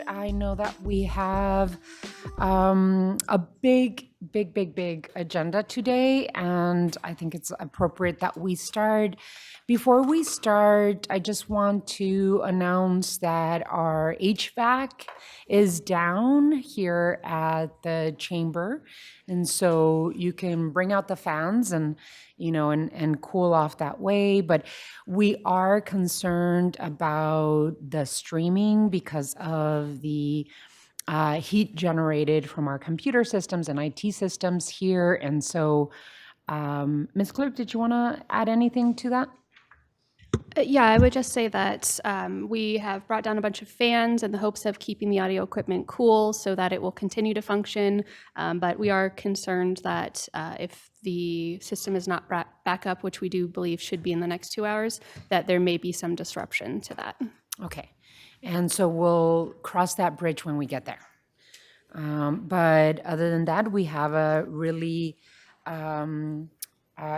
I know that we have a big agenda today, and I think it's appropriate that we start. Before we start, I just want to announce that our HVAC is down here at the chamber, and so you can bring out the fans and and cool off that way. But we are concerned about the streaming because of the heat generated from our computer systems and IT systems here. And so, Ms. Clerk, did you want to add anything to that? Yeah, I would just say that we have brought down a bunch of fans in the hopes of keeping the audio equipment cool so that it will continue to function. But we are concerned that if the system is not back up, which we do believe should be in the next 2 hours, that there may be some disruption to that. Okay. And so we'll cross that bridge when we get there. But other than that, we have a really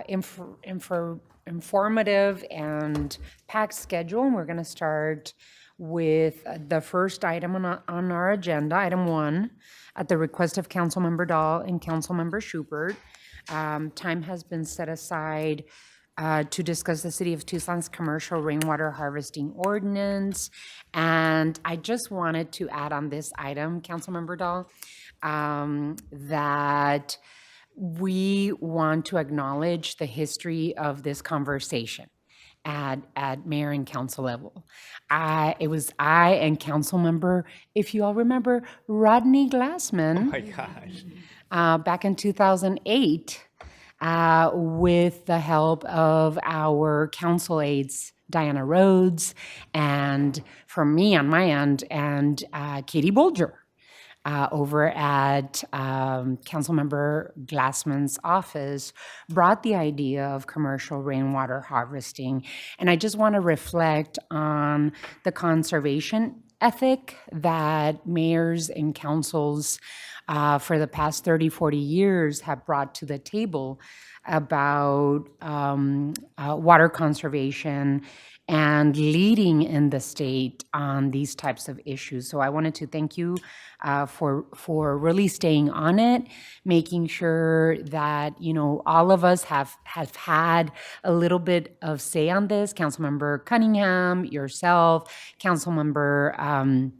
informative and packed schedule. And we're going to start with the first item on our agenda, item 1, at the request of Councilmember Dahl and Councilmember Schubert. Time has been set aside to discuss the City of Tucson's commercial rainwater harvesting ordinance. And I just wanted to add on this item, Councilmember Dahl, that we want to acknowledge the history of this conversation at mayor and council level. It was I and Councilmember, if you all remember, Rodney Glassman. Oh my gosh. Back in 2008, with the help of our council aides, Diana Rhodes, and from me on my end, and Katie Bolger over at Councilmember Glassman's office, brought the idea of commercial rainwater harvesting. And I just want to reflect on the conservation ethic that mayors and councils for the past 30, 40 years have brought to the table about water conservation and leading in the state on these types of issues. So I wanted to thank you for really staying on it, making sure that, all of us have had a little bit of say on this. Councilmember Cunningham, yourself, Councilmember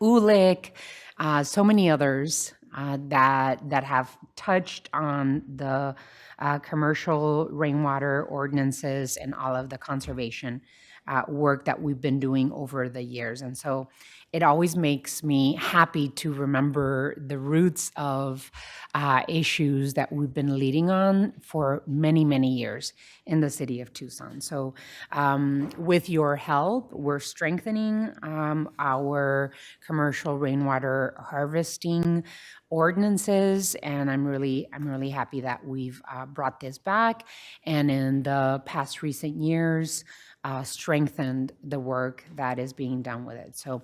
Ulick, so many others that have touched on the commercial rainwater ordinances and all of the conservation work that we've been doing over the years. And so it always makes me happy to remember the roots of issues that we've been leading on for many, many years in the city of Tucson. So with your help, we're strengthening our commercial rainwater harvesting ordinances, and I'm really happy that we've brought this back, and in the past recent years, strengthened the work that is being done with it. So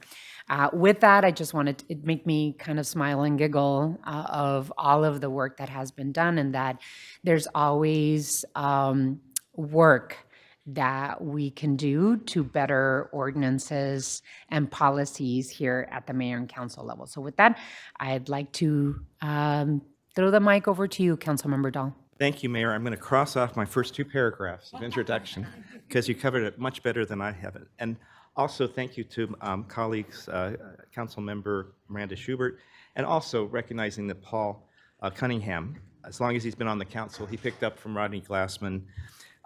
with that, I just wanted to, it make me kind of smile and giggle of all of the work that has been done, and that there's always work that we can do to better ordinances and policies here at the mayor and council level. So with that, I'd like to throw the mic over to you, Councilmember Dahl. Thank you, Mayor. I'm going to cross off my first 2 paragraphs of introduction because you covered it much better than I have it. And also thank you to colleagues, Councilmember Miranda Schubert, and also recognizing that Paul Cunningham, as long as he's been on the council, he picked up from Rodney Glassman.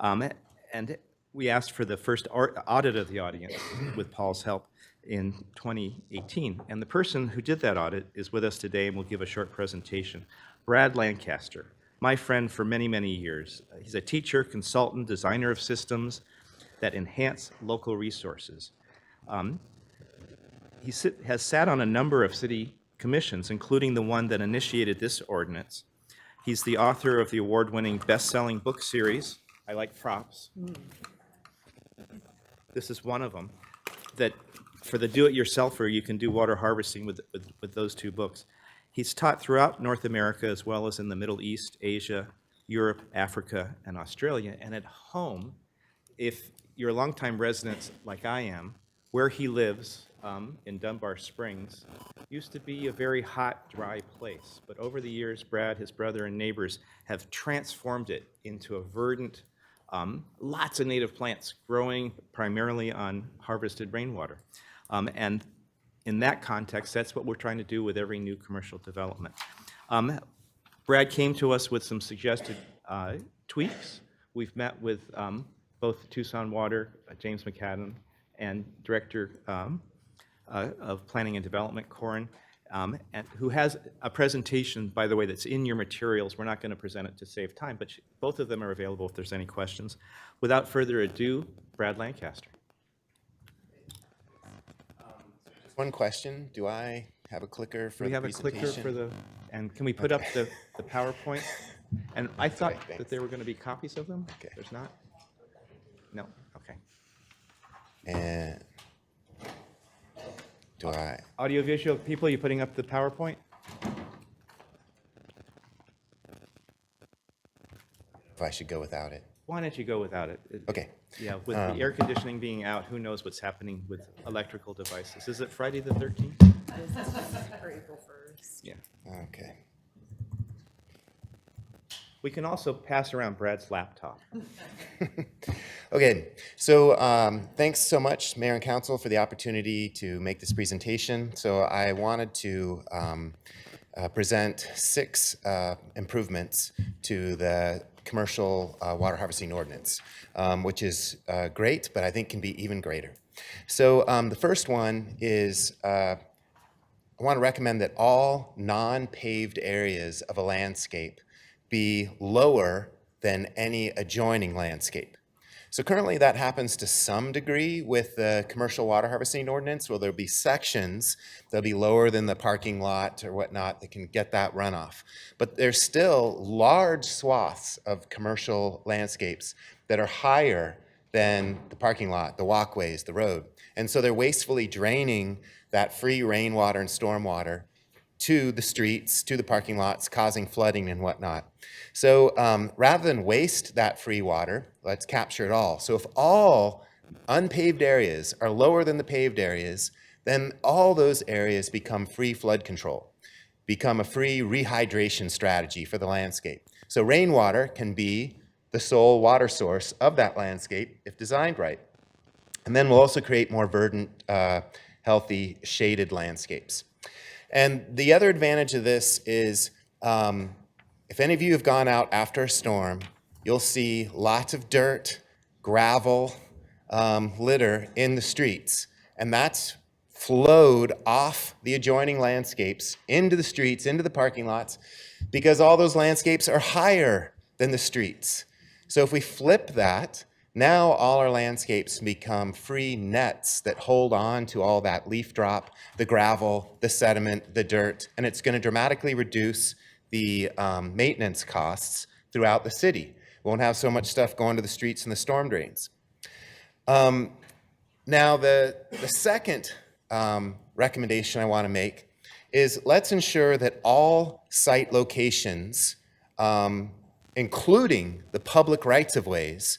And we asked for the first audit of the audience with Paul's help in 2018. And the person who did that audit is with us today and will give a short presentation. Brad Lancaster, my friend for many, many years. He's a teacher, consultant, designer of systems that enhance local resources. He has sat on a number of city commissions, including the one that initiated this ordinance. He's the author of the award-winning best-selling book series, I Like Props. This is one of them, that for the do-it-yourselfer, you can do water harvesting with those 2 books. He's taught throughout North America as well as in the Middle East, Asia, Europe, Africa, and Australia. And at home, if you're a longtime resident like I am, where he lives in Dunbar Springs used to be a very hot, dry place. But over the years, Brad, his brother, and neighbors have transformed it into a verdant, lots of native plants growing primarily on harvested rainwater. And in that context, that's what we're trying to do with every new commercial development. Brad came to us with some suggested tweaks. We've met with both Tucson Water, James McAdam, and Director of Planning and Development, Corin, and who has a presentation, by the way, that's in your materials. We're not going to present it to save time, but both of them are available if there's any questions. Without further ado, Brad Lancaster. One question, do I have a clicker for We the have a presentation? clicker for the, and can we put up the PowerPoint? And I thought Okay, that there were going to be copies of them. Okay. There's not? No, okay. And do I? Audiovisual people, you putting up the PowerPoint? If I should go without it? Why don't you go without it? Okay. Yeah, with the air conditioning being out, who knows what's happening with electrical devices? Is it Friday the 13th? For April 1st. Yeah. Okay. We can also pass around Brad's laptop. Okay, so thanks so much, Mayor and Council, for the opportunity to make this presentation. So I wanted to present 6 improvements to the commercial water harvesting ordinance, which is great, but I think can be even greater. So the first one is I want to recommend that all non-paved areas of a landscape be lower than any adjoining landscape. So currently that happens to some degree with the commercial water harvesting ordinance, where there'll be sections that'll be lower than the parking lot or whatnot that can get that runoff. But there's still large swaths of commercial landscapes that are higher than the parking lot, the walkways, the road. And so they're wastefully draining that free rainwater and stormwater to the streets, to the parking lots, causing flooding and whatnot. So rather than waste that free water, let's capture it all. So if all unpaved areas are lower than the paved areas, then all those areas become free flood control, become a free rehydration strategy for the landscape. So rainwater can be the sole water source of that landscape if designed right. And then we'll also create more verdant, healthy, shaded landscapes. And the other advantage of this is if any of you have gone out after a storm, you'll see lots of dirt, gravel, litter in the streets. And that's flowed off the adjoining landscapes into the streets, into the parking lots, because all those landscapes are higher than the streets. So if we flip that, now all our landscapes become free nets that hold on to all that leaf drop, the gravel, the sediment, the dirt, and it's going to dramatically reduce the maintenance costs throughout the city. We won't have so much stuff going to the streets and the storm drains. Now, the second recommendation I want to make is let's ensure that all site locations, including the public rights-of-ways,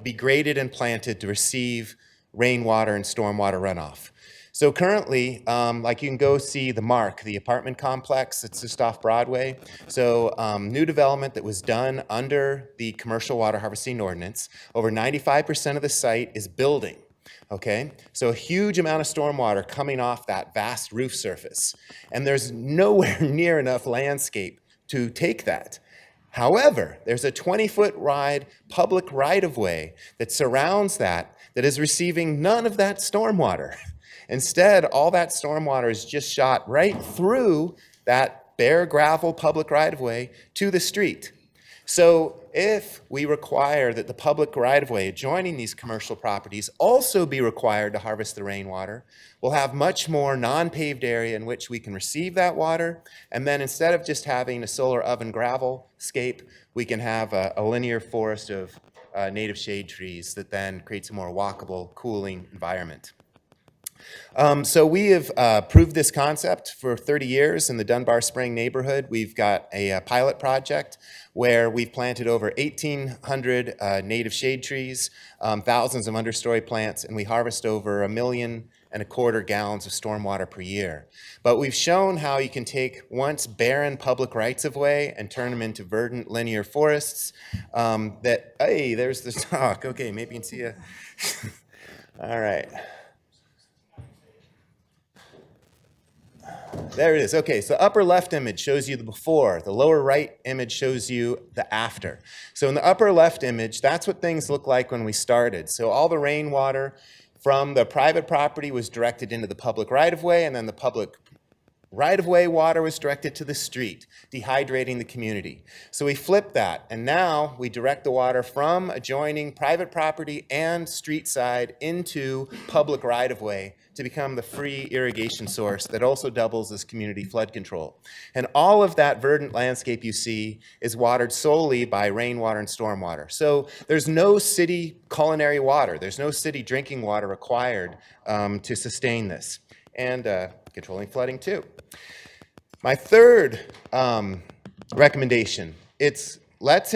be graded and planted to receive rainwater and stormwater runoff. So currently, like you can go see the Mark, the apartment complex that's just off Broadway. So new development that was done under the commercial water harvesting ordinance. Over 95% of the site is building. Okay, so a huge amount of stormwater coming off that vast roof surface. And there's nowhere near enough landscape to take that. However, there's a 20-foot wide public right-of-way that surrounds that is receiving none of that stormwater. Instead, all that stormwater is just shot right through that bare gravel public right-of-way to the street. So if we require that the public right-of-way adjoining these commercial properties also be required to harvest the rainwater, we'll have much more non-paved area in which we can receive that water. And then instead of just having a solar oven gravel scape, we can have a linear forest of native shade trees that then creates a more walkable, cooling environment. So we have proved this concept for 30 years in the Dunbar Spring neighborhood. We've got a pilot project where we've planted over 1,800 native shade trees, thousands of understory plants, and we harvest over 1.25 million gallons of stormwater per year. But we've shown how you can take once barren public rights-of-way and turn them into verdant linear forests. Hey, there's the talk. Okay, maybe you can see a... All right. There it is. Okay, so the upper left image shows you the before. The lower right image shows you the after. So in the upper left image, that's what things look like when we started. So all the rainwater from the private property was directed into the public right-of-way, and then the public right-of-way water was directed to the street, dehydrating the community. So we flipped that, and now we direct the water from adjoining private property and street side into public right-of-way to become the free irrigation source that also doubles as community flood control. And all of that verdant landscape you see is watered solely by rainwater and stormwater. So there's no city culinary water, there's no city drinking water required to sustain this. And controlling flooding too. My third recommendation, it's let's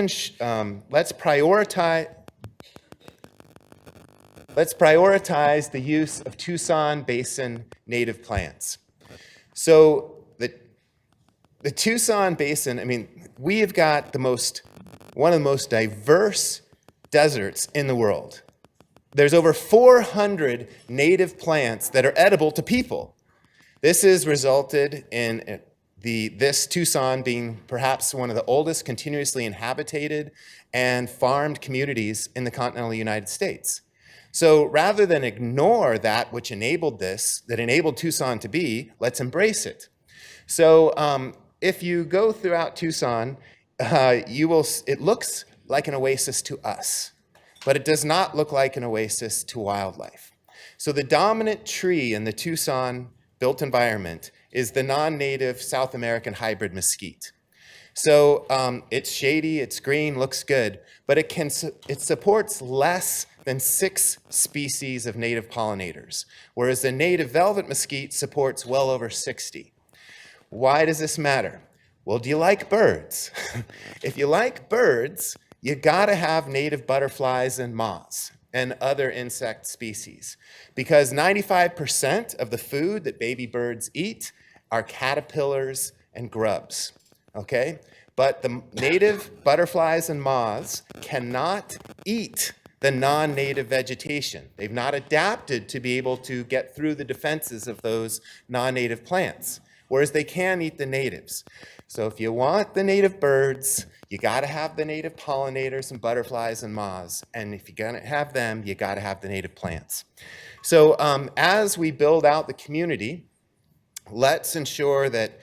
prioritize the use of Tucson Basin native plants. So the Tucson Basin, I mean, we have got one of the most diverse deserts in the world. There's over 400 native plants that are edible to people. This has resulted in this Tucson being perhaps one of the oldest continuously inhabited and farmed communities in the continental United States. So rather than ignore that which enabled this, that enabled Tucson to be, let's embrace it. So if you go throughout Tucson, it looks like an oasis to us, but it does not look like an oasis to wildlife. So the dominant tree in the Tucson built environment is the non-native South American hybrid mesquite. So it's shady, it's green, looks good, but it supports less than 6 species of native pollinators, whereas the native velvet mesquite supports well over 60. Why does this matter? Well, do you like birds? If you like birds, you gotta have native butterflies and moths and other insect species, because 95% of the food that baby birds eat are caterpillars and grubs, okay? But the native butterflies and moths cannot eat the non-native vegetation. They've not adapted to be able to get through the defenses of those non-native plants, whereas they can eat the natives. So if you want the native birds, you got to have the native pollinators and butterflies and moths. And if you're going to have them, you got to have the native plants. So as we build out the community, let's ensure that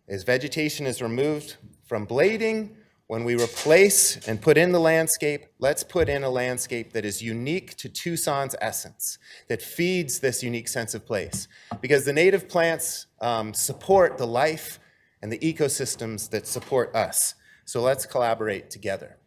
as vegetation is removed from blading, when we replace and put in the landscape, let's put in a landscape that is unique to Tucson's essence, that feeds this unique sense of place. Because the native plants support the life and the ecosystems that support us. So let's collaborate together.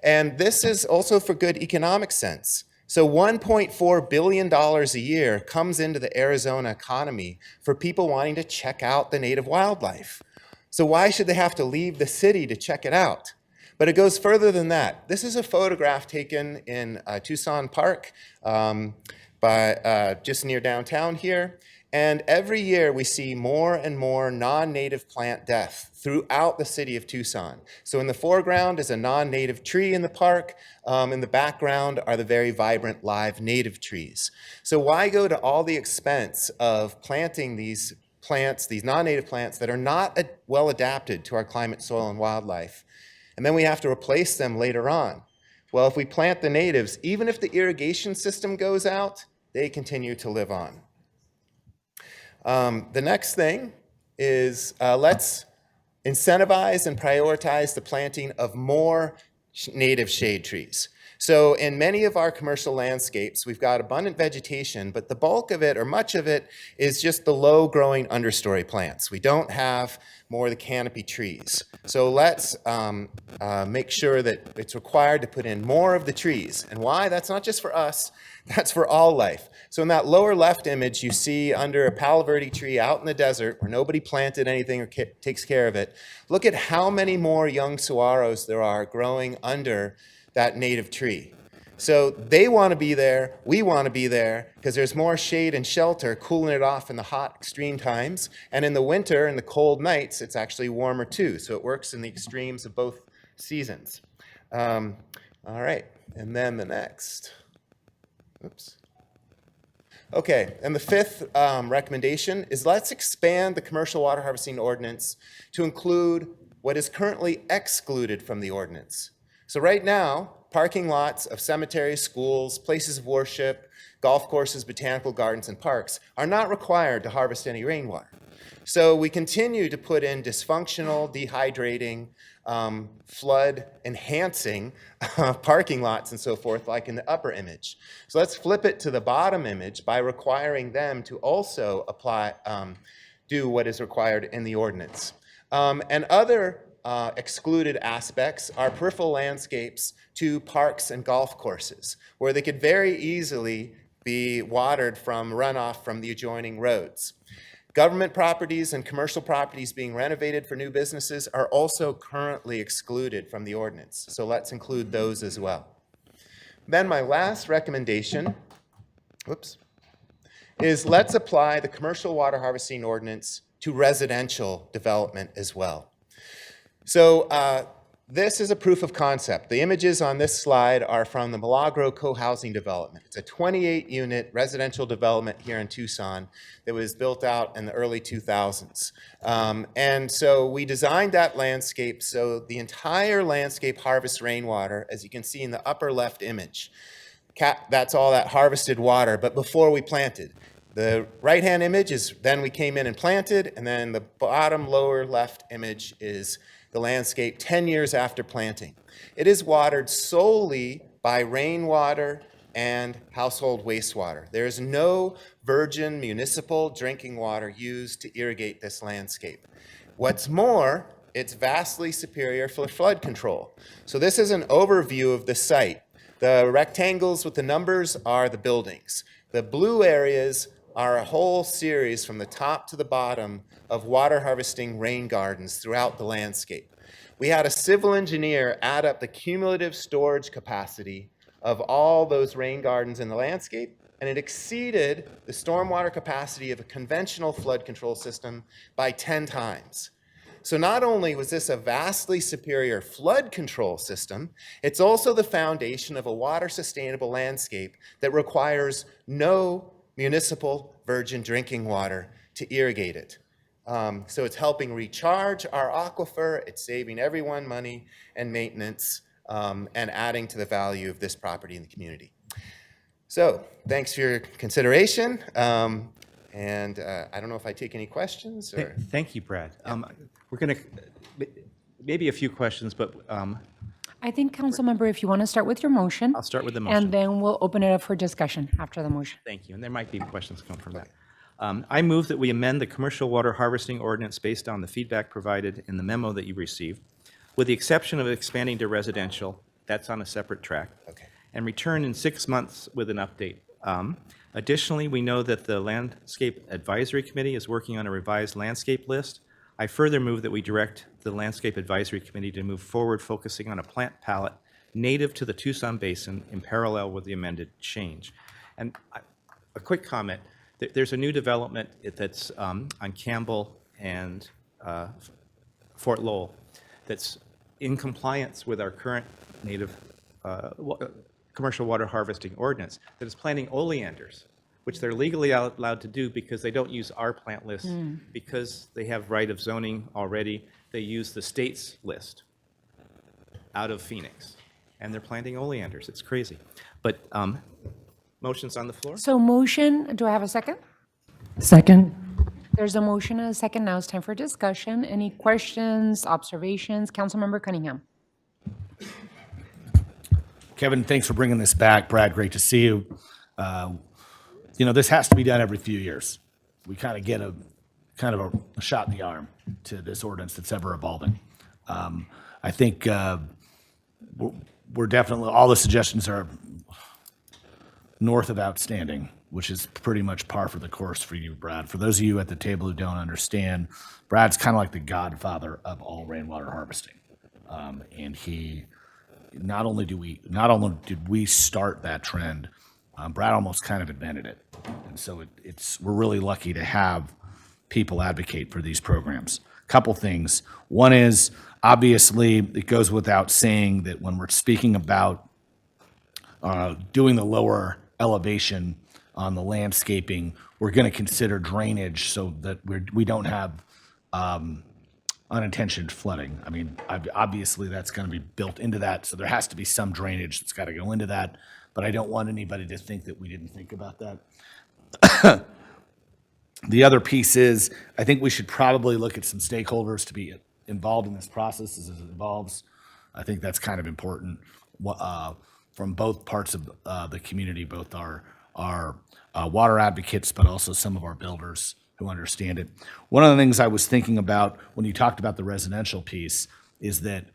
And this is also for good economic sense. So $1.4 billion a year comes into the Arizona economy for people wanting to check out the native wildlife. So why should they have to leave the city to check it out? But it goes further than that. This is a photograph taken in Tucson Park just near downtown here. And every year we see more and more non-native plant death throughout the city of Tucson. So in the foreground is a non-native tree in the park. In the background are the very vibrant live native trees. So why go to all the expense of planting these plants, these non-native plants that are not well adapted to our climate, soil, and wildlife? And then we have to replace them later on. Well, if we plant the natives, even if the irrigation system goes out, they continue to live on. The next thing is let's incentivize and prioritize the planting of more native shade trees. So in many of our commercial landscapes, we've got abundant vegetation, but the bulk of it, or much of it, is just the low-growing understory plants. We don't have more of the canopy trees. So let's make sure that it's required to put in more of the trees. And why? That's not just for us, that's for all life. So in that lower left image, you see under a Palo Verde tree out in the desert where nobody planted anything or takes care of it, look at how many more young saguaros there are growing under that native tree. So they want to be there, we want to be there, because there's more shade and shelter cooling it off in the hot extreme times. And in the winter and the cold nights, it's actually warmer too. So it works in the extremes of both seasons. All right, and then the next. Oops. Okay, and the fifth recommendation is let's expand the commercial water harvesting ordinance to include what is currently excluded from the ordinance. So right now, parking lots of cemeteries, schools, places of worship, golf courses, botanical gardens, and parks are not required to harvest any rainwater. So we continue to put in dysfunctional, dehydrating, flood-enhancing parking lots and so forth, like in the upper image. So let's flip it to the bottom image by requiring them to also do what is required in the ordinance. And other excluded aspects are peripheral landscapes to parks and golf courses, where they could very easily be watered from runoff from the adjoining roads. Government properties and commercial properties being renovated for new businesses are also currently excluded from the ordinance. So let's include those as well. Then my last recommendation, is let's apply the commercial water harvesting ordinance to residential development as well. So this is a proof of concept. The images on this slide are from the Milagro co-housing development. It's a 28-unit residential development here in Tucson that was built out in the early 2000s. And so we designed that landscape so the entire landscape harvests rainwater, as you can see in the upper left image. That's all that harvested water, but before we planted. The right-hand image is then we came in and planted, and then the bottom lower left image is the landscape 10 years after planting. It is watered solely by rainwater and household wastewater. There is no virgin municipal drinking water used to irrigate this landscape. What's more, it's vastly superior for flood control. So this is an overview of the site. The rectangles with the numbers are the buildings. The blue areas are a whole series from the top to the bottom of water harvesting rain gardens throughout the landscape. We had a civil engineer add up the cumulative storage capacity of all those rain gardens in the landscape, and it exceeded the stormwater capacity of a conventional flood control system by 10 times. So not only was this a vastly superior flood control system, it's also the foundation of a water sustainable landscape that requires no municipal virgin drinking water to irrigate it. So it's helping recharge our aquifer, it's saving everyone money and maintenance, and adding to the value of this property in the community. So thanks for your consideration. And I don't know if I take any questions or. Thank you, Brad. We're going to, maybe a few questions, but I think, Councilmember, if you want to start with your motion. I'll start with the motion. And then we'll open it up for discussion after the motion. Thank you, and there might be questions come from that. I move that we amend the commercial water harvesting ordinance based on the feedback provided in the memo that you received, with the exception of expanding to residential, that's on a separate track, Okay. and return in 6 months with an update. Additionally, we know that the Landscape Advisory Committee is working on a revised landscape list. I further move that we direct the Landscape Advisory Committee to move forward focusing on a plant palette native to the Tucson Basin in parallel with the amended change. And a quick comment, there's a new development that's on Campbell and Fort Lowell that's in compliance with our current native commercial water harvesting ordinance that is planting oleanders, which they're legally allowed to do because they don't use our plant list because they have right of zoning already. They use the state's list out of Phoenix, and they're planting oleanders. It's crazy. But motion's on the floor? So motion, do I have a second? Second. There's a motion and a second. Now it's time for discussion. Any questions, observations? Councilmember Cunningham. Kevin, thanks for bringing this back. Brad, great to see you. This has to be done every few years. We kind of get a shot in the arm to this ordinance that's ever evolving. I think we're definitely, all the suggestions are north of outstanding, which is pretty much par for the course for you, Brad. For those of you at the table who don't understand, Brad's kind of like the godfather of all rainwater harvesting. And he, not only did we start that trend, Brad almost kind of invented it. And so we're really lucky to have people advocate for these programs. Couple things. One is, obviously, it goes without saying that when we're speaking about doing the lower elevation on the landscaping, we're going to consider drainage so that we don't have unintentional flooding. I mean, obviously that's going to be built into that, so there has to be some drainage that's got to go into that, but I don't want anybody to think that we didn't think about that. The other piece is, I think we should probably look at some stakeholders to be involved in this process as it evolves. I think that's kind of important from both parts of the community, both our water advocates, but also some of our builders who understand it. One of the things I was thinking about when you talked about the residential piece is that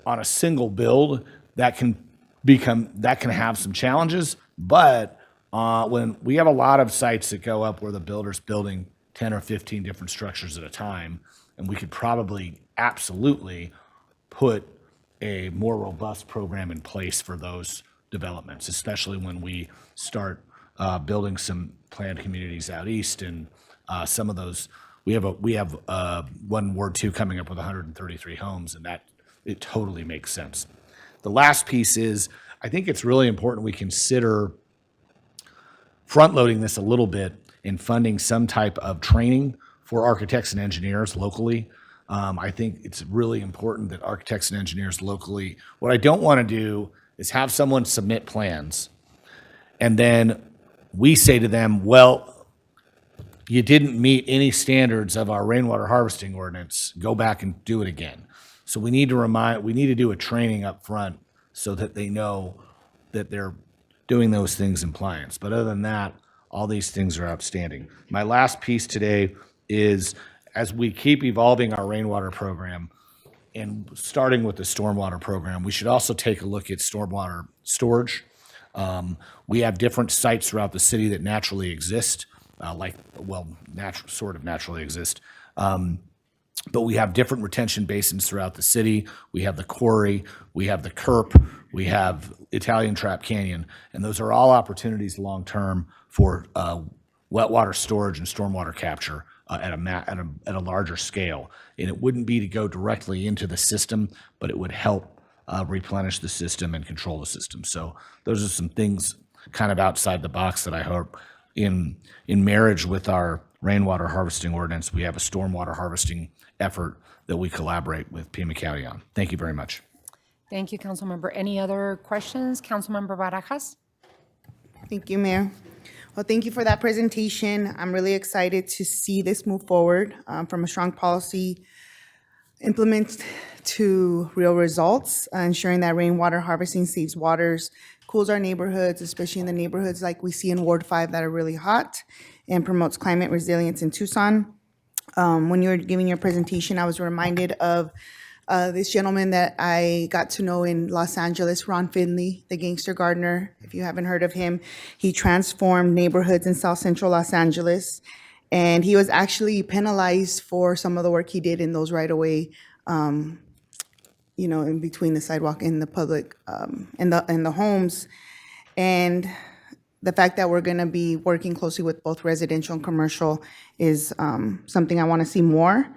on a single build, that can have some challenges, but when we have a lot of sites that go up where the builder's building 10 or 15 different structures at a time, and we could probably absolutely put a more robust program in place for those developments, especially when we start building some planned communities out east, and some of those, we have one Ward 2 coming up with 133 homes, and that it totally makes sense. The last piece is, I think it's really important we consider front-loading this a little bit in funding some type of training for architects and engineers locally. I think it's really important that architects and engineers locally, what I don't want to do is have someone submit plans, and then we say to them, well, you didn't meet any standards of our rainwater harvesting ordinance, go back and do it again. So we need to do a training up front so that they know that they're doing those things in compliance. But other than that, all these things are outstanding. My last piece today is, as we keep evolving our rainwater program and starting with the stormwater program, we should also take a look at stormwater storage. We have different sites throughout the city that naturally exist, naturally exist. But we have different retention basins throughout the city. We have the quarry, we have the KERP, we have Italian Trap Canyon, and those are all opportunities long-term for wet water storage and stormwater capture at a larger scale. And it wouldn't be to go directly into the system, but it would help replenish the system and control the system. So those are some things kind of outside the box that I hope in marriage with our rainwater harvesting ordinance, we have a stormwater harvesting effort that we collaborate with Pima County on. Thank you very much. Thank you, Councilmember. Any other questions? Councilmember Barajas? Thank you, Mayor. Well, thank you for that presentation. I'm really excited to see this move forward from a strong policy implement to real results, ensuring that rainwater harvesting saves waters, cools our neighborhoods, especially in the neighborhoods like we see in Ward 5 that are really hot, and promotes climate resilience in Tucson. When you were giving your presentation, I was reminded of this gentleman that I got to know in Los Angeles, Ron Finley, the gangster gardener. If you haven't heard of him, he transformed neighborhoods in South Central Los Angeles. And he was actually penalized for some of the work he did in those right-of-way, in between the sidewalk and the public, and the homes. And the fact that we're going to be working closely with both residential and commercial is something I want to see more.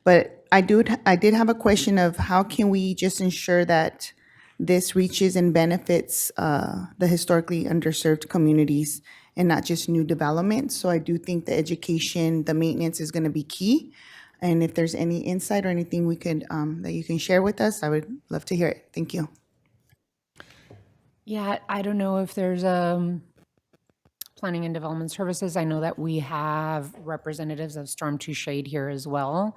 But I did have a question of how can we just ensure that this reaches and benefits the historically underserved communities and not just new development. So I do think the education, the maintenance is going to be key. And if there's any insight or anything we could that you can share with us, I would love to hear it. Thank you. Yeah, I don't know if there's planning and development services. I know that we have representatives of Storm 2 Shade here as well,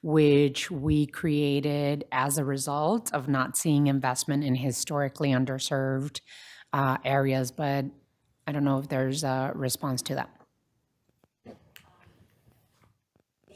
which we created as a result of not seeing investment in historically underserved areas, but I don't know if there's a response to that.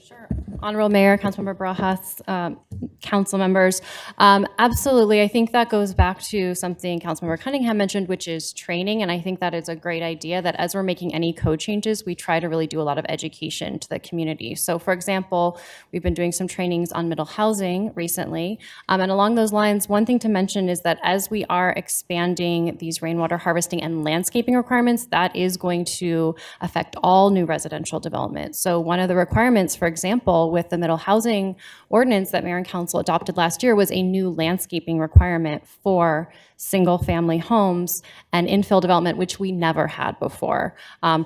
Sure. Honorable Mayor, Councilmember Barajas, council members. Absolutely. I think that goes back to something Councilmember Cunningham mentioned, which is training. And I think that is a great idea that as we're making any code changes, we try to really do a lot of education to the community. So for example, we've been doing some trainings on middle housing recently. And along those lines, one thing to mention is that as we are expanding these rainwater harvesting and landscaping requirements, that is going to affect all new residential development. So one of the requirements, for example, with the middle housing ordinance that Mayor and Council adopted last year was a new landscaping requirement for single-family homes and infill development, which we never had before.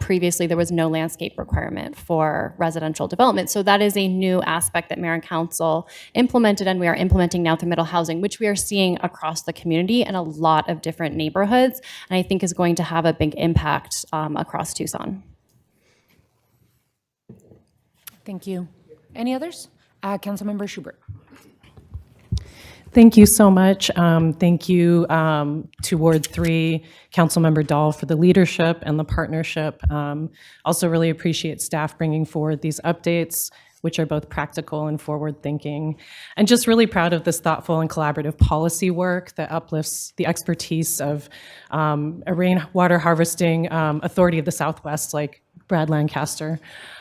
Previously, there was no landscape requirement for residential development. So that is a new aspect that Mayor and Council implemented, and we are implementing now through middle housing, which we are seeing across the community in a lot of different neighborhoods, and I think is going to have a big impact across Tucson. Thank you. Any others? Councilmember Schubert. Thank you so much. Thank you to Ward 3, Councilmember Dahl, for the leadership and the partnership. Also really appreciate staff bringing forward these updates, which are both practical and forward-thinking. And just really proud of this thoughtful and collaborative policy work that uplifts the expertise of a rainwater harvesting authority of the Southwest like Brad Lancaster.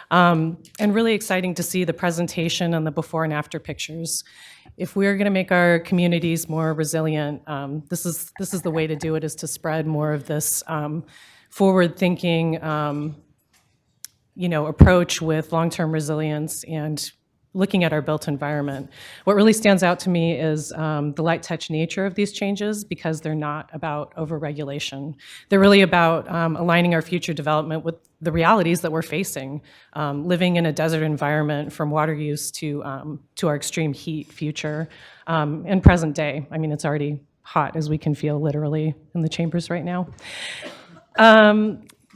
And really exciting to see the presentation and the before and after pictures. If we're going to make our communities more resilient, this is the way to do it, is to spread more of this forward-thinking, approach with long-term resilience and looking at our built environment. What really stands out to me is the light touch nature of these changes, because they're not about overregulation. They're really about aligning our future development with the realities that we're facing, living in a desert environment, from water use to our extreme heat future and present day. I mean, it's already hot, as we can feel literally in the chambers right now.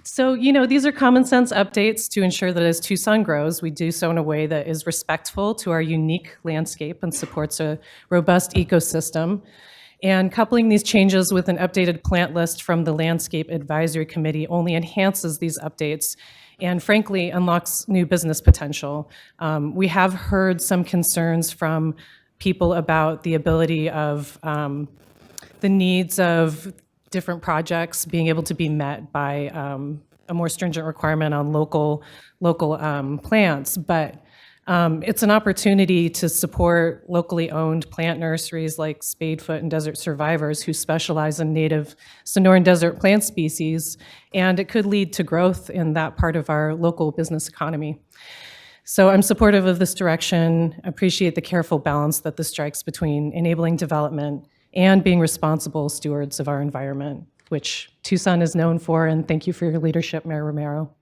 So, these are common sense updates to ensure that as Tucson grows, we do so in a way that is respectful to our unique landscape and supports a robust ecosystem. And coupling these changes with an updated plant list from the Landscape Advisory Committee only enhances these updates and frankly unlocks new business potential. We have heard some concerns from people about the ability of the needs of different projects being able to be met by a more stringent requirement on local plants, but it's an opportunity to support locally owned plant nurseries like Spadefoot and Desert Survivors, who specialize in native Sonoran desert plant species, and it could lead to growth in that part of our local business economy. So I'm supportive of this direction, appreciate the careful balance that this strikes between enabling development and being responsible stewards of our environment, which Tucson is known for, and thank you for your leadership, Mayor Romero.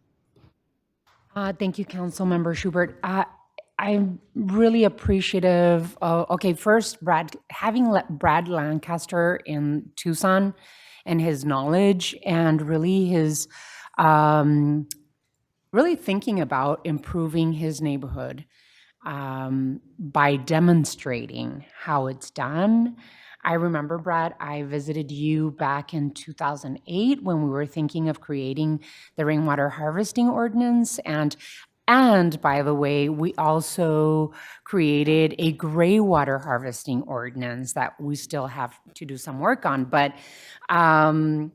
Thank you, Councilmember Schubert. I'm really appreciative. Okay, first, having Brad Lancaster in Tucson and his knowledge and really his really thinking about improving his neighborhood by demonstrating how it's done. I remember, Brad, I visited you back in 2008 when we were thinking of creating the rainwater harvesting ordinance. And by the way, we also created a gray water harvesting ordinance that we still have to do some work on. But I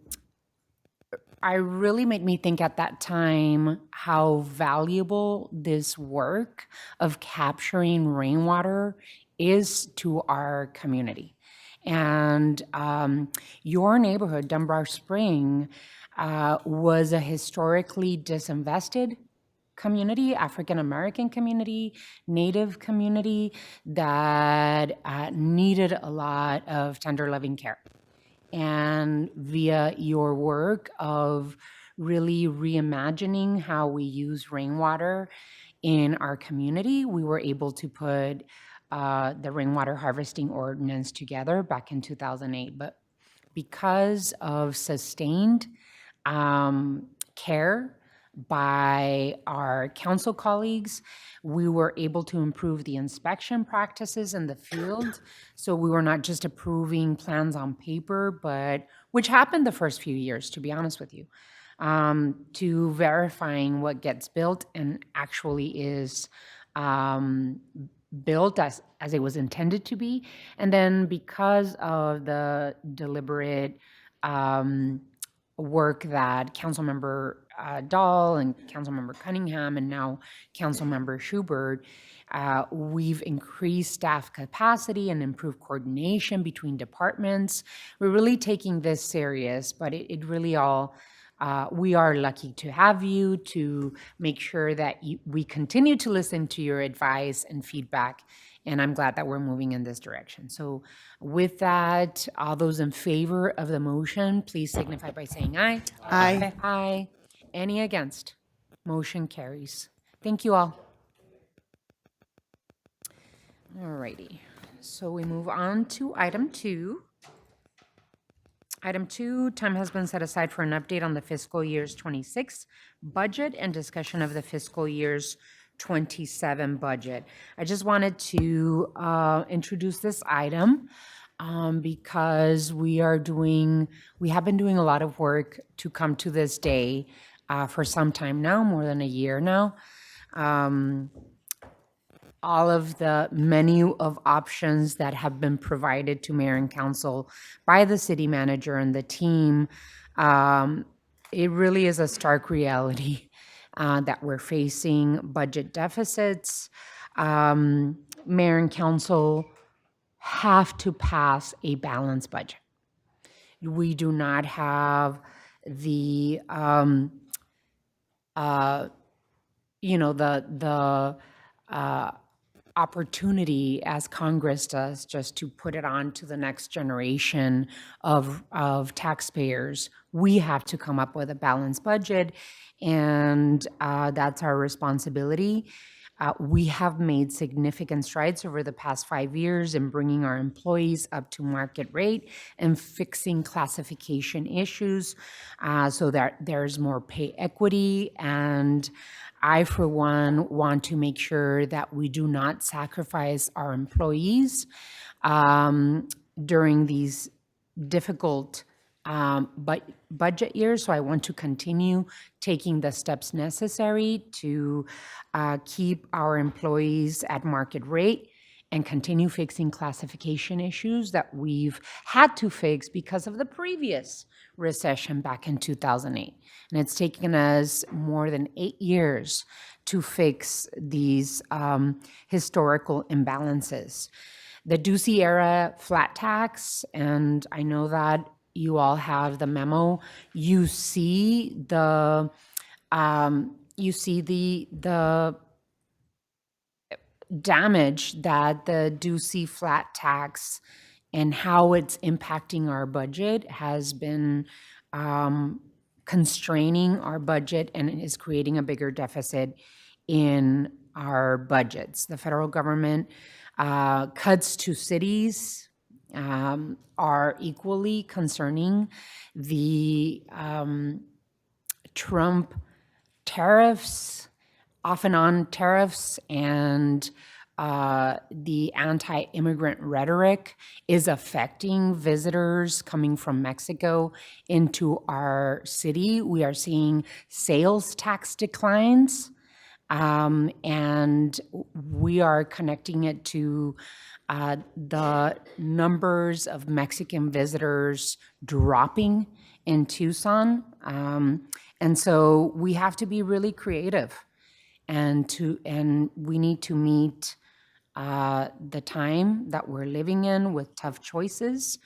really made me think at that time how valuable this work of capturing rainwater is to our community. And your neighborhood, Dunbar Spring, was a historically disinvested community, African American community, Native community that needed a lot of tender loving care. And via your work of really reimagining how we use rainwater in our community, we were able to put the rainwater harvesting ordinance together back in 2008. But because of sustained care by our council colleagues, we were able to improve the inspection practices in the field. So we were not just approving plans on paper, but which happened the first few years, to be honest with you, to verifying what gets built and actually is built as it was intended to be. And then because of the deliberate work that Councilmember Dahl and Councilmember Cunningham and now Councilmember Schubert, we've increased staff capacity and improved coordination between departments. We're really taking this serious, but it really all, we are lucky to have you to make sure that we continue to listen to your advice and feedback. And I'm glad that we're moving in this direction. So with that, all those in favor of the motion, please signify by saying aye. Aye. Aye. Any against? Motion carries. Thank you all. All righty. So we move on to item 2. Item 2, time has been set aside for an update on the fiscal year's 26 budget and discussion of the fiscal year's 27 budget. I just wanted to introduce this item because we have been doing a lot of work to come to this day for some time now, more than a year now. All of the menu of options that have been provided to mayor and council by the city manager and the team, it really is a stark reality that we're facing budget deficits. Mayor and council have to pass a balanced budget. We do not have the opportunity as Congress does just to put it on to the next generation of taxpayers. We have to come up with a balanced budget, and that's our responsibility. We have made significant strides over the past 5 years in bringing our employees up to market rate and fixing classification issues so that there's more pay equity. And I, for one, want to make sure that we do not sacrifice our employees during these difficult budget years. So I want to continue taking the steps necessary to keep our employees at market rate and continue fixing classification issues that we've had to fix because of the previous recession back in 2008. And it's taken us more than 8 years to fix these historical imbalances. The Ducey era flat tax, and I know that you all have the memo. You see the damage that the Ducey flat tax and how it's impacting our budget has been constraining our budget and is creating a bigger deficit in our budgets. The federal government cuts to cities are equally concerning. The Trump tariffs, off and on tariffs, and the anti-immigrant rhetoric is affecting visitors coming from Mexico into our city. We are seeing sales tax declines, and we are connecting it to the numbers of Mexican visitors dropping in Tucson. And so we have to be really creative, and we need to meet the time that we're living in with tough choices.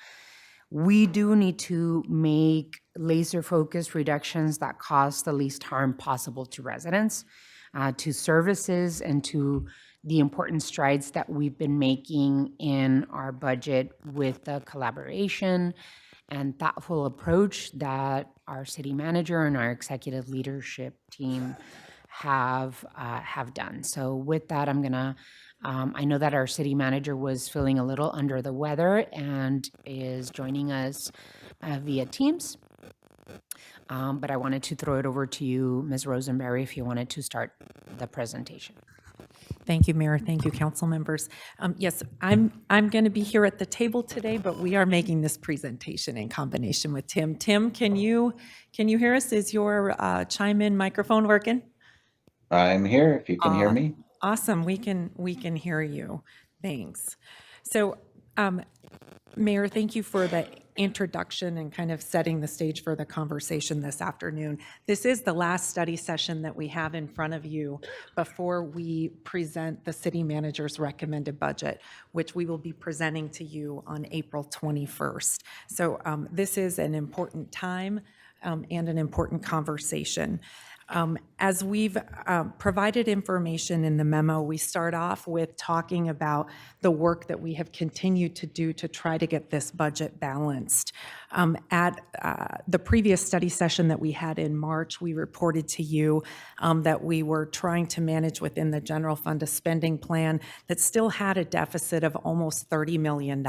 We do need to make laser-focused reductions that cause the least harm possible to residents, to services, and to the important strides that we've been making in our budget with the collaboration and thoughtful approach that our city manager and our executive leadership team have done. So with that, I'm gonna, I know that our city manager was feeling a little under the weather and is joining us via Teams. But I wanted to throw it over to you, Ms. Rosenberry, if you wanted to start the presentation. Thank you, Mayor. Thank you, council members. Yes, I'm going to be here at the table today, but we are making this presentation in combination with Tim. Tim, can you hear us? Is your chime-in microphone working? I'm here if you can hear me. Awesome. We can hear you. Thanks. So, Mayor, thank you for the introduction and kind of setting the stage for the conversation this afternoon. This is the last study session that we have in front of you before we present the city manager's recommended budget, which we will be presenting to you on April 21st. So this is an important time and an important conversation. As we've provided information in the memo, we start off with talking about the work that we have continued to do to try to get this budget balanced. At the previous study session that we had in March, we reported to you that we were trying to manage within the general fund a spending plan that still had a deficit of almost $30 million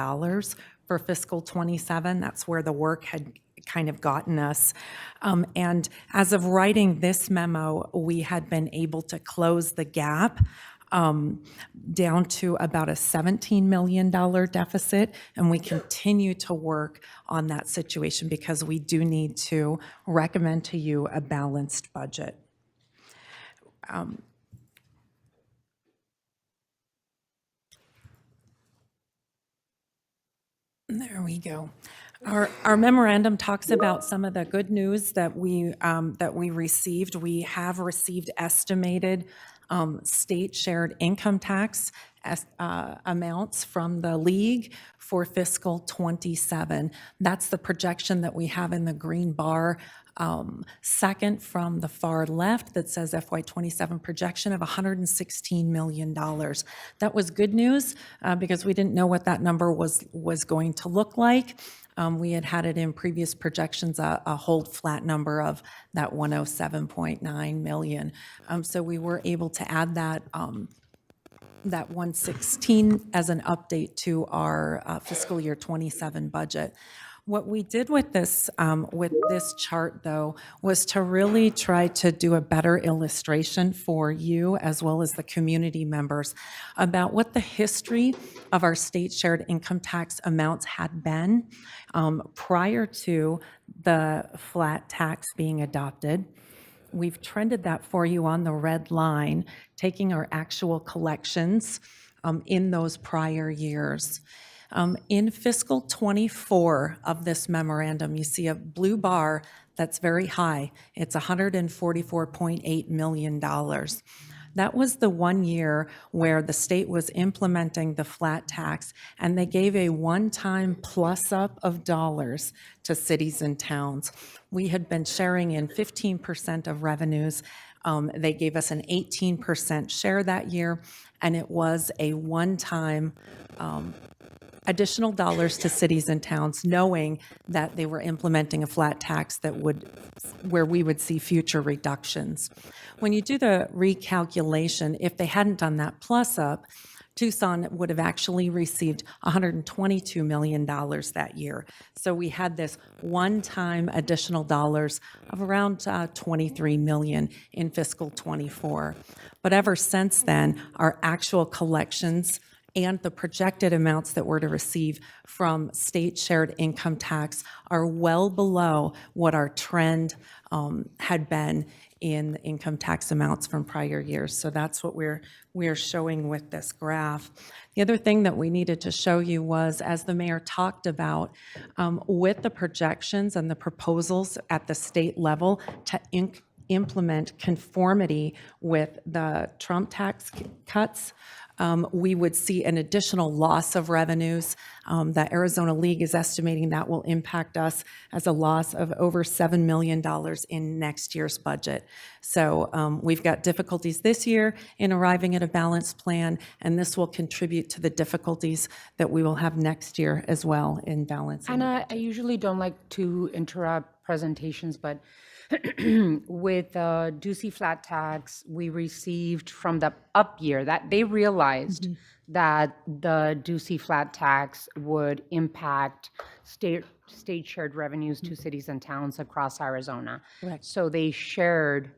for fiscal 27. That's where the work had kind of gotten us. And as of writing this memo, we had been able to close the gap down to about a $17 million deficit, and we continue to work on that situation because we do need to recommend to you a balanced budget. There we go. Our memorandum talks about some of the good news that we received. We have received estimated state shared income tax amounts from the league for fiscal 27. That's the projection that we have in the green bar. Second from the far left that says FY27 projection of $116 million. That was good news because we didn't know what that number was going to look like. We had it in previous projections, a hold flat number of that 107.9 million. So we were able to add that 116 as an update to our fiscal year 27 budget. What we did with this chart, though, was to really try to do a better illustration for you as well as the community members about what the history of our state shared income tax amounts had been prior to the flat tax being adopted. We've trended that for you on the red line, taking our actual collections in those prior years. In fiscal 24 of this memorandum, you see a blue bar that's very high. It's $144.8 million. That was the 1 year where the state was implementing the flat tax, and they gave a one-time plus-up of dollars to cities and towns. We had been sharing in 15% of revenues. They gave us an 18% share that year, and it was a one-time additional dollars to cities and towns, knowing that they were implementing a flat tax where we would see future reductions. When you do the recalculation, if they hadn't done that plus up, Tucson would have actually received $122 million that year. So we had this one-time additional dollars of around $23 million in fiscal '24. But ever since then, our actual collections and the projected amounts that we're to receive from state shared income tax are well below what our trend had been in income tax amounts from prior years. So that's what we're showing with this graph. The other thing that we needed to show you was, as the mayor talked about, with the projections and the proposals at the state level to implement conformity with the Trump tax cuts, we would see an additional loss of revenues. The Arizona League is estimating that will impact us as a loss of over $7 million in next year's budget. So we've got difficulties this year in arriving at a balanced plan, and this will contribute to the difficulties that we will have next year as well in balancing. And I usually don't like to interrupt presentations, but with the Ducey flat tax, we received from the up year that they realized that the Ducey flat tax would impact state shared revenues to cities and towns across Arizona. Correct. So they shared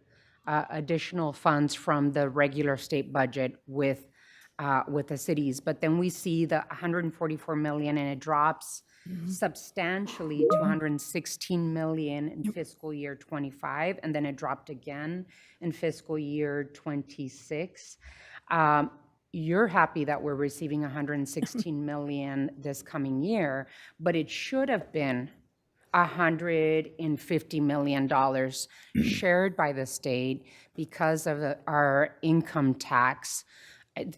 additional funds from the regular state budget with the cities. But then we see the 144 million, and it drops substantially to 116 million in fiscal year 25, and then it dropped again in fiscal year 26. You're happy that we're receiving 116 million this coming year, but it should have been $150 million shared by the state because of our income tax.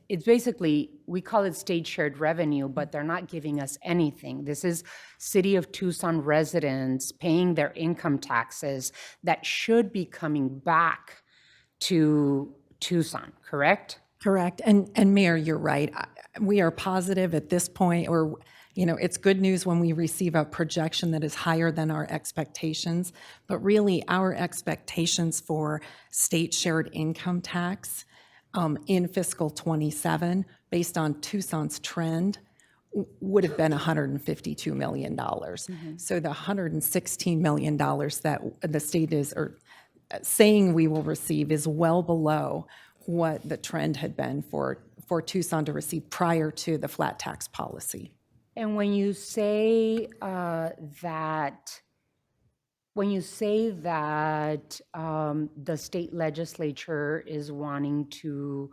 It's basically, we call it state shared revenue, but they're not giving us anything. This is City of Tucson residents paying their income taxes that should be coming back to Tucson, correct? Correct. And Mayor, you're right. We are positive at this point, or it's good news when we receive a projection that is higher than our expectations, but really our expectations for state shared income tax in fiscal 27, based on Tucson's trend, would have been $152 million. So the $116 million that the state is saying we will receive is well below what the trend had been for Tucson to receive prior to the flat tax policy. And when you say that the state legislature is wanting to,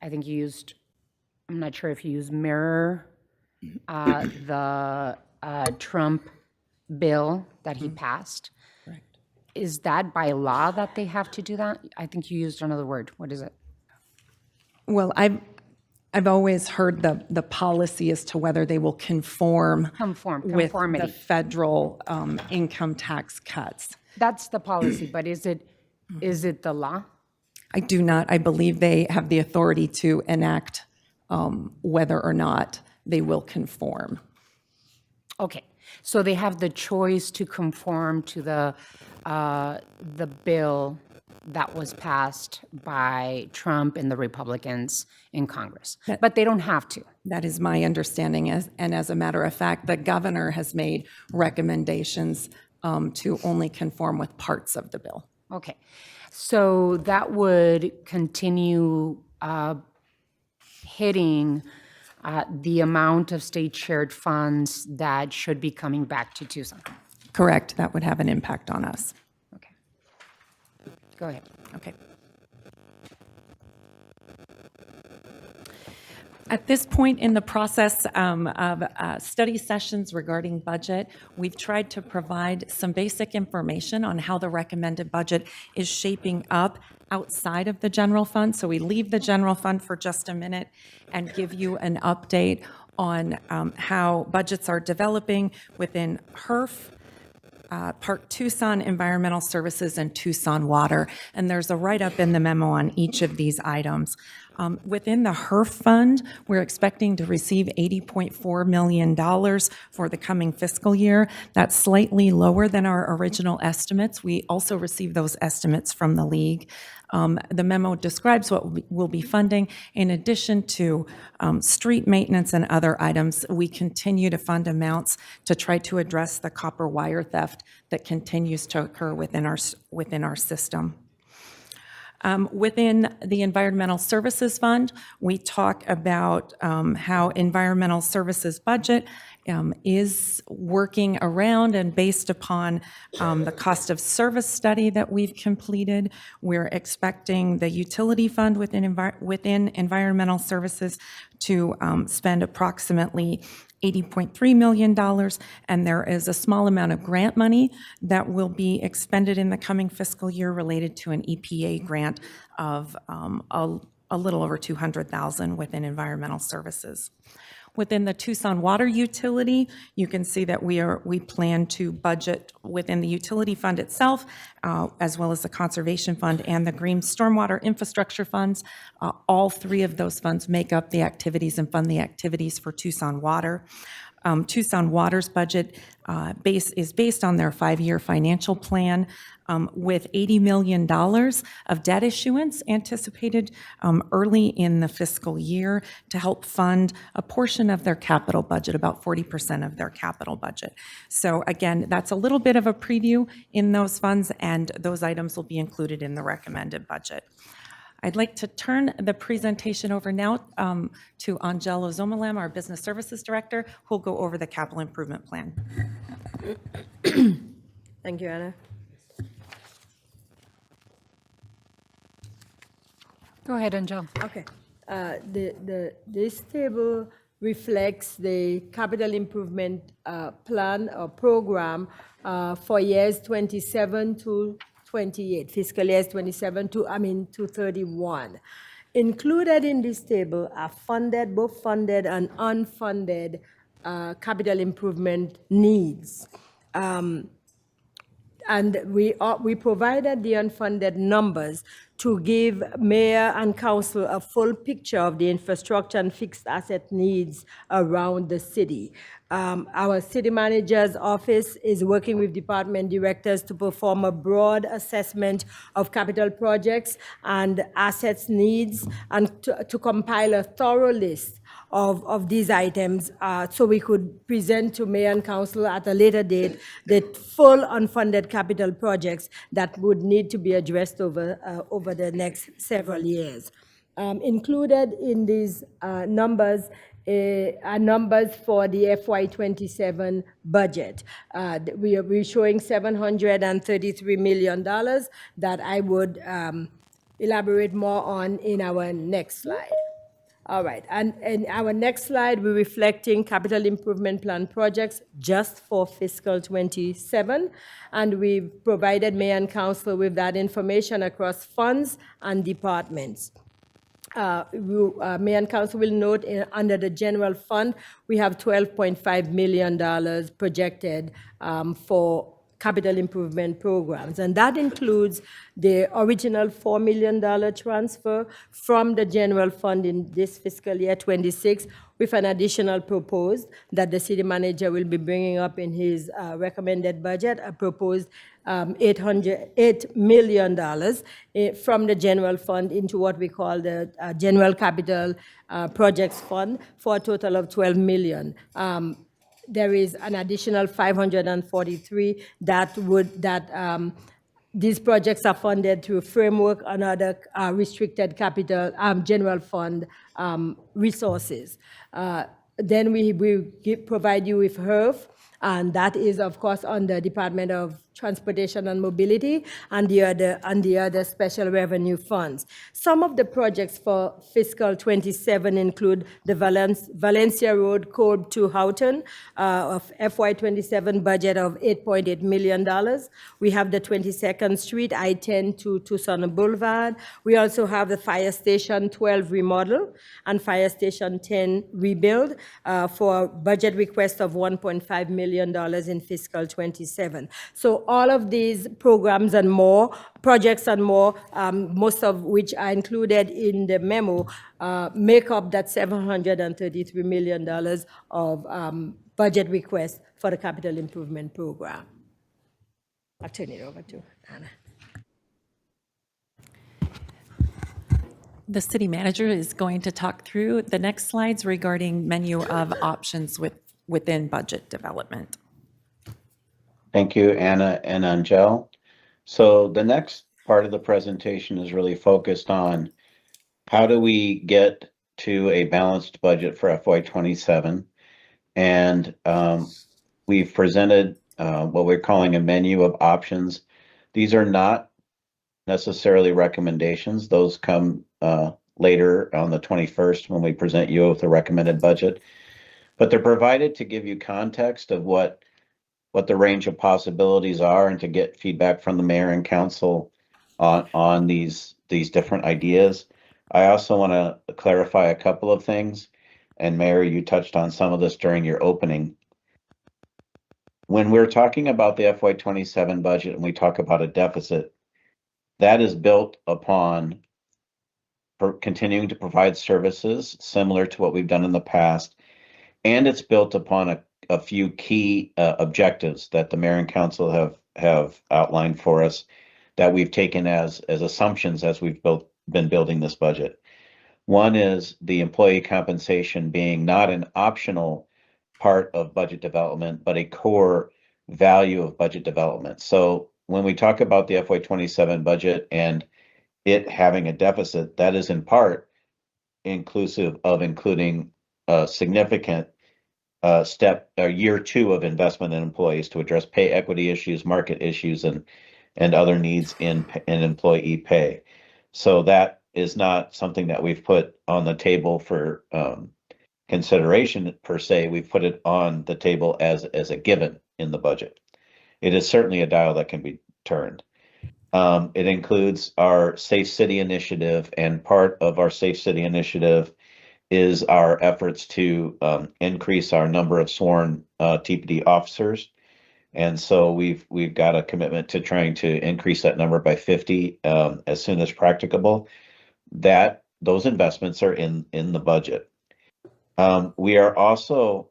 I think you used, I'm not sure if you used mirror the Trump bill that he passed. Correct. Is that by law that they have to do that? I think you used another word. What is it? Well, I've always heard the policy as to whether they will conform with conformity. the federal income tax cuts. That's the policy, but is it the law? I do not. I believe they have the authority to enact whether or not they will conform. Okay, so they have the choice to conform to the bill that was passed by Trump and the Republicans in Congress, but they don't have to. That is my understanding, and as a matter of fact, the governor has made recommendations to only conform with parts of the bill. Okay, so that would continue hitting the amount of state shared funds that should be coming back to Tucson. Correct. That would have an impact on us. Okay, go ahead. Okay. At this point in the process of study sessions regarding budget, we've tried to provide some basic information on how the recommended budget is shaping up outside of the general fund. So we leave the general fund for just a minute and give you an update on how budgets are developing within HERF, Park Tucson Environmental Services, and Tucson Water. And there's a write-up in the memo on each of these items. Within the HERF fund, we're expecting to receive $80.4 million for the coming fiscal year. That's slightly lower than our original estimates. We also received those estimates from the league. The memo describes what we'll be funding. In addition to street maintenance and other items, we continue to fund amounts to try to address the copper wire theft that continues to occur within our system. Within the Environmental Services Fund, we talk about how environmental services budget is working around and based upon the cost of service study that we've completed. We're expecting the utility fund within environmental services to spend approximately $80.3 million, and there is a small amount of grant money that will be expended in the coming fiscal year related to an EPA grant of a little over $200,000 within environmental services. Within the Tucson water utility, you can see that we plan to budget within the utility fund itself, as well as the conservation fund and the green stormwater infrastructure funds. All three of those funds make up the activities and fund the activities for Tucson Water. Tucson Water's budget is based on their 5-year financial plan, with $80 million of debt issuance anticipated early in the fiscal year to help fund a portion of their capital budget, about 40% of their capital budget. So again, that's a little bit of a preview in those funds, and those items will be included in the recommended budget. I'd like to turn the presentation over now to Angelo Zomalam, our Business Services Director, who'll go over the capital improvement plan. Thank you, Anna. Go ahead, Angel. Okay. This table reflects the capital improvement plan or program for years 27 to 28, fiscal years 27 to 31. Included in this table are both funded and unfunded capital improvement needs. And we provided the unfunded numbers to give mayor and council a full picture of the infrastructure and fixed asset needs around the city. Our city manager's office is working with department directors to perform a broad assessment of capital projects and assets needs, and to compile a thorough list of these items so we could present to mayor and council at a later date the full unfunded capital projects that would need to be addressed over the next several years. Included in these numbers are numbers for the FY27 budget. We're showing $733 million that I would elaborate more on in our next slide. All right, and in our next slide, we're reflecting capital improvement plan projects just for fiscal 27, and we've provided mayor and council with that information across funds and departments. Mayor and council will note under the general fund, we have $12.5 million projected for capital improvement programs. And that includes the original $4 million transfer from the general fund in this fiscal year 26, with an additional proposed that the city manager will be bringing up in his recommended budget, a proposed $8 million from the general fund into what we call the general capital projects fund, for a total of $12 million. There is an additional 543 these projects are funded through framework and other restricted capital general fund resources. Then we provide you with HERF, and that is, of course, under Department of Transportation and Mobility and the other special revenue funds. Some of the projects for fiscal 27 include the Valencia Road Code to Houghton of FY27 budget of $8.8 million. We have the 22nd Street I-10 to Tucson Boulevard. We also have the Fire Station 12 remodel and Fire Station 10 rebuild for a budget request of $1.5 million in fiscal 27. So all of these programs and more, projects and more, most of which are included in the memo, make up that $733 million of budget request for the capital improvement program. I'll turn it over to Anna. The city manager is going to talk through the next slides regarding menu of options within budget development. Thank you, Anna and Angel. So the next part of the presentation is really focused on how do we get to a balanced budget for FY27? And we've presented what we're calling a menu of options. These are not necessarily recommendations. Those come later on the 21st when we present you with the recommended budget. But they're provided to give you context of what the range of possibilities are and to get feedback from the mayor and council on these different ideas. I also want to clarify a couple of things. And Mayor, you touched on some of this during your opening. When we're talking about the FY27 budget and we talk about a deficit, that is built upon continuing to provide services similar to what we've done in the past. And it's built upon a few key objectives that the mayor and council have outlined for us that we've taken as assumptions as we've been building this budget. One is the employee compensation being not an optional part of budget development, but a core value of budget development. So when we talk about the FY27 budget and it having a deficit, that is in part inclusive of including a significant year 2 of investment in employees to address pay equity issues, market issues, and other needs in employee pay. So that is not something that we've put on the table for consideration per se. We've put it on the table as a given in the budget. It is certainly a dial that can be turned. It includes our Safe City initiative, and part of our Safe City initiative is our efforts to increase our number of sworn TPD officers. And so we've got a commitment to trying to increase that number by 50 as soon as practicable. Those investments are in the budget. We are also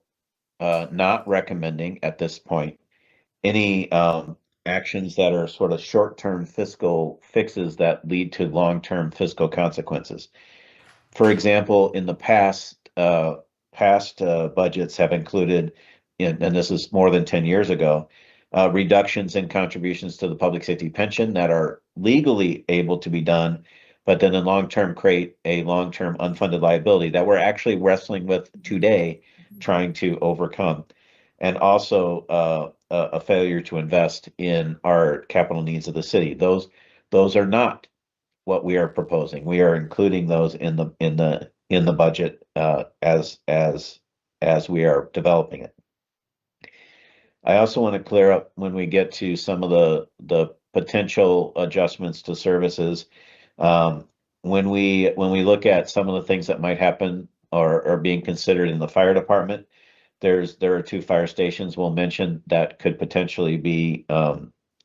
not recommending at this point any actions that are sort of short-term fiscal fixes that lead to long-term fiscal consequences. For example, in the past budgets have included, and this is more than 10 years ago, reductions in contributions to the public safety pension that are legally able to be done, but then in long-term create a long-term unfunded liability that we're actually wrestling with today, trying to overcome. And also a failure to invest in our capital needs of the city. Those are not what we are proposing. We are including those in the budget as we are developing it. I also want to clear up when we get to some of the potential adjustments to services. When we look at some of the things that might happen or are being considered in the fire department, there are 2 fire stations we'll mention that could potentially be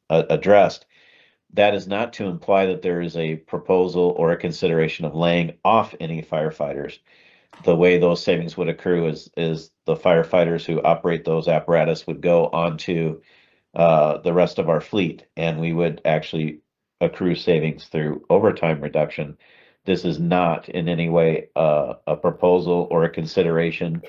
addressed. That is not to imply that there is a proposal or a consideration of laying off any firefighters. The way those savings would accrue is the firefighters who operate those apparatus would go onto the rest of our fleet, and we would actually accrue savings through overtime reduction. This is not in any way a proposal or a consideration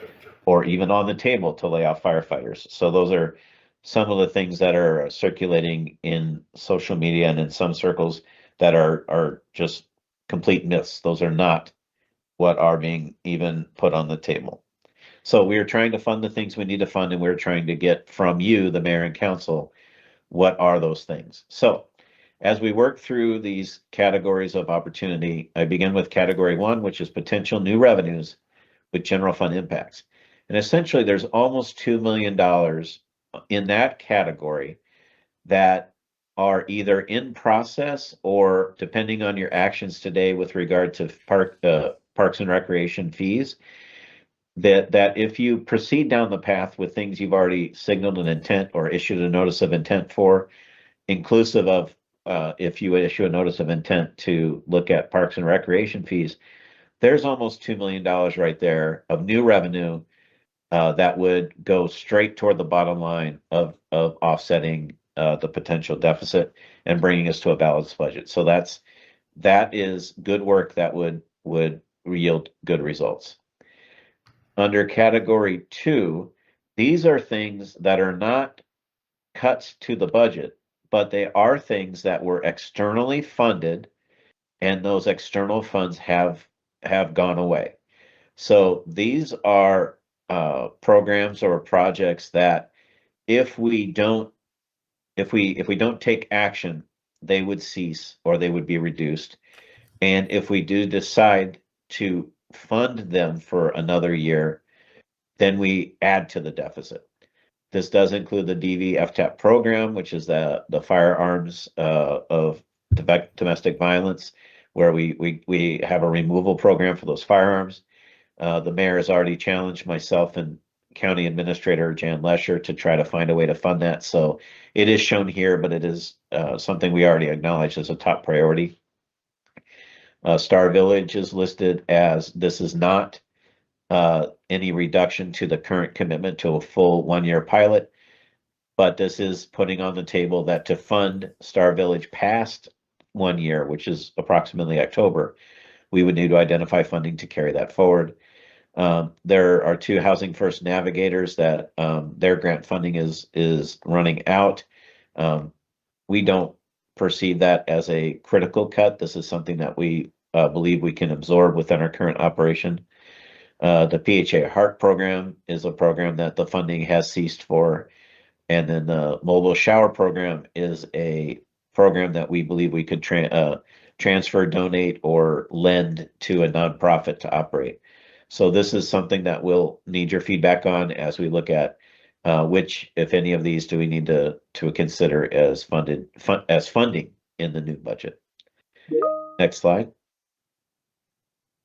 or even on the table to lay off firefighters. So those are some of the things that are circulating in social media and in some circles that are just complete myths. Those are not what are being even put on the table. So we are trying to fund the things we need to fund, and we're trying to get from you, the mayor and council, what are those things. So as we work through these categories of opportunity, I begin with category 1, which is potential new revenues with general fund impacts. And essentially there's almost $2 million in that category that are either in process or, depending on your actions today with regard to parks and recreation fees, that if you proceed down the path with things you've already signaled an intent or issued a notice of intent for, inclusive of if you would issue a notice of intent to look at parks and recreation fees, there's almost $2 million right there of new revenue that would go straight toward the bottom line of offsetting the potential deficit and bringing us to a balanced budget. So that is good work that would yield good results. Under category 2, these are things that are not cuts to the budget, but they are things that were externally funded, and those external funds have gone away. So these are programs or projects that if we don't take action, they would cease or they would be reduced. And if we do decide to fund them for another year, then we add to the deficit. This does include the DV FTAP program, which is the firearms of domestic violence, where we have a removal program for those firearms. The mayor has already challenged myself and County Administrator Jan Lesher to try to find a way to fund that. So it is shown here, but it is something we already acknowledge as a top priority. Star Village is listed as this is not any reduction to the current commitment to a full 1-year pilot, but this is putting on the table that to fund Star Village past 1 year, which is approximately October, we would need to identify funding to carry that forward. There are 2 Housing First navigators that their grant funding is running out. We don't perceive that as a critical cut. This is something that we believe we can absorb within our current operation. The PHA Heart program is a program that the funding has ceased for. And then the mobile shower program is a program that we believe we could transfer, donate, or lend to a nonprofit to operate. So this is something that we'll need your feedback on as we look at which, if any of these, do we need to consider as funding in the new budget. Next slide.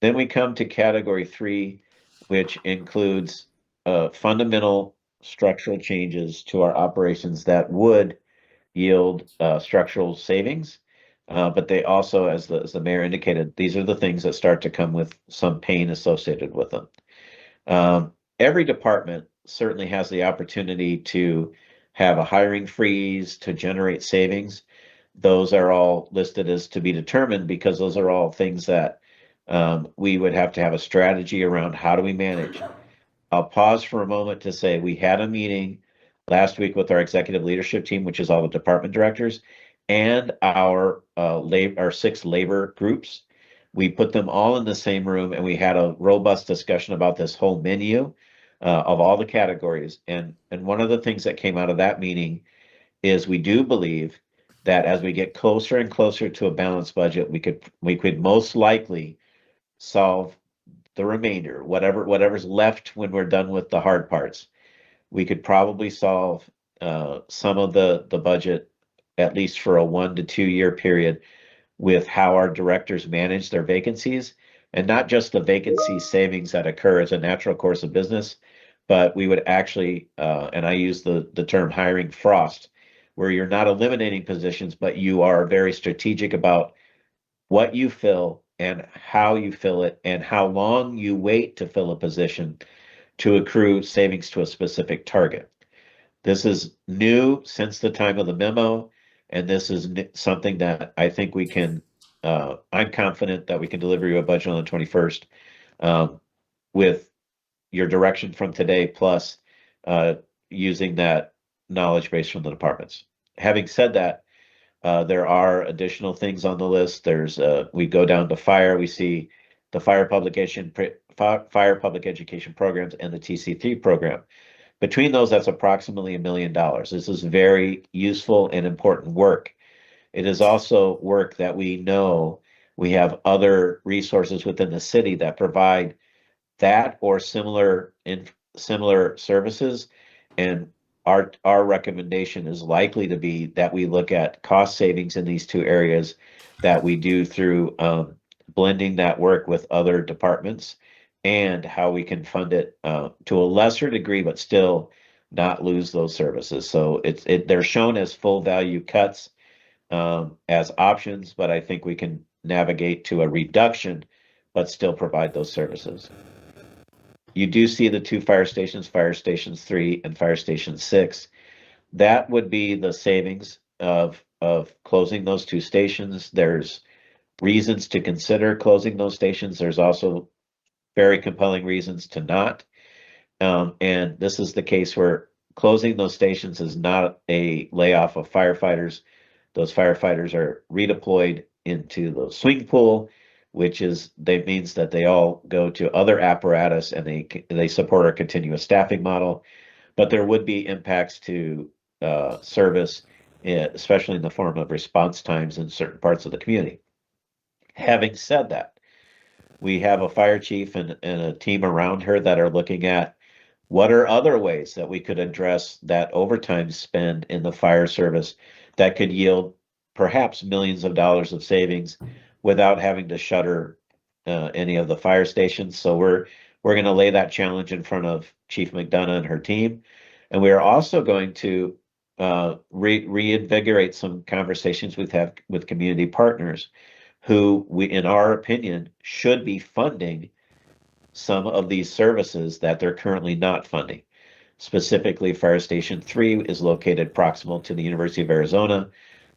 Then we come to category 3, which includes fundamental structural changes to our operations that would yield structural savings. But they also, as the mayor indicated, these are the things that start to come with some pain associated with them. Every department certainly has the opportunity to have a hiring freeze to generate savings. Those are all listed as to be determined because those are all things that we would have to have a strategy around how do we manage. I'll pause for a moment to say we had a meeting last week with our executive leadership team, which is all the department directors, and our 6 labor groups. We put them all in the same room and we had a robust discussion about this whole menu of all the categories. And one of the things that came out of that meeting is we do believe that as we get closer and closer to a balanced budget, we could most likely solve the remainder, whatever's left when we're done with the hard parts. We could probably solve some of the budget, at least for a 1 to 2 year period, with how our directors manage their vacancies, and not just the vacancy savings that occur as a natural course of business, but we would actually, and I use the term hiring frost, where you're not eliminating positions, but you are very strategic about what you fill and how you fill it and how long you wait to fill a position to accrue savings to a specific target. This is new since the time of the memo, and this is something that I think we can, I'm confident that we can deliver you a budget on the 21st with your direction from today, plus using that knowledge base from the departments. Having said that, there are additional things on the list. We go down to fire, we see the fire public education programs and the TC3 program. Between those, that's approximately $1 million. This is very useful and important work. It is also work that we know we have other resources within the city that provide that or similar services. And our recommendation is likely to be that we look at cost savings in these 2 areas that we do through blending that work with other departments, and how we can fund it to a lesser degree, but still not lose those services. So they're shown as full value cuts, as options, but I think we can navigate to a reduction, but still provide those services. You do see the two fire stations, Fire Stations 3 and Fire Station 6. That would be the savings of closing those two stations. There's reasons to consider closing those stations. There's also very compelling reasons to not. And this is the case where closing those stations is not a layoff of firefighters. Those firefighters are redeployed into the swing pool, which means that they all go to other apparatus and they support our continuous staffing model. But there would be impacts to service, especially in the form of response times in certain parts of the community. Having said that, we have a fire chief and a team around her that are looking at what are other ways that we could address that overtime spend in the fire service that could yield perhaps millions of dollars of savings without having to shutter any of the fire stations. So we're going to lay that challenge in front of Chief McDonough and her team. And we are also going to reinvigorate some conversations we have with community partners who in our opinion, should be funding some of these services that they're currently not funding. Specifically, Fire Station 3 is located proximal to the University of Arizona.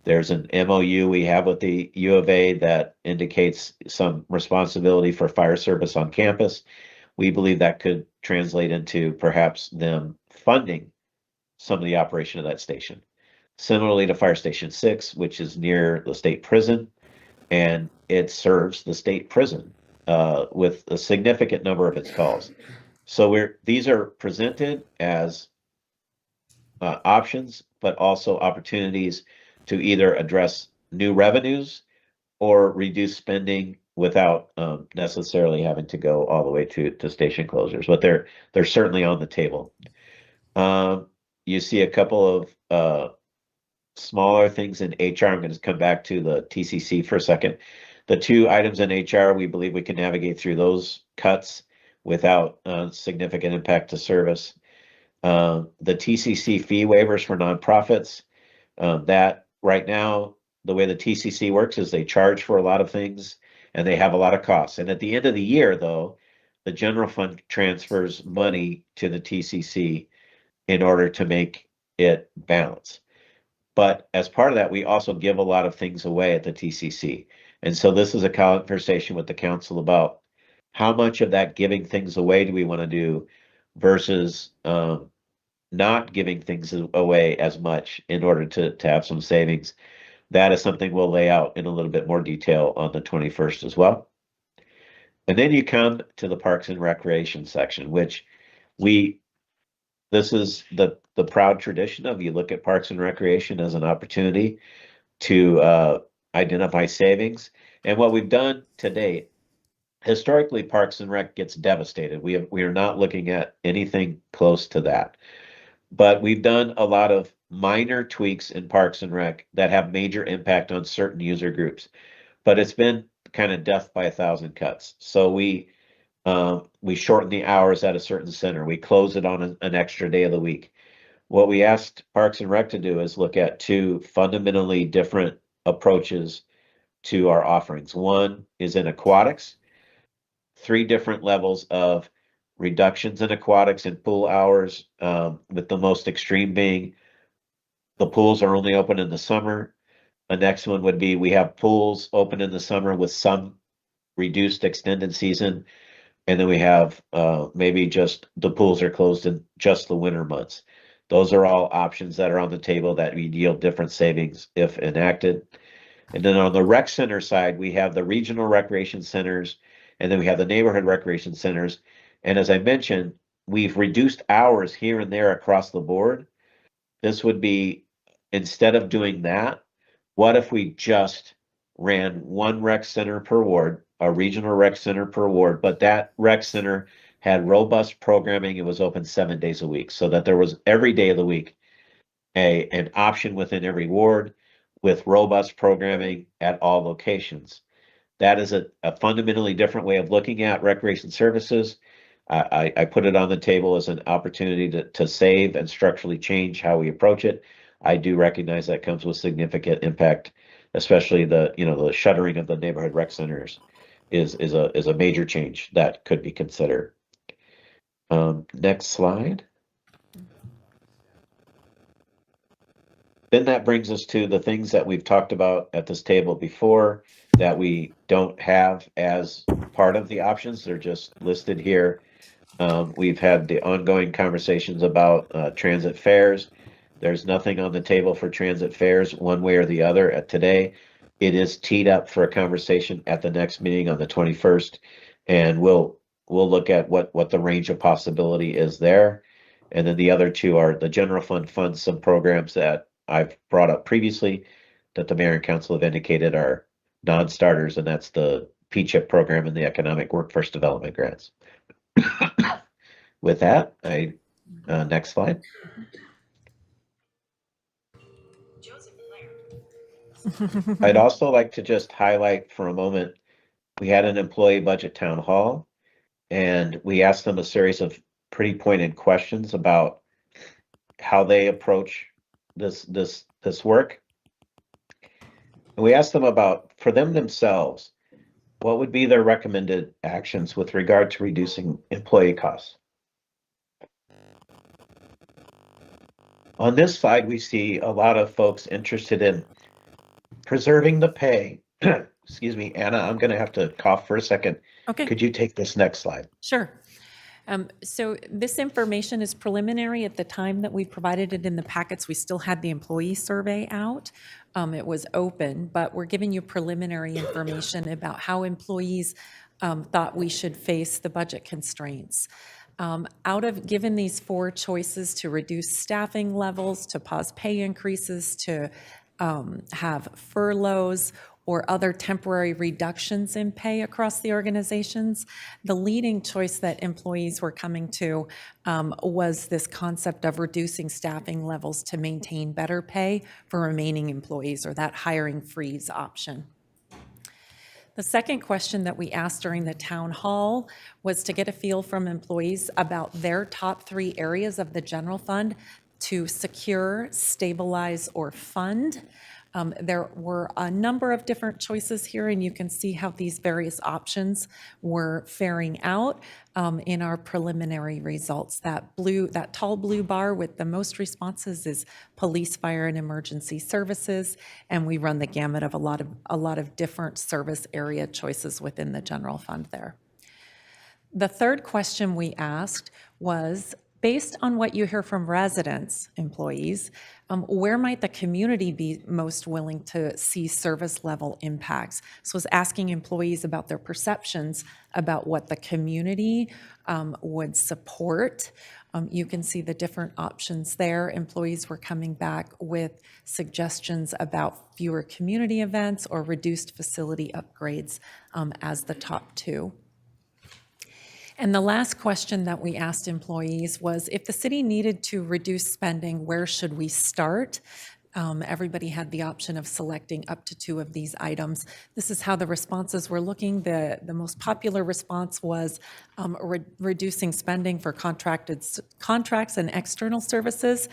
There's an MOU we have with the U of A that indicates some responsibility for fire service on campus. We believe that could translate into perhaps them funding some of the operation of that station. Similarly to Fire Station 6, which is near the state prison, and it serves the state prison with a significant number of its calls. So these are presented as options, but also opportunities to either address new revenues or reduce spending without necessarily having to go all the way to station closures. But they're certainly on the table. You see a couple of smaller things in HR. I'm going to come back to the TCC for a second. The two items in HR, we believe we can navigate through those cuts without significant impact to service. The TCC fee waivers for nonprofits, that right now, the way the TCC works is they charge for a lot of things and they have a lot of costs. And at the end of the year, though, the general fund transfers money to the TCC in order to make it balance. But as part of that, we also give a lot of things away at the TCC. And so this is a conversation with the council about how much of that giving things away do we want to do versus not giving things away as much in order to have some savings. That is something we'll lay out in a little bit more detail on the 21st as well. And then you come to the Parks and Recreation section, which this is the proud tradition of you look at Parks and Recreation as an opportunity to identify savings. And what we've done to date, historically, Parks and Rec gets devastated. We are not looking at anything close to that. But we've done a lot of minor tweaks in Parks and Rec that have major impact on certain user groups. But it's been kind of death by 1,000 cuts. So we shorten the hours at a certain center. We close it on an extra day of the week. What we asked Parks and Rec to do is look at two fundamentally different approaches to our offerings. One is in aquatics, 3 different levels of reductions in aquatics and pool hours, with the most extreme being the pools are only open in the summer. The next one would be we have pools open in the summer with some reduced extended season. And then we have maybe just the pools are closed in just the winter months. Those are all options that are on the table that would yield different savings if enacted. And then on the rec center side, we have the regional recreation centers, and then we have the neighborhood recreation centers. And as I mentioned, we've reduced hours here and there across the board. This would be, instead of doing that, what if we just ran one rec center per ward, a regional rec center per ward, but that rec center had robust programming. It was open 7 days a week, so that there was every day of the week an option within every ward with robust programming at all locations. That is a fundamentally different way of looking at recreation services. I put it on the table as an opportunity to save and structurally change how we approach it. I do recognize that comes with significant impact, especially the shuttering of the neighborhood rec centers is a major change that could be considered. Next slide. Then that brings us to the things that we've talked about at this table before that we don't have as part of the options. They're just listed here. We've had the ongoing conversations about transit fares. There's nothing on the table for transit fares one way or the other at today. It is teed up for a conversation at the next meeting on the 21st, and we'll look at what the range of possibility is there. And then the other two are the general fund funds some programs that I've brought up previously that the mayor and council have indicated are non-starters, and that's the P-CHIP program and the economic workforce development grants. With that, next slide. I'd also like to just highlight for a moment, we had an employee budget town hall, and we asked them a series of pretty pointed questions about how they approach this work. And we asked them about, for them themselves, what would be their recommended actions with regard to reducing employee costs? On this slide, we see a lot of folks interested in preserving the pay. Excuse me, Anna, I'm going to have to cough for a second. Okay. Could you take this next slide? Sure. So this information is preliminary at the time that we provided it in the packets. We still had the employee survey out. It was open, but we're giving you preliminary information about how employees thought we should face the budget constraints. Given these four choices to reduce staffing levels, to pause pay increases, to have furloughs or other temporary reductions in pay across the organizations, the leading choice that employees were coming to was this concept of reducing staffing levels to maintain better pay for remaining employees, or that hiring freeze option. The second question that we asked during the town hall was to get a feel from employees about their top three areas of the general fund to secure, stabilize, or fund. There were a number of different choices here, and you can see how these various options were faring out in our preliminary results. That tall blue bar with the most responses is police, fire, and emergency services, and we run the gamut of a lot of different service area choices within the general fund there. The third question we asked was, based on what you hear from residents, employees, where might the community be most willing to see service level impacts? So it's asking employees about their perceptions about what the community would support. You can see the different options there. Employees were coming back with suggestions about fewer community events or reduced facility upgrades as the top two. And the last question that we asked employees was, if the city needed to reduce spending, where should we start? Everybody had the option of selecting up to two of these items. This is how the responses were looking. The most popular response was reducing spending for contracts and external services.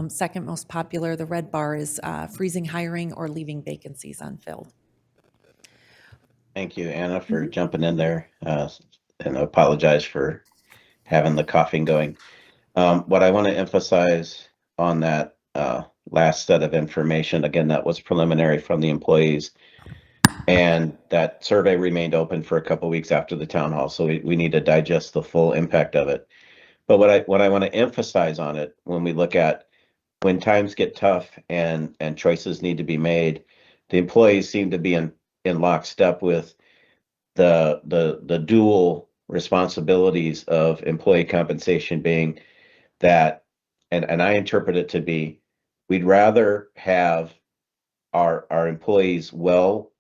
Second most popular, the red bar, is freezing hiring or leaving vacancies unfilled. Thank you, Anna, for jumping in there. And I apologize for having the coughing going. What I want to emphasize on that last set of information, again, that was preliminary from the employees, and that survey remained open for a couple of weeks after the town hall, so we need to digest the full impact of it. But what I want to emphasize on it, when we look at when times get tough and choices need to be made, the employees seem to be in lockstep with the dual responsibilities of employee compensation, being that, and I interpret it to be, we'd rather have our employees well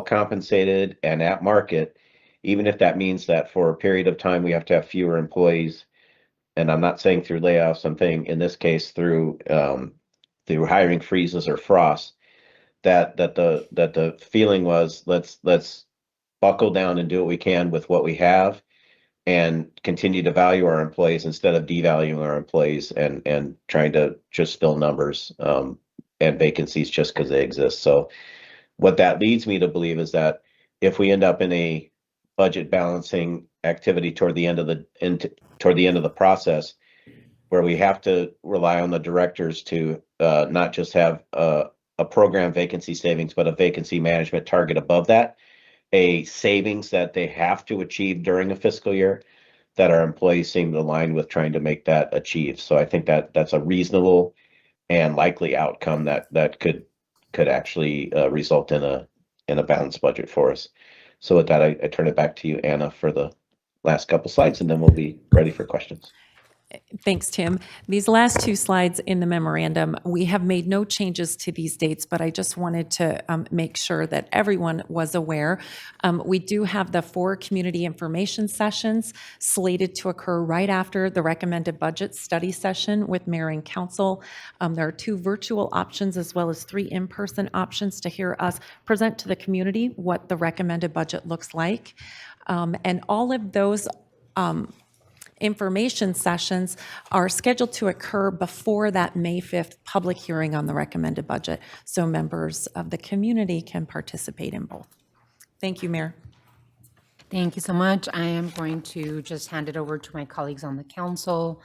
compensated and at market, even if that means that for a period of time we have to have fewer employees. And I'm not saying through layoffs, I'm saying in this case through hiring freezes or frosts. That the feeling was, let's buckle down and do what we can with what we have, and continue to value our employees instead of devaluing our employees and trying to just fill numbers and vacancies just because they exist. So what that leads me to believe is that if we end up in a budget balancing activity toward the end of the process, where we have to rely on the directors to not just have a program vacancy savings, but a vacancy management target above that, a savings that they have to achieve during a fiscal year, that our employees seem to align with trying to make that achieve. So I think that that's a reasonable and likely outcome that could actually result in a balanced budget for us. So with that, I turn it back to you, Anna, for the last couple slides, and then we'll be ready for questions. Thanks, Tim. These last two slides in the memorandum, we have made no changes to these dates, but I just wanted to make sure that everyone was aware. We do have the 4 community information sessions slated to occur right after the recommended budget study session with mayor and council. There are 2 virtual options as well as 3 in-person options to hear us present to the community what the recommended budget looks like. And all of those information sessions are scheduled to occur before that May 5th public hearing on the recommended budget, so members of the community can participate in both. Thank you, Mayor. Thank you so much. I am going to just hand it over to my colleagues on the council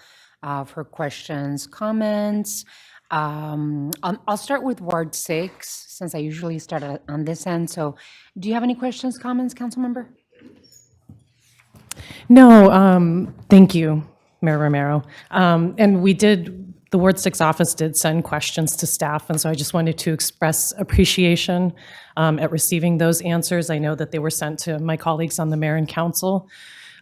for questions, comments. I'll start with Ward 6, since I usually start on this end. So do you have any questions, comments, council member? No, thank you, Mayor Romero. And the Ward 6 office did send questions to staff, and so I just wanted to express appreciation at receiving those answers. I know that they were sent to my colleagues on the mayor and council.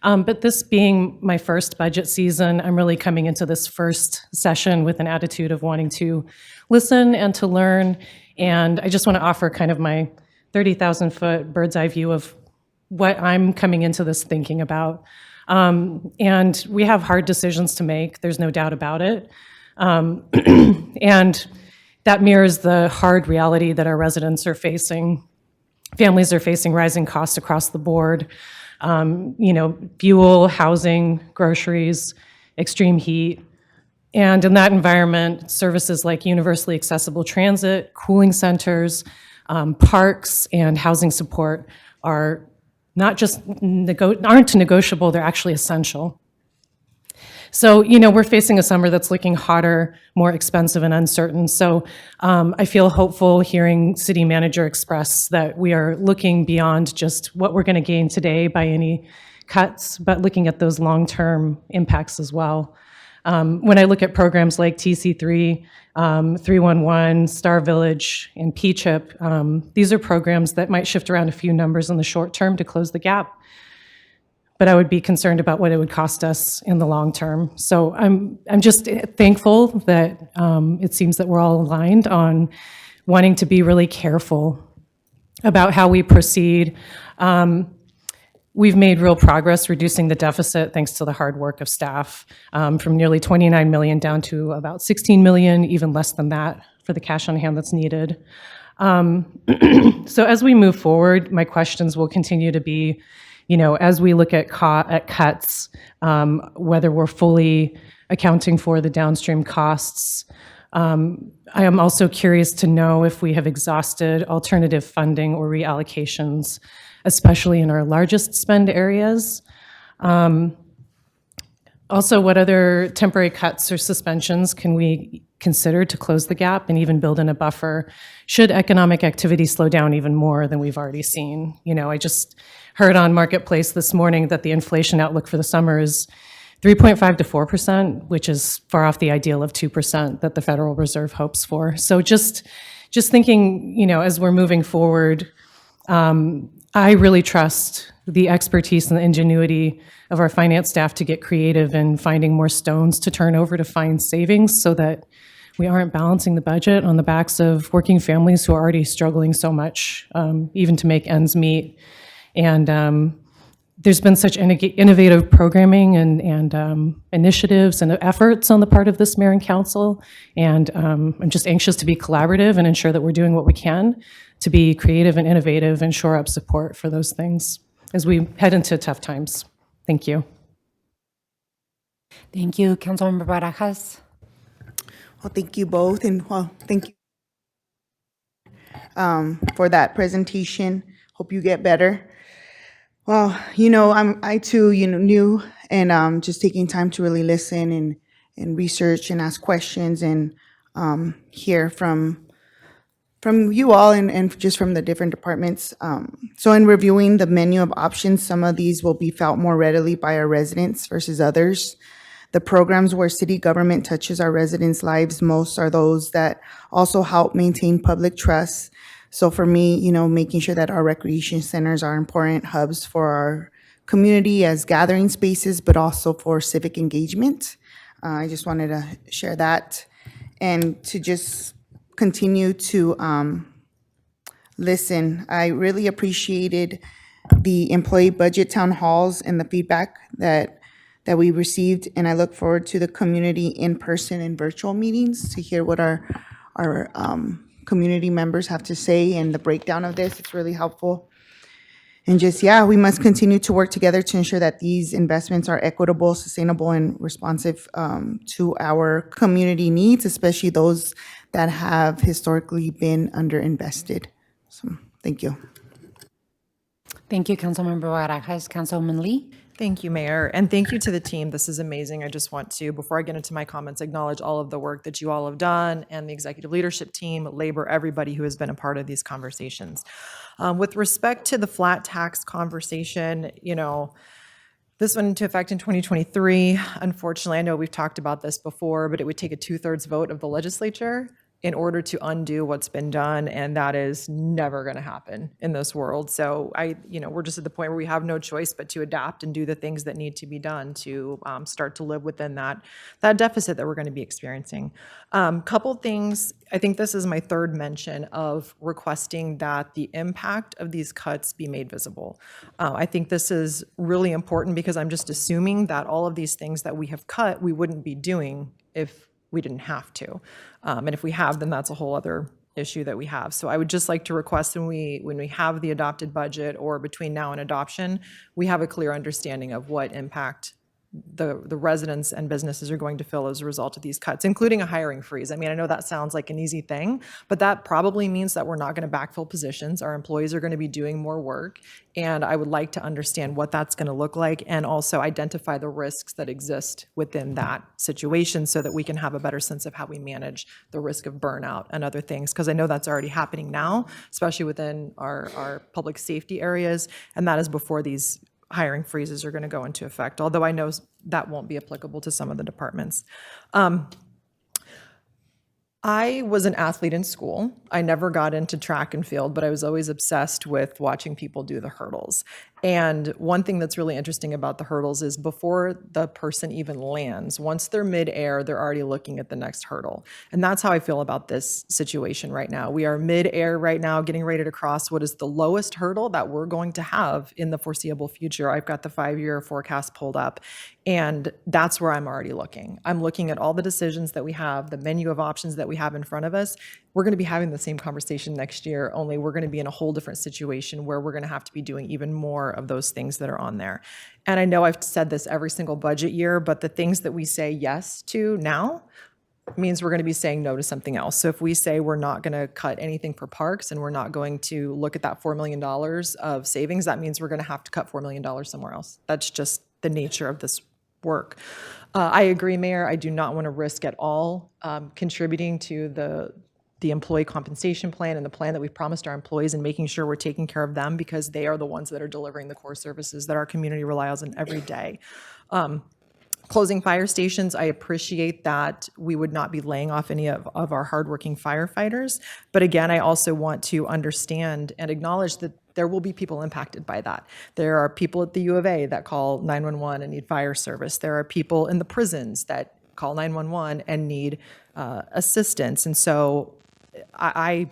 But this being my first budget season, I'm really coming into this first session with an attitude of wanting to listen and to learn. And I just want to offer kind of my 30,000-foot bird's eye view of what I'm coming into this thinking about. And we have hard decisions to make, there's no doubt about it. And that mirrors the hard reality that our residents are facing. Families are facing rising costs across the board. Fuel, housing, groceries, extreme heat. And in that environment, services like universally accessible transit, cooling centers, parks, and housing support are not just aren't negotiable, they're actually essential. So, we're facing a summer that's looking hotter, more expensive, and uncertain. So I feel hopeful hearing City Manager express that we are looking beyond just what we're going to gain today by any cuts, but looking at those long-term impacts as well. When I look at programs like TC3, 311, Star Village, and P-CHIP, these are programs that might shift around a few numbers in the short term to close the gap, but I would be concerned about what it would cost us in the long term. So I'm just thankful that it seems that we're all aligned on wanting to be really careful about how we proceed. We've made real progress reducing the deficit thanks to the hard work of staff, from nearly 29 million down to about 16 million, even less than that for the cash on hand that's needed. So as we move forward, my questions will continue to be, as we look at cuts, whether we're fully accounting for the downstream costs. I am also curious to know if we have exhausted alternative funding or reallocations, especially in our largest spend areas. Also, what other temporary cuts or suspensions can we consider to close the gap and even build in a buffer should economic activity slow down even more than we've already seen? I just heard on Marketplace this morning that the inflation outlook for the summer is 3.5 to 4%, which is far off the ideal of 2% that the Federal Reserve hopes for. So just thinking, as we're moving forward, I really trust the expertise and the ingenuity of our finance staff to get creative in finding more stones to turn over to find savings so that we aren't balancing the budget on the backs of working families who are already struggling so much, even to make ends meet. And there's been such innovative programming and initiatives and efforts on the part of this mayor and council. And I'm just anxious to be collaborative and ensure that we're doing what we can to be creative and innovative and shore up support for those things as we head into tough times. Thank you. Thank you, Councilmember Barajas. Well, thank you both, and well, thank you for that presentation. Hope you get better. Well, I too, new and just taking time to really listen and research and ask questions and hear from you all and just from the different departments. So in reviewing the menu of options, some of these will be felt more readily by our residents versus others. The programs where city government touches our residents' lives most are those that also help maintain public trust. So for me, making sure that our recreation centers are important hubs for our community as gathering spaces, but also for civic engagement. I just wanted to share that and to just continue to listen. I really appreciated the employee budget town halls and the feedback that we received, and I look forward to the community in-person and virtual meetings to hear what our community members have to say and the breakdown of this. It's really helpful. And just, we must continue to work together to ensure that these investments are equitable, sustainable, and responsive to our community needs, especially those that have historically been underinvested. So, thank you. Thank you, Councilmember Barajas. Councilwoman Lee. Thank you, Mayor, and thank you to the team. This is amazing. I just want to, before I get into my comments, acknowledge all of the work that you all have done and the executive leadership team, labor, everybody who has been a part of these conversations. With respect to the flat tax conversation, this went into effect in 2023. Unfortunately, I know we've talked about this before, but it would take a 2/3 vote of the legislature in order to undo what's been done, and that is never going to happen in this world. So we're just at the point where we have no choice but to adapt and do the things that need to be done to start to live within that deficit that we're going to be experiencing. Couple things. I think this is my third mention of requesting that the impact of these cuts be made visible. I think this is really important because I'm just assuming that all of these things that we have cut, we wouldn't be doing if we didn't have to. And if we have, then that's a whole other issue that we have. So I would just like to request when we have the adopted budget or between now and adoption, we have a clear understanding of what impact the residents and businesses are going to feel as a result of these cuts, including a hiring freeze. I mean, I know that sounds like an easy thing, but that probably means that we're not going to backfill positions. Our employees are going to be doing more work, and I would like to understand what that's going to look like and also identify the risks that exist within that situation so that we can have a better sense of how we manage the risk of burnout and other things, because I know that's already happening now, especially within our public safety areas, and that is before these hiring freezes are going to go into effect, although I know that won't be applicable to some of the departments. I was an athlete in school. I never got into track and field, but I was always obsessed with watching people do the hurdles. And one thing that's really interesting about the hurdles is before the person even lands, once they're midair, they're already looking at the next hurdle. And that's how I feel about this situation right now. We are midair right now, getting ready to cross what is the lowest hurdle that we're going to have in the foreseeable future. I've got the 5-year forecast pulled up, and that's where I'm already looking. I'm looking at all the decisions that we have, the menu of options that we have in front of us. We're going to be having the same conversation next year, only we're going to be in a whole different situation where we're going to have to be doing even more of those things that are on there. And I know I've said this every single budget year, but the things that we say yes to now means we're going to be saying no to something else. So if we say we're not going to cut anything for parks and we're not going to look at that $4 million of savings, that means we're going to have to cut $4 million somewhere else. That's just the nature of this work. I agree, Mayor. I do not want to risk at all contributing to the employee compensation plan and the plan that we've promised our employees and making sure we're taking care of them because they are the ones that are delivering the core services that our community relies on every day. Closing fire stations, I appreciate that we would not be laying off any of our hardworking firefighters. But again, I also want to understand and acknowledge that there will be people impacted by that. There are people at the U of A that call 911 and need fire service. There are people in the prisons that call 911 and need assistance. And so I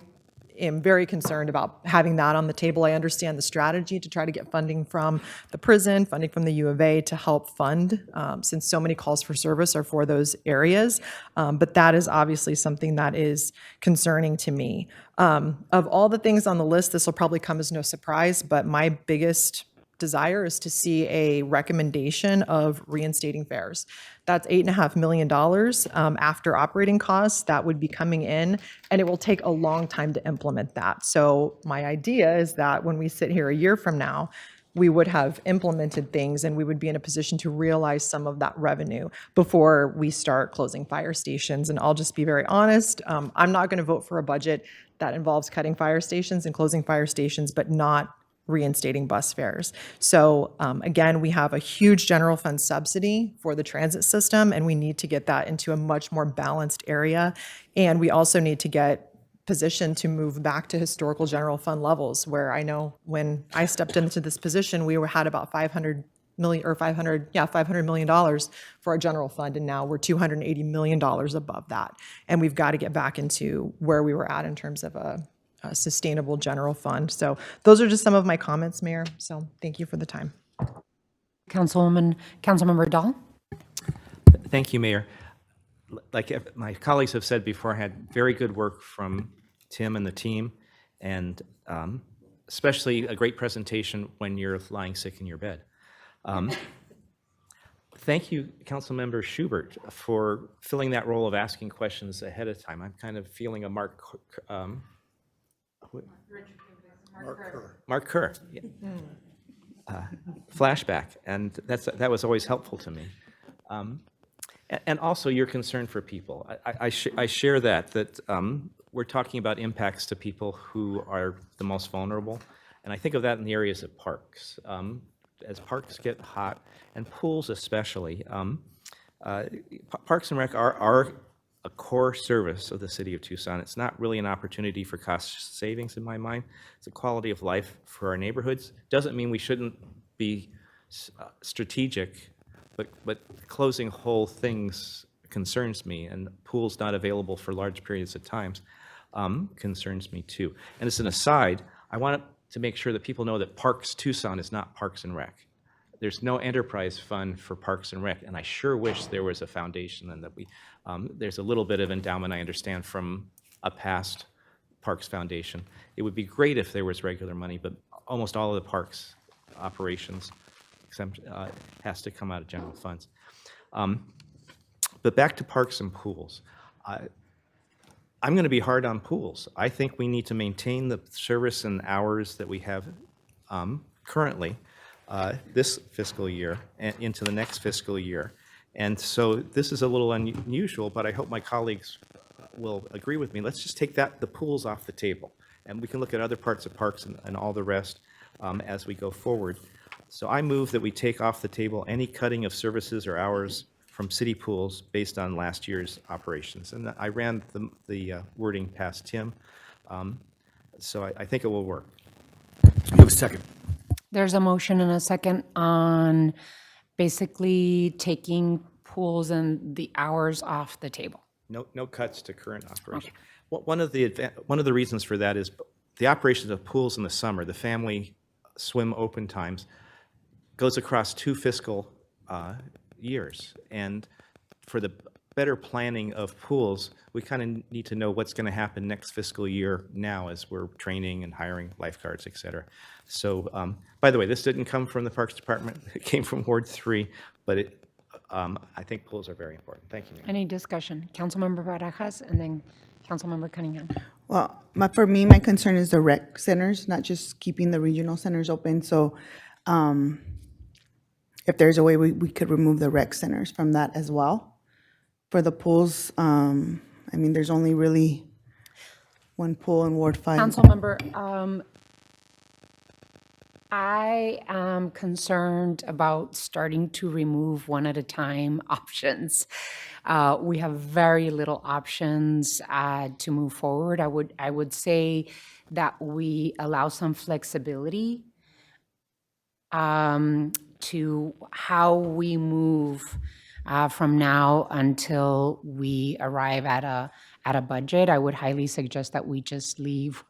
am very concerned about having that on the table. I understand the strategy to try to get funding from the prison, funding from the U of A to help fund, since so many calls for service are for those areas. But that is obviously something that is concerning to me. Of all the things on the list, this will probably come as no surprise, but my biggest desire is to see a recommendation of reinstating fares. That's $8.5 million after operating costs that would be coming in, and it will take a long time to implement that. So my idea is that when we sit here a year from now, we would have implemented things and we would be in a position to realize some of that revenue before we start closing fire stations. And I'll just be very honest, I'm not going to vote for a budget that involves cutting fire stations and closing fire stations, but not reinstating bus fares. So again, we have a huge general fund subsidy for the transit system, and we need to get that into a much more balanced area. And we also need to get positioned to move back to historical general fund levels, where I know when I stepped into this position, we had about $500 million for our general fund, and now we're $280 million above that. And we've got to get back into where we were at in terms of a sustainable general fund. So those are just some of my comments, Mayor. So thank you for the time. Councilmember Dahl? Thank you, Mayor. Like my colleagues have said before, I had very good work from Tim and the team, and especially a great presentation when you're lying sick in your bed. Thank you, Councilmember Schubert, for filling that role of asking questions ahead of time. I'm kind of feeling a Mark Kerr. Yeah. Flashback, and that was always helpful to me. And also your concern for people. I share that we're talking about impacts to people who are the most vulnerable. And I think of that in the areas of parks. As parks get hot, and pools especially, Parks and Rec are a core service of the city of Tucson. It's not really an opportunity for cost savings in my mind. It's a quality of life for our neighborhoods. Doesn't mean we shouldn't be strategic, but closing whole things concerns me, and pools not available for large periods of times concerns me too. And as an aside, I want to make sure that people know that Parks Tucson is not Parks and Rec. There's no enterprise fund for Parks and Rec, and I sure wish there was a foundation, and that there's a little bit of endowment, I understand, from a past Parks Foundation. It would be great if there was regular money, but almost all of the parks operations has to come out of general funds. But back to parks and pools. I'm going to be hard on pools. I think we need to maintain the service and hours that we have currently this fiscal year and into the next fiscal year. And so this is a little unusual, but I hope my colleagues will agree with me. Let's just take the pools off the table, and we can look at other parts of parks and all the rest as we go forward. So I move that we take off the table any cutting of services or hours from city pools based on last year's operations. And I ran the wording past Tim, so I think it will work. You have a second. There's a motion and a second on basically taking pools and the hours off the table. No cuts to current operation. Okay. One of the reasons for that is the operations of pools in the summer, the family swim open times, goes across 2 fiscal years. And for the better planning of pools, we kind of need to know what's going to happen next fiscal year now as we're training and hiring lifeguards, et cetera. So, by the way, this didn't come from the Parks Department. It came from Ward 3, but I think pools are very important. Thank you, Mayor. Any discussion? Councilmember Barajas and then Councilmember Cunningham. Well, for me, my concern is the rec centers, not just keeping the regional centers open. So if there's a way we could remove the rec centers from that as well. For the pools, I mean, there's only really one pool in Ward 5. Councilmember, I am concerned about starting to remove one at a time options. We have very little options to move forward. I would say that we allow some flexibility to how we move from now until we arrive at a budget. I would highly suggest that we just leave.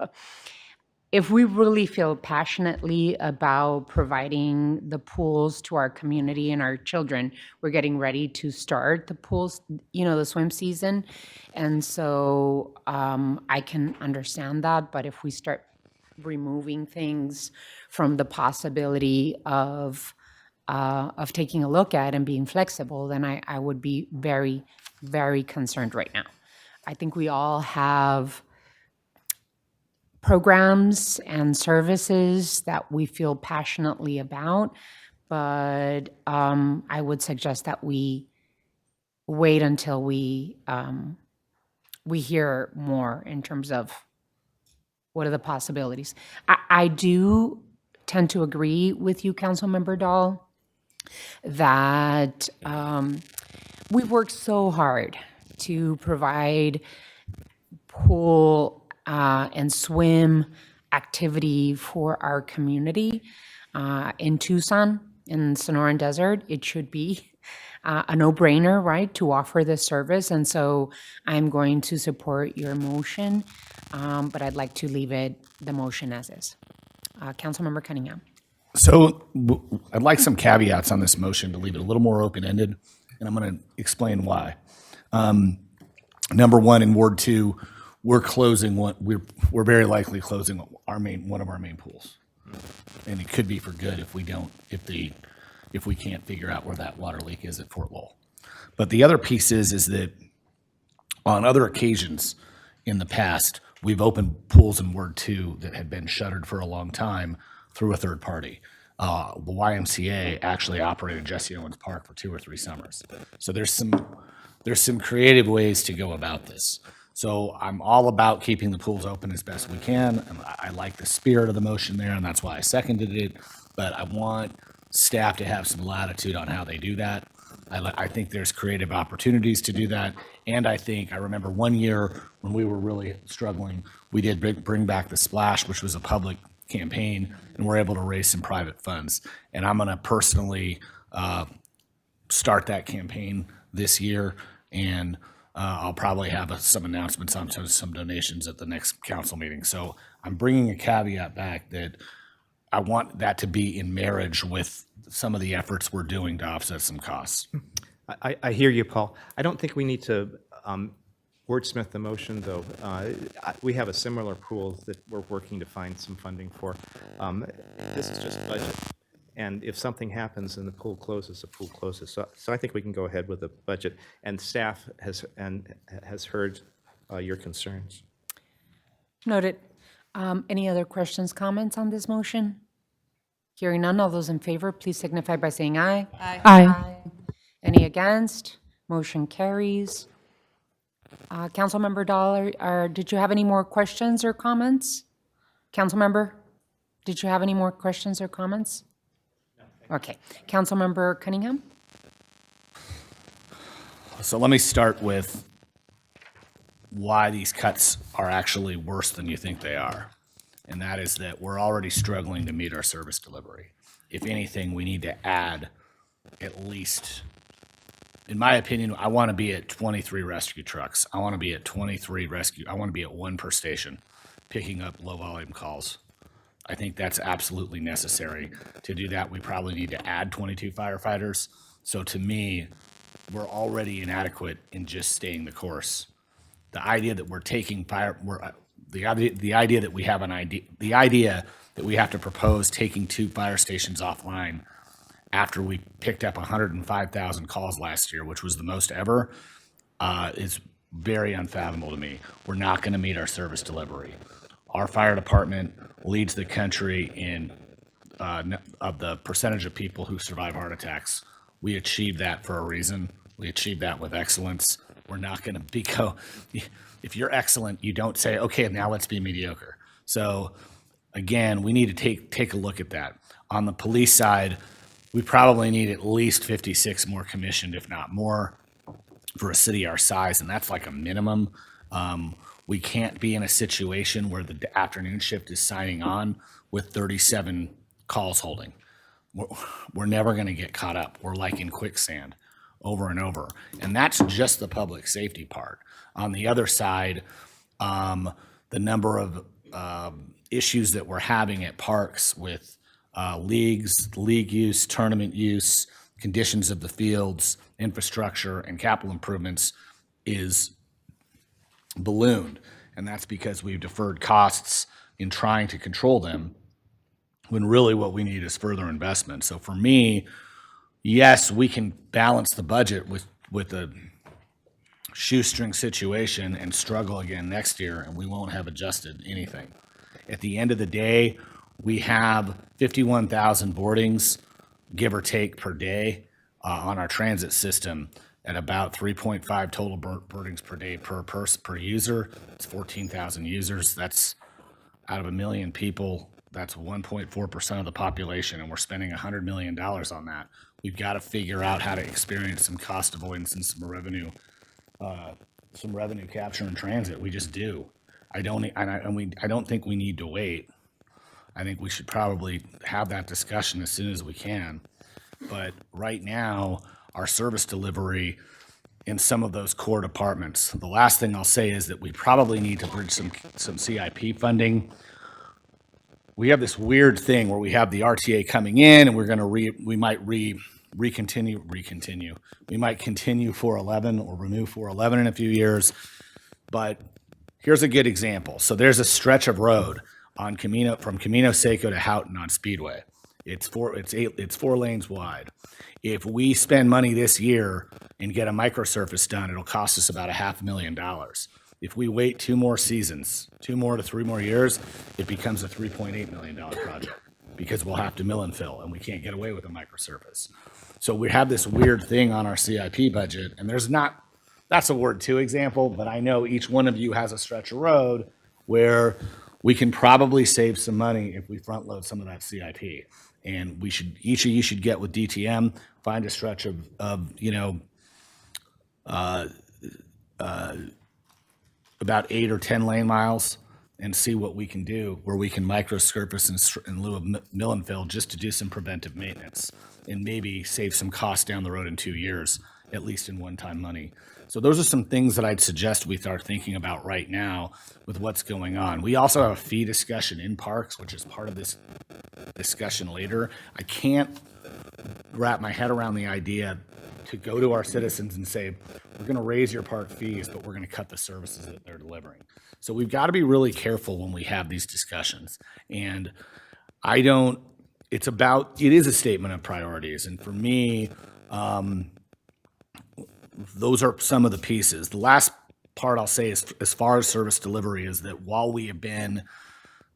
If we really feel passionately about providing the pools to our community and our children, we're getting ready to start the pools, the swim season. And so I can understand that, but if we start removing things from the possibility of taking a look at and being flexible, then I would be very, very concerned right now. I think we all have programs and services that we feel passionately about, but I would suggest that we wait until we hear more in terms of what are the possibilities. I do tend to agree with you, Councilmember Dahl, that we've worked so hard to provide pool and swim activity for our community in Tucson, in Sonoran Desert. It should be a no-brainer, right, to offer this service. And so I'm going to support your motion, but I'd like to leave the motion as is. Councilmember Cunningham. So I'd like some caveats on this motion to leave it a little more open-ended, and I'm going to explain why. Number one, in Ward 2, we're closing we're very likely closing one of our main pools, and it could be for good if we can't figure out where that water leak is at Fort Lowell. But the other piece is that on other occasions in the past, we've opened pools in Ward 2 that had been shuttered for a long time through a third party. The YMCA actually operated Jesse Owens Park for 2 or 3 summers. So there's some creative ways to go about this. So I'm all about keeping the pools open as best we can. And I like the spirit of the motion there, and that's why I seconded it. But I want staff to have some latitude on how they do that. I think there's creative opportunities to do that. And I remember one year when we were really struggling, we did bring back the Splash, which was a public campaign, and we're able to raise some private funds. And I'm going to personally start that campaign this year, and I'll probably have some announcements on some donations at the next council meeting. So I'm bringing a caveat back that I want that to be in marriage with some of the efforts we're doing to offset some costs. I hear you, Paul. I don't think we need to wordsmith the motion, though. We have a similar pool that we're working to find some funding for. This is just budget. And if something happens and the pool closes, the pool closes. So I think we can go ahead with the budget. And staff has heard your concerns. Noted. Any other questions, comments on this motion? Hearing none, all those in favor, please signify by saying aye. Aye. Any against? Motion carries. Councilmember Dahl, did you have any more questions or comments? Councilmember, did you have any more questions or comments? No. Okay. Councilmember Cunningham? So let me start with why these cuts are actually worse than you think they are. And that is that we're already struggling to meet our service delivery. If anything, we need to add at least, in my opinion, I want to be at 23 rescue trucks. I want to be at 23 rescue. I want to be at 1 per station picking up low volume calls. I think that's absolutely necessary. To do that, we probably need to add 22 firefighters. So to me, we're already inadequate in just staying the course. The idea that we're taking the idea that we have the idea that we have to propose taking 2 fire stations offline after we picked up 105,000 calls last year, which was the most ever, is very unfathomable to me. We're not going to meet our service delivery. Our fire department leads the country in of the percentage of people who survive heart attacks. We achieved that for a reason. We achieved that with excellence. We're not going to if you're excellent, you don't say, okay, now let's be mediocre. So again, we need to take a look at that. On the police side, we probably need at least 56 more commissioned, if not more, for a city our size, and that's like a minimum. We can't be in a situation where the afternoon shift is signing on with 37 calls holding. We're never going to get caught up. We're like in quicksand over and over. And that's just the public safety part. On the other side, the number of issues that we're having at parks with league use, tournament use, conditions of the fields, infrastructure, and capital improvements is ballooned. And that's because we've deferred costs in trying to control them, when really what we need is further investment. So for me, yes, we can balance the budget with a shoestring situation and struggle again next year, and we won't have adjusted anything. At the end of the day, we have 51,000 boardings, give or take, per day on our transit system at about 3.5 total boardings per day per person, per user. It's 14,000 users. That's out of 1 million people. That's 1.4% of the population, and we're spending $100 million on that. We've got to figure out how to experience some cost avoidance and some revenue capture in transit. We just do. I don't think we need to wait. I think we should probably have that discussion as soon as we can. But right now, our service delivery in some of those core departments, the last thing I'll say is that we probably need to bridge some CIP funding. We have this weird thing where we have the RTA coming in, and we're going to we might continue 411 or renew 411 in a few years. But here's a good example. So there's a stretch of road on from Camino Seco to Houghton on Speedway. It's 4 lanes wide. If we spend money this year and get a microsurface done, it'll cost us about $500,000. If we wait 2 more seasons, 2 more to 3 more years, it becomes a $3.8 million project because we'll have to mill and fill, and we can't get away with a microsurface. So we have this weird thing on our CIP budget, and that's a word 2 example, but I know each one of you has a stretch of road where we can probably save some money if we front load some of that CIP. And each of you should get with DTM, find a stretch of about 8 or 10 lane miles and see what we can do where we can microsurface in lieu of mill and fill just to do some preventive maintenance and maybe save some costs down the road in 2 years, at least in one-time money. So those are some things that I'd suggest we start thinking about right now with what's going on. We also have a fee discussion in parks, which is part of this discussion later. I can't wrap my head around the idea to go to our citizens and say, we're going to raise your park fees, but we're going to cut the services that they're delivering. So we've got to be really careful when we have these discussions. And it is a statement of priorities. And for me, those are some of the pieces. The last part I'll say is, as far as service delivery, is that while we have been,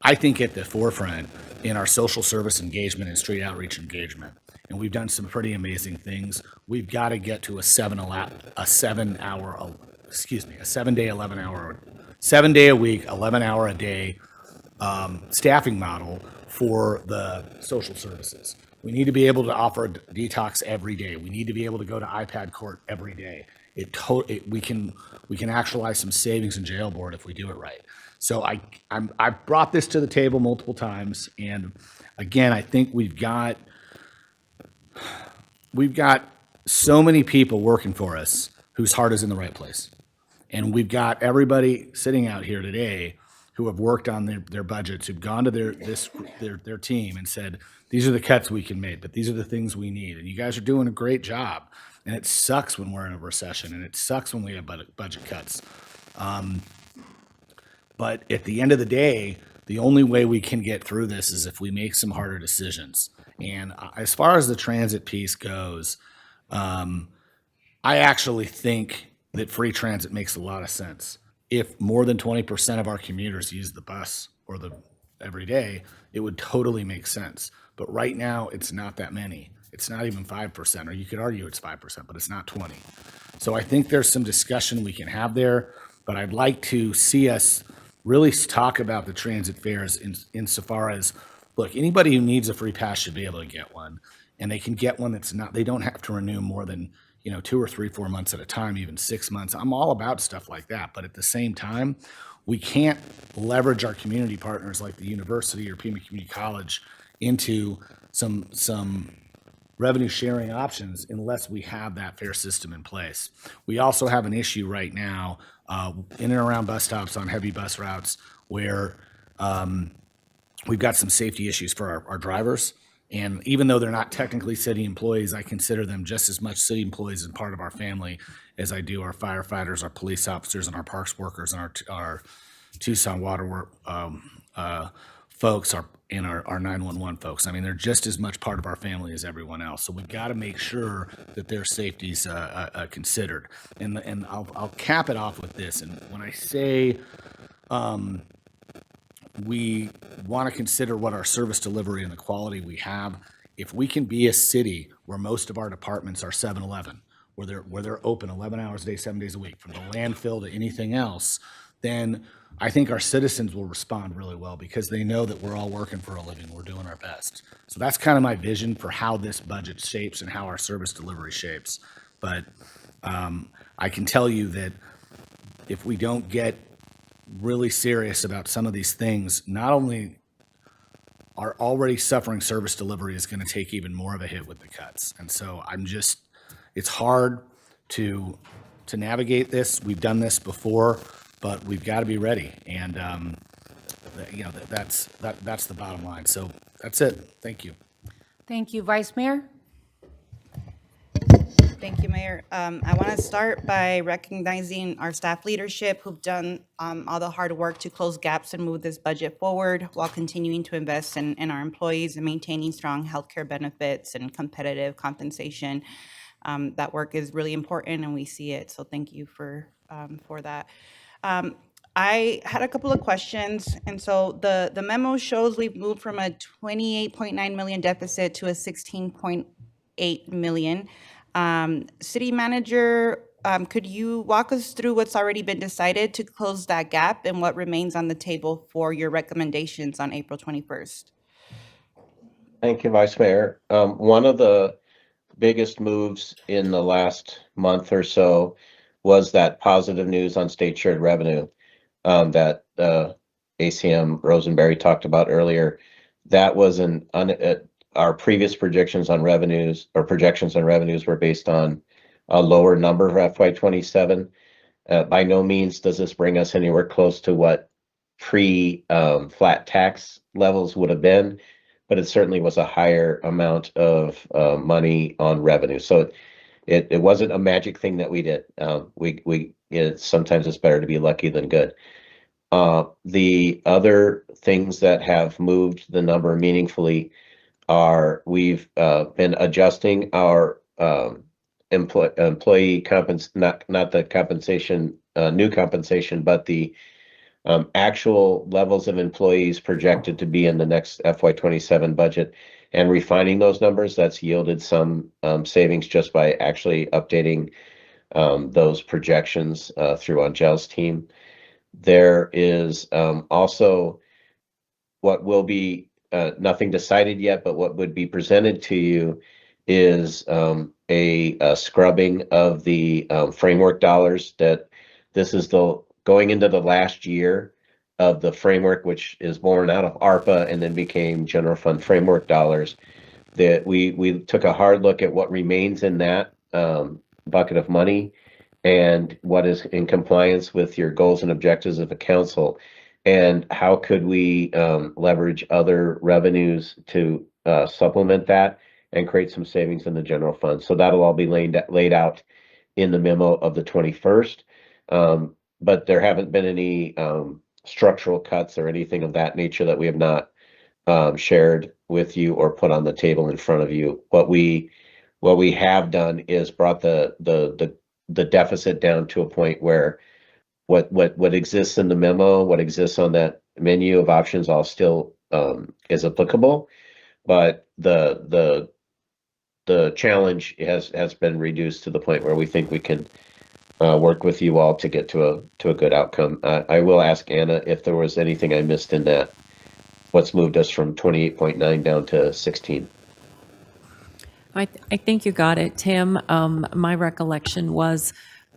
I think, at the forefront in our social service engagement and street outreach engagement, and we've done some pretty amazing things, we've got to get to a 7 day a week, 11 hour a day staffing model for the social services. We need to be able to offer detox every day. We need to be able to go to iPad court every day. We can actualize some savings in jail board if we do it right. So I've brought this to the table multiple times, and again, I think we've got so many people working for us whose heart is in the right place, and we've got everybody sitting out here today who have worked on their budgets, who've gone to their team and said, these are the cuts we can make, but these are the things we need. And you guys are doing a great job. And it sucks when we're in a recession, and it sucks when we have budget cuts. But at the end of the day, the only way we can get through this is if we make some harder decisions. And as far as the transit piece goes, I actually think that free transit makes a lot of sense. If more than 20% of our commuters use the bus or every day, it would totally make sense. But right now, it's not that many. It's not even 5%, or you could argue it's 5%, but it's not 20. So I think there's some discussion we can have there, but I'd like to see us really talk about the transit fares insofar as, look, anybody who needs a free pass should be able to get one, and they can get one they don't have to renew more than 2 or 3, 4 months at a time, even 6 months. I'm all about stuff like that. But at the same time, we can't leverage our community partners like the university or Pima Community College into some revenue sharing options unless we have that fare system in place. We also have an issue right now in and around bus stops on heavy bus routes where we've got some safety issues for our drivers. And even though they're not technically city employees, I consider them just as much city employees and part of our family as I do our firefighters, our police officers, and our parks workers, and our Tucson Water folks are and our 911 folks. I mean, they're just as much part of our family as everyone else. So we've got to make sure that their safety's considered. And I'll cap it off with this. And when I say we want to consider what our service delivery and the quality we have, if we can be a city where most of our departments are 7-Eleven, where they're open 11 hours a day, 7 days a week, from the landfill to anything else, then I think our citizens will respond really well because they know that we're all working for a living. We're doing our best. So that's kind of my vision for how this budget shapes and how our service delivery shapes. But I can tell you that if we don't get really serious about some of these things, not only our already suffering service delivery is going to take even more of a hit with the cuts. And so it's hard to navigate this. We've done this before, but we've got to be ready. And that's the bottom line. So that's it. Thank you. Thank you, Vice Mayor. Thank you, Mayor. I want to start by recognizing our staff leadership who've done all the hard work to close gaps and move this budget forward while continuing to invest in our employees and maintaining strong healthcare benefits and competitive compensation. That work is really important and we see it. So thank you for that. I had a couple of questions. And so the memo shows we've moved from a 28.9 million deficit to a 16.8 million. City Manager, could you walk us through what's already been decided to close that gap and what remains on the table for your recommendations on April 21st? Thank you, Vice Mayor. One of the biggest moves in the last month or so was that positive news on state shared revenue that ACM Rosenberry talked about earlier. That was our previous projections on revenues were based on a lower number for FY27. By no means does this bring us anywhere close to what pre-flat tax levels would have been, but it certainly was a higher amount of money on revenue. So it wasn't a magic thing that we did. Sometimes it's better to be lucky than good. The other things that have moved the number meaningfully are we've been adjusting our employee not the compensation, new compensation, but the actual levels of employees projected to be in the next FY27 budget and refining those numbers. That's yielded some savings just by actually updating those projections through Angel's team. There is also what will be nothing decided yet, but what would be presented to you is a scrubbing of the framework dollars. That this is going into the last year of the framework, which is born out of ARPA and then became general fund framework dollars. That we took a hard look at what remains in that bucket of money and what is in compliance with your goals and objectives of the council, and how could we leverage other revenues to supplement that and create some savings in the general fund. So that'll all be laid out in the memo of the 21st. But there haven't been any structural cuts or anything of that nature that we have not shared with you or put on the table in front of you. What we have done is brought the deficit down to a point where what exists in the memo, what exists on that menu of options, all still is applicable, but the challenge has been reduced to the point where we think we can work with you all to get to a good outcome. I will ask Anna if there was anything I missed in that. What's moved us from 28.9 down to 16? I think you got it, Tim. My recollection was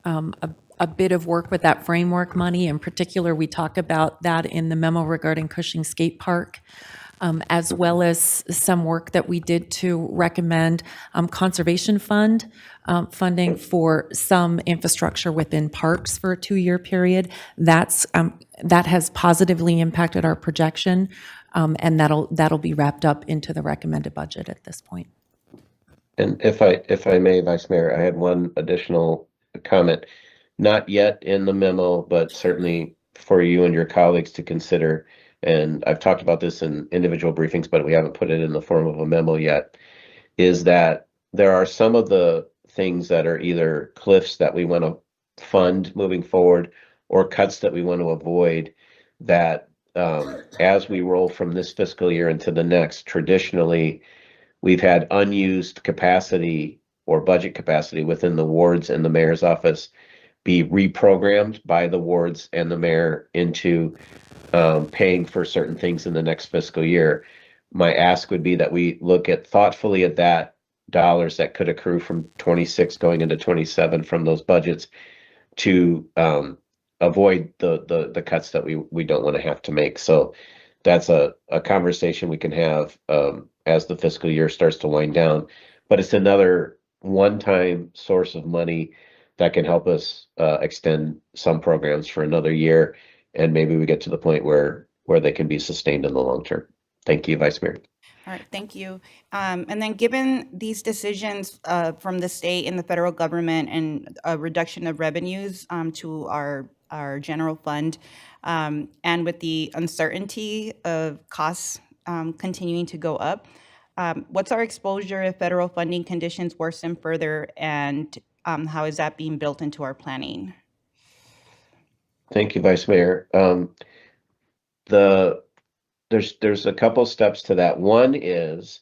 a bit of work with that framework money. In particular, we talk about that in the memo regarding Cushing Skate Park, as well as some work that we did to recommend conservation fund funding for some infrastructure within parks for a 2-year period. That has positively impacted our projection, and that'll be wrapped up into the recommended budget at this point. And if I may, Vice Mayor, I had one additional comment. Not yet in the memo, but certainly for you and your colleagues to consider, and I've talked about this in individual briefings, but we haven't put it in the form of a memo yet, is that there are some of the things that are either cliffs that we want to fund moving forward or cuts that we want to avoid that as we roll from this fiscal year into the next, traditionally, we've had unused capacity or budget capacity within the wards and the mayor's office be reprogrammed by the wards and the mayor into paying for certain things in the next fiscal year. My ask would be that we look at thoughtfully at that dollars that could accrue from 26 going into 27 from those budgets to avoid the cuts that we don't want to have to make. So that's a conversation we can have as the fiscal year starts to wind down. But it's another one-time source of money that can help us extend some programs for another year, and maybe we get to the point where they can be sustained in the long term. Thank you, Vice Mayor. All right, thank you. And then given these decisions from the state and the federal government and a reduction of revenues to our general fund, and with the uncertainty of costs continuing to go up, what's our exposure if federal funding conditions worsen further, and how is that being built into our planning? Thank you, Vice Mayor. There's a couple steps to that. One is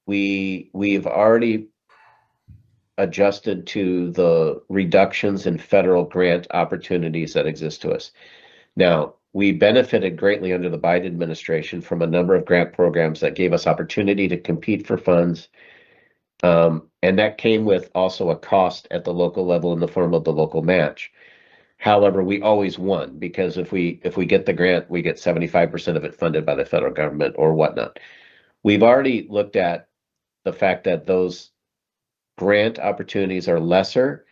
we've already adjusted to the reductions in federal grant opportunities that exist to us. Now, we benefited greatly under the Biden administration from a number of grant programs that gave us opportunity to compete for funds. And that came with also a cost at the local level in the form of the local match. However, we always won because if we get the grant, we get 75% of it funded by the federal government or whatnot. We've already looked at the fact that those grant opportunities are lesser.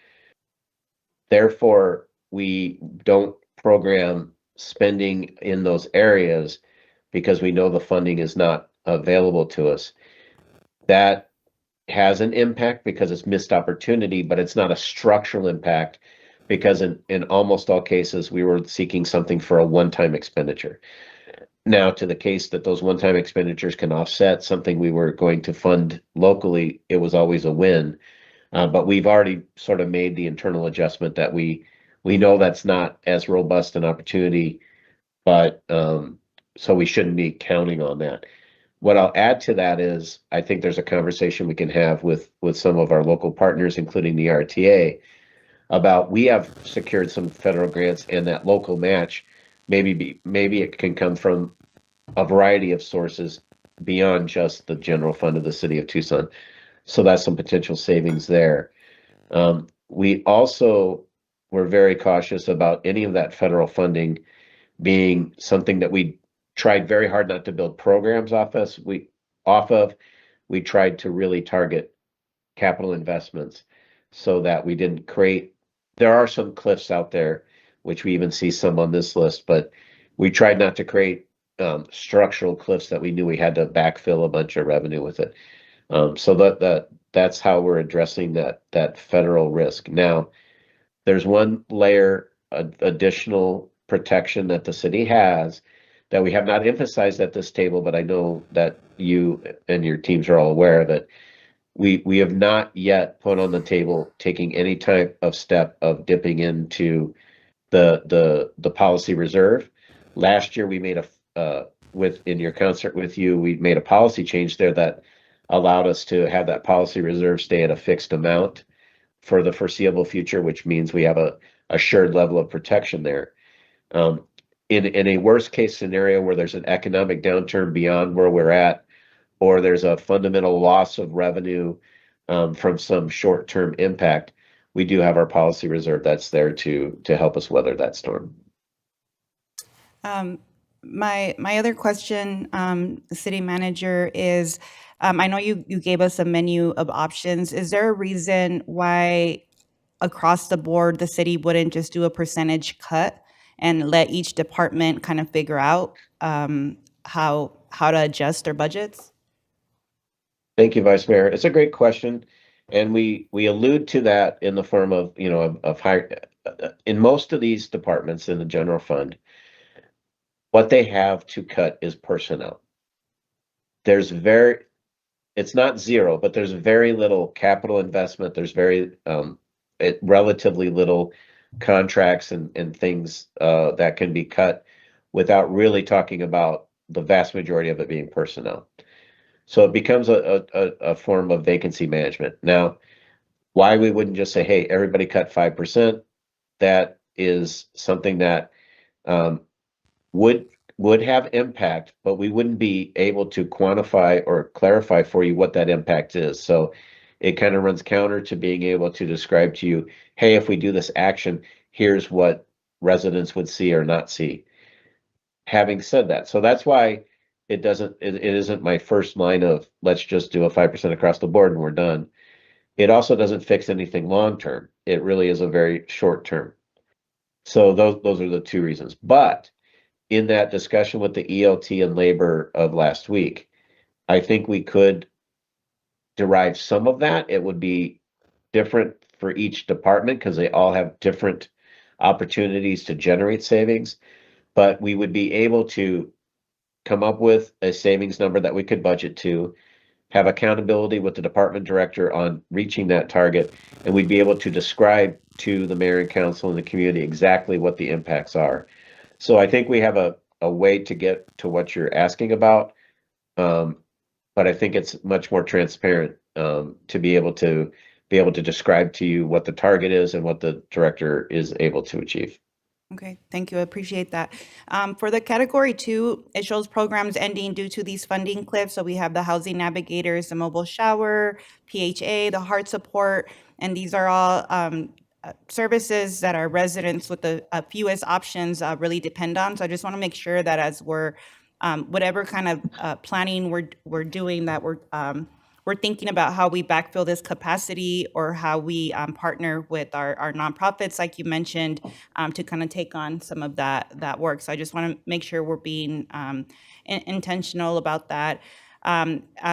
Therefore, we don't program spending in those areas because we know the funding is not available to us. That has an impact because it's missed opportunity, but it's not a structural impact because in almost all cases, we were seeking something for a one-time expenditure. Now, to the case that those one-time expenditures can offset something we were going to fund locally, it was always a win. But we've already sort of made the internal adjustment that we know that's not as robust an opportunity, but so we shouldn't be counting on that. What I'll add to that is I think there's a conversation we can have with some of our local partners, including the RTA, about we have secured some federal grants and that local match, maybe it can come from a variety of sources beyond just the general fund of the city of Tucson. So that's some potential savings there. We also were very cautious about any of that federal funding being something that we tried very hard not to build programs off of. We tried to really target capital investments so that we didn't create. There are some cliffs out there, which we even see some on this list, but we tried not to create structural cliffs that we knew we had to backfill a bunch of revenue with it. So that's how we're addressing that federal risk. Now, there's one layer additional protection that the city has that we have not emphasized at this table, but I know that you and your teams are all aware of it. We have not yet put on the table taking any type of step of dipping into the policy reserve. Last year we made in your concert with you, we made a policy change there that allowed us to have that policy reserve stay at a fixed amount for the foreseeable future, which means we have a assured level of protection there. In a worst case scenario where there's an economic downturn beyond where we're at, or there's a fundamental loss of revenue from some short-term impact, we do have our policy reserve that's there to help us weather that storm. My other question, city manager, is I know you gave us a menu of options. Is there a reason why across the board the city wouldn't just do a percentage cut and let each department kind of figure out how to adjust their budgets? Thank you, Vice Mayor. It's a great question, and we allude to that in the form of of high in most of these departments in the general fund, what they have to cut is personnel. It's not zero, but there's very little capital investment. There's relatively little contracts and things that can be cut without really talking about the vast majority of it being personnel. So it becomes a form of vacancy management. Now, why we wouldn't just say, hey, everybody cut 5%, that is something that would have impact, but we wouldn't be able to quantify or clarify for you what that impact is. So it kind of runs counter to being able to describe to you, hey, if we do this action, here's what residents would see or not see. Having said that, so that's why it isn't my first line of let's just do a 5% across the board and we're done. It also doesn't fix anything long term. It really is a very short term. So those are the two reasons. But in that discussion with the ELT and labor of last week, I think we could derive some of that. It would be different for each department because they all have different opportunities to generate savings, but we would be able to come up with a savings number that we could budget to, have accountability with the department director on reaching that target, and we'd be able to describe to the mayor and council and the community exactly what the impacts are. So I think we have a way to get to what you're asking about, but I think it's much more transparent to be able to describe to you what the target is and what the director is able to achieve. Okay, thank you. I appreciate that. For the category 2, it shows programs ending due to these funding cliffs. So we have the housing navigators, the mobile shower, PHA, the heart support, and these are all services that our residents with the fewest options really depend on. So I just want to make sure that as we're whatever kind of planning we're doing, that we're thinking about how we backfill this capacity or how we partner with our nonprofits, like you mentioned, to kind of take on some of that work. So I just want to make sure we're being intentional about that.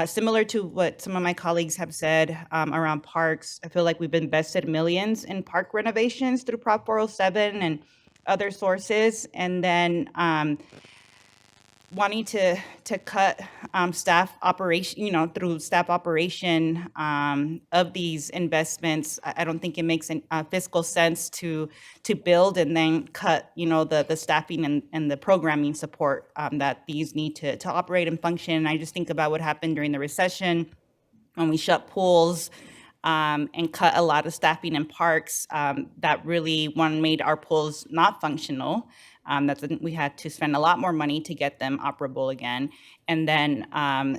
Similar to what some of my colleagues have said around parks, I feel like we've invested millions in park renovations through Prop 407 and other sources, and then wanting to cut staff operation, through staff operation of these investments. I don't think it makes fiscal sense to build and then cut, the staffing and the programming support that these need to operate and function. I just think about what happened during the recession when we shut pools and cut a lot of staffing in parks that really, made our pools not functional. We had to spend a lot more money to get them operable again. And then I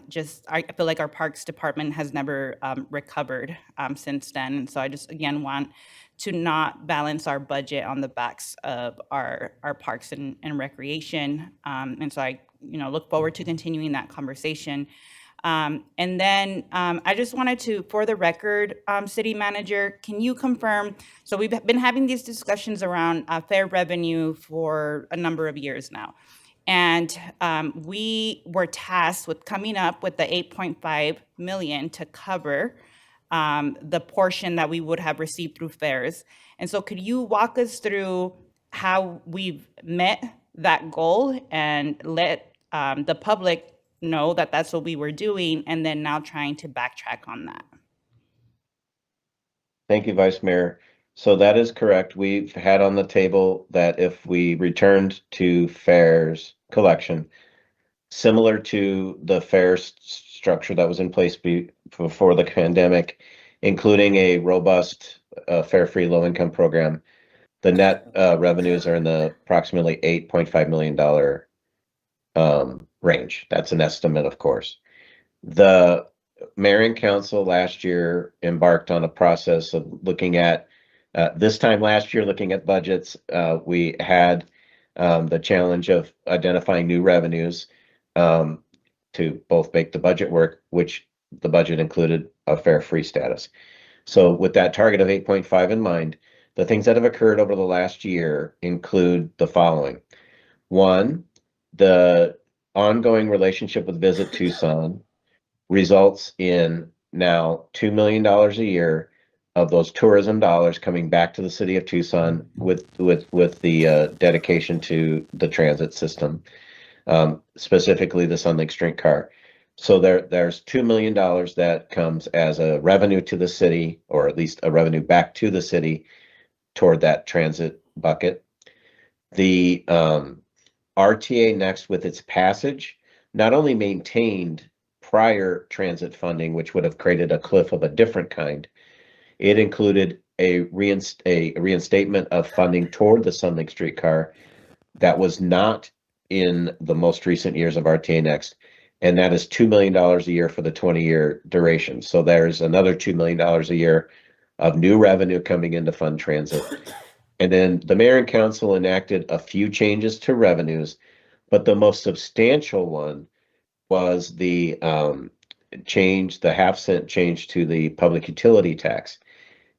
feel like our parks department has never recovered since then. And so I just, again, want to not balance our budget on the backs of our parks and recreation. And so I, look forward to continuing that conversation. And then I just wanted to, for the record, City Manager, can you confirm, so we've been having these discussions around fair revenue for a number of years now. And we were tasked with coming up with the 8.5 million to cover the portion that we would have received through fares. And so could you walk us through how we've met that goal and let the public know that that's what we were doing, and then now trying to backtrack on that? Thank you, Vice Mayor. So that is correct. We've had on the table that if we returned to fares collection, similar to the fare structure that was in place before the pandemic, including a robust fare-free low-income program, the net revenues are in the approximately $8.5 million range. That's an estimate, of course. The mayor and council last year embarked on a process of looking at, this time last year, looking at budgets. We had the challenge of identifying new revenues to both make the budget work, which the budget included a fare-free status. So with that target of 8.5 in mind, the things that have occurred over the last year include the following. One, the ongoing relationship with Visit Tucson results in now $2 million a year of those tourism dollars coming back to the city of Tucson with the dedication to the transit system, specifically the Sunlink streetcar. So there's $2 million that comes as a revenue to the city, or at least a revenue back to the city toward that transit bucket. The RTA Next, with its passage, not only maintained prior transit funding, which would have created a cliff of a different kind, it included a reinstatement of funding toward the Sunlink streetcar that was not in the most recent years of RTA Next, and that is $2 million a year for the 20-year duration. So there's another $2 million a year of new revenue coming into fund transit. And then the mayor and council enacted a few changes to revenues, but the most substantial one was the change, the half-cent change to the public utility tax.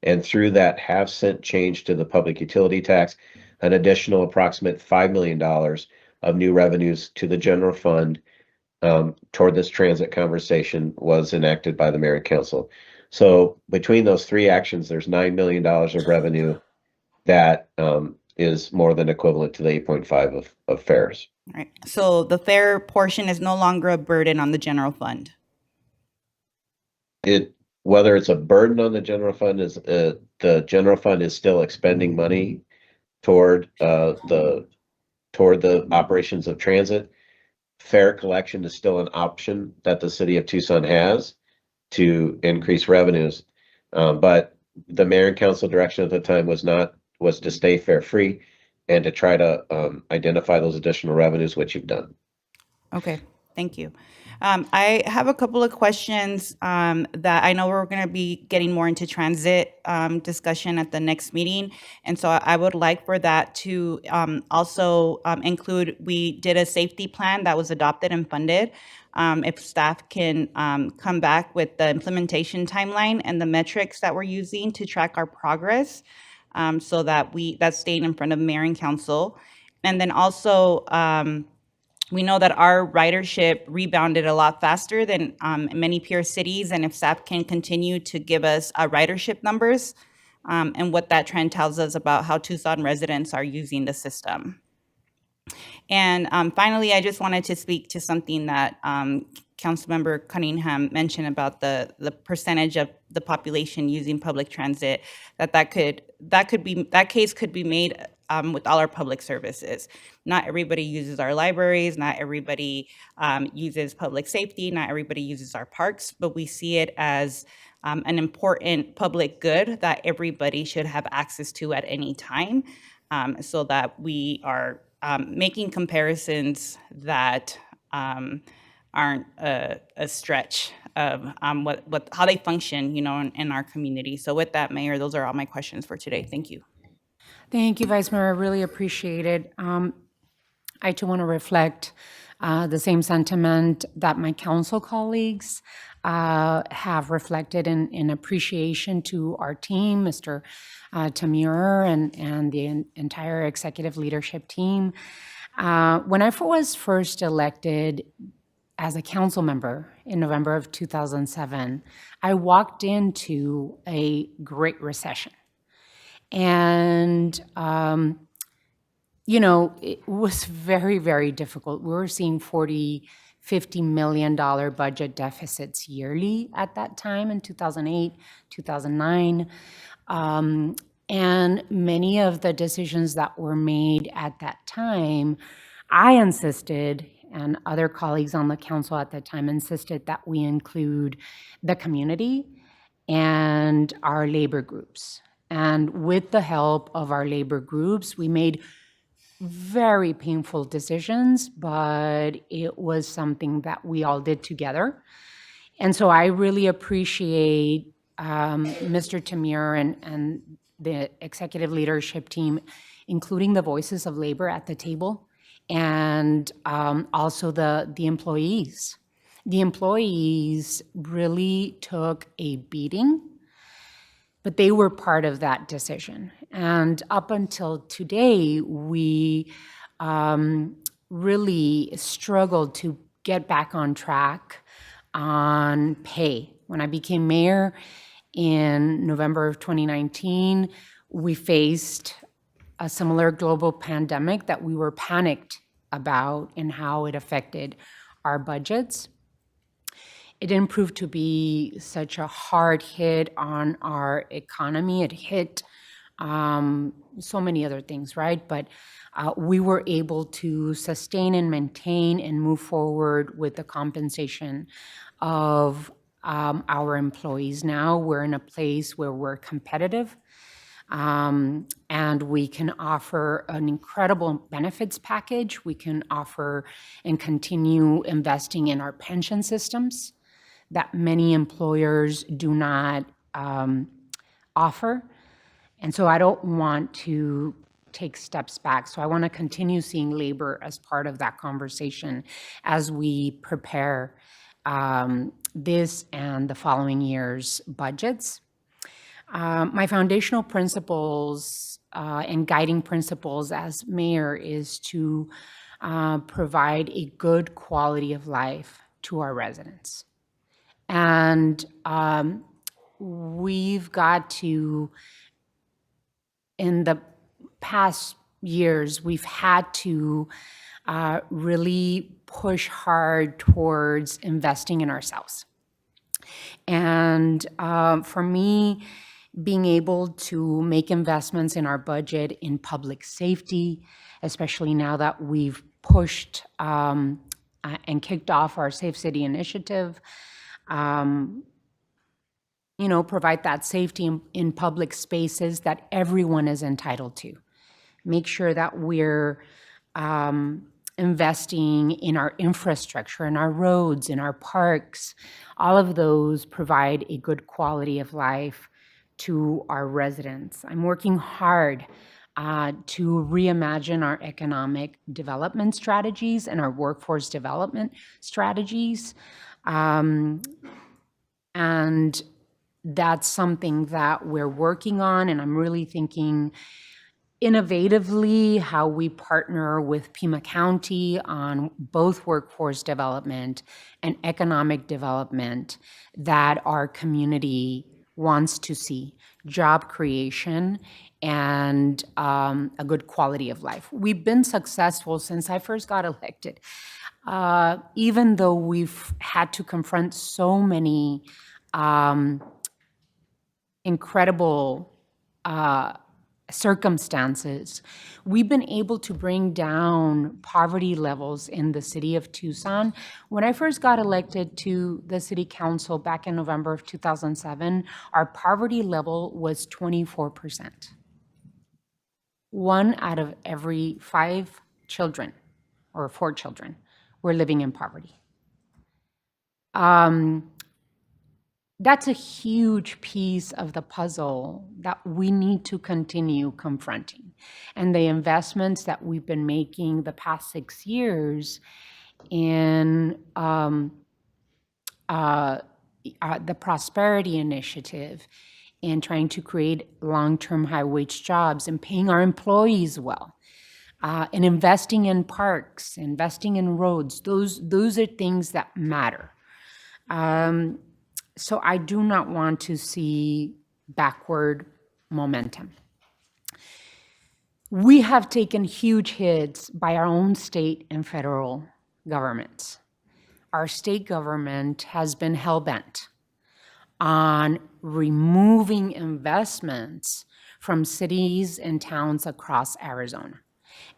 And through that half-cent change to the public utility tax, an additional approximate $5 million of new revenues to the general fund toward this transit conversation was enacted by the mayor and council. So between those three actions, there's $9 million of revenue that is more than equivalent to the 8.5 of fares. All right. So the fare portion is no longer a burden on the general fund. Whether it's a burden on the general fund is the general fund is still expending money toward the operations of transit. Fare collection is still an option that the city of Tucson has to increase revenues, but the mayor and council direction at the time was to stay fare free and to try to identify those additional revenues, which you've done. Okay, thank you. I have a couple of questions that I know we're going to be getting more into transit discussion at the next meeting. And so I would like for that to also include, we did a safety plan that was adopted and funded. If staff can come back with the implementation timeline and the metrics that we're using to track our progress, so that that's staying in front of mayor and council. And then also, we know that our ridership rebounded a lot faster than many peer cities, and if staff can continue to give us ridership numbers and what that trend tells us about how Tucson residents are using the system. And finally, I just wanted to speak to something that Councilmember Cunningham mentioned about the percentage of the population using public transit. That case could be made with all our public services. Not everybody uses our libraries, not everybody uses public safety, not everybody uses our parks, but we see it as an important public good that everybody should have access to at any time, so that we are making comparisons that aren't a stretch of how they function, in our community. So with that, Mayor, those are all my questions for today. Thank you. Thank you, Vice Mayor. I really appreciate it. I too want to reflect the same sentiment that my council colleagues have reflected in appreciation to our team, Mr. Tamir and the entire executive leadership team. When I was first elected as a council member in November of 2007, I walked into a Great Recession. And, it was very, very difficult. We were seeing $50 million budget deficits yearly at that time in 2008, 2009. And many of the decisions that were made at that time, I insisted, and other colleagues on the council at that time insisted, that we include the community and our labor groups. And with the help of our labor groups, we made very painful decisions, but it was something that we all did together. And so I really appreciate Mr. Tamir and the executive leadership team, including the voices of labor at the table, and also the employees. The employees really took a beating, but they were part of that decision. And up until today, we really struggled to get back on track on pay. When I became mayor in November of 2019, we faced a similar global pandemic that we were panicked about and how it affected our budgets. It didn't prove to be such a hard hit on our economy. It hit so many other things, right? But we were able to sustain and maintain and move forward with the compensation of our employees. Now we're in a place where we're competitive, and we can offer an incredible benefits package. We can offer and continue investing in our pension systems that many employers do not offer. And so I don't want to take steps back. So I want to continue seeing labor as part of that conversation as we prepare this and the following year's budgets. My foundational principles and guiding principles as mayor is to provide a good quality of life to our residents. And we've got to, in the past years, we've had to really push hard towards investing in ourselves. And for me, being able to make investments in our budget in public safety, especially now that we've pushed and kicked off our Safe City initiative, provide that safety in public spaces that everyone is entitled to. Make sure that we're investing in our infrastructure, in our roads, in our parks. All of those provide a good quality of life to our residents. I'm working hard to reimagine our economic development strategies and our workforce development strategies. And that's something that we're working on, and I'm really thinking innovatively how we partner with Pima County on both workforce development and economic development that our community wants to see, job creation and a good quality of life. We've been successful since I first got elected. Even though we've had to confront so many incredible circumstances, we've been able to bring down poverty levels in the city of Tucson. When I first got elected to the city council back in November of 2007, our poverty level was 24%. 1 out of every 5 children, or 4 children, were living in poverty. That's a huge piece of the puzzle that we need to continue confronting. And the investments that we've been making the past 6 years in the Prosperity Initiative, in trying to create long-term high-wage jobs and paying our employees well, and investing in parks, investing in roads, those are things that matter. So I do not want to see backward momentum. We have taken huge hits by our own state and federal governments. Our state government has been hell-bent on removing investments from cities and towns across Arizona.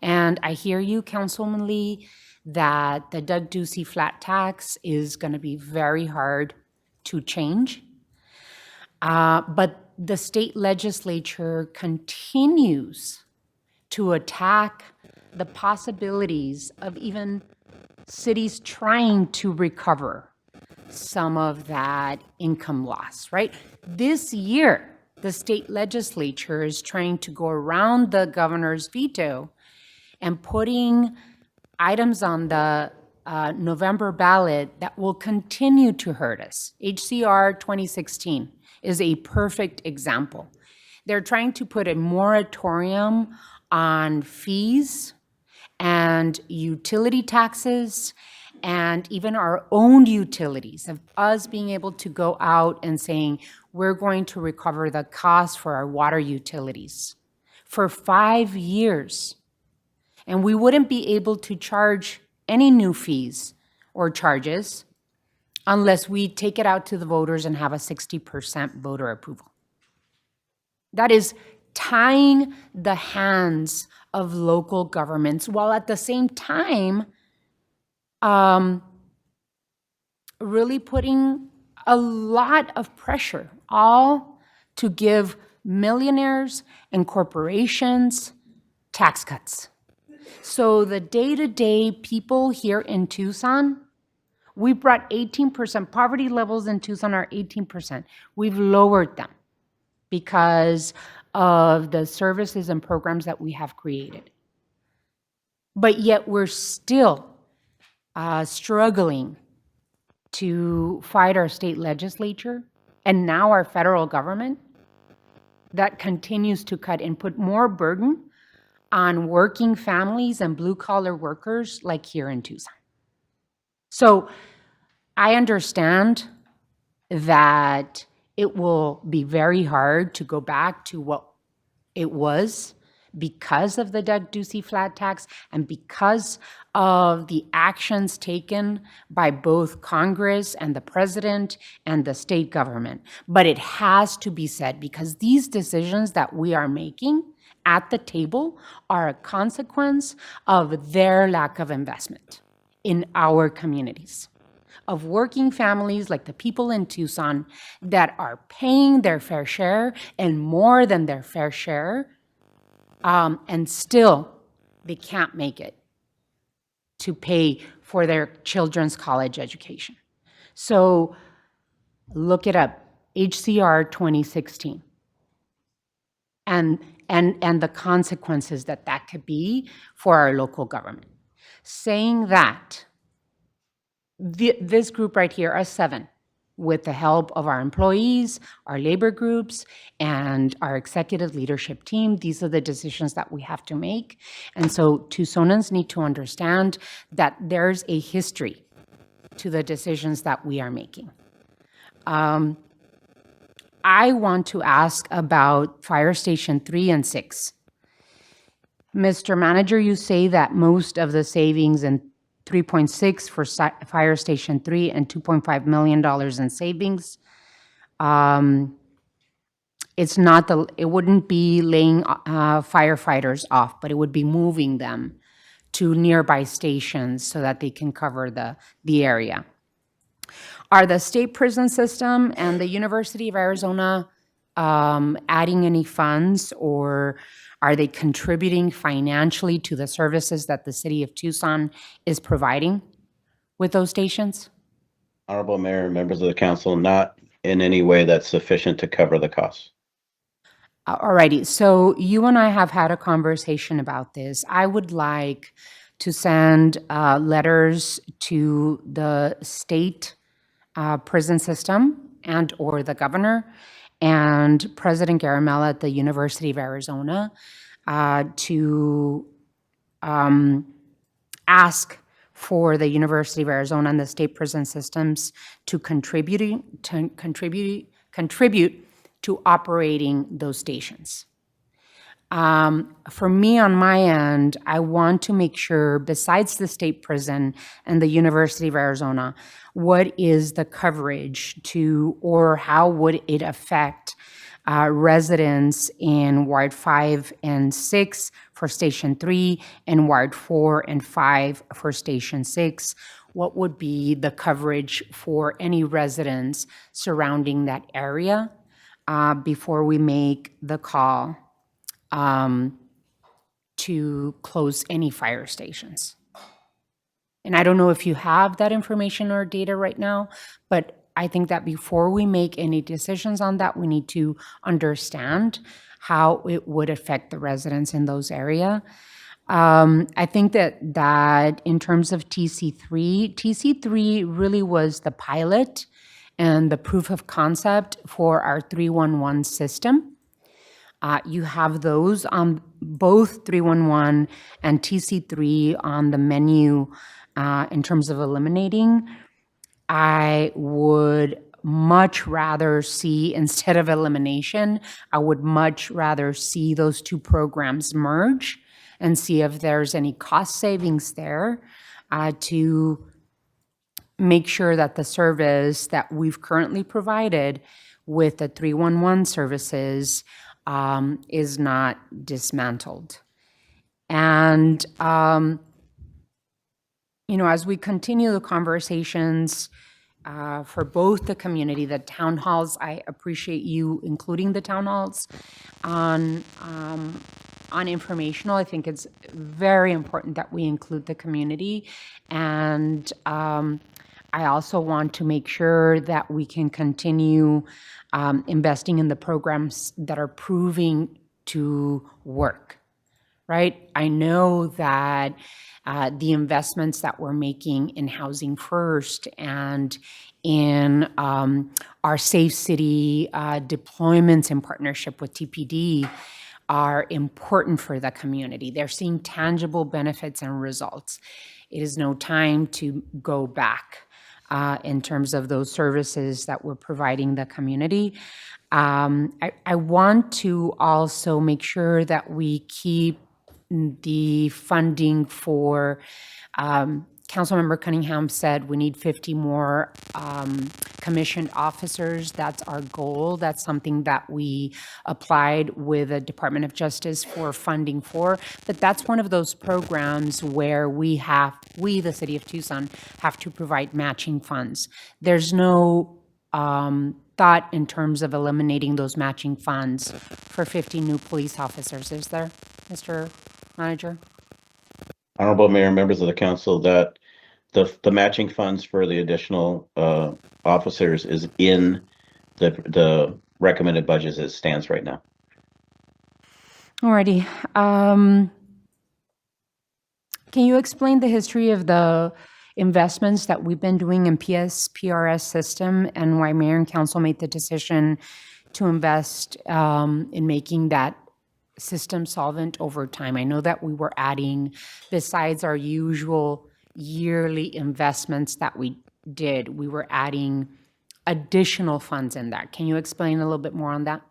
And I hear you, Councilman Lee, that the Doug Ducey flat tax is going to be very hard to change. But the state legislature continues to attack the possibilities of even cities trying to recover some of that income loss, right? This year, the state legislature is trying to go around the governor's veto and putting items on the November ballot that will continue to hurt us. HCR 2016 is a perfect example. They're trying to put a moratorium on fees and utility taxes and even our own utilities, of us being able to go out and saying, we're going to recover the cost for our water utilities for 5 years. And we wouldn't be able to charge any new fees or charges unless we take it out to the voters and have a 60% voter approval. That is tying the hands of local governments, while at the same time really putting a lot of pressure, all to give millionaires and corporations tax cuts. So the day-to-day people here in Tucson, we brought 18%. Poverty levels in Tucson are 18%. We've lowered them because of the services and programs that we have created. But yet we're still struggling to fight our state legislature and now our federal government that continues to cut and put more burden on working families and blue-collar workers like here in Tucson. So I understand that it will be very hard to go back to what it was because of the Doug Ducey flat tax and because of the actions taken by both Congress and the president and the state government. But it has to be said, because these decisions that we are making at the table are a consequence of their lack of investment in our communities, of working families like the people in Tucson that are paying their fair share and more than their fair share, and still they can't make it to pay for their children's college education. So look it up, HCR 2016. And the consequences that that could be for our local government. Saying that, this group right here, us 7, with the help of our employees, our labor groups, and our executive leadership team, these are the decisions that we have to make. And so Tucsonans need to understand that there's a history to the decisions that we are making. I want to ask about Fire Station 3 and 6. Mr. Manager, you say that most of the savings in 3.6 for Fire Station 3 and $2.5 million in savings, it wouldn't be laying firefighters off, but it would be moving them to nearby stations so that they can cover the area. Are the state prison system and the University of Arizona adding any funds, or are they contributing financially to the services that the city of Tucson is providing with those stations? Honorable Mayor, members of the council, not in any way that's sufficient to cover the costs. All righty, so you and I have had a conversation about this. I would like to send letters to the state prison system and or the governor and President Garamella at the University of Arizona to ask for the University of Arizona and the state prison systems to contribute to operating those stations. For me, on my end, I want to make sure, besides the state prison and the University of Arizona, what is the coverage to, or how would it affect residents in Ward 5 and 6 for Station 3 and Ward 4 and 5 for Station 6? What would be the coverage for any residents surrounding that area before we make the call to close any fire stations? And I don't know if you have that information or data right now, but I think that before we make any decisions on that, we need to understand how it would affect the residents in those areas. I think that in terms of TC3 really was the pilot and the proof of concept for our 311 system. You have those on both 311 and TC3 on the menu in terms of eliminating. I would much rather see, instead of elimination, I would much rather see those two programs merge and see if there's any cost savings there to make sure that the service that we've currently provided with the 311 services is not dismantled. And, as we continue the conversations for both the community, the town halls, I appreciate you including the town halls on informational. I think it's very important that we include the community. And I also want to make sure that we can continue investing in the programs that are proving to work, right? I know that the investments that we're making in Housing First and in our Safe City deployments in partnership with TPD are important for the community. They're seeing tangible benefits and results. It is no time to go back in terms of those services that we're providing the community. I want to also make sure that we keep the funding for, Councilmember Cunningham said we need 50 more commissioned officers. That's our goal. That's something that we applied with the Department of Justice for funding for. But that's one of those programs where we, the city of Tucson, have to provide matching funds. There's no thought in terms of eliminating those matching funds for 50 new police officers, is there, Mr. Manager? Honorable Mayor, members of the council, that the matching funds for the additional officers is in the recommended budget as it stands right now. Alrighty. Can you explain the history of the investments that we've been doing in PRS system and why mayor and council made the decision to invest in making that system solvent over time? I know that we were adding, besides our usual yearly investments that we did, we were adding additional funds in that. Can you explain a little bit more on that?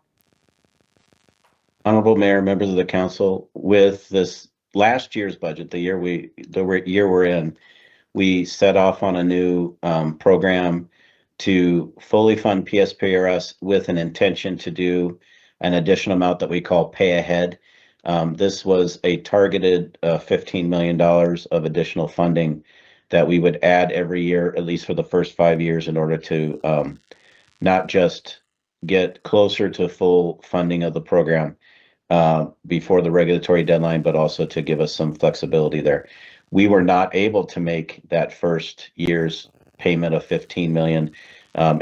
Honorable Mayor, members of the council, with this last year's budget, the year we're in, we set off on a new program to fully fund PSPRS with an intention to do an additional amount that we call pay ahead. This was a targeted $15 million of additional funding that we would add every year, at least for the first 5 years, in order to not just get closer to full funding of the program before the regulatory deadline, but also to give us some flexibility there. We were not able to make that first year's payment of $15 million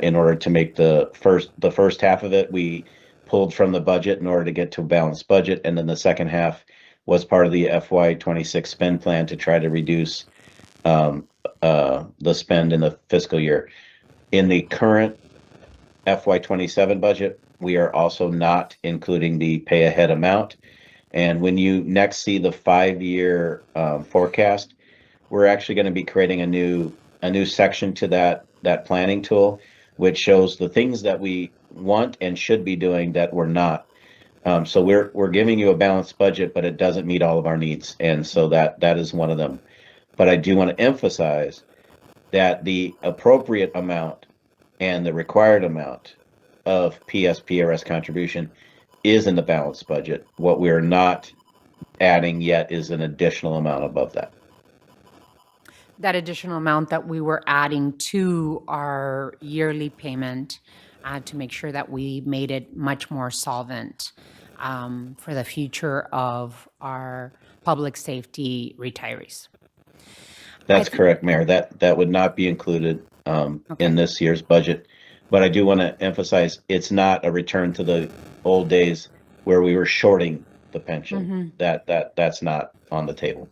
in order to make the first half of it. We pulled from the budget in order to get to a balanced budget, and then the second half was part of the FY26 spend plan to try to reduce the spend in the fiscal year. In the current FY27 budget, we are also not including the pay ahead amount. And when you next see the 5-year forecast, we're actually going to be creating a new section to that planning tool, which shows the things that we want and should be doing that we're not. So we're giving you a balanced budget, but it doesn't meet all of our needs, and so that is one of them. But I do want to emphasize that the appropriate amount and the required amount of PSPRS contribution is in the balanced budget. What we're not adding yet is an additional amount above that. That additional amount that we were adding to our yearly payment to make sure that we made it much more solvent for the future of our public safety retirees. That's correct, Mayor. That would not be included in this year's budget. But I do want to emphasize it's not a return to the old days where we were shorting the pension. That's not on the table.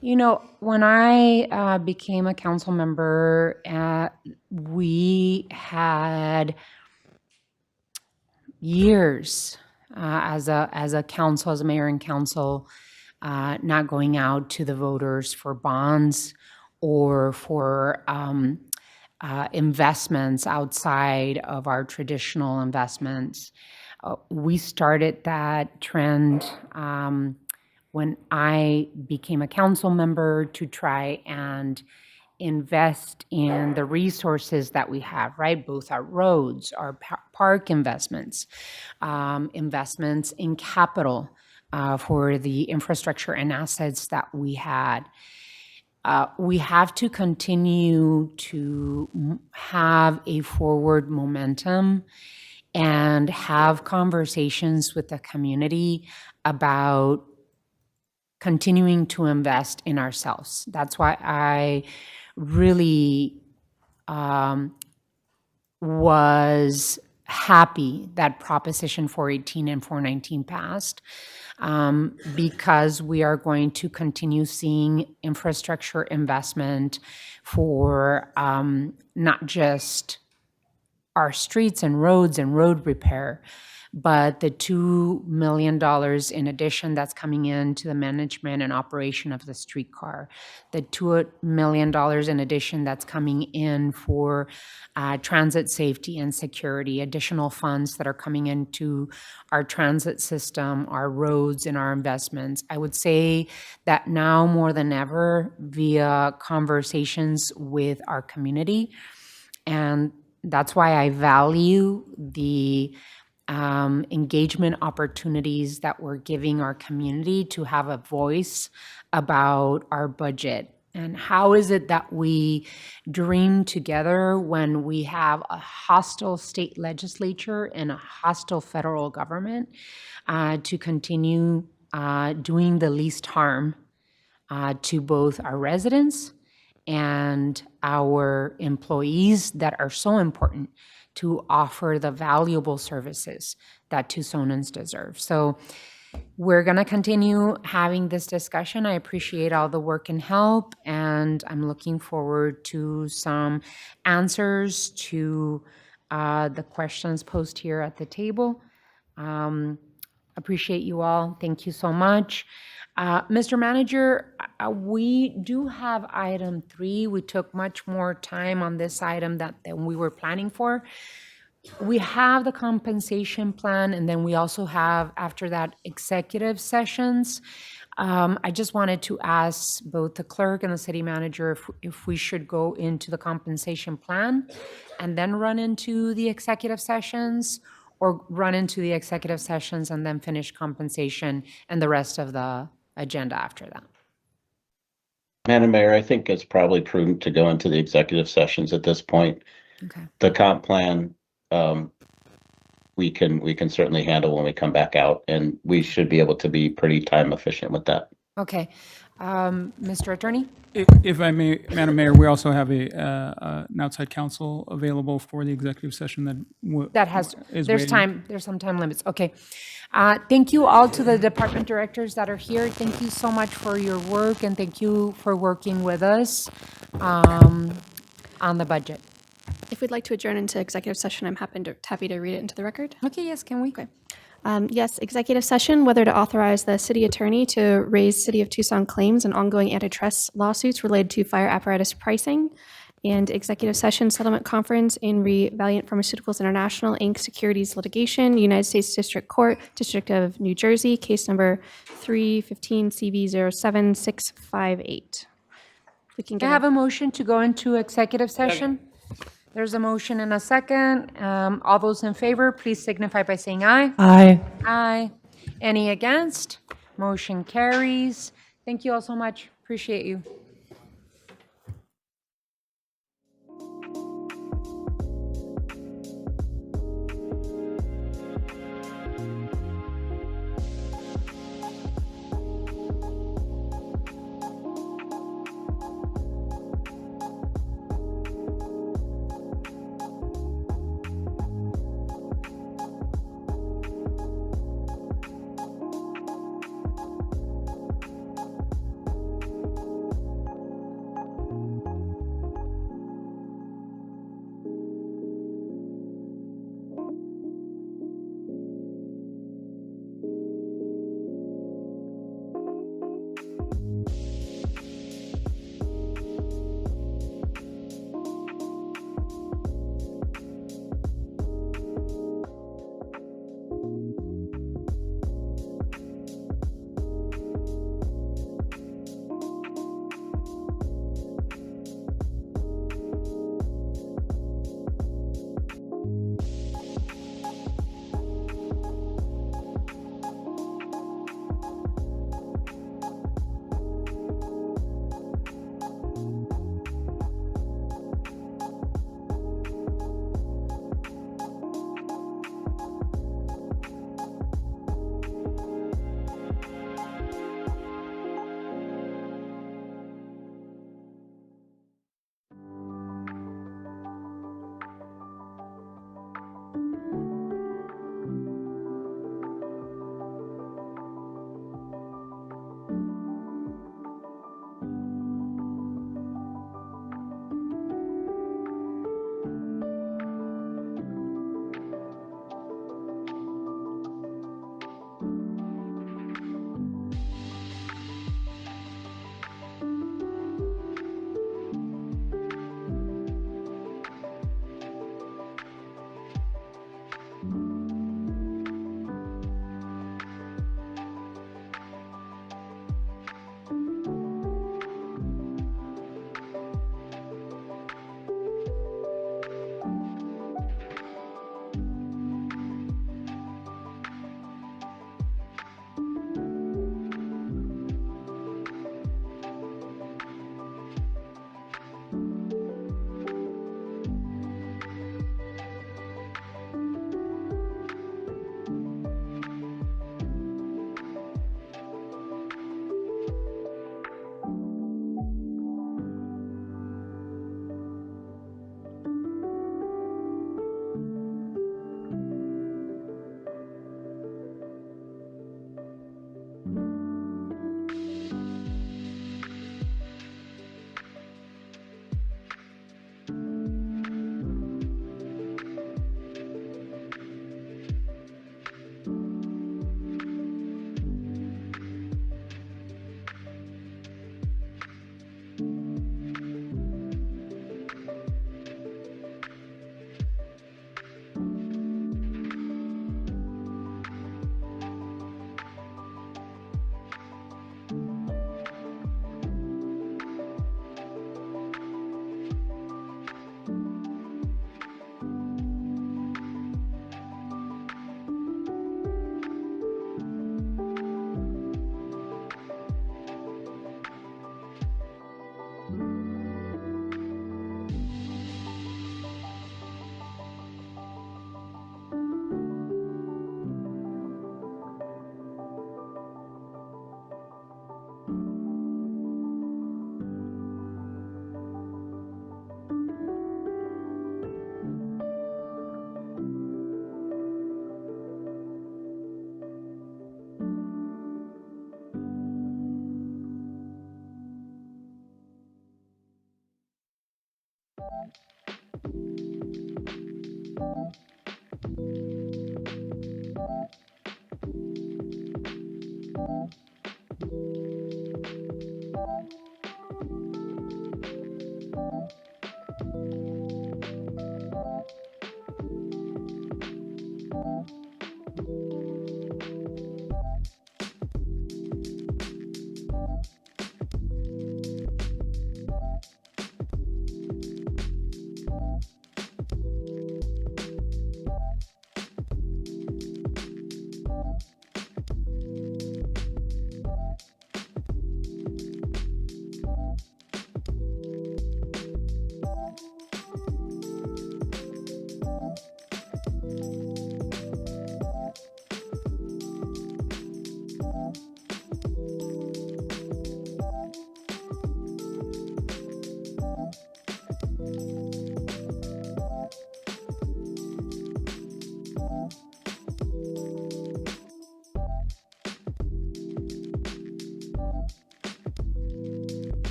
You know, when I became a council member, we had years as a council, as a mayor and council, not going out to the voters for bonds or for investments outside of our traditional investments. We started that trend when I became a council member to try and invest in the resources that we have, right? Both our roads, our park investments, investments in capital for the infrastructure and assets that we had. We have to continue to have a forward momentum and have conversations with the community about continuing to invest in ourselves. That's why I really was happy that Proposition 418 and 419 passed, because we are going to continue seeing infrastructure investment for not just our streets and roads and road repair, but the $2 million in addition that's coming into the management and operation of the streetcar, the $2 million in addition that's coming in for transit safety and security, additional funds that are coming into our transit system, our roads, and our investments. I would say that now more than ever, via conversations with our community, and that's why I value the engagement opportunities that we're giving our community to have a voice about our budget. And how is it that we dream together when we have a hostile state legislature and a hostile federal government to continue doing the least harm to both our residents and our employees that are so important to offer the valuable services that Tucsonans deserve. So we're going to continue having this discussion. I appreciate all the work and help, and I'm looking forward to some answers to the questions posed here at the table. Appreciate you all. Thank you so much. Mr. Manager, we do have item 3. We took much more time on this item than we were planning for. We have the compensation plan, and then we also have, after that, executive sessions. I just wanted to ask both the clerk and the city manager if we should go into the compensation plan and then run into the executive sessions, or run into the executive sessions and then finish compensation and the rest of the agenda after that. Madam Mayor, I think it's probably prudent to go into the executive sessions at this point. Okay. The comp plan, we can certainly handle when we come back out, and we should be able to be pretty time efficient with that. Okay. Mr. Attorney? If I may, Madam Mayor, we also have an outside counsel available for the executive session There's waiting. there's some time limits. Okay. Thank you all to the department directors that are here. Thank you so much for your work, and thank you for working with us on the budget. If we'd like to adjourn into executive session, I'm happy to read it into the record. Okay, yes, can we? Okay. Yes, executive session, whether to authorize the city attorney to raise City of Tucson claims and ongoing antitrust lawsuits related to fire apparatus pricing, and executive session settlement conference in Valeant Pharmaceuticals International, Inc. Securities Litigation, United States District Court, District of New Jersey, case number 315 CV07658. We can I get have a motion to go into executive session. There's a motion and a second. All those in favor, please signify by saying aye. Aye. Aye. Any against? Motion carries. Thank you all so much. Appreciate you.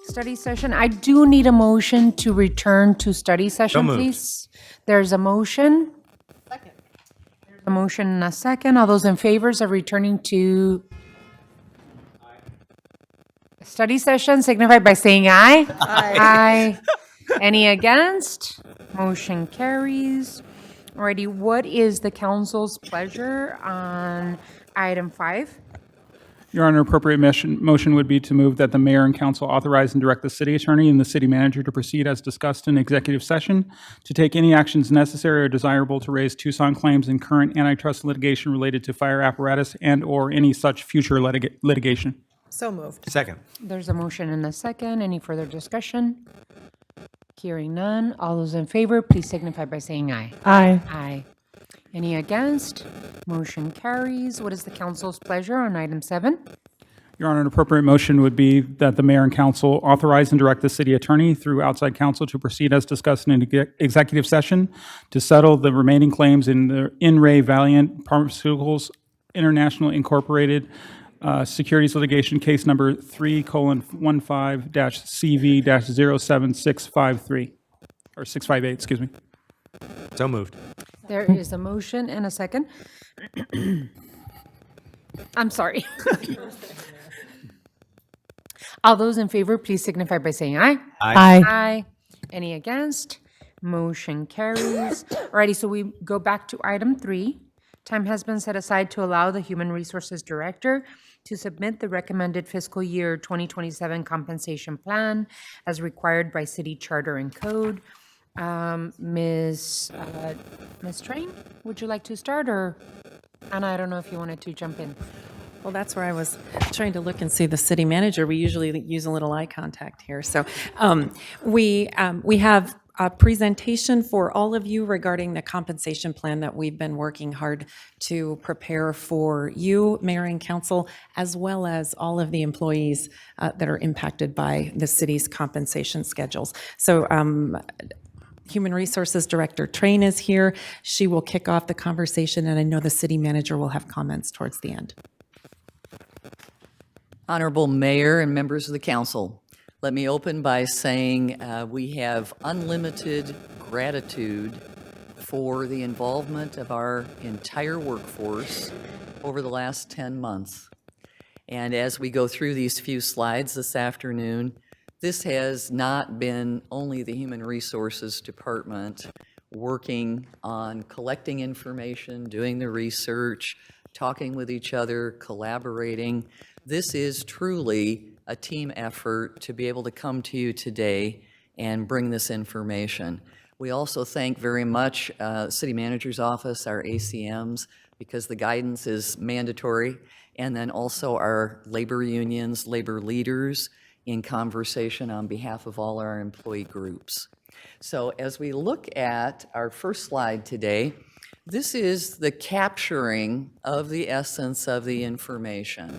Study session. I do need a motion to return to study session, moved. please. There's a motion. Second. There's a motion and a second. All those in favors of returning to study session signify by saying aye. Aye. Any against? Motion carries. Alrighty, what is the council's pleasure on item 5? Your Honor, appropriate motion would be to move that the mayor and council authorize and direct the city attorney and the city manager to proceed as discussed in executive session to take any actions necessary or desirable to raise Tucson claims in current antitrust litigation related to fire apparatus and/or any such future litigation. So moved. Second. There's a motion and a second. Any further discussion? Hearing none. All those in favor, please signify by saying aye. Aye. Aye. Any against? Motion carries. What is the council's pleasure on item 7? Your Honor, an appropriate motion would be that the mayor and council authorize and direct the city attorney through outside counsel to proceed as discussed in executive session to settle the remaining claims in the Valeant Pharmaceuticals International Incorporated Securities litigation case number 3:15-CV-07653, or 658, excuse me. So moved. There is a motion and a second. I'm sorry. All those in favor, please signify by saying aye. Aye. Aye. Any against? Motion carries. Alrighty, so we go back to item 3. Time has been set aside to allow the Human Resources Director to submit the recommended fiscal year 2027 compensation plan as required by city charter and code. Ms. Train, would you like to start, or Anna, I don't know if you wanted to jump in. Well, that's where I was trying to look and see the city manager. We usually use a little eye contact here. So we have a presentation for all of you regarding the compensation plan that we've been working hard to prepare for you, mayor and council, as well as all of the employees that are impacted by the city's compensation schedules. So Human Resources Director Train is here. She will kick off the conversation, and I know the city manager will have comments towards the end. Honorable Mayor and members of the council, let me open by saying we have unlimited gratitude for the involvement of our entire workforce over the last 10 months. And as we go through these few slides this afternoon, this has not been only the Human Resources Department working on collecting information, doing the research, talking with each other, collaborating. This is truly a team effort to be able to come to you today and bring this information. We also thank very much City Manager's Office, our ACMs, because the guidance is mandatory, and then also our labor unions, labor leaders, in conversation on behalf of all our employee groups. So as we look at our first slide today, this is the capturing of the essence of the information.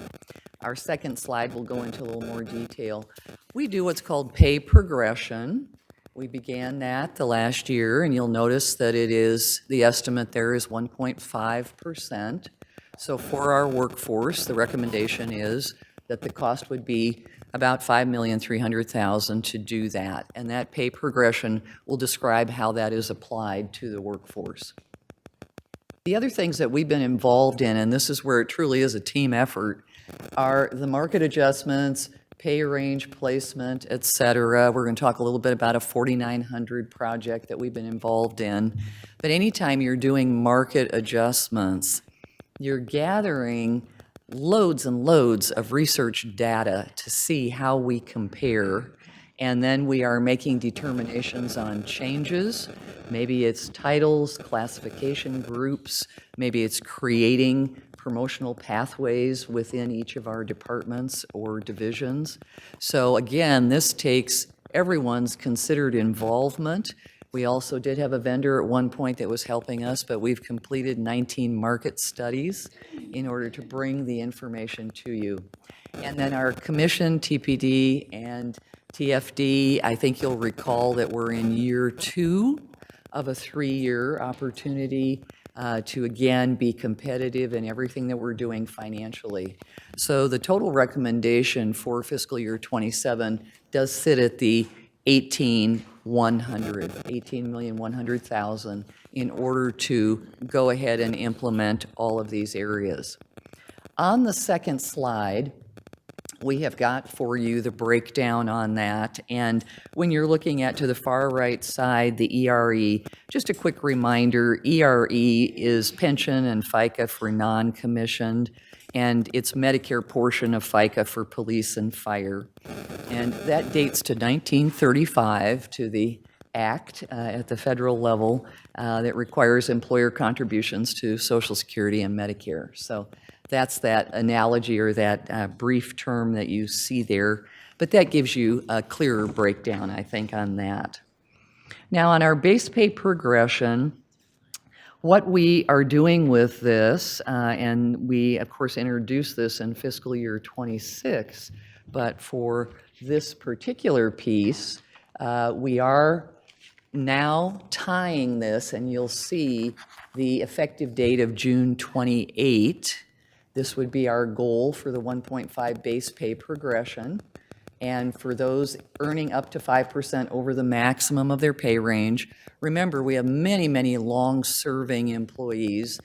Our second slide will go into a little more detail. We do what's called pay progression, We began that the last year, and you'll notice that it is, the estimate there is 1.5%. So for our workforce, the recommendation is that the cost would be about $5,300,000 to do that. And that pay progression will describe how that is applied to the workforce. The other things that we've been involved in, and this is where it truly is a team effort, are the market adjustments, pay range placement, et cetera. We're going to talk a little bit about a 4900 project that we've been involved in. But anytime you're doing market adjustments, you're gathering loads and loads of research data to see how we compare. And then we are making determinations on changes. Maybe it's titles, classification groups, maybe it's creating promotional pathways within each of our departments or divisions. So again, this takes everyone's considered involvement. We also did have a vendor at one point that was helping us, but we've completed 19 market studies in order to bring the information to you. And then our commission, TPD and TFD, I think you'll recall that we're in year 2 of a 3-year opportunity to again be competitive in everything that we're doing financially. So the total recommendation for fiscal year 27 does sit at the 18,100,000 in order to go ahead and implement all of these areas. On the second slide, we have got for you the breakdown on that. And when you're looking at to the far right side, the ERE, just a quick reminder, ERE is pension and FICA for non-commissioned, and it's Medicare portion of FICA for police and fire. And that dates to 1935, to the act at the federal level that requires employer contributions to Social Security and Medicare. So that's that analogy or that brief term that you see there, but that gives you a clearer breakdown, I think, on that. Now, on our base pay progression, what we are doing with this, and we, of course, introduced this in fiscal year 26, but for this particular piece, we are now tying this, and you'll see the effective date of June 28. This would be our goal for the 1.5 base pay progression. And for those earning up to 5% over the maximum of their pay range, remember, we have many, many long-serving employees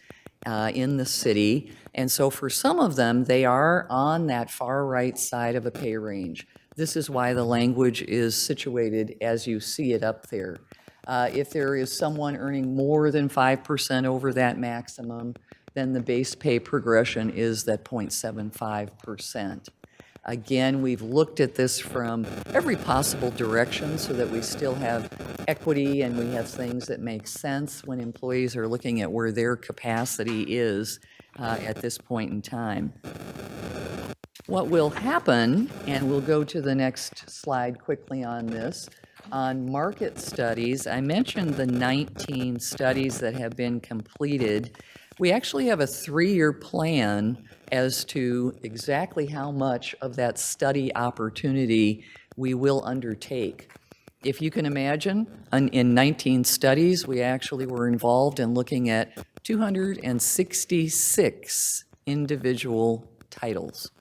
in the city. And so for some of them, they are on that far right side of a pay range. This is why the language is situated as you see it up there. If there is someone earning more than 5% over that maximum, then the base pay progression is that 0.75%. Again, we've looked at this from every possible direction so that we still have equity and we have things that make sense when employees are looking at where their capacity is at this point in time. What will happen, and we'll go to the next slide quickly on this, on market studies, I mentioned the 19 studies that have been completed. We actually have a 3-year plan as to exactly how much of that study opportunity we will undertake. If you can imagine, in 19 studies, we actually were involved in looking at 266 individual titles.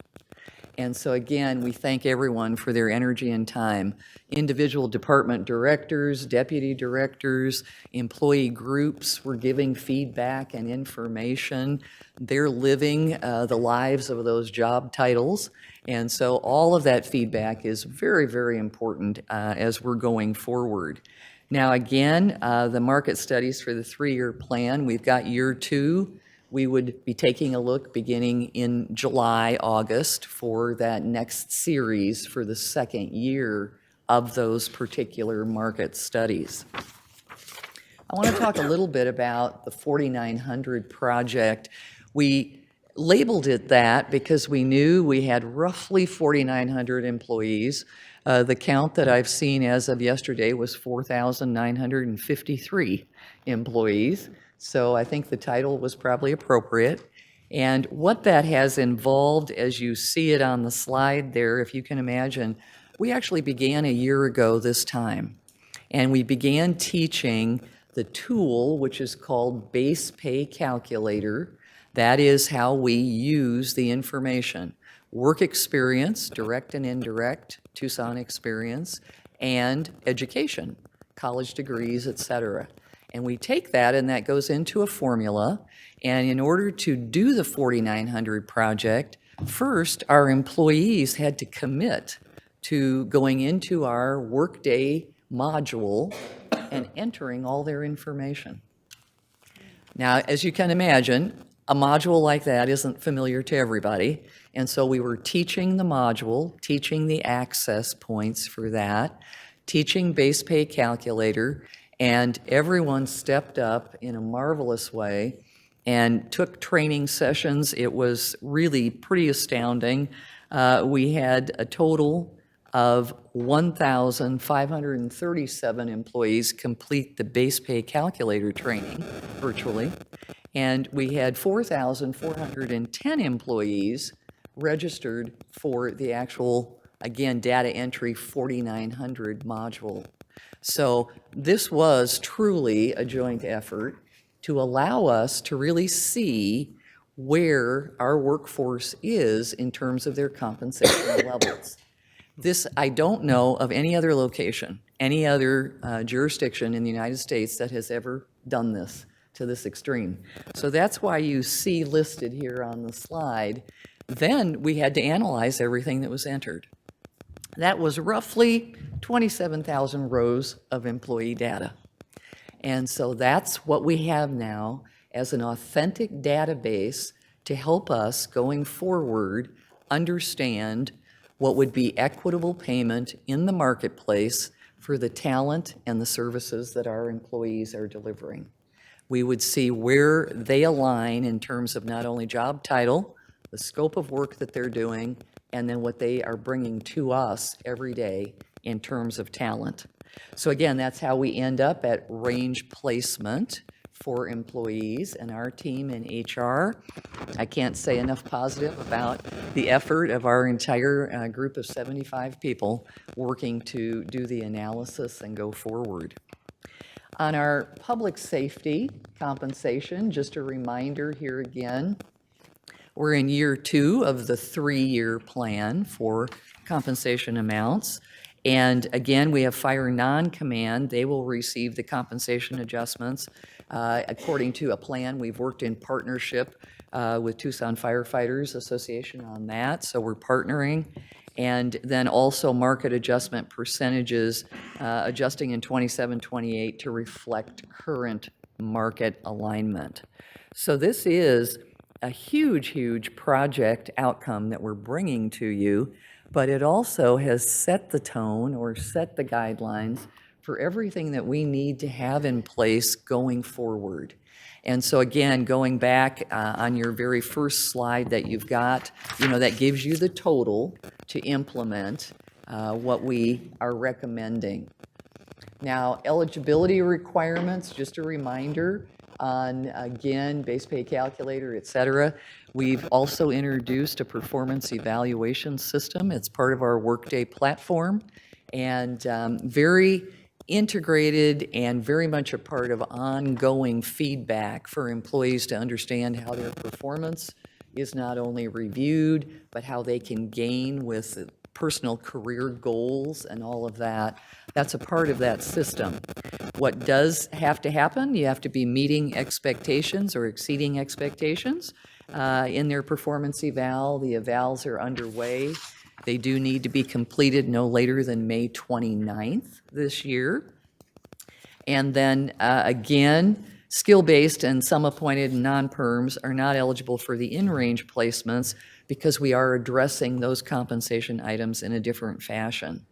And so again, we thank everyone for their energy and time. Individual department directors, deputy directors, employee groups were giving feedback and information. They're living the lives of those job titles. And so all of that feedback is very, very important as we're going forward. Now again, the market studies for the 3-year plan, we've got year 2. We would be taking a look beginning in July, August for that next series for the 2nd year of those particular market studies. I want to talk a little bit about the 4900 project. We labeled it that because we knew we had roughly 4,900 employees. The count that I've seen as of yesterday was 4,953 employees. So I think the title was probably appropriate. And what that has involved, as you see it on the slide there, if you can imagine, we actually began a year ago this time. And we began teaching the tool, which is called Base Pay Calculator. That is how we use the information. Work experience, direct and indirect, Tucson experience, and education, college degrees, et cetera. And we take that and that goes into a formula. And in order to do the 4900 project, first, our employees had to commit to going into our Workday module and entering all their information. Now, as you can imagine, a module like that isn't familiar to everybody. And so we were teaching the module, teaching the access points for that, teaching Base Pay Calculator, and everyone stepped up in a marvelous way and took training sessions. It was really pretty astounding. We had a total of 1,537 employees complete the Base Pay Calculator training virtually, and we had 4,410 employees registered for the actual, again, data entry 4900 module. So this was truly a joint effort to allow us to really see where our workforce is in terms of their compensation levels. This, I don't know of any other location, any other jurisdiction in the United States that has ever done this to this extreme. So that's why you see listed here on the slide. Then we had to analyze everything that was entered. That was roughly 27,000 rows of employee data. And so that's what we have now as an authentic database to help us going forward understand what would be equitable payment in the marketplace for the talent and the services that our employees are delivering. We would see where they align in terms of not only job title, the scope of work that they're doing, and then what they are bringing to us every day in terms of talent. So again, that's how we end up at range placement for employees and our team in HR. I can't say enough positive about the effort of our entire group of 75 people working to do the analysis and go forward. On our public safety compensation, just a reminder here again, we're in year 2 of the 3-year plan for compensation amounts. And again, we have fire non-command. They will receive the compensation adjustments according to a plan. We've worked in partnership with Tucson Firefighters Association on that, so we're partnering. And then also market adjustment percentages adjusting in 27-28 to reflect current market alignment. So this is a huge, huge project outcome that we're bringing to you, but it also has set the tone or set the guidelines for everything that we need to have in place going forward. And so again, going back on your very first slide that you've got, that gives you the total to implement what we are recommending. Now, eligibility requirements, just a reminder on, again, Base Pay Calculator, et cetera. We've also introduced a performance evaluation system. It's part of our Workday platform and very integrated and very much a part of ongoing feedback for employees to understand how their performance is not only reviewed, but how they can gain with personal career goals and all of that. That's a part of that system. What does have to happen? You have to be meeting expectations or exceeding expectations in their performance eval. The evals are underway. They do need to be completed no later than May 29th this year. And then again, skill-based and some appointed non-PERMs are not eligible for the in-range placements because we are addressing those compensation items in a different fashion.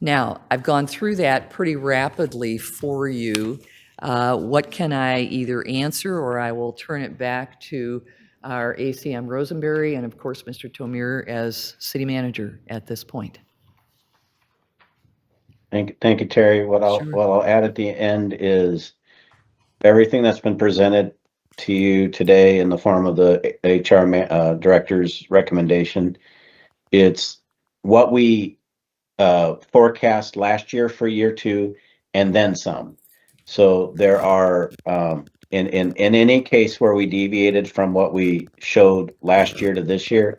Now, I've gone through that pretty rapidly for you. What can I either answer or I will turn it back to our ACM Rosenberry and of course Mr. Tomir as city manager at this point. Thank you, Terry. What I'll add at the end is everything that's been presented to you today in the form of the HR director's recommendation. It's what we forecast last year for year 2 and then some. So there are, in any case where we deviated from what we showed last year to this year,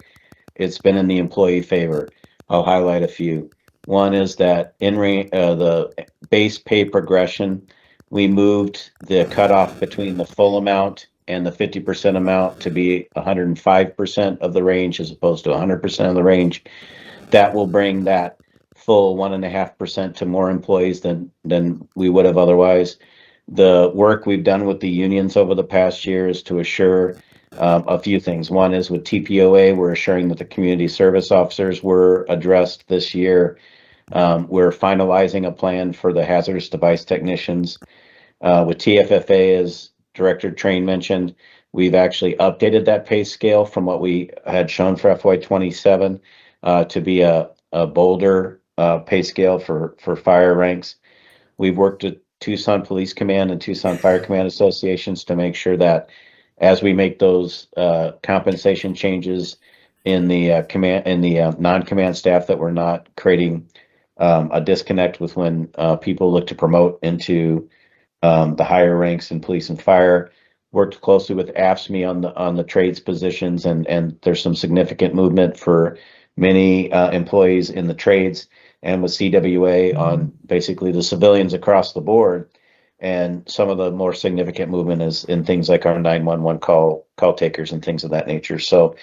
it's been in the employee favor. I'll highlight a few. One is that the base pay progression, we moved the cutoff between the full amount and the 50% amount to be 105% of the range as opposed to 100% of the range. That will bring that full 1.5% to more employees than we would have otherwise. The work we've done with the unions over the past year is to assure a few things. One is with TPOA, we're assuring that the community service officers were addressed this year. We're finalizing a plan for the hazardous device technicians. With TFFA, as Director Train mentioned, we've actually updated that pay scale from what we had shown for FY27 to be a bolder pay scale for fire ranks. We've worked with Tucson Police Command and Tucson Fire Command Associations to make sure that as we make those compensation changes in the non-command staff, that we're not creating a disconnect with when people look to promote into the higher ranks in police and fire. Worked closely with AFSCME on the trades positions, and there's some significant movement for many employees in the trades, and with CWA on basically the civilians across the board. And some of the more significant movement is in things like our 911 call takers and things of that nature. So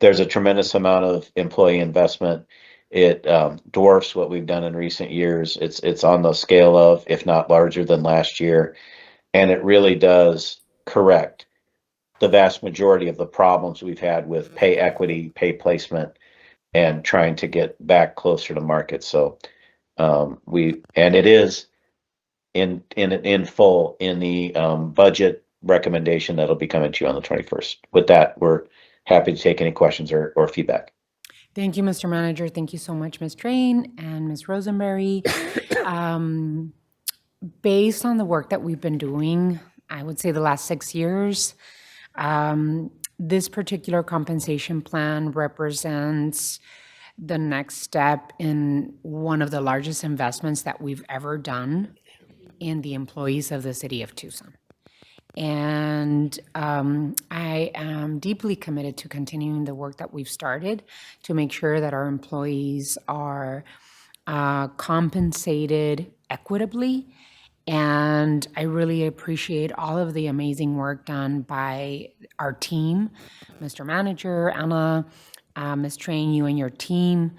there's a tremendous amount of employee investment. It dwarfs what we've done in recent years. It's on the scale of, if not larger than last year. And it really does correct the vast majority of the problems we've had with pay equity, pay placement, and trying to get back closer to market. So it is in full in the budget recommendation that'll be coming to you on the 21st. With that, we're happy to take any questions or feedback. Thank you, Mr. Manager. Thank you so much, Ms. Train and Ms. Rosenberry. Based on the work that we've been doing, I would say the last 6 years, this particular compensation plan represents the next step in one of the largest investments that we've ever done in the employees of the city of Tucson. And I am deeply committed to continuing the work that we've started to make sure that our employees are compensated equitably. And I really appreciate all of the amazing work done by our team, Mr. Manager, Anna, Ms. Train, you and your team,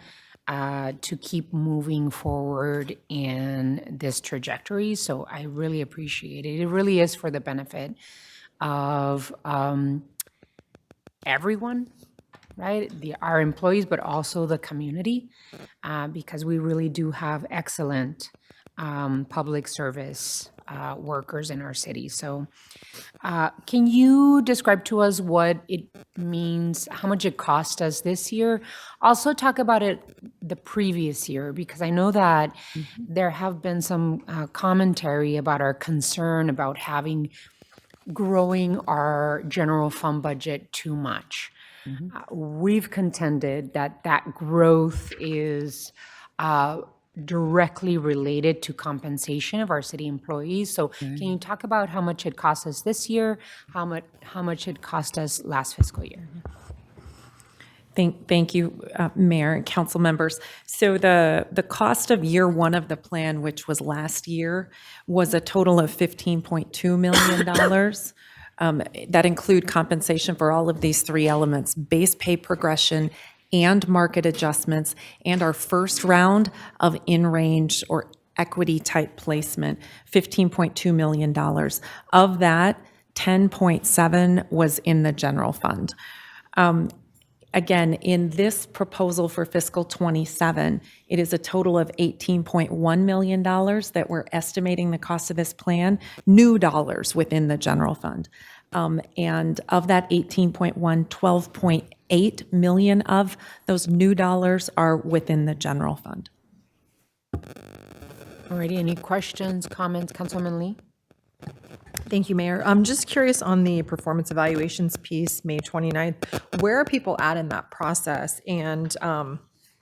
to keep moving forward in this trajectory. So I really appreciate it. It really is for the benefit of everyone, right? Our employees, but also the community, because we really do have excellent public service workers in our city. So can you describe to us what it means, how much it cost us this year? Also talk about it the previous year, because I know that there have been some commentary about our concern about growing our general fund budget too much. We've contended that growth is directly related to compensation of our city employees. So can you talk about how much it cost us this year, how much it cost us last fiscal year? Thank you, Mayor and council members. So the cost of year one of the plan, which was last year, was a total of $15.2 million. That include compensation for all of these three elements: base pay progression and market adjustments, and our first round of in-range or equity type placement, $15.2 million. Of that, 10.7 was in the general fund. Again, in this proposal for fiscal 27, it is a total of $18.1 million that we're estimating the cost of this plan, new dollars within the general fund. And of that 18.1, 12.8 million of those new dollars are within the general fund. All righty, any questions, comments, Councilwoman Lee? Thank you, Mayor. I'm just curious on the performance evaluations piece, May 29th, where are people at in that process? And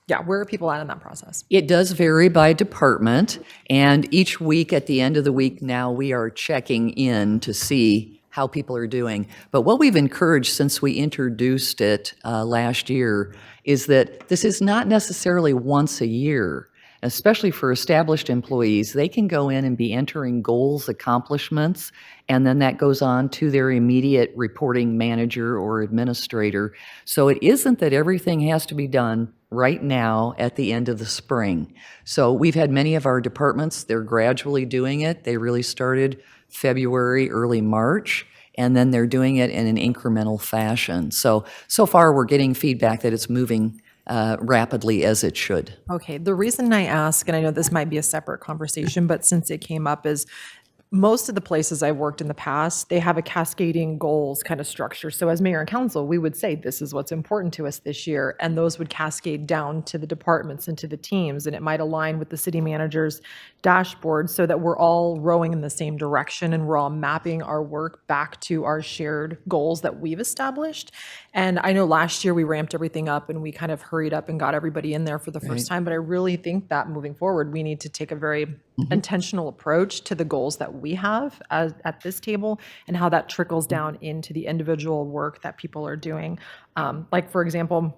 Yeah, where are people at in that process? It does vary by department, and each week, at the end of the week now, we are checking in to see how people are doing. But what we've encouraged since we introduced it last year is that this is not necessarily once a year. Especially for established employees, they can go in and be entering goals, accomplishments, and then that goes on to their immediate reporting manager or administrator. So it isn't that everything has to be done right now at the end of the spring. So we've had many of our departments, they're gradually doing it. They really started February, early March, and then they're doing it in an incremental fashion. So far, we're getting feedback that it's moving rapidly as it should. Okay, the reason I ask, and I know this might be a separate conversation, but since it came up, is most of the places I've worked in the past, they have a cascading goals kind of structure. So as mayor and council, we would say, this is what's important to us this year. And those would cascade down to the departments and to the teams. And it might align with the city manager's dashboard so that we're all rowing in the same direction and we're all mapping our work back to our shared goals that we've established. And I know last year we ramped everything up and we kind of hurried up and got everybody in there for the first time. But I really think that moving forward, we need to take a very intentional approach to the goals that we have at this table and how that trickles down into the individual work that people are doing. Like, for example,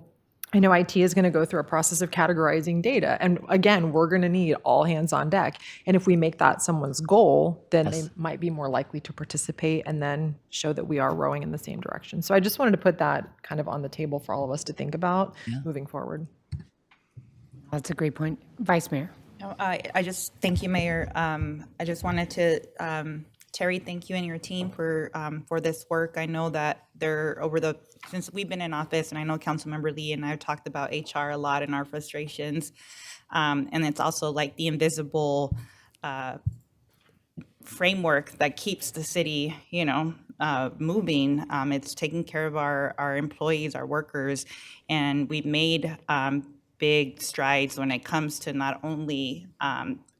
I know IT is going to go through a process of categorizing data. And again, we're going to need all hands on deck. And if we make that someone's goal, then they might be more likely to participate and then show that we are rowing in the same direction. So I just wanted to put that kind of on the table for all of us to think about moving forward. That's a great point. Vice Mayor. No, I just, thank you, Mayor. I just wanted to, Terry, thank you and your team for this work. I know that since we've been in office, and I know Councilmember Lee and I have talked about HR a lot and our frustrations. And it's also like the invisible framework that keeps the city, moving. It's taking care of our employees, our workers, and we've made big strides when it comes to not only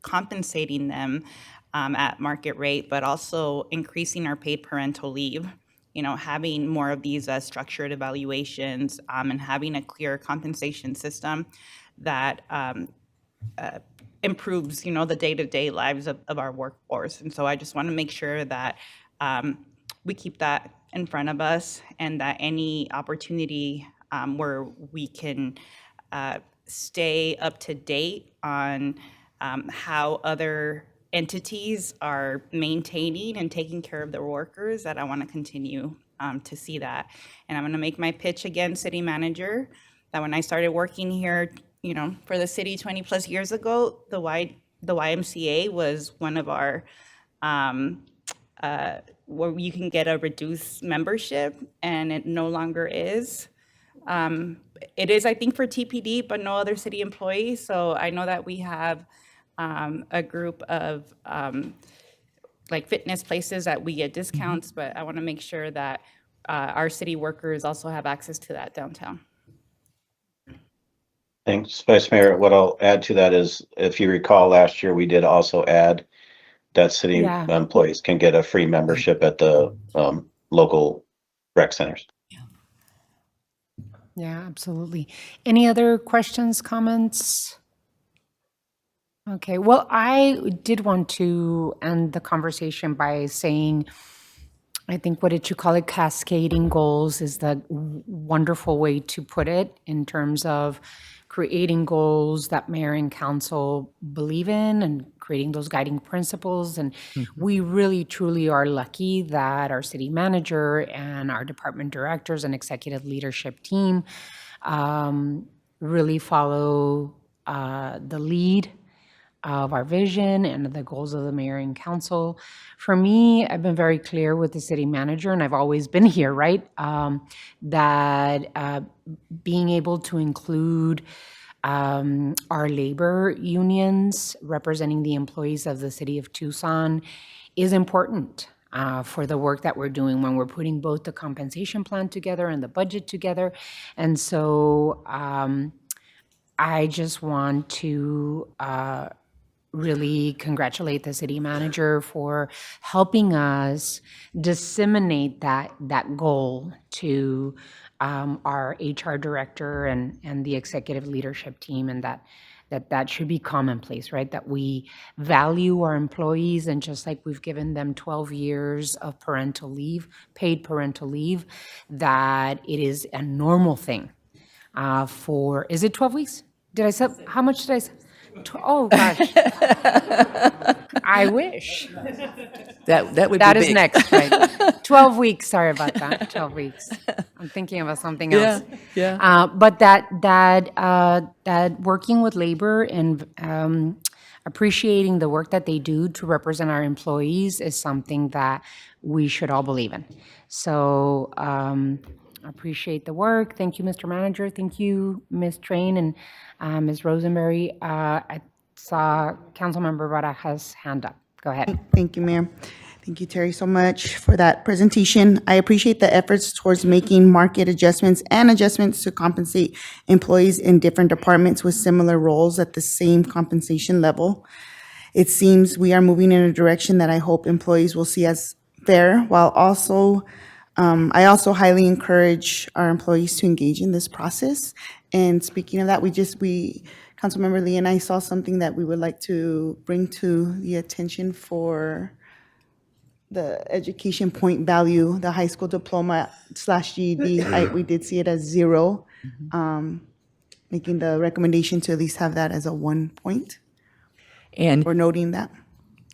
compensating them at market rate, but also increasing our paid parental leave, having more of these structured evaluations and having a clear compensation system that improves, the day-to-day lives of our workforce. And so I just want to make sure that we keep that in front of us and that any opportunity where we can stay up to date on how other entities are maintaining and taking care of their workers, that I want to continue to see that. And I'm going to make my pitch again, city manager, that when I started working here, for the city 20 plus years ago, the YMCA was one of our, where you can get a reduced membership, and it no longer is. It is, I think, for TPD, but no other city employees. So I know that we have a group of like fitness places that we get discounts, but I want to make sure that our city workers also have access to that downtown. Thanks, Vice Mayor. What I'll add to that is, if you recall, last year we did also add that city employees can get a free membership at the local rec centers. Yeah, absolutely. Any other questions, comments? Okay, well, I did want to end the conversation by saying, I think what did you call it? Cascading goals is the wonderful way to put it in terms of creating goals that mayor and council believe in and creating those guiding principles. And we really, truly are lucky that our city manager and our department directors and executive leadership team really follow the lead of our vision and the goals of the mayor and council. For me, I've been very clear with the city manager, and I've always been here, right? That being able to include our labor unions representing the employees of the city of Tucson is important for the work that we're doing when we're putting both the compensation plan together and the budget together. And so I just want to really congratulate the city manager for helping us disseminate that goal to our HR director and the executive leadership team, and that should be commonplace, right? That we value our employees, and just like we've given them 12 years of parental leave, paid parental leave, that it is a normal thing is it 12 weeks? Did I say, how much did I say? Oh, gosh. I wish. That would be That is big. next, right? 12 weeks, sorry about that, 12 weeks. I'm thinking about something else. But that working with labor and appreciating the work that they do to represent our employees is something that we should all believe in. So appreciate the work. Thank you, Mr. Manager. Thank you, Ms. Train and Ms. Rosenberry. I saw Councilmember Barajas' hand up. Go ahead. Thank you, Mayor. Thank you, Terry, so much for that presentation. I appreciate the efforts towards making market adjustments and adjustments to compensate employees in different departments with similar roles at the same compensation level. It seems we are moving in a direction that I hope employees will see as fair, while also I also highly encourage our employees to engage in this process. And speaking of that, Councilmember Lee and I saw something that we would like to bring to the attention for the education point value, the high school diploma / GED. We did see it as 0, making the recommendation to at least have that as a 1 point. And Or noting that.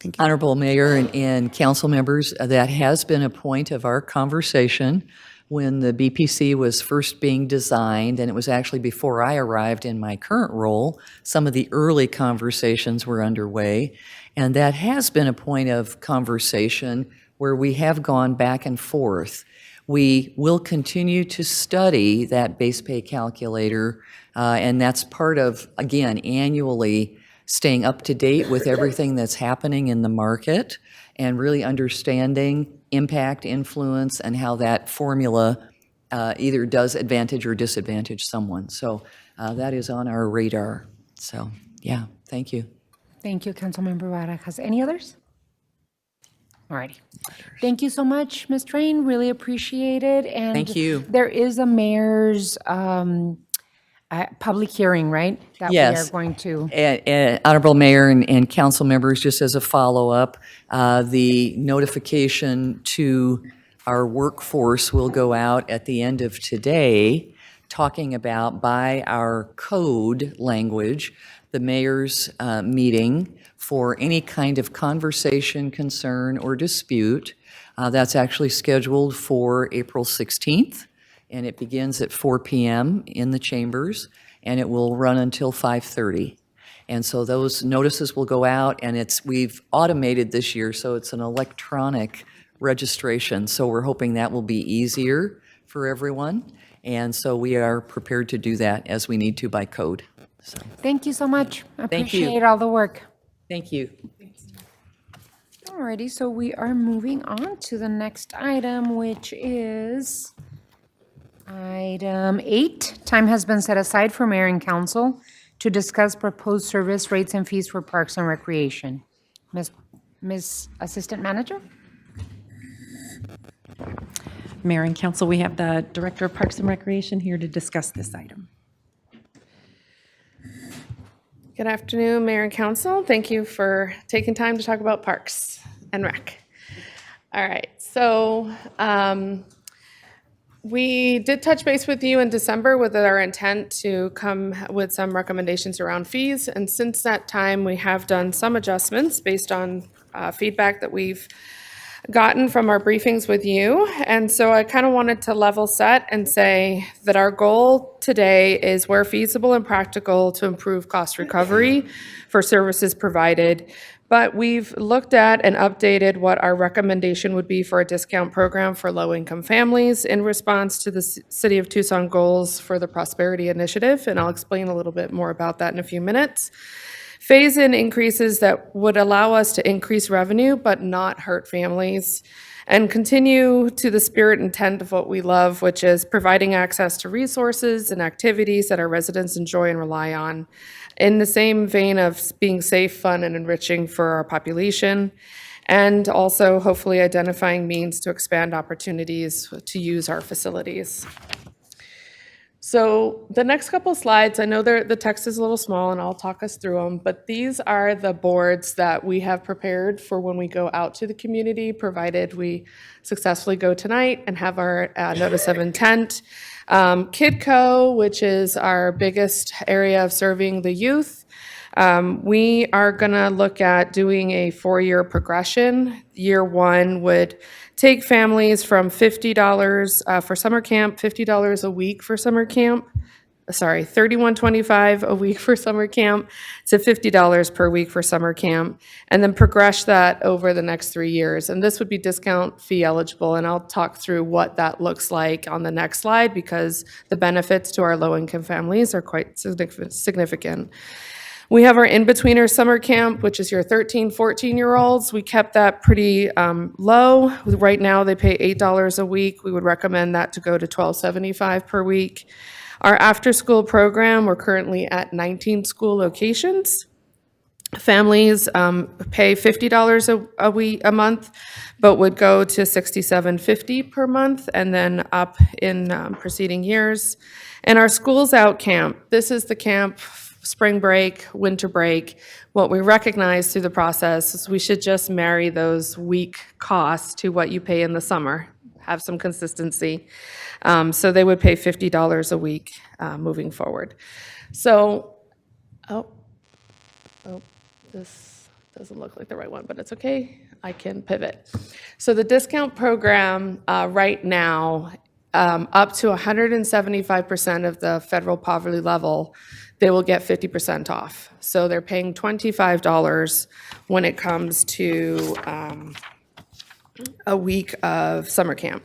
Thank you. Honorable Mayor and council members, that has been a point of our conversation when the BPC was first being designed, and it was actually before I arrived in my current role. Some of the early conversations were underway, and that has been a point of conversation where we have gone back and forth. We will continue to study that base pay calculator, and that's part of, again, annually staying up to date with everything that's happening in the market and really understanding impact, influence, and how that formula either does advantage or disadvantage someone. So that is on our radar. So, yeah, thank you. Thank you, Councilmember Barajas. Any others? All righty. Thank you so much, Ms. Train. Really appreciate it. And Thank you. there is a mayor's public hearing, right? That we Yes. are going to. Honorable Mayor and council members, just as a follow-up, the notification to our workforce will go out at the end of today, talking about, by our code language, the mayor's meeting for any kind of conversation, concern, or dispute. That's actually scheduled for April 16th. And it begins at 4 p.m. in the chambers, and it will run until 5:30. And so those notices will go out, and we've automated this year, so it's an electronic registration. So we're hoping that will be easier for everyone. And so we are prepared to do that as we need to by code. So, Thank you so much. Thank you. Appreciate all the work. thank you. Alrighty, so we are moving on to the next item, which is item 8. Time has been set aside for mayor and council to discuss proposed service rates and fees for parks and recreation. Ms. Assistant Manager? Mayor and council, we have the Director of Parks and Recreation here to discuss this item. Good afternoon, Mayor and Council. Thank you for taking time to talk about Parks and Rec. All right, so we did touch base with you in December with our intent to come with some recommendations around fees, and since that time, we have done some adjustments based on feedback that we've gotten from our briefings with you. And so I kind of wanted to level set and say that our goal today is, where feasible and practical, to improve cost recovery for services provided. But we've looked at and updated what our recommendation would be for a discount program for low-income families in response to the City of Tucson goals for the Prosperity Initiative. And I'll explain a little bit more about that in a few minutes. Phase-in increases that would allow us to increase revenue but not hurt families, and continue to the spirit and intent of what we love, which is providing access to resources and activities that our residents enjoy and rely on, in the same vein of being safe, fun, and enriching for our population, and also hopefully identifying means to expand opportunities to use our facilities. So the next couple slides, I know the text is a little small and I'll talk us through them, but these are the boards that we have prepared for when we go out to the community, provided we successfully go tonight and have our notice of intent. KidCo, which is our biggest area of serving the youth. We are gonna look at doing a 4-year progression. Year 1 would take families from $50 for summer camp, $50 a week for summer camp, sorry, $31.25 a week for summer camp to $50 per week for summer camp, and then progress that over the next 3 years. And this would be discount fee eligible, and I'll talk through what that looks like on the next slide because the benefits to our low-income families are quite significant. We have our in-betweener summer camp, which is your 13, 14-year-olds. We kept that pretty low. Right now, they pay $8 a week. We would recommend that to go to $12.75 per week. Our after-school program, we're currently at 19 school locations. Families pay $50 a month, but would go to $67.50 per month and then up in preceding years. And our Schools Out camp, this is the camp spring break, winter break. What we recognize through the process is we should just marry those week costs to what you pay in the summer, have some consistency. So they would pay $50 a week moving forward. So, this doesn't look like the right one, but it's okay. I can pivot. So the discount program right now, up to 175% of the federal poverty level, they will get 50% off. So they're paying $25 when it comes to a week of summer camp.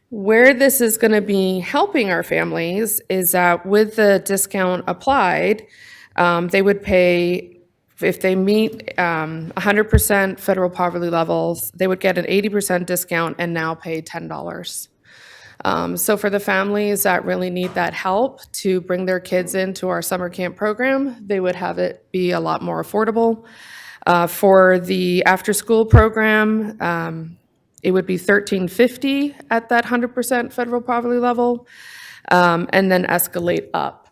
Where this is going to be helping our families is that with the discount applied, they would pay, if they meet 100% federal poverty levels, they would get an 80% discount and now pay $10. So for the families that really need that help to bring their kids into our summer camp program, they would have it be a lot more affordable. For the after-school program, it would be $13.50 at that 100% federal poverty level, and then escalate up.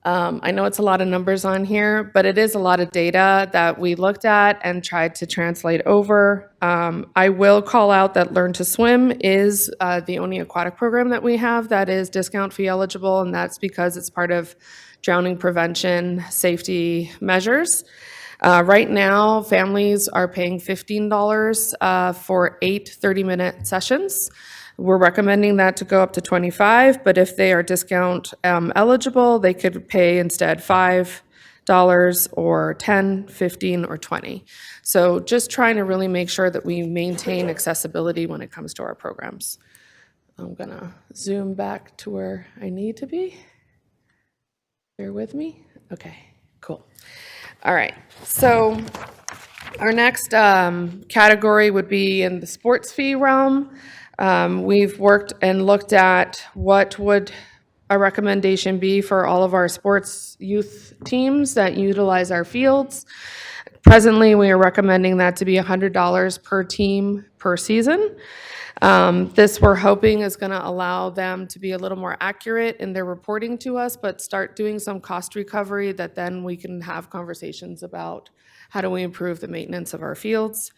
I know it's a lot of numbers on here, but it is a lot of data that we looked at and tried to translate over. I will call out that Learn to Swim is the only aquatic program that we have that is discount fee eligible, and that's because it's part of drowning prevention safety measures. Right now, families are paying $15 for 8 30-minute sessions. We're recommending that to go up to $25, but if they are discount eligible, they could pay instead $5 or $10, $15, or $20. So just trying to really make sure that we maintain accessibility when it comes to our programs. I'm gonna zoom back to where I need to be. Bear with me. Okay, cool. All right, so our next category would be in the sports fee realm. We've worked and looked at what would a recommendation be for all of our sports youth teams that utilize our fields. Presently, we are recommending that to be $100 per team per season. This we're hoping is going to allow them to be a little more accurate in their reporting to us, but start doing some cost recovery that then we can have conversations about how do we improve the maintenance of our fields.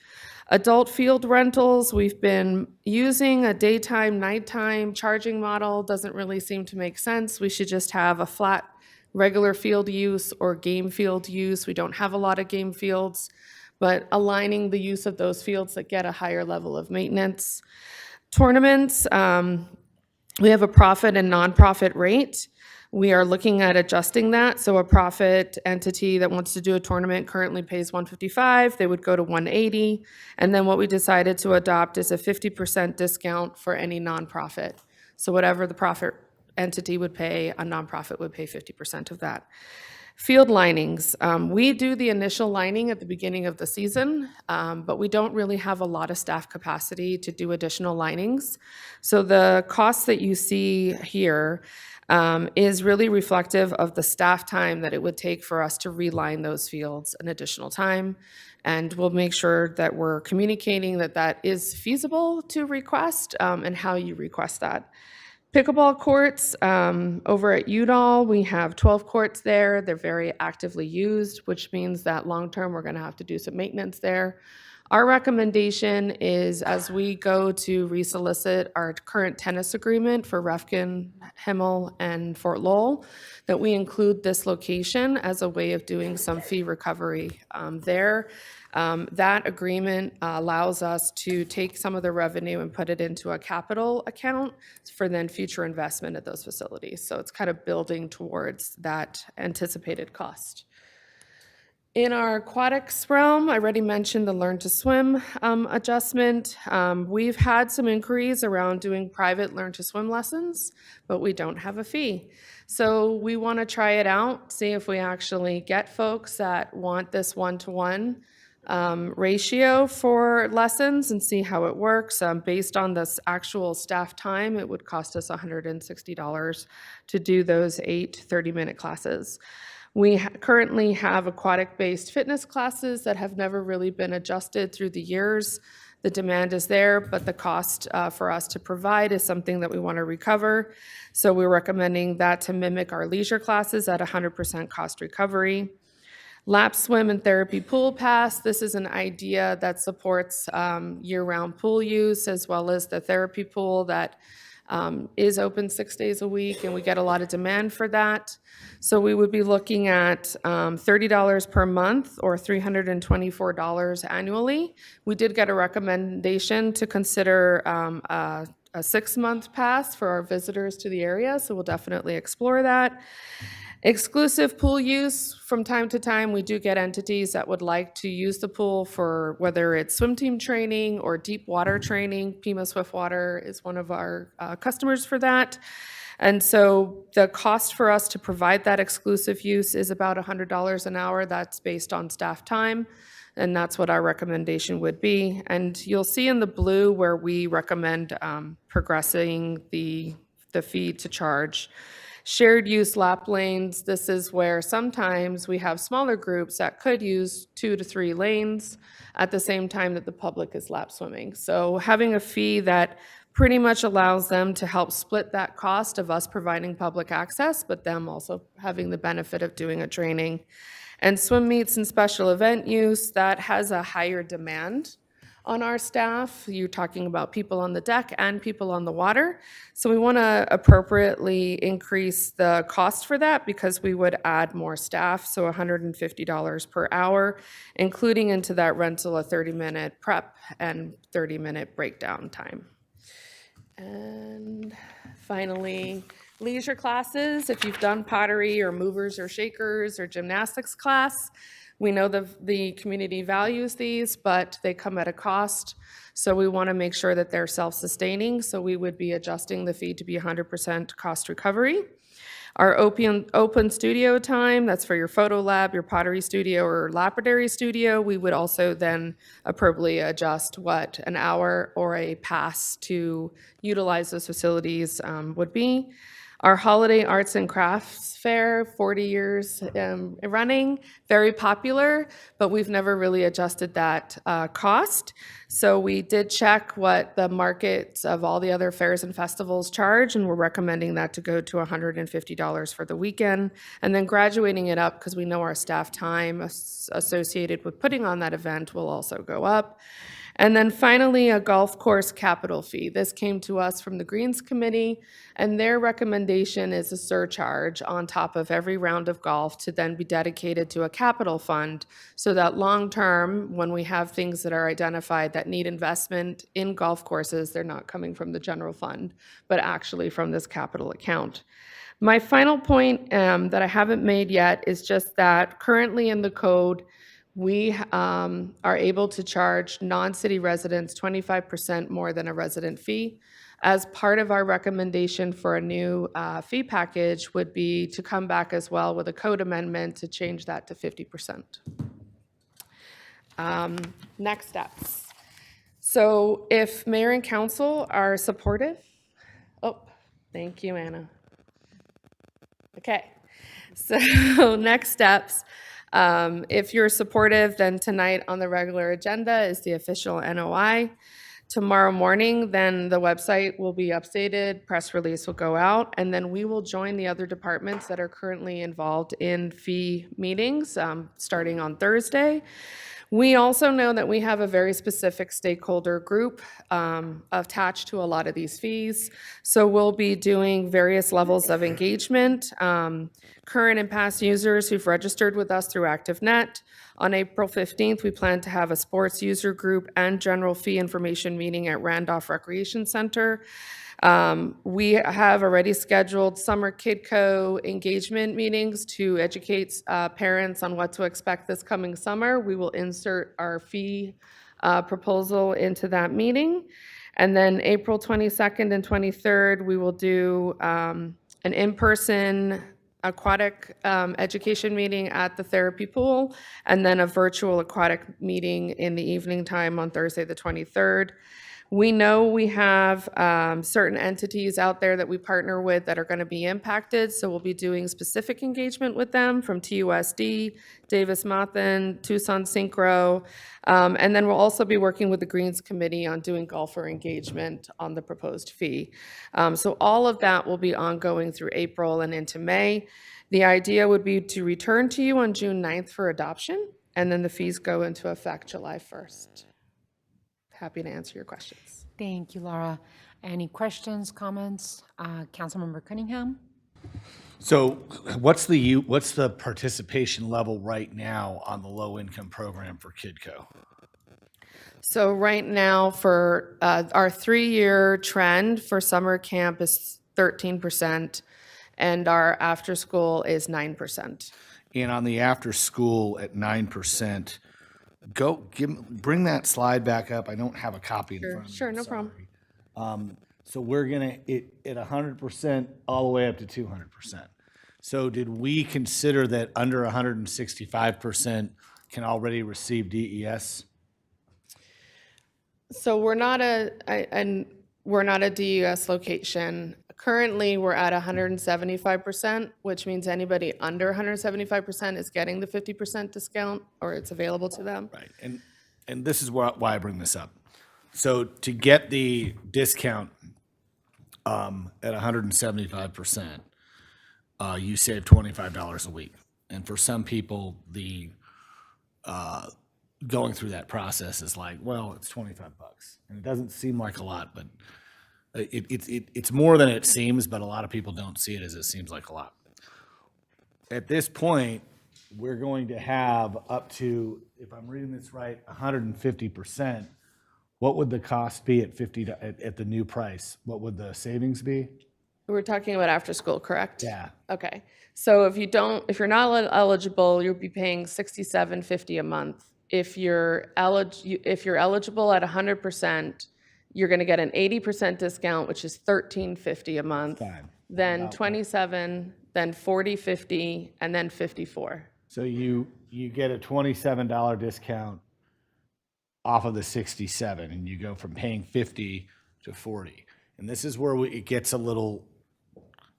Adult field rentals, we've been using a daytime, nighttime charging model. Doesn't really seem to make sense. We should just have a flat regular field use or game field use. We don't have a lot of game fields, but aligning the use of those fields that get a higher level of maintenance. Tournaments, we have a profit and nonprofit rate. We are looking at adjusting that. So a profit entity that wants to do a tournament currently pays $155, they would go to $180. And then what we decided to adopt is a 50% discount for any nonprofit. So whatever the profit entity would pay, a nonprofit would pay 50% of that. Field linings. We do the initial lining at the beginning of the season, but we don't really have a lot of staff capacity to do additional linings. So the cost that you see here is really reflective of the staff time that it would take for us to reline those fields an additional time. And we'll make sure that we're communicating that that is feasible to request and how you request that. Pickleball courts, over at Udall, we have 12 courts there. They're very actively used, which means that long-term, we're gonna have to do some maintenance there. Our recommendation is, as we go to resolicit our current tennis agreement for Refkin, Himmel, and Fort Lowell, that we include this location as a way of doing some fee recovery there. That agreement allows us to take some of the revenue and put it into a capital account for then future investment at those facilities. So it's kind of building towards that anticipated cost. In our aquatics realm, I already mentioned the Learn to Swim adjustment. We've had some inquiries around doing private Learn to Swim lessons, but we don't have a fee. So we want to try it out, see if we actually get folks that want this one-to-one ratio for lessons and see how it works. Based on this actual staff time, it would cost us $160 to do those 8 30-minute classes. We currently have aquatic-based fitness classes that have never really been adjusted through the years. The demand is there, but the cost for us to provide is something that we want to recover. So we're recommending that to mimic our leisure classes at 100% cost recovery. Lap swim and therapy pool pass. This is an idea that supports year-round pool use, as well as the therapy pool that is open 6 days a week, and we get a lot of demand for that. So we would be looking at $30 per month or $324 annually. We did get a recommendation to consider a 6-month pass for our visitors to the area, so we'll definitely explore that. Exclusive pool use, from time to time, we do get entities that would like to use the pool for whether it's swim team training or deep water training. Pima Swiftwater is one of our customers for that. And so the cost for us to provide that exclusive use is about $100 an hour. That's based on staff time, and that's what our recommendation would be. And you'll see in the blue where we recommend progressing the fee to charge. Shared use lap lanes, this is where sometimes we have smaller groups that could use 2 to 3 lanes at the same time that the public is lap swimming. So having a fee that pretty much allows them to help split that cost of us providing public access, but them also having the benefit of doing a training. And swim meets and special event use, that has a higher demand on our staff. You're talking about people on the deck and people on the water. So we want to appropriately increase the cost for that because we would add more staff, so $150 per hour, including into that rental a 30-minute prep and 30-minute breakdown time. And finally, leisure classes. If you've done pottery or movers or shakers or gymnastics class, we know the community values these, but they come at a cost. So we want to make sure that they're self-sustaining. So we would be adjusting the fee to be 100% cost recovery. Our open studio time, that's for your photo lab, your pottery studio, or lapidary studio, we would also then appropriately adjust what an hour or a pass to utilize those facilities would be. Our holiday arts and crafts fair, 40 years running, very popular, but we've never really adjusted that cost. So we did check what the markets of all the other fairs and festivals charge, and we're recommending that to go to $150 for the weekend, and then graduating it up because we know our staff time associated with putting on that event will also go up. And then finally, a golf course capital fee. This came to us from the Greens Committee, and their recommendation is a surcharge on top of every round of golf to then be dedicated to a capital fund so that long-term, when we have things that are identified that need investment in golf courses, they're not coming from the general fund, but actually from this capital account. My final point that I haven't made yet is just that currently in the code, we are able to charge non-city residents 25% more than a resident fee. As part of our recommendation for a new fee package would be to come back as well with a code amendment to change that to 50%. Next steps. So if mayor and council are supportive, thank you, Anna. Okay, so next steps. If you're supportive, then tonight on the regular agenda is the official NOI. tomorrow morning, then the website will be updated, press release will go out, and then we will join the other departments that are currently involved in fee meetings starting on Thursday. We also know that we have a very specific stakeholder group attached to a lot of these fees. So we'll be doing various levels of engagement. Current and past users who've registered with us through ActiveNet. On April 15th, we plan to have a sports user group and general fee information meeting at Randolph Recreation Center. We have already scheduled summer KidCo engagement meetings to educate parents on what to expect this coming summer. We will insert our fee proposal into that meeting. And then April 22nd and 23rd, we will do an in-person aquatic education meeting at the therapy pool, and then a virtual aquatic meeting in the evening time on Thursday, the 23rd. We know we have certain entities out there that we partner with that are going to be impacted, so we'll be doing specific engagement with them from TUSD, Davis-Monthan, Tucson Synchro, and then we'll also be working with the Greens Committee on doing golfer engagement on the proposed fee. So all of that will be ongoing through April and into May. The idea would be to return to you on June 9th for adoption, and then the fees go into effect July 1st. Happy to answer your questions. Thank you, Laura. Any questions, comments? Councilmember Cunningham? So what's the participation level right now on the low-income program for KidCo? So right now for our 3-year trend for summer camp is 13%, and our after school is 9%. And on the after school at 9%, bring that slide back up. I don't have a copy in front of me. Sure, I'm no sorry. problem. So we're gonna, at 100% all the way up to 200%. So did we consider that under 165% can already receive DES? So we're not a DUS location. Currently, we're at 175%, which means anybody under 175% is getting the 50% discount, or it's available to them. Right, and this is why I bring this up. So to get the discount at 175%, you save $25 a week. And for some people, the going through that process is like, well, it's $25, and it doesn't seem like a lot, but it's more than it seems. But a lot of people don't see it as it seems like a lot. At this point, we're going to have up to, if I'm reading this right, 150%. What would the cost be at at the new price? What would the savings be? We're talking about after school, correct? Yeah. Okay. So if you're not eligible, you'll be paying $67.50 a month. If you're eligible at 100%, you're going to get an 80% discount, which is $13.50 a month. Fine. Then $27, then $40.50, and then $54. So you get a $27 discount off of the 67, and you go from paying 50 to 40. And this is where it gets a little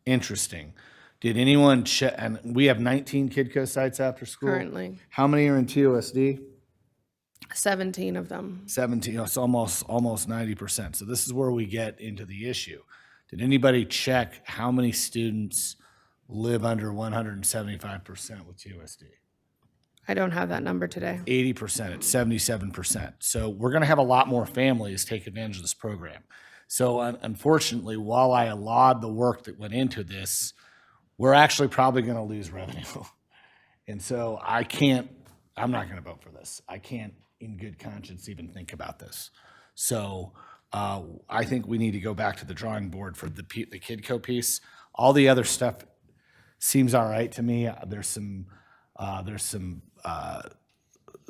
interesting. Did anyone check? And we have 19 KidCo sites after school. Currently. How many are in TUSD? 17 of them. 17. It's almost 90%. So this is where we get into the issue. Did anybody check how many students live under 175% with TUSD? I don't have that number today. 80%, it's 77%. So we're going to have a lot more families take advantage of this program. So unfortunately, while I laud the work that went into this, we're actually probably going to lose revenue. And so I'm not going to vote for this. I can't in good conscience even think about this. So I think we need to go back to the drawing board for the KidCo piece. All the other stuff seems all right to me. There's some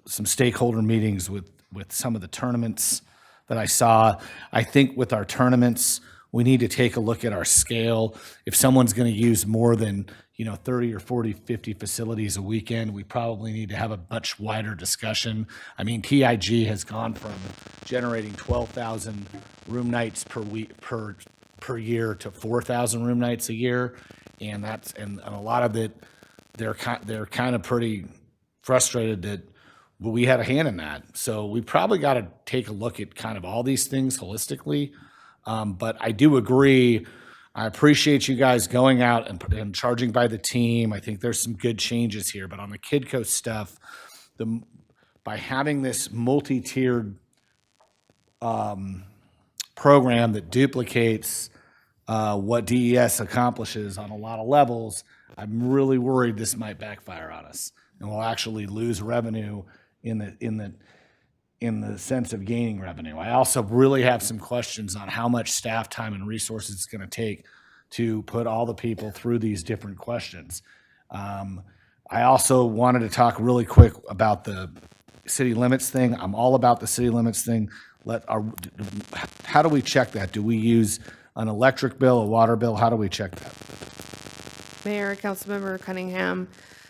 stakeholder meetings with some of the tournaments that I saw. I think with our tournaments, we need to take a look at our scale. If someone's going to use more than 30 or 40, 50 facilities a weekend, we probably need to have a much wider discussion. I mean, TIG has gone from generating 12,000 room nights per year to 4,000 room nights a year, and a lot of it, they're kind of pretty frustrated that we had a hand in that. So we probably got to take a look at kind of all these things holistically. But I do agree. I appreciate you guys going out and charging by the team. I think there's some good changes here. But on the Kidco stuff, by having this multi-tiered program that duplicates what DES accomplishes on a lot of levels, I'm really worried this might backfire on us, and we'll actually lose revenue in the sense of gaining revenue. I also really have some questions on how much staff time and resources it's going to take to put all the people through these different questions. I also wanted to talk really quick about the city limits thing. I'm all about the city limits thing. How do we check that? Do we use an electric bill, a water bill? How do we check that? Mayor, Councilmember Cunningham.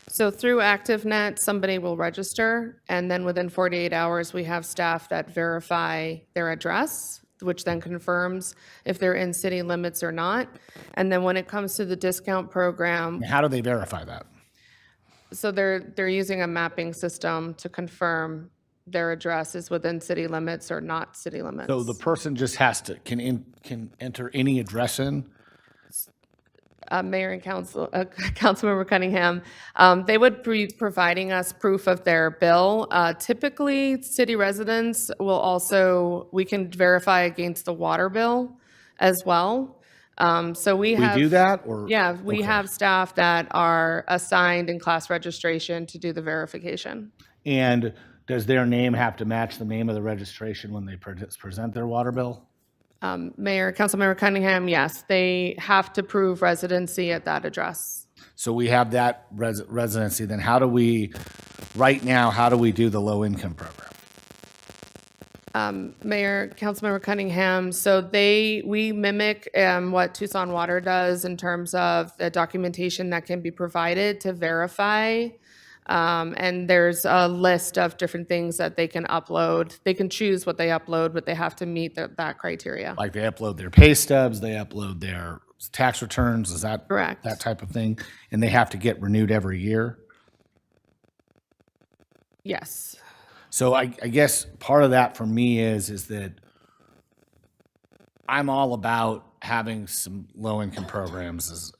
So through ActiveNet, somebody will register, and then within 48 hours, we have staff that verify their address, which then confirms if they're in city limits or not. And then when it comes to the discount program, How do they verify that? so they're using a mapping system to confirm their address is within city limits or not city limits. So the person just can enter any address in? Mayor and Councilmember Cunningham, they would be providing us proof of their bill. Typically, city residents we can verify against the water bill as well. So we do that, or? Yeah, we Okay. have staff that are assigned in class registration to do the verification. And does their name have to match the name of the registration when they present their water bill? Mayor, Councilmember Cunningham, yes, they have to prove residency at that address. So we have that residency. Then right now, how do we do the low income program? Mayor, Councilmember Cunningham, so we mimic what Tucson Water does in terms of the documentation that can be provided to verify. And there's a list of different things that they can upload. They can choose what they upload, but they have to meet that criteria. Like they upload their pay stubs, they upload their tax returns, is that Correct. that type of thing? And they have to get renewed every year? Yes. So I guess part of that for me is that I'm all about having some low-income programs.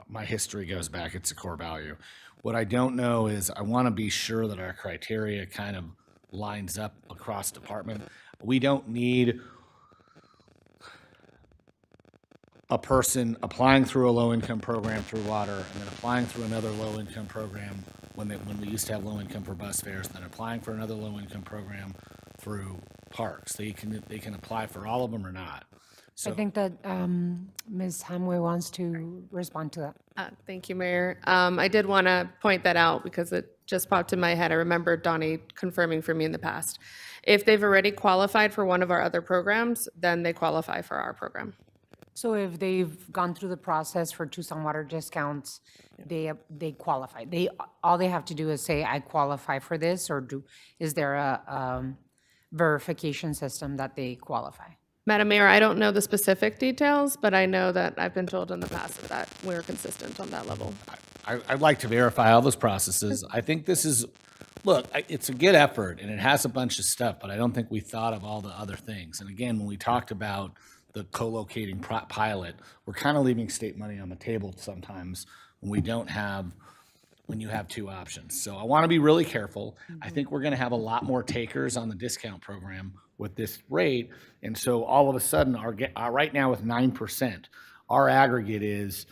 My history goes back, it's a core value. What I don't know is I want to be sure that our criteria kind of lines up across department. We don't need a person applying through a low-income program through water and then applying through another low-income program when we used to have low-income for bus fares, and then applying for another low-income program through parks. They can apply for all of them or not. So, I think that Ms. Hamway wants to respond to that. Thank you, Mayor. I did want to point that out because it just popped in my head. I remember Donnie confirming for me in the past. If they've already qualified for one of our other programs, then they qualify for our program. So if they've gone through the process for Tucson Water discounts, they qualify. All they have to do is say, I qualify for this, or is there a verification system that they qualify? Madam Mayor, I don't know the specific details, but I know that I've been told in the past that we're consistent on that level. I'd like to verify all those processes. I think this is, it's a good effort and it has a bunch of stuff, but I don't think we thought of all the other things. And again, when we talked about the co-locating pilot, we're kind of leaving state money on the table sometimes when you have two options. So I want to be really careful. I think we're going to have a lot more takers on the discount program with this rate. And so all of a sudden, right now with 9%, our aggregate is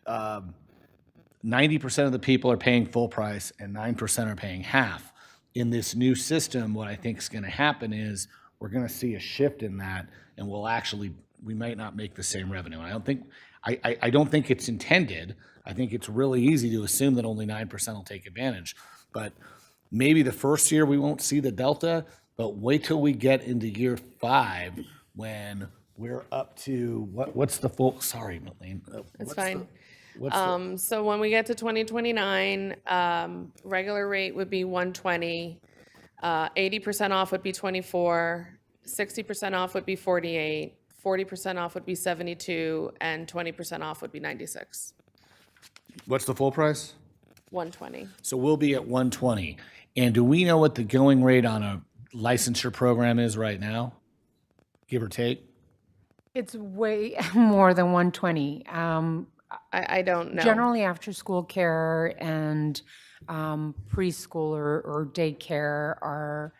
90% of the people are paying full price and 9% are paying half. In this new system, what I think is going to happen is we're going to see a shift in that, and we might not make the same revenue. And I don't think it's intended. I think it's really easy to assume that only 9% will take advantage. But maybe the first year we won't see the delta, but wait till we get into year 5 when we're up to, what's the full, sorry, Malene. That's fine. So when we get to 2029, regular rate would be 120, 80% off would be 24, 60% off would be 48, 40% off would be 72, and 20% off would be 96. What's the full price? 120. So we'll be at 120. And do we know what the going rate on a licensure program is right now, give or take? It's way more than 120. I don't know. Generally, after-school care and preschool or daycare are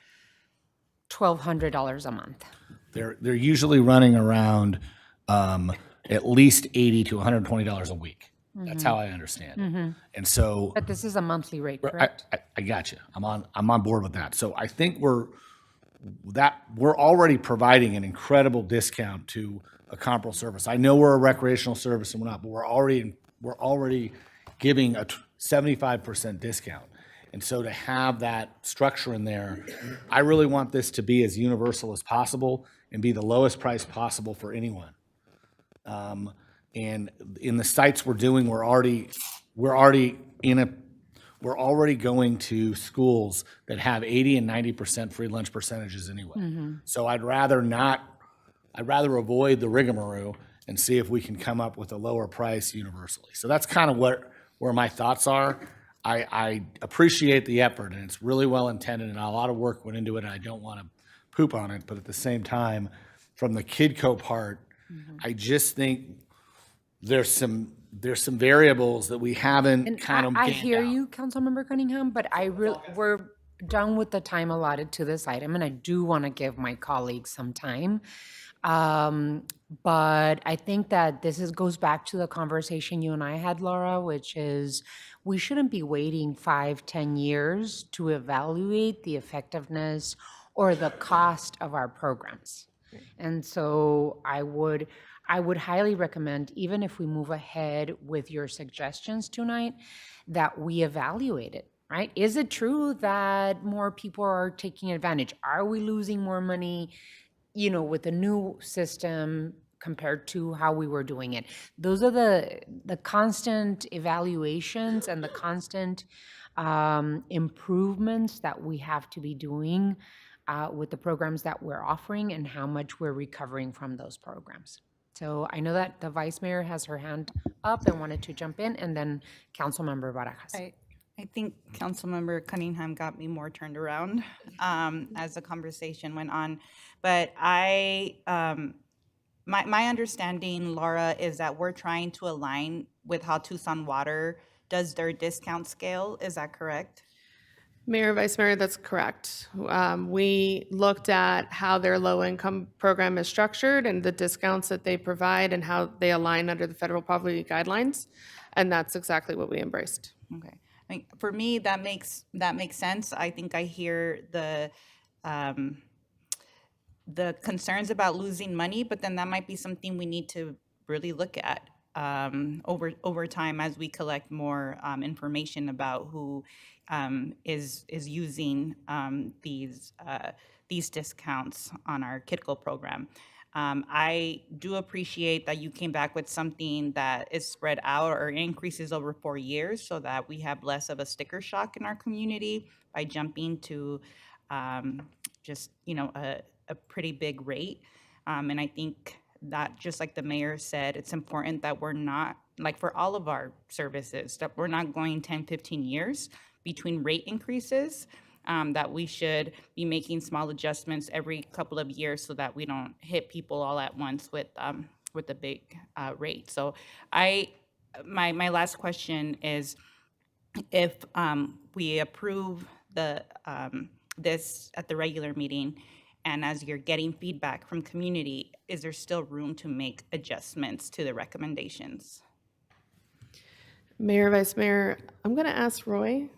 $1,200 a month. They're usually running around at least $80 to $120 a week. That's how I understand it. And so But this is a monthly rate, correct? I got you. I'm on board with that. So I think we're already providing an incredible discount to a comparable service. I know we're a recreational service and we're not, but we're already giving a 75% discount. And so to have that structure in there, I really want this to be as universal as possible and be the lowest price possible for anyone. And in the sites we're doing, we're already going to schools that have 80 and 90% free lunch percentages anyway. So I'd rather avoid the rigmarole and see if we can come up with a lower price universally. So that's kind of where my thoughts are. I appreciate the effort, and it's really well intended, and a lot of work went into it, and I don't want to poop on it, but at the same time, from the KidCo part, I just think there's some variables that we haven't I hear you, Councilmember Cunningham, but we're done with the time allotted to this item, and I do want to give my colleagues some time. But I think that goes back to the conversation you and I had, Laura, which is we shouldn't be waiting 5-10 years to evaluate the effectiveness or the cost of our programs. And so I would highly recommend, even if we move ahead with your suggestions tonight, that we evaluate it, right? Is it true that more people are taking advantage? Are we losing more money, with the new system compared to how we were doing it? Those are the constant evaluations and the constant improvements that we have to be doing with the programs that we're offering and how much we're recovering from those programs. So I know that the Vice Mayor has her hand up and wanted to jump in, and then Councilmember Barajas. I think Councilmember Cunningham got me more turned around as the conversation went on. But my understanding, Laura, is that we're trying to align with how Tucson Water does their discount scale. Is that correct? Mayor, Vice Mayor, that's correct. We looked at how their low-income program is structured and the discounts that they provide and how they align under the federal poverty guidelines, and that's exactly what we embraced. Okay. I mean, for me, that makes sense. I think I hear the concerns about losing money, but then that might be something we need to really look at over time as we collect more information about who is using these discounts on our KidCo program. I do appreciate that you came back with something that is spread out or increases over 4 years so that we have less of a sticker shock in our community by jumping to just, a pretty big rate. And I think that, just like the mayor said, it's important that we're not, like for all of our services, that we're not going 10, 15 years between rate increases, that we should be making small adjustments every couple of years so that we don't hit people all at once with the big rate. So my last question is, if we approve this at the regular meeting, and as you're getting feedback from community, is there still room to make adjustments to the recommendations? Mayor, Vice Mayor, I'm going to ask Roy.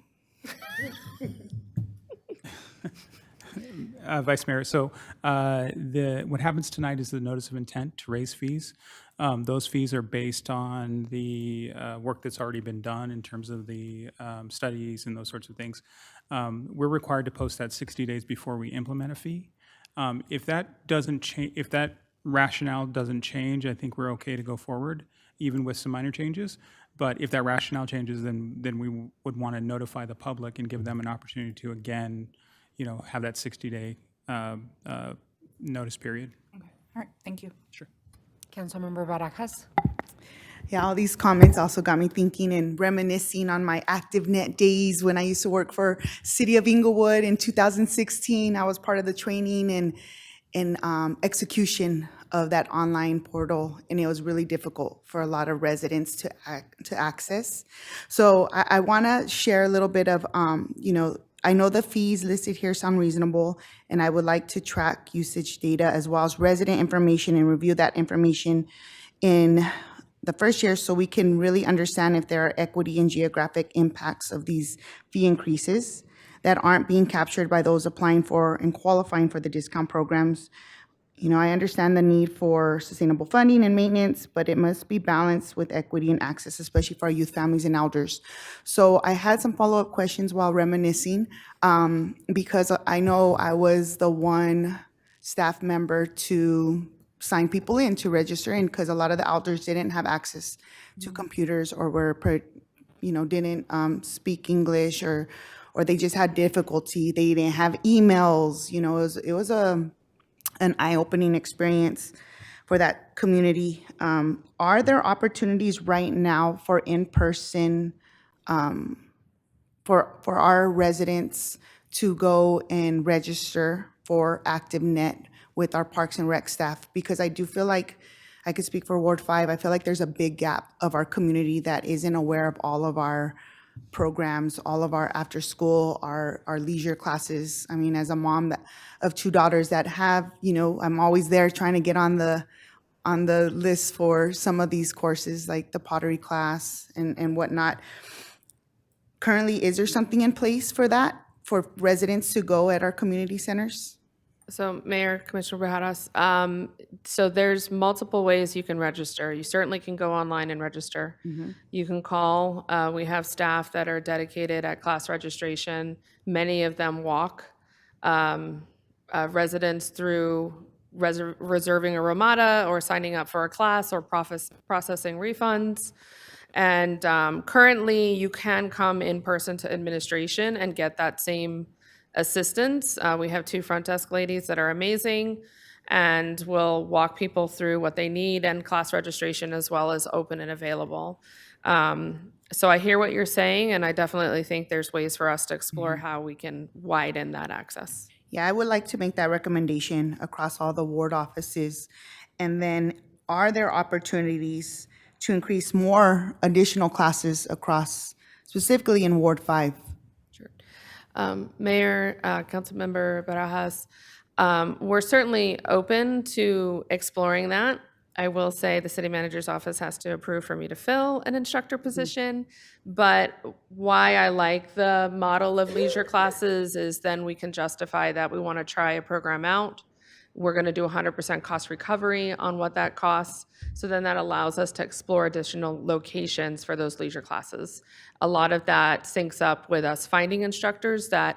Vice Mayor, so what happens tonight is the notice of intent to raise fees. Those fees are based on the work that's already been done in terms of the studies and those sorts of things. We're required to post that 60 days before we implement a fee. If that doesn't change, if that rationale doesn't change, I think we're okay to go forward, even with some minor changes. But if that rationale changes, then we would want to notify the public and give them an opportunity to, again, have that 60-day notice period. Okay. All right. Thank you. Sure. Councilmember Barajas. Yeah, all these comments also got me thinking and reminiscing on my ActiveNet days when I used to work for City of Inglewood in 2016. I was part of the training and execution of that online portal, and it was really difficult for a lot of residents to access. So I want to share a little bit of, I know the fees listed here sound reasonable, and I would like to track usage data as well as resident information and review that information in the first year so we can really understand if there are equity and geographic impacts of these fee increases that aren't being captured by those applying for and qualifying for the discount programs. I understand the need for sustainable funding and maintenance, but it must be balanced with equity and access, especially for our youth, families, and elders. So I had some follow-up questions while reminiscing, because I know I was the one staff member to sign people in to register in, because a lot of the elders didn't have access to computers or didn't speak English, or they just had difficulty. They didn't have emails. It was an eye-opening experience for that community. Are there opportunities right now for in-person, for our residents to go and register for ActiveNet with our Parks and Rec staff? Because I do feel like, I could speak for Ward 5, I feel like there's a big gap of our community that isn't aware of all of our programs, all of our after school, our leisure classes. I mean, as a mom of two daughters that have, I'm always there trying to get on the list for some of these courses, like the pottery class and whatnot. Currently, is there something in place for that, for residents to go at our community centers? So Mayor, Commissioner Barajas, so there's multiple ways you can register. You certainly can go online and register. You can call. We have staff that are dedicated at class registration. Many of them walk residents through reserving a Ramada or signing up for a class or processing refunds. And currently, you can come in person to administration and get that same assistance. We have 2 front desk ladies that are amazing and will walk people through what they need, and class registration as well as open and available. So I hear what you're saying, and I definitely think there's ways for us to explore how we can widen that access. Yeah, I would like to make that recommendation across all the ward offices. And then, are there opportunities to increase more additional classes across, specifically in Ward 5? Mayor, Councilmember Barajas, we're certainly open to exploring that. I will say the city manager's office has to approve for me to fill an instructor position, but why I like the model of leisure classes is then we can justify that we want to try a program out. We're going to do 100% cost recovery on what that costs. So then that allows us to explore additional locations for those leisure classes. A lot of that syncs up with us finding instructors that,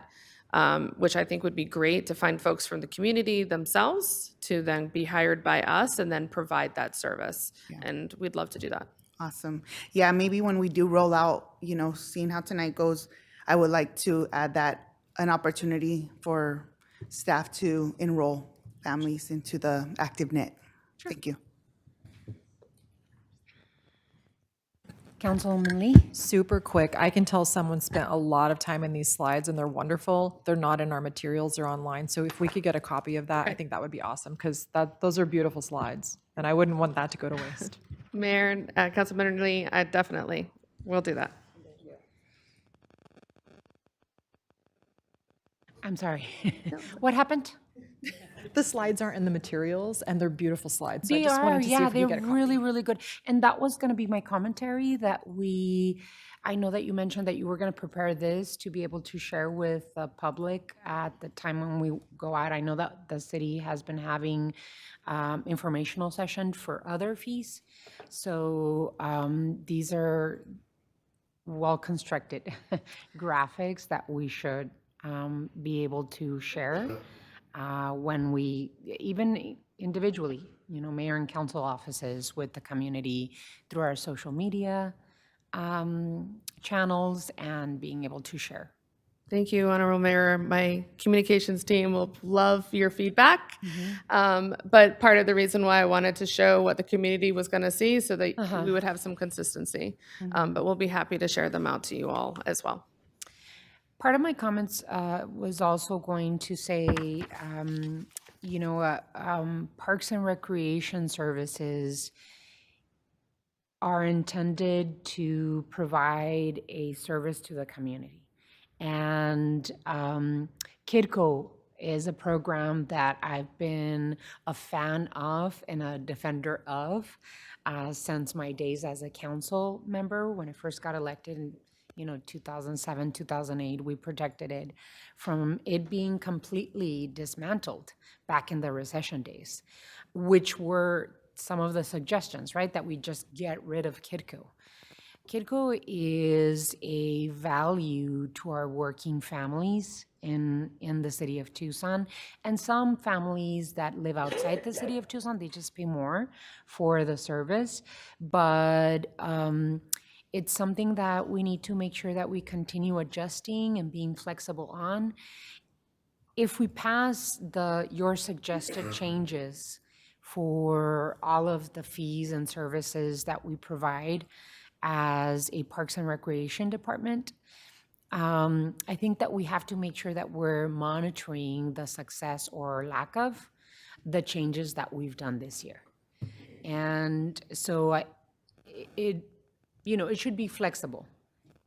which I think would be great to find folks from the community themselves to then be hired by us and then provide that service. And we'd love to do that. Awesome. Yeah, maybe when we do roll out, seeing how tonight goes, I would like to add that an opportunity for staff to enroll families into the ActiveNet. Thank you. Councilwoman Lee? Super quick. I can tell someone spent a lot of time in these slides, and they're wonderful. They're not in our materials, they're online. So if we could get a copy of that, I think that would be awesome, because those are beautiful slides, and I wouldn't want that to go to waste. Mayor, Councilmember Lee, I definitely will do that. I'm sorry. What happened? The slides aren't in the materials, and they're beautiful slides. So I They just are, wanted to see yeah, if we they're could get a copy. really, really good. And that was going to be my commentary that I know that you mentioned that you were going to prepare this to be able to share with the public at the time when we go out. I know that the city has been having informational session for other fees. So these are well-constructed graphics that we should be able to share. When we, even individually, mayor and council offices with the community through our social media channels and being able to share. Thank you, Honorable Mayor. My communications team will love your feedback. But part of the reason why I wanted to show what the community was going to see so that we would have some consistency. But we'll be happy to share them out to you all as well. Part of my comments was also going to say, parks and recreation services are intended to provide a service to the community. And KidCo is a program that I've been a fan of and a defender of since my days as a council member. When I first got elected in 2007, 2008, we protected it from it being completely dismantled back in the recession days, which were some of the suggestions, right? That we just get rid of KidCo. KidCo is a value to our working families in the city of Tucson. And some families that live outside the city of Tucson, they just pay more for the service. But it's something that we need to make sure that we continue adjusting and being flexible on. If we pass your suggested changes for all of the fees and services that we provide as a Parks and Recreation Department, I think that we have to make sure that we're monitoring the success or lack of the changes that we've done this year. And so it should be flexible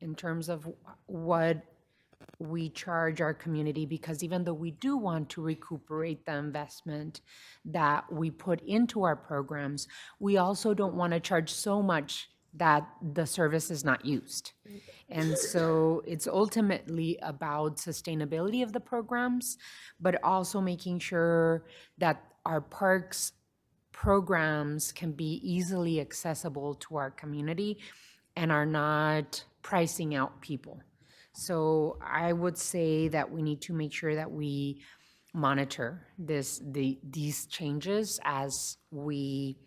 in terms of what we charge our community, because even though we do want to recuperate the investment that we put into our programs, we also don't want to charge so much that the service is not used. And so it's ultimately about sustainability of the programs, but also making sure that our parks programs can be easily accessible to our community and are not pricing out people. So I would say that we need to make sure that we monitor these changes as we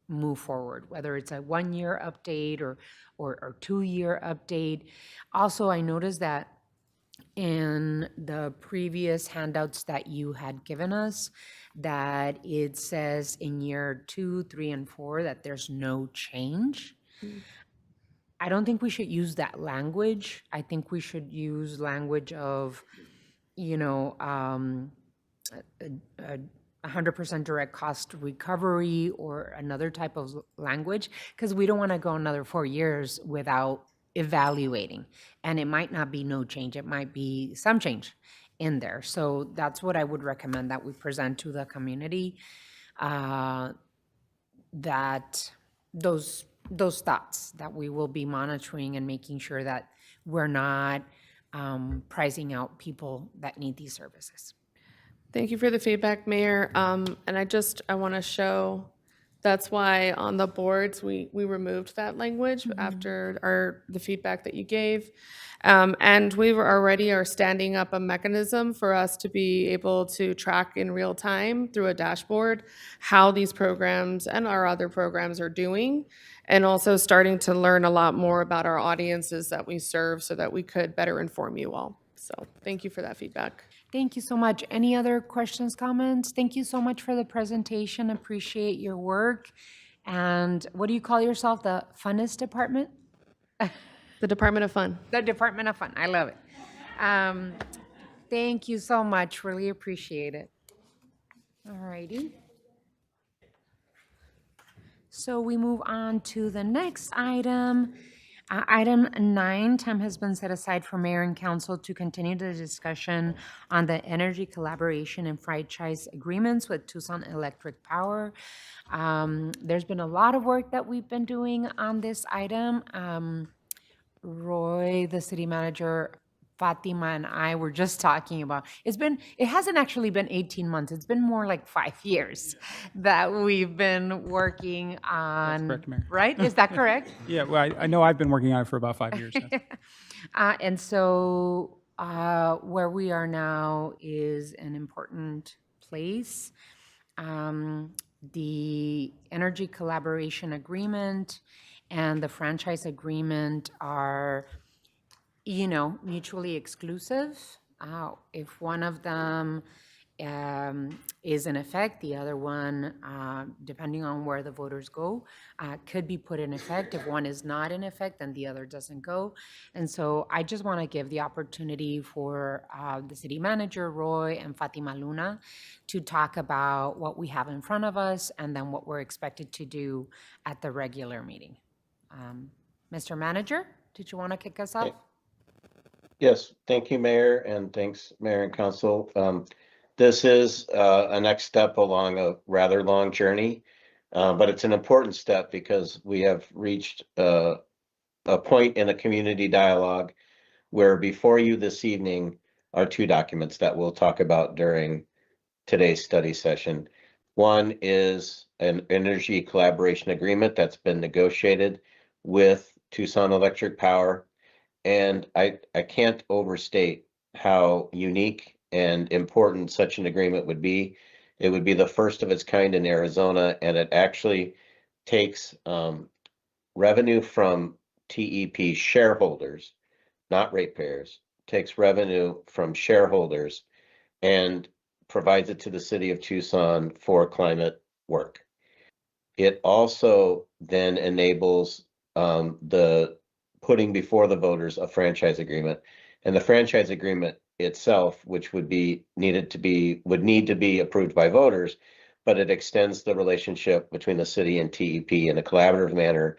move forward, whether it's a 1-year update or 2-year update. Also, I noticed that in the previous handouts that you had given us, that it says in year 2, 3, and 4 that there's no change. I don't think we should use that language. I think we should use language of, 100% direct cost recovery or another type of language, because we don't want to go another 4 years without evaluating. And it might not be no change. It might be some change in there. So that's what I would recommend that we present to the community, that those thoughts that we will be monitoring and making sure that we're not pricing out people that need these services. Thank you for the feedback, Mayor. And I want to show, that's why on the boards, we removed that language after the feedback that you gave. And we are standing up a mechanism for us to be able to track in real time through a dashboard how these programs and our other programs are doing, and also starting to learn a lot more about our audiences that we serve so that we could better inform you all. So thank you for that feedback. Thank you so much. Any other questions, comments? Thank you so much for the presentation. Appreciate your work. And what do you call yourself? The funnest department? The Department of Fun. The Department of Fun. I love it. Thank you so much. Really appreciate it. All righty. So we move on to the next item. Item 9, time has been set aside for mayor and council to continue the discussion on the energy collaboration and franchise agreements with Tucson Electric Power. There's been a lot of work that we've been doing on this item. Roy, the city manager, Fatima, and I were just talking about, it hasn't actually been 18 months. It's been more like 5 years that we've been working on. That's correct, Mayor. Right? Is that correct? Yeah, well, I know I've been working on it for about 5 years. Yes. And so where we are now is an important place. The energy collaboration agreement and the franchise agreement are mutually exclusive. If one of them is in effect, the other one, depending on where the voters go, could be put in effect. If one is not in effect, then the other doesn't go. And so I just want to give the opportunity for the city manager, Roy, and Fatima Luna to talk about what we have in front of us and then what we're expected to do at the regular meeting. Mr. Manager, did you want to kick us off? Yes, thank you, Mayor, and thanks, Mayor and Council. This is a next step along a rather long journey, but it's an important step because we have reached a point in a community dialogue where before you this evening are two documents that we'll talk about during today's study session. One is an energy collaboration agreement that's been negotiated with Tucson Electric Power. And I can't overstate how unique and important such an agreement would be. It would be the first of its kind in Arizona, and it actually takes revenue from TEP shareholders, not ratepayers, takes revenue from shareholders and provides it to the city of Tucson for climate work. It also then enables the putting before the voters a franchise agreement, and the franchise agreement itself, which would need to be approved by voters, but it extends the relationship between the city and TEP in a collaborative manner.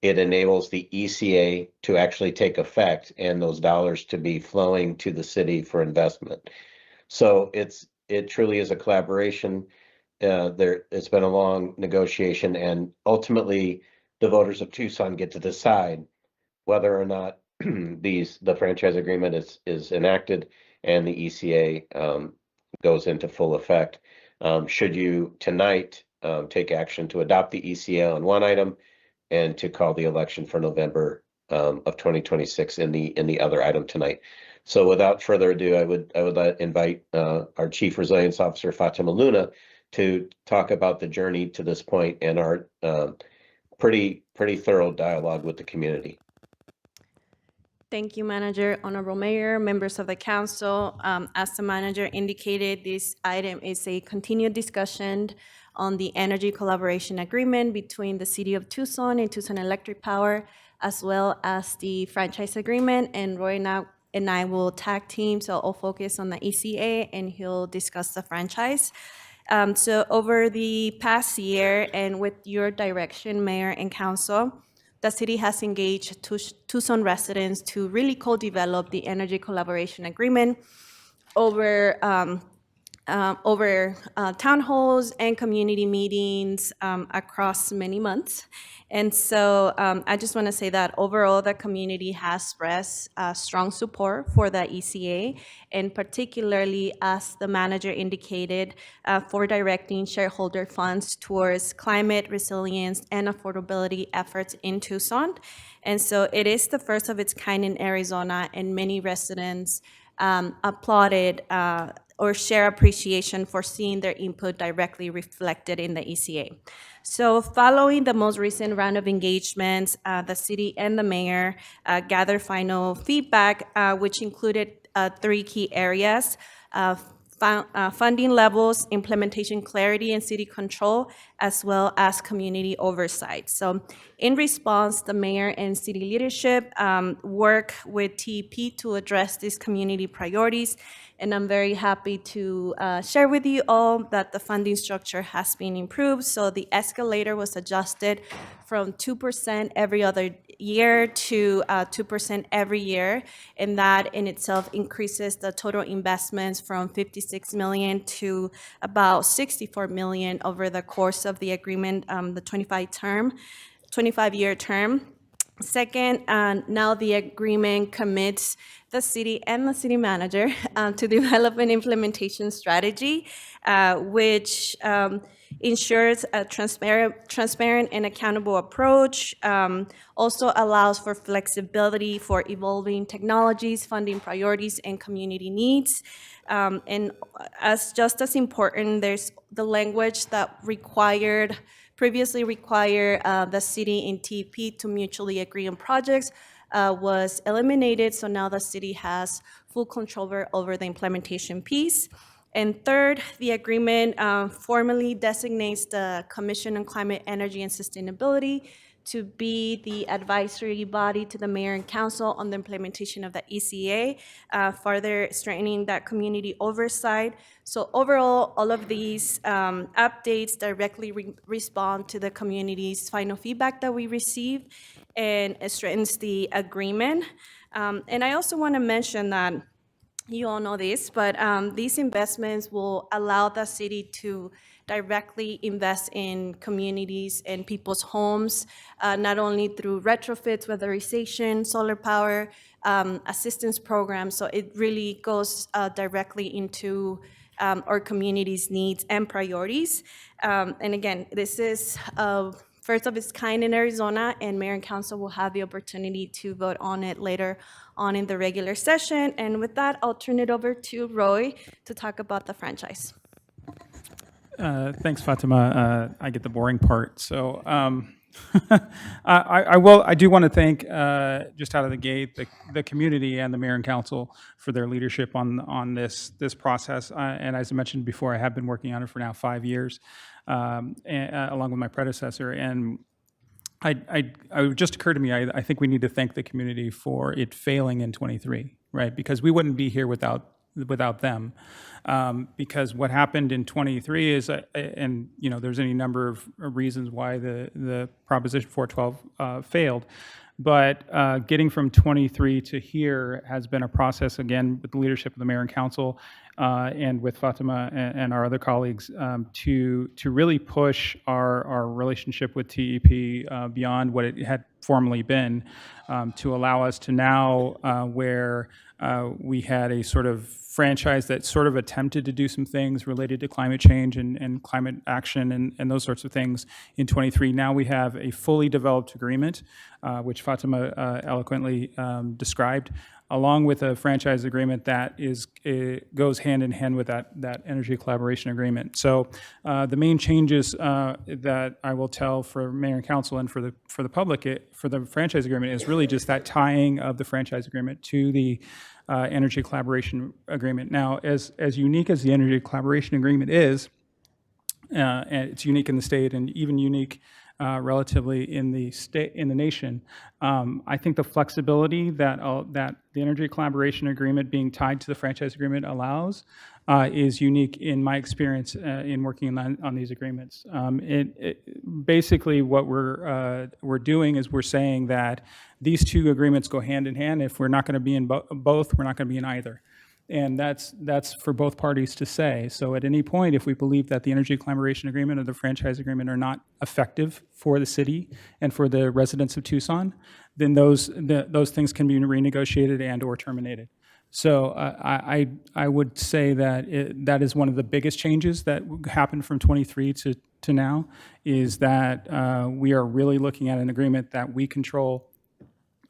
It enables the ECA to actually take effect and those dollars to be flowing to the city for investment. So it truly is a collaboration. It's been a long negotiation, and ultimately the voters of Tucson get to decide whether or not the franchise agreement is enacted and the ECA goes into full effect. Should you tonight take action to adopt the ECA on one item and to call the election for November of 2026 in the other item tonight. So without further ado, I would invite our Chief Resilience Officer Fatima Luna to talk about the journey to this point and our pretty thorough dialogue with the community. Thank you, Manager. Honorable Mayor, members of the council. As the manager indicated, this item is a continued discussion on the energy collaboration agreement between the City of Tucson and Tucson Electric Power, as well as the franchise agreement. And Roy and I will tag team, so I'll focus on the ECA and he'll discuss the franchise. So over the past year and with your direction, Mayor and Council, the city has engaged Tucson residents to really co-develop the energy collaboration agreement over town halls and community meetings across many months. And so I just want to say that overall, the community has expressed strong support for the ECA, and particularly, as the manager indicated, for directing shareholder funds towards climate resilience and affordability efforts in Tucson. And so it is the first of its kind in Arizona, and many residents applauded or share appreciation for seeing their input directly reflected in the ECA. So following the most recent round of engagements, the city and the mayor gathered final feedback, which included 3 key areas: funding levels, implementation clarity and city control, as well as community oversight. So in response, the mayor and city leadership work with TEP to address these community priorities. And I'm very happy to share with you all that the funding structure has been improved. So the escalator was adjusted from 2% every other year to 2% every year. And that in itself increases the total investments from $56 million to about $64 million over the course of the agreement, the 25-year term. Second, now the agreement commits the city and the city manager to develop an implementation strategy, which ensures a transparent and accountable approach, also allows for flexibility for evolving technologies, funding priorities, and community needs. And just as important, there's the language that previously required the city and TEP to mutually agree on projects, was eliminated, so now the city has full control over the implementation piece. And third, the agreement formally designates the Commission on Climate, Energy, and Sustainability to be the advisory body to the mayor and council on the implementation of the ECA, further strengthening that community oversight. So overall, all of these updates directly respond to the community's final feedback that we received, and it strengthens the agreement. And I also want to mention that you all know this, but these investments will allow the city to directly invest in communities and people's homes, not only through retrofits, weatherization, solar power, assistance programs. So it really goes directly into our community's needs and priorities. And again, this is first of its kind in Arizona, and mayor and council will have the opportunity to vote on it later on in the regular session. And with that, I'll turn it over to Roy to talk about the franchise. Thanks, Fatima. I get the boring part. So I do want to thank, just out of the gate, the community and the mayor and council for their leadership on this process. And as I mentioned before, I have been working on it for now 5 years, along with my predecessor. And it just occurred to me, I think we need to thank the community for it failing in 23, right? Because we wouldn't be here without them. Because what happened in 23 is, and there's any number of reasons why the Proposition 412 failed, but getting from 23 to here has been a process, again, with the leadership of the mayor and council, and with Fatima and our other colleagues, to really push our relationship with TEP beyond what it had formerly been, to allow us to now where we had a sort of franchise that sort of attempted to do some things related to climate change and climate action and those sorts of things in 23. Now we have a fully developed agreement, which Fatima eloquently described, along with a franchise agreement that goes hand in hand with that energy collaboration agreement. So the main changes that I will tell for mayor and council and for the public for the franchise agreement is really just that tying of the franchise agreement to the energy collaboration agreement. Now, as unique as the energy collaboration agreement is, and it's unique in the state and even unique relatively in the nation, I think the flexibility that the energy collaboration agreement being tied to the franchise agreement allows is unique in my experience in working on these agreements. Basically, what we're doing is we're saying that these two agreements go hand in hand. If we're not going to be in both, we're not going to be in either. And that's for both parties to say. So at any point, if we believe that the energy collaboration agreement or the franchise agreement are not effective for the city and for the residents of Tucson, then those things can be renegotiated and or terminated. So I would say that that is one of the biggest changes that happened from 23 to now, is that we are really looking at an agreement that we control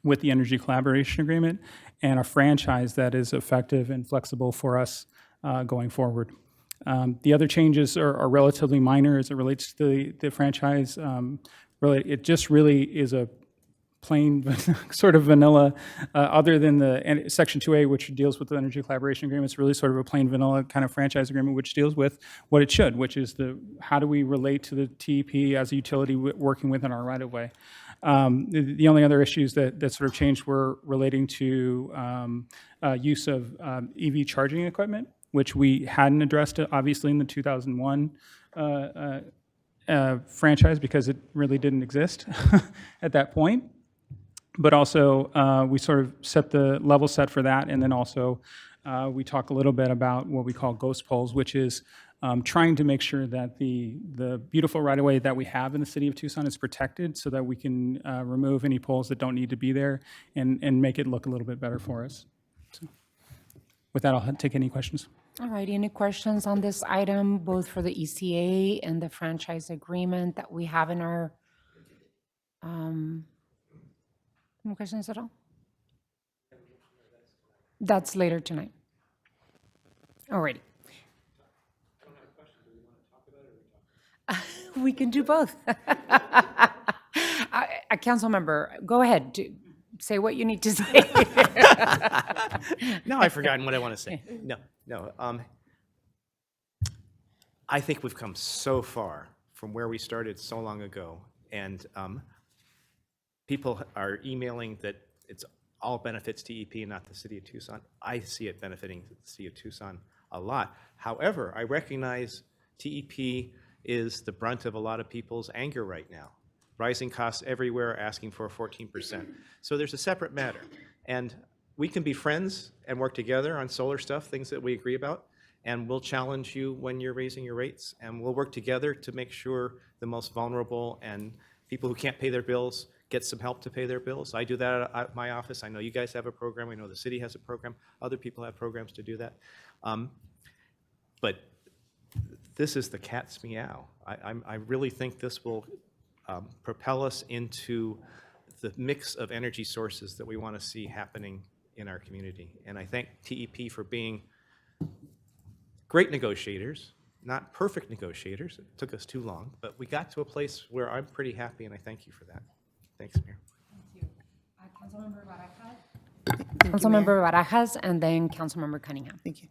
with the energy collaboration agreement, and a franchise that is effective and flexible for us going forward. The other changes are relatively minor as it relates to the franchise. It just really is a plain sort of vanilla, other than the Section 2A, which deals with the energy collaboration agreement. It's really sort of a plain vanilla kind of franchise agreement, which deals with what it should, which is how do we relate to the TEP as a utility working within our right-of-way. The only other issues that sort of changed were relating to use of EV charging equipment, which we hadn't addressed, obviously, in the 2001 franchise, because it really didn't exist at that point. But also, we sort of set the level set for that, and then also we talk a little bit about what we call ghost poles, which is trying to make sure that the beautiful right-of-way that we have in the city of Tucson is protected, so that we can remove any poles that don't need to be there and make it look a little bit better for us. So with that, I'll take any questions. All right, any questions on this item, both for the ECA and the franchise agreement that we have in our, any questions at all? That's later tonight. All righty. We can do both. A council member, go ahead. say what you need to say. Now I've forgotten what I want to say. No. I think we've come so far from where we started so long ago, and people are emailing that it's all benefits TEP and not the city of Tucson. I see it benefiting the city of Tucson a lot. However, I recognize TEP is the brunt of a lot of people's anger right now. Rising costs everywhere, asking for 14%. So there's a separate matter. And we can be friends and work together on solar stuff, things that we agree about, and we'll challenge you when you're raising your rates, and we'll work together to make sure the most vulnerable and people who can't pay their bills get some help to pay their bills. I do that at my office. I know you guys have a program. I know the city has a program. Other people have programs to do that. But this is the cat's meow. I really think this will propel us into the mix of energy sources that we want to see happening in our community. And I thank TEP for being great negotiators, not perfect negotiators. It took us too long, but we got to a place where I'm pretty happy, and I thank you for that. Thanks, Mayor. Thank you. Councilmember Barajas, and then Councilmember Cunningham. Thank you.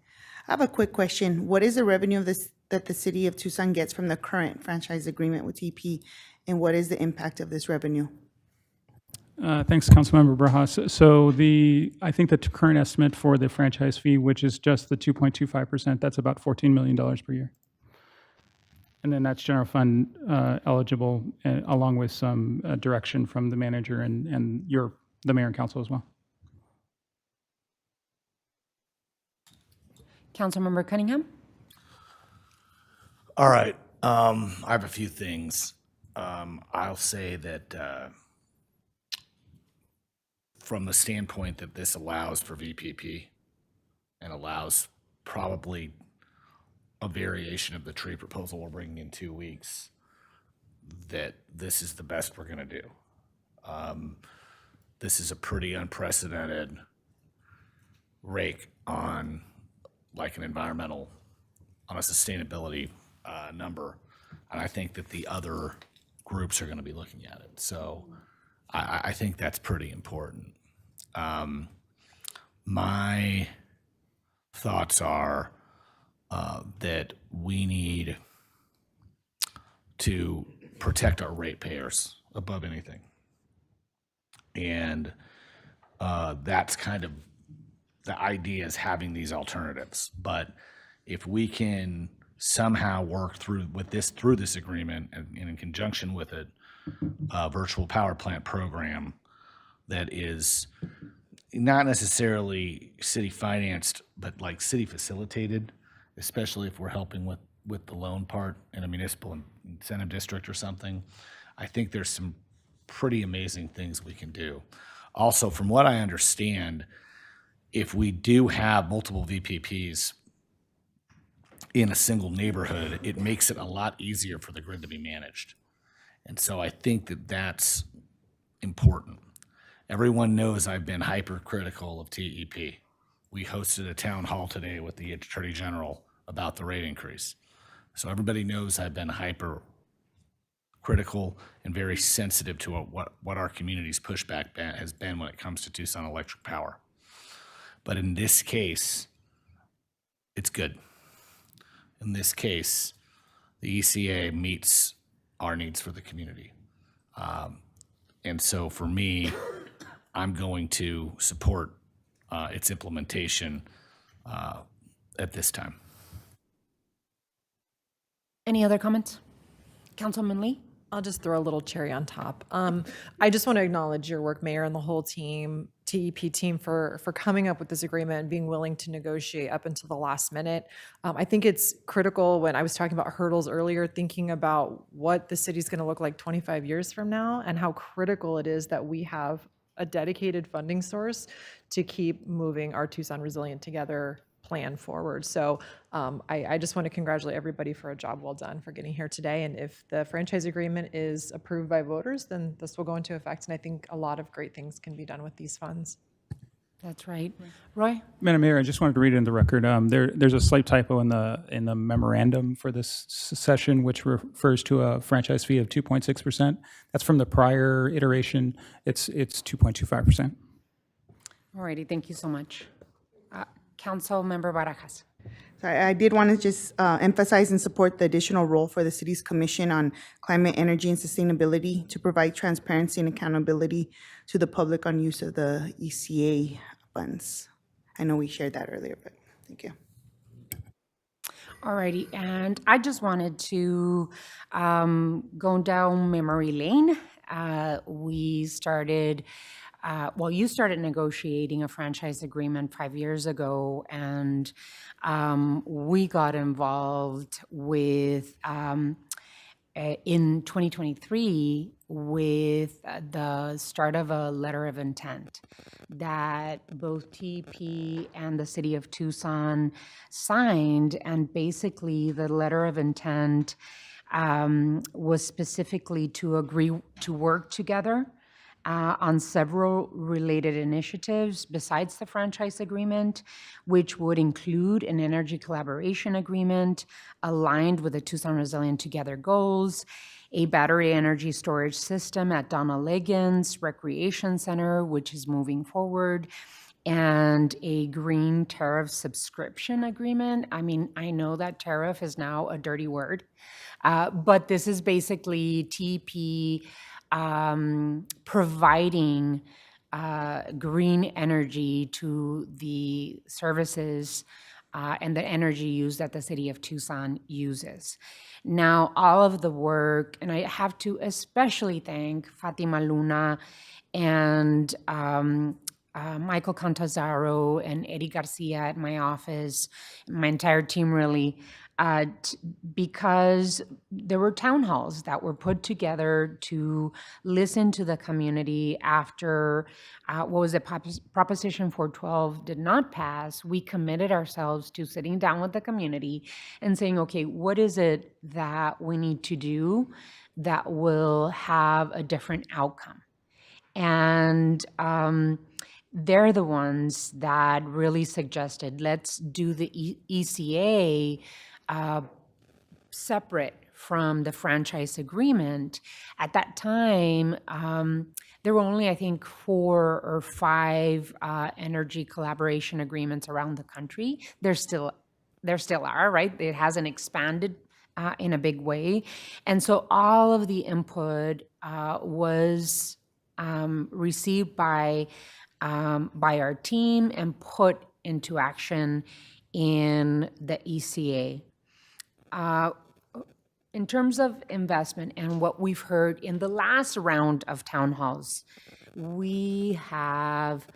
I have a quick question. What is the revenue of that the city of Tucson gets from the current franchise agreement with TP, and what is the impact of this revenue? Thanks, Councilmember Barajas. So I think the current estimate for the franchise fee, which is just the 2.25%, that's about $14 million per year. And then that's general fund eligible, along with some direction from the manager and the mayor and council as well. Councilmember Cunningham? All right. I have a few things. I'll say that from the standpoint that this allows for VPP and allows probably a variation of the tree proposal we're bringing in 2 weeks, that this is the best we're going to do. This is a pretty unprecedented rake on like an environmental, on a sustainability number. And I think that the other groups are going to be looking at it. So I think that's pretty important. My thoughts are that we need to protect our ratepayers above anything. And that's kind of the idea, is having these alternatives. But if we can somehow work through this agreement and in conjunction with it, a virtual power plant program that is not necessarily city financed, but like city facilitated, especially if we're helping with the loan part in a municipal incentive district or something, I think there's some pretty amazing things we can do. Also, from what I understand, if we do have multiple VPPs in a single neighborhood, it makes it a lot easier for the grid to be managed. And so I think that that's important. Everyone knows I've been hypercritical of TEP. We hosted a town hall today with the Attorney General about the rate increase. So everybody knows I've been hypercritical and very sensitive to what our community's pushback has been when it comes to Tucson Electric Power. But in this case, it's good. In this case, the ECA meets our needs for the community. And so for me, I'm going to support its implementation at this time. Any other comments? Councilman Lee? I'll just throw a little cherry on top. I just want to acknowledge your work, Mayor, and the whole team, TEP team, for coming up with this agreement and being willing to negotiate up until the last minute. I think it's critical. When I was talking about hurdles earlier, thinking about what the city's going to look like 25 years from now and how critical it is that we have a dedicated funding source to keep moving our Tucson Resilient Together plan forward. So I just want to congratulate everybody for a job well done for getting here today. And if the franchise agreement is approved by voters, then this will go into effect. And I think a lot of great things can be done with these funds. That's right. Roy? Madam Mayor, I just wanted to read it in the record. There's a slight typo in the memorandum for this session, which refers to a franchise fee of 2.6%. That's from the prior iteration. It's 2.25%. All righty, thank you so much. Councilmember Barajas. So I did want to just emphasize and support the additional role for the city's commission on climate, energy, and sustainability to provide transparency and accountability to the public on use of the ECA funds. I know we shared that earlier, but thank you. All righty, and I just wanted to go down memory lane. We started, you started negotiating a franchise agreement 5 years ago, and we got involved with, in 2023, with the start of a letter of intent that both TP and the city of Tucson signed. And basically, the letter of intent was specifically to agree to work together on several related initiatives besides the franchise agreement, which would include an energy collaboration agreement aligned with the Tucson Resilient Together goals, a battery energy storage system at Donna Liggins Recreation Center, which is moving forward, and a green tariff subscription agreement. I mean, I know that tariff is now a dirty word, but this is basically TP providing green energy to the services and the energy use that the city of Tucson uses. Now, all of the work, and I have to especially thank Fatima Luna and Michael Cantazaro and Eddie Garcia at my office, my entire team really, because there were town halls that were put together to listen to the community after Proposition 412 did not pass. We committed ourselves to sitting down with the community and saying, okay, what is it that we need to do that will have a different outcome? And they're the ones that really suggested, let's do the ECA separate from the franchise agreement. At that time, there were only, I think, 4 or 5 energy collaboration agreements around the country. There still are, right? It hasn't expanded in a big way. And so all of the input was received by our team and put into action in the ECA. In terms of investment and what we've heard in the last round of town halls, we have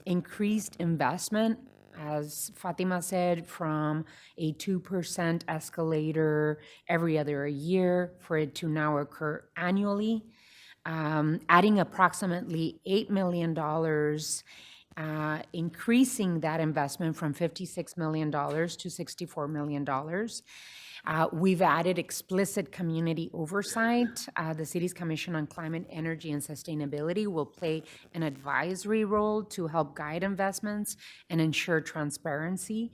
increased investment, as Fatima said, from a 2% escalator every other year for it to now occur annually, adding approximately $8 million, increasing that investment from $56 million to $64 million. We've added explicit community oversight. The city's Commission on Climate, Energy, and Sustainability will play an advisory role to help guide investments and ensure transparency.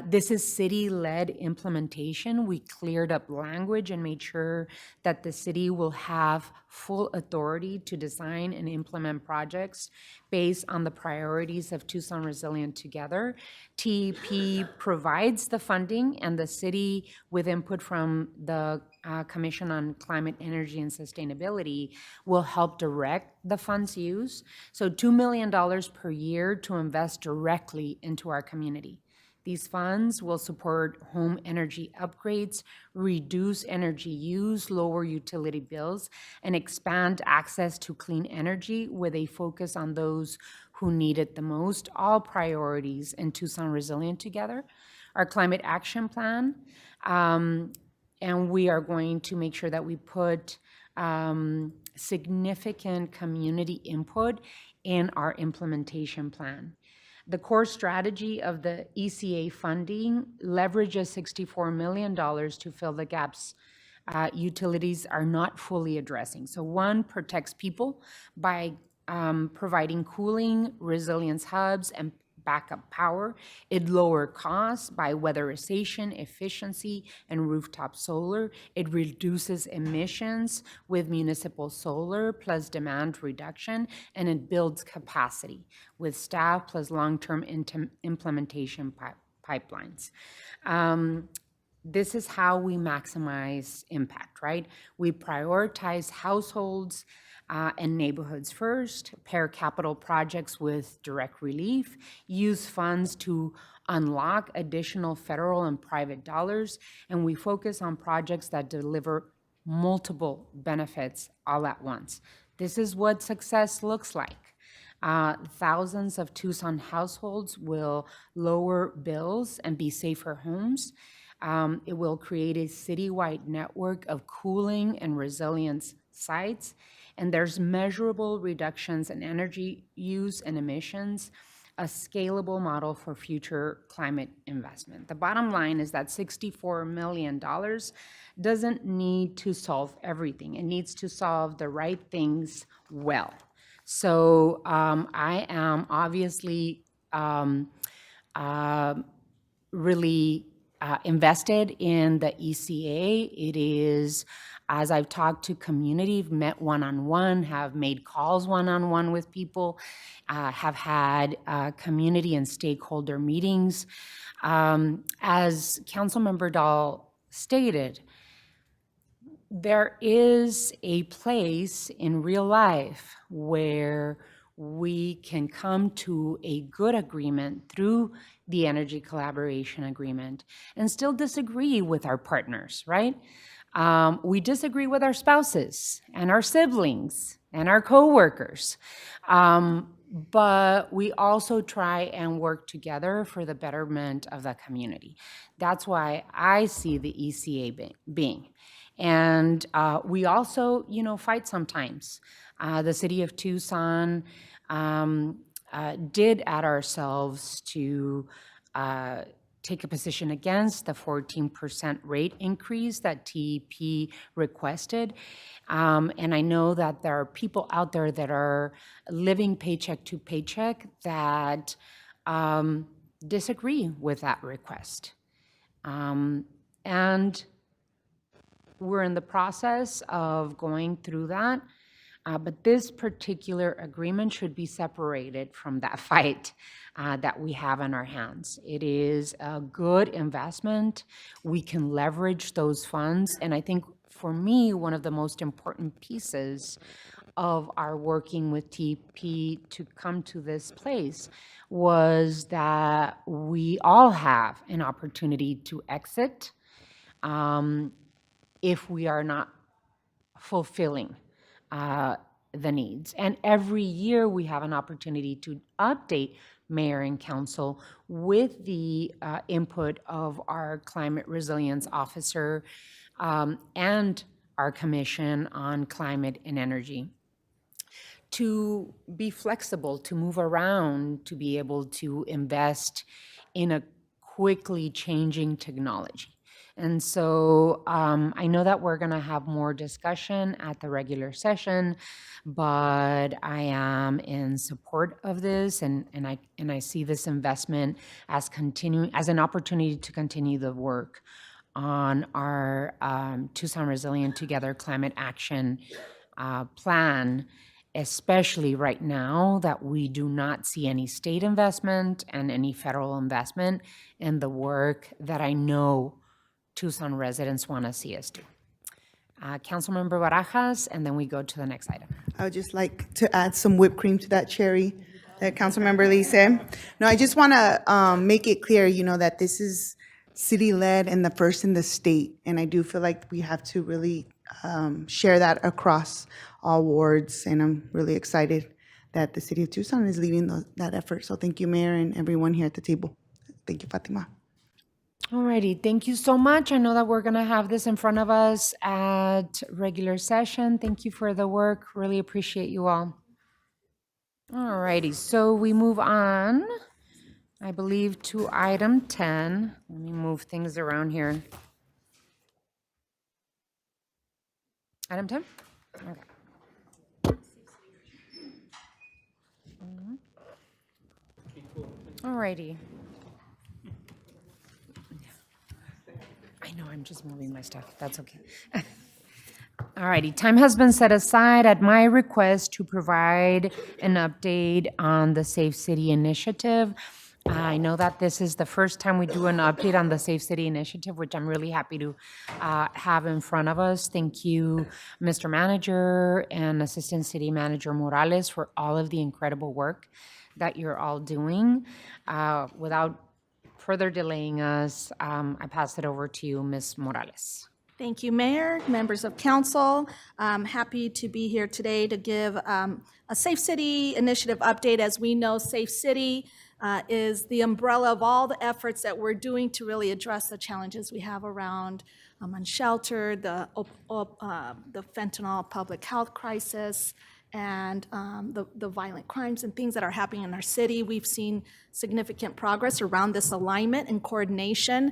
This is city-led implementation. We cleared up language and made sure that the city will have full authority to design and implement projects based on the priorities of Tucson Resilient Together. TP provides the funding, and the city, with input from the Commission on Climate, Energy, and Sustainability, will help direct the funds used. So $2 million per year to invest directly into our community. These funds will support home energy upgrades, reduce energy use, lower utility bills, and expand access to clean energy with a focus on those who need it the most. All priorities in Tucson Resilient Together. Our climate action plan, and we are going to make sure that we put significant community input in our implementation plan. The core strategy of the ECA funding leverages $64 million to fill the gaps utilities are not fully addressing. So one, protects people by providing cooling, resilience hubs, and backup power. It lower costs by weatherization, efficiency, and rooftop solar. It reduces emissions with municipal solar plus demand reduction, and it builds capacity with staff plus long-term implementation pipelines. This is how we maximize impact, right? We prioritize households and neighborhoods first, pair capital projects with direct relief, use funds to unlock additional federal and private dollars, and we focus on projects that deliver multiple benefits all at once. This is what success looks like. Thousands of Tucson households will lower bills and be safer homes. It will create a citywide network of cooling and resilience sites, and there's measurable reductions in energy use and emissions, a scalable model for future climate investment. The bottom line is that $64 million doesn't need to solve everything. It needs to solve the right things well. So I am obviously really invested in the ECA. It is, as I've talked to community, met one-on-one, have made calls one-on-one with people, have had community and stakeholder meetings. As Councilmember Dahl stated, there is a place in real life where we can come to a good agreement through the Energy Collaboration Agreement and still disagree with our partners, right? We disagree with our spouses and our siblings and our coworkers, but we also try and work together for the betterment of the community. That's why I see the ECA being. And we also, fight sometimes. The city of Tucson did add ourselves to take a position against the 14% rate increase that TEP requested. And I know that there are people out there that are living paycheck to paycheck that disagree with that request. And we're in the process of going through that. But this particular agreement should be separated from that fight that we have in our hands. It is a good investment. We can leverage those funds. And I think for me, one of the most important pieces of our working with TP to come to this place was that we all have an opportunity to exit if we are not fulfilling the needs. And every year we have an opportunity to update mayor and council with the input of our climate resilience officer and our commission on climate and energy, to be flexible, to move around, to be able to invest in a quickly changing technology. And so I know that we're going to have more discussion at the regular session, but I am in support of this, and I see this investment as an opportunity to continue the work on our Tucson Resilient Together climate action plan, especially right now that we do not see any state investment and any federal investment in the work that I know Tucson residents want to see us do. Councilmember Barajas, and then we go to the next item. I would just like to add some whipped cream to that cherry that Councilmember Lee said. No, I just want to make it clear, that this is city-led and the first in the state. And I do feel like we have to really share that across all wards. And I'm really excited that the city of Tucson is leading that effort. So thank you, Mayor, and everyone here at the table. Thank you, Fatima. All righty, thank you so much. I know that we're going to have this in front of us at regular session. Thank you for the work. Really appreciate you all. All righty, so we move on, I believe, to item 10. Let me move things around here. Item 10? Okay. All righty. I know, I'm just moving my stuff. That's okay. All righty, time has been set aside at my request to provide an update on the Safe City Initiative. I know that this is the first time we do an update on the Safe City Initiative, which I'm really happy to have in front of us. Thank you, Mr. Manager and Assistant City Manager Morales, for all of the incredible work that you're all doing. Without further delaying us, I pass it over to you, Ms. Morales. Thank you, Mayor, members of council. I'm happy to be here today to give a Safe City Initiative update. As we know, Safe City is the umbrella of all the efforts that we're doing to really address the challenges we have around unsheltered, the fentanyl public health crisis, and the violent crimes and things that are happening in our city. We've seen significant progress around this alignment and coordination.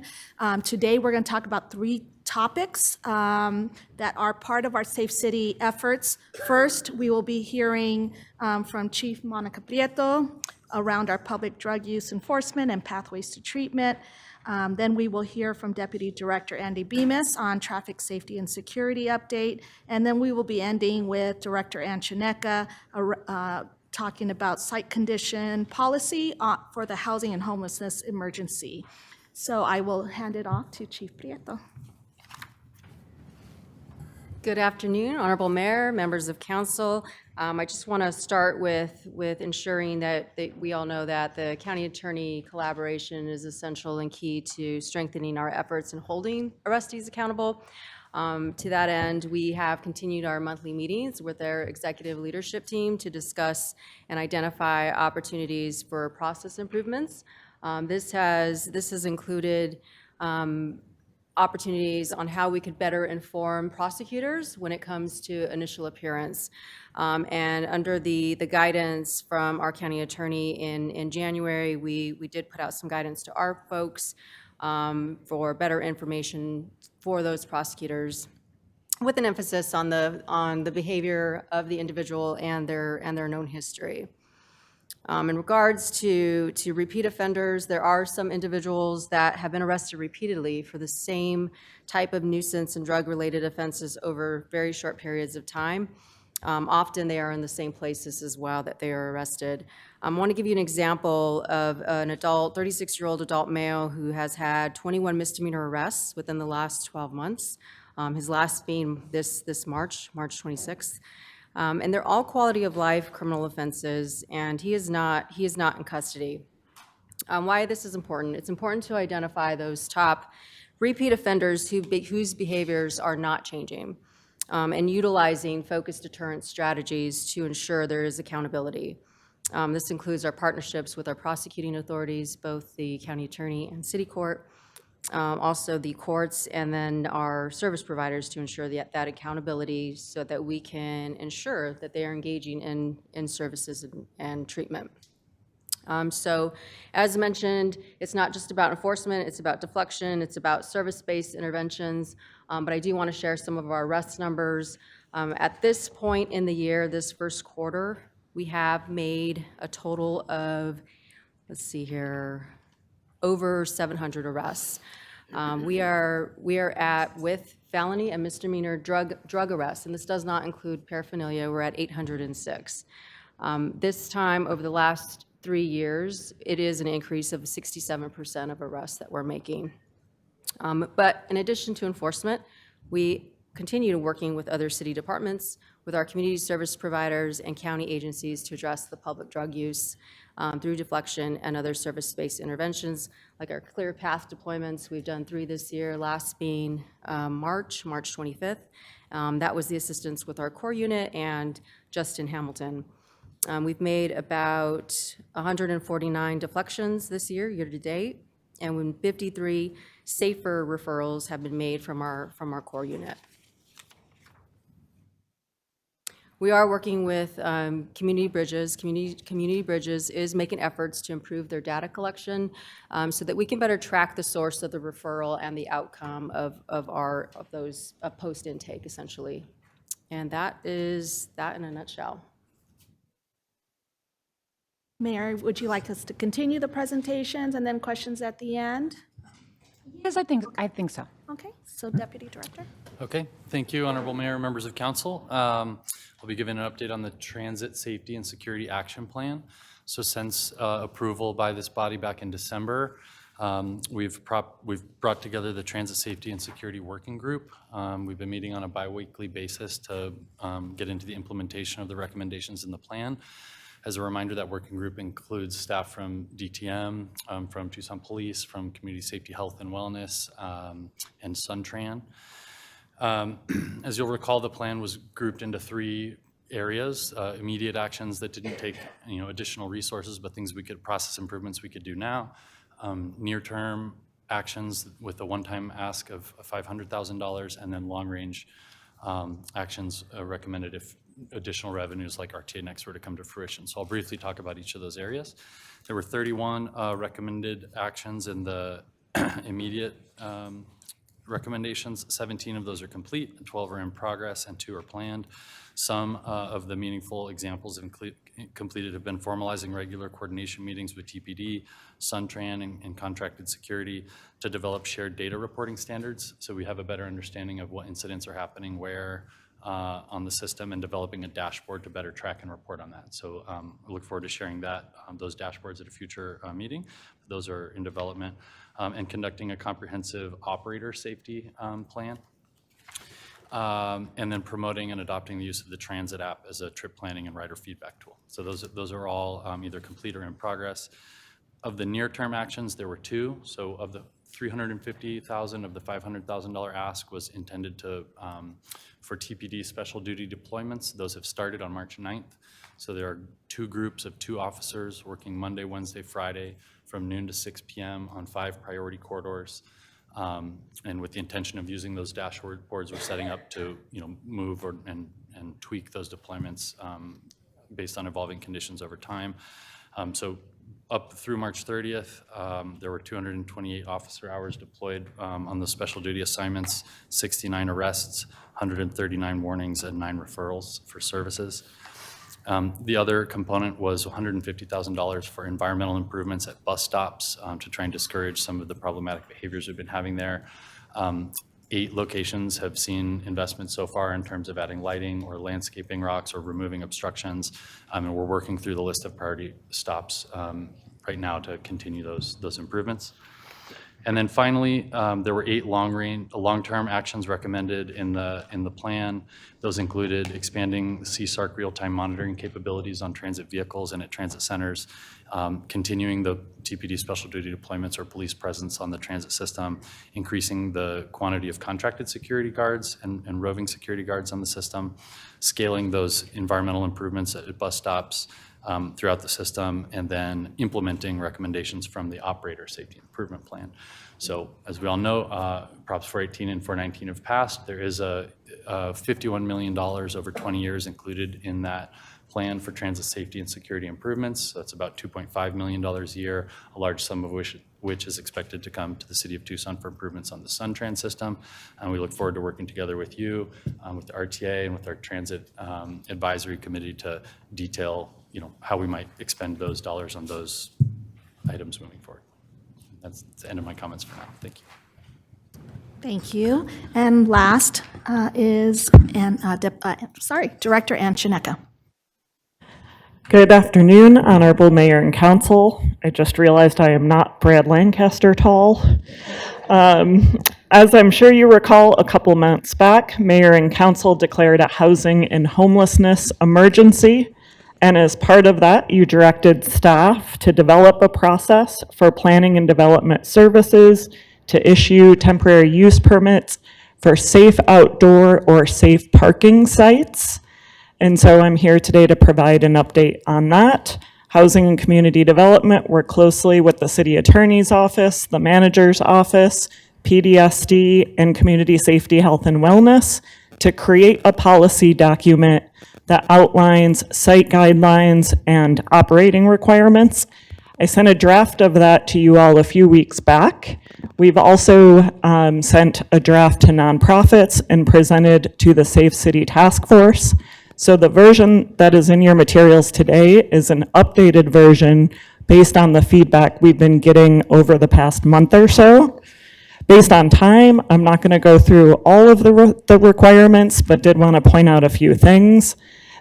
Today, we're going to talk about 3 topics that are part of our Safe City efforts. First, we will be hearing from Chief Monica Prieto around our public drug use enforcement and pathways to treatment. Then we will hear from Deputy Director Andy Bemis on traffic safety and security update. And then we will be ending with Director Ann Chineka talking about site condition policy for the housing and homelessness emergency. So I will hand it off to Chief Prieto. Good afternoon, Honorable Mayor, members of council. I just want to start with ensuring that we all know that the county attorney collaboration is essential and key to strengthening our efforts in holding arrestees accountable. To that end, we have continued our monthly meetings with our executive leadership team to discuss and identify opportunities for process improvements. This has included opportunities on how we could better inform prosecutors when it comes to initial appearance. And under the guidance from our county attorney in January, we did put out some guidance to our folks for better information for those prosecutors, with an emphasis on the behavior of the individual and their known history. In regards to repeat offenders, there are some individuals that have been arrested repeatedly for the same type of nuisance and drug-related offenses over very short periods of time. Often they are in the same places as well that they are arrested. I want to give you an example of an adult, 36-year-old adult male who has had 21 misdemeanor arrests within the last 12 months, his last being this March 26th. And they're all quality of life criminal offenses, and he is not in custody. Why this is important? It's important to identify those top repeat offenders whose behaviors are not changing, and utilizing focused deterrent strategies to ensure there is accountability. This includes our partnerships with our prosecuting authorities, both the county attorney and city court, also the courts, and then our service providers to ensure that accountability so that we can ensure that they are engaging in services and treatment. So as mentioned, it's not just about enforcement, it's about deflection, it's about service-based interventions, but I do want to share some of our arrest numbers. At this point in the year, this first quarter, we have made a total of, let's see here, over 700 arrests. We are at, with felony and misdemeanor drug arrests, and this does not include paraphernalia, we're at 806. This time, over the last 3 years, it is an increase of 67% of arrests that we're making. But in addition to enforcement, we continue working with other city departments, with our community service providers and county agencies to address the public drug use through deflection and other service-based interventions, like our Clear Path deployments. We've done 3 this year, last being March 25th. That was the assistance with our core unit and Justin Hamilton. We've made about 149 deflections this year to date, and when 53 safer referrals have been made from our core unit. We are working with Community Bridges. Community Bridges is making efforts to improve their data collection so that we can better track the source of the referral and the outcome of those post-intake, essentially. And that is that in a nutshell. Mayor, would you like us to continue the presentations and then questions at the end? Yes, I think so. Okay, so Deputy Director. Okay, thank you, Honorable Mayor, members of council. I'll be giving an update on the Transit Safety and Security Action Plan. So since approval by this body back in December, we've brought together the Transit Safety and Security Working Group. We've been meeting on a bi-weekly basis to get into the implementation of the recommendations in the plan. As a reminder, that working group includes staff from DTM, from Tucson Police, from Community Safety, Health and Wellness, and Suntran. As you'll recall, the plan was grouped into 3 areas: immediate actions that didn't take additional resources, but things we could process improvements we could do now; near-term actions with a one-time ask of $500,000, and then long-range actions recommended if additional revenues like RTA Next were to come to fruition. So I'll briefly talk about each of those areas. There were 31 recommended actions in the immediate recommendations. 17 of those are complete, 12 are in progress, and 2 are planned. Some of the meaningful examples completed have been formalizing regular coordination meetings with TPD, Suntran, and contracted security to develop shared data reporting standards, so we have a better understanding of what incidents are happening where on the system, and developing a dashboard to better track and report on that. So I look forward to sharing that, those dashboards at a future meeting. Those are in development, and conducting a comprehensive operator safety plan. And then promoting and adopting the use of the Transit app as a trip planning and rider feedback tool. So those are all either complete or in progress. Of the near-term actions, there were 2. So of the $350,000 of the $500,000 ask was intended to for TPD special duty deployments. Those have started on March 9th. So there are 2 groups of 2 officers working Monday, Wednesday, Friday from noon to 6 p.m. on 5 priority corridors. And with the intention of using those dashboard boards, we're setting up to move and tweak those deployments based on evolving conditions over time. So up through March 30th, there were 228 officer hours deployed on the special duty assignments, 69 arrests, 139 warnings, and 9 referrals for services. The other component was $150,000 for environmental improvements at bus stops to try and discourage some of the problematic behaviors we've been having there. 8 locations have seen investments so far in terms of adding lighting or landscaping rocks or removing obstructions, and we're working through the list of priority stops right now to continue those improvements. And then finally, there were 8 long-term actions recommended in the plan. Those included expanding CSARC real-time monitoring capabilities on transit vehicles and at transit centers, continuing the TPD special duty deployments or police presence on the transit system, increasing the quantity of contracted security guards and roving security guards on the system, scaling those environmental improvements at bus stops throughout the system, and then implementing recommendations from the operator safety improvement plan. So as we all know, Props 418 and 419 have passed. There is a $51 million over 20 years included in that plan for transit safety and security improvements. So that's about $2.5 million a year, a large sum of which is expected to come to the city of Tucson for improvements on the Suntran system. And we look forward to working together with you, with the RTA and with our transit advisory committee to detail how we might expend those dollars on those items moving forward. That's the end of my comments for now. Thank you. Thank you. And last is Director Ann Chineka. Good afternoon, Honorable Mayor and Council. I just realized I am not Brad Lancaster tall. As I'm sure you recall, a couple months back, Mayor and Council declared a housing and homelessness emergency. And as part of that, you directed staff to develop a process for planning and development services to issue temporary use permits for safe outdoor or safe parking sites. And so I'm here today to provide an update on that. Housing and Community Development work closely with the City Attorney's Office, the Manager's Office, PDSD, and Community Safety, Health and Wellness to create a policy document that outlines site guidelines and operating requirements. I sent a draft of that to you all a few weeks back. We've also sent a draft to nonprofits and presented to the Safe City Task Force. So the version that is in your materials today is an updated version based on the feedback we've been getting over the past month or so. Based on time, I'm not going to go through all of the requirements, but did want to point out a few things.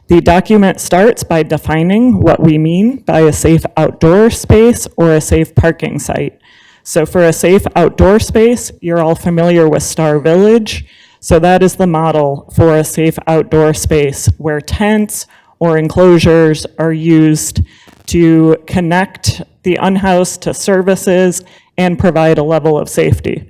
The document starts by defining what we mean by a safe outdoor space or a safe parking site. So for a safe outdoor space, you're all familiar with Star Village. So that is the model for a safe outdoor space where tents or enclosures are used to connect the unhoused to services and provide a level of safety.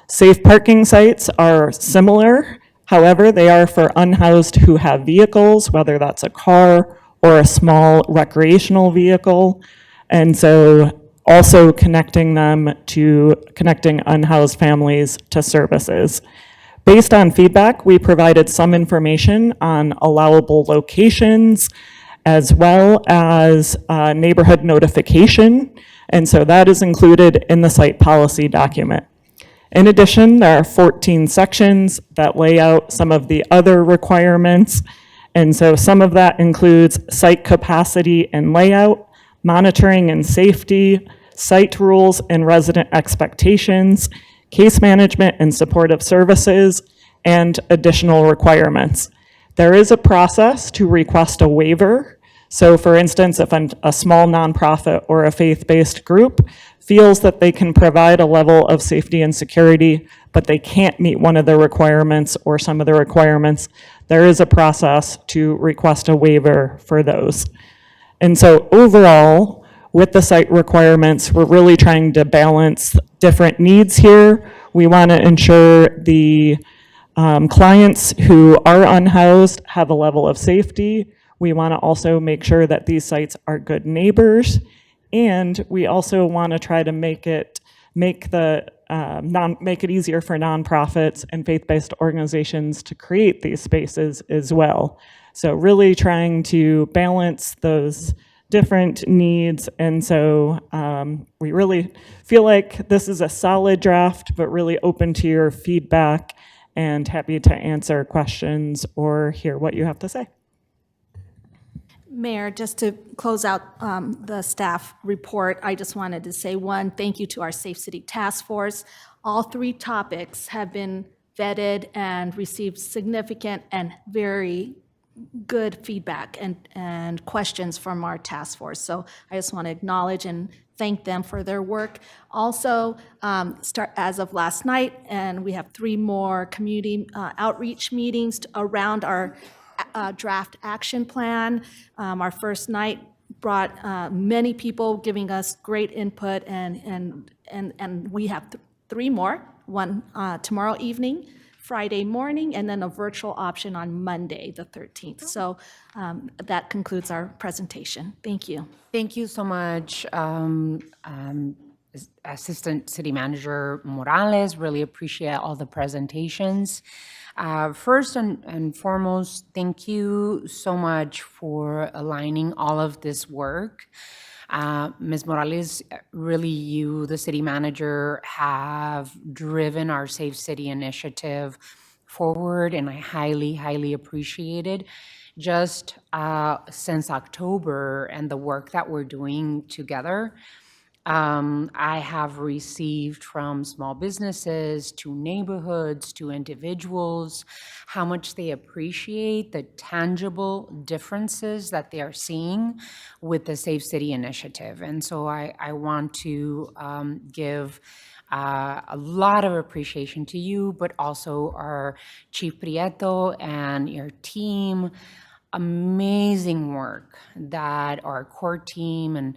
Safe parking sites are similar. However, they are for unhoused who have vehicles, whether that's a car or a small recreational vehicle. And so also connecting unhoused families to services. Based on feedback, we provided some information on allowable locations as well as neighborhood notification. And so that is included in the site policy document. In addition, there are 14 sections that lay out some of the other requirements. And so some of that includes site capacity and layout, monitoring and safety, site rules and resident expectations, case management and supportive services, and additional requirements. There is a process to request a waiver. So for instance, if a small nonprofit or a faith-based group feels that they can provide a level of safety and security, but they can't meet one of the requirements or some of the requirements, there is a process to request a waiver for those. And so overall, with the site requirements, we're really trying to balance different needs here. We want to ensure the clients who are unhoused have a level of safety. We want to also make sure that these sites are good neighbors. And we also want to try to make it easier for nonprofits and faith-based organizations to create these spaces as well. So really trying to balance those different needs. And so we really feel like this is a solid draft, but really open to your feedback and happy to answer questions or hear what you have to say. Mayor, just to close out the staff report, I just wanted to say one, thank you to our Safe City Task Force. All 3 topics have been vetted and received significant and very good feedback and questions from our task force. So I just want to acknowledge and thank them for their work. Also, as of last night, and we have 3 more community outreach meetings around our draft action plan. Our first night brought many people giving us great input, and we have 3 more, one tomorrow evening, Friday morning, and then a virtual option on Monday, the 13th. So that concludes our presentation. Thank you. Thank you so much, Assistant City Manager Morales. Really appreciate all the presentations. First and foremost, thank you so much for aligning all of this work. Ms. Morales, really you, the city manager, have driven our Safe City initiative forward, and I highly, highly appreciate it. Just since October and the work that we're doing together, I have received from small businesses to neighborhoods to individuals how much they appreciate the tangible differences that they are seeing with the Safe City initiative. And so I want to give a lot of appreciation to you, but also our Chief Prieto and your team. Amazing work that our core team and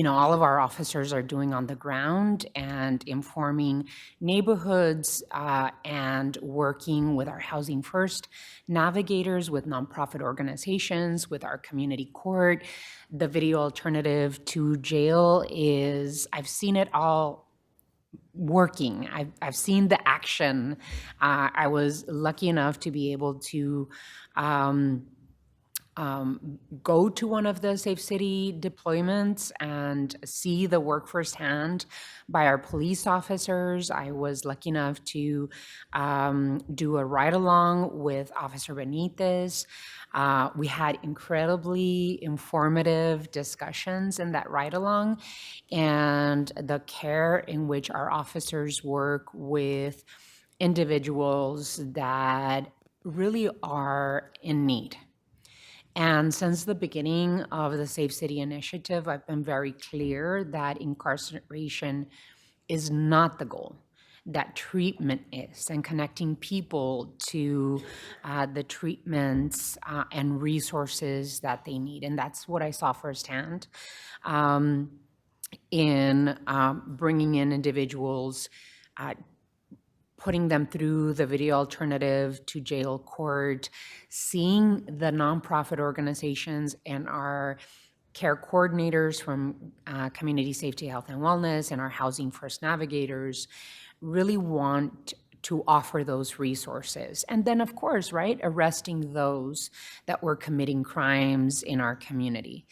all of our officers are doing on the ground and informing neighborhoods and working with our Housing First navigators, with nonprofit organizations, with our community court. The video alternative to jail I've seen it all working. I've seen the action. I was lucky enough to be able to go to one of the Safe City deployments and see the work firsthand by our police officers. I was lucky enough to do a ride-along with Officer Benitez. We had incredibly informative discussions in that ride-along, and the care in which our officers work with individuals that really are in need. And since the beginning of the Safe City initiative, I've been very clear that incarceration is not the goal, that treatment is, and connecting people to the treatments and resources that they need. And that's what I saw firsthand in bringing in individuals, putting them through the video alternative to jail court, seeing the nonprofit organizations and our care coordinators from Community Safety, Health, and Wellness and our Housing First Navigators really want to offer those resources. And then, of course, right, arresting those that were committing crimes in our community.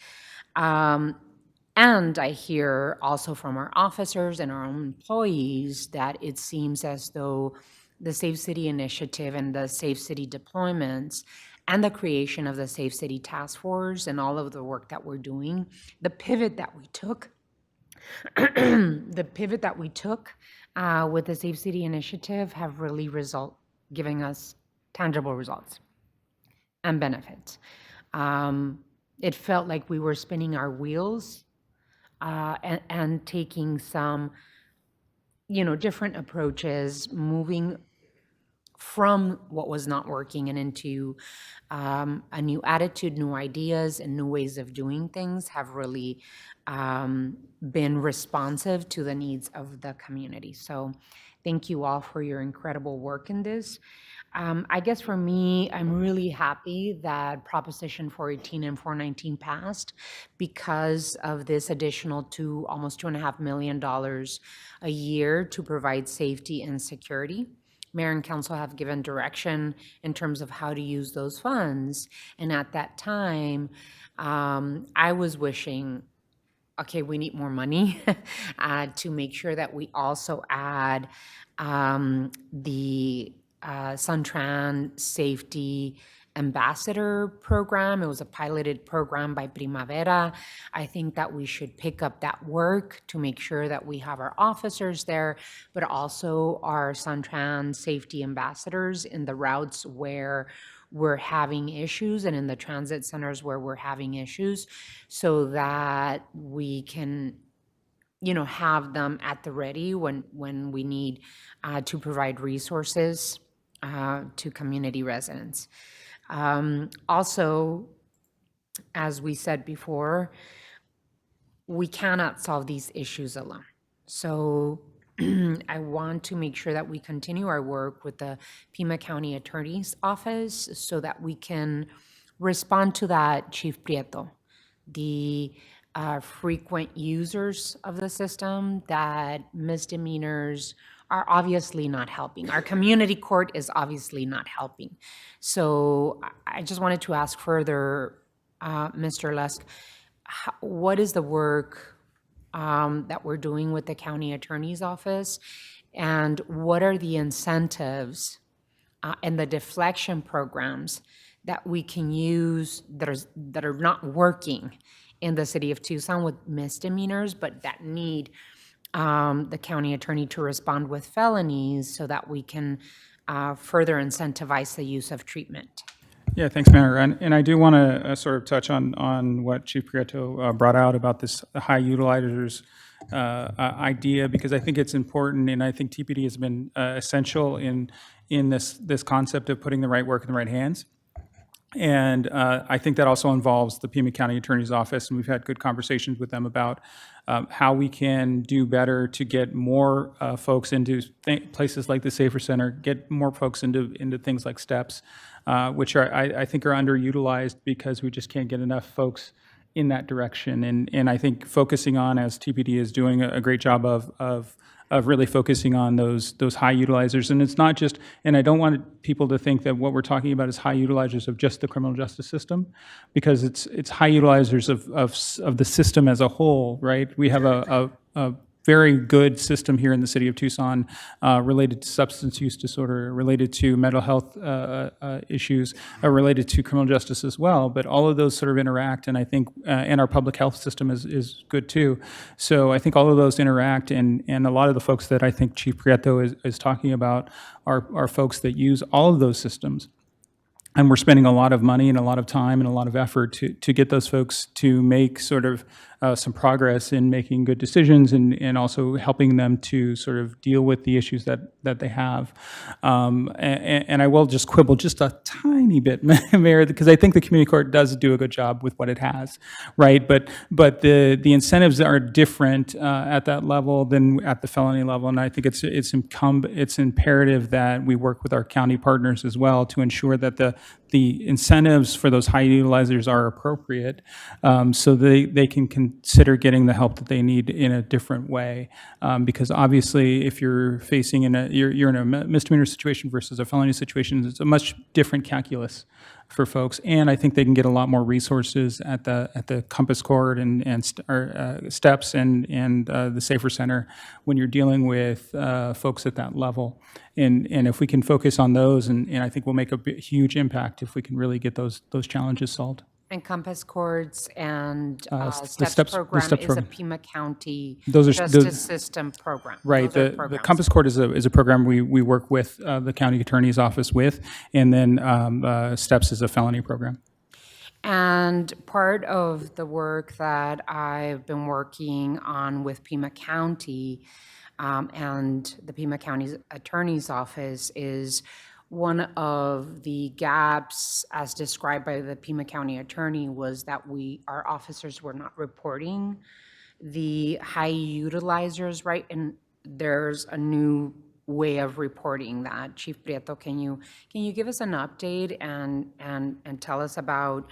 And I hear also from our officers and our own employees that it seems as though the Safe City initiative and the Safe City deployments and the creation of the Safe City Task Force and all of the work that we're doing, the pivot that we took, with the Safe City initiative have really giving us tangible results and benefits. It felt like we were spinning our wheels and taking some, different approaches, moving from what was not working and into a new attitude, new ideas, and new ways of doing things have really been responsive to the needs of the community. So thank you all for your incredible work in this. I guess for me, I'm really happy that Proposition 418 and 419 passed because of this additional almost $2.5 million a year to provide safety and security. Mayor and council have given direction in terms of how to use those funds. And at that time, I was wishing, okay, we need more money to make sure that we also add the Suntran Safety Ambassador Program. It was a piloted program by Primavera. I think that we should pick up that work to make sure that we have our officers there, but also our Suntran Safety Ambassadors in the routes where we're having issues and in the transit centers where we're having issues, so that we can have them at the ready when we need to provide resources to community residents. Also, as we said before, we cannot solve these issues alone. So I want to make sure that we continue our work with the Pima County Attorney's Office so that we can respond to that, Chief Prieto, the frequent users of the system, that misdemeanors are obviously not helping. Our community court is obviously not helping. So I just wanted to ask further, Mr. Lusk, what is the work that we're doing with the county attorney's office, and what are the incentives and the deflection programs that we can use that are not working in the city of Tucson with misdemeanors, but that need the county attorney to respond with felonies so that we can further incentivize the use of treatment? Yeah, thanks, Mayor. And I do want to sort of touch on what Chief Prieto brought out about this high utilizers idea, because I think it's important, and I think TPD has been essential in this concept of putting the right work in the right hands. And I think that also involves the Pima County Attorney's Office, and we've had good conversations with them about how we can do better to get more folks into places like the Safer Center, get more folks into things like STEPS, which I think are underutilized because we just can't get enough folks in that direction. And I think focusing on, as TPD is doing a great job of really focusing on those high utilizers. And it's not just, and I don't want people to think that what we're talking about is high utilizers of just the criminal justice system, because it's high utilizers of the system as a whole, right? We have a very good system here in the city of Tucson related to substance use disorder, related to mental health issues, related to criminal justice as well. But all of those sort of interact, and I think, and our public health system is good too. So I think all of those interact, and a lot of the folks that I think Chief Prieto is talking about are folks that use all of those systems. And we're spending a lot of money and a lot of time and a lot of effort to get those folks to make sort of some progress in making good decisions, and also helping them to sort of deal with the issues that they have. And I will just quibble just a tiny bit, Mayor, because I think the community court does do a good job with what it has, right? But the incentives are different at that level than at the felony level, and I think it's imperative that we work with our county partners as well to ensure that the incentives for those high utilizers are appropriate, so they can consider getting the help that they need in a different way. Because obviously, if you're facing you're in a misdemeanor situation versus a felony situation, it's a much different calculus for folks. And I think they can get a lot more resources at the Compass Court and STEPS and the Safer Center when you're dealing with folks at that level. And if we can focus on those, and I think we'll make a huge impact if we can really get those challenges solved. And Compass Courts and the STEPS program STEPS is program. a Pima County Those are- Justice those- System program. Right. Those are The programs. Compass Court is a program we work with the county attorney's office with, and then STEPS is a felony program. And part of the work that I've been working on with Pima County and the Pima County Attorney's Office is one of the gaps, as described by the Pima County Attorney, was that our officers were not reporting the high utilizers, right? And there's a new way of reporting that. Chief Prieto, can you give us an update and tell us about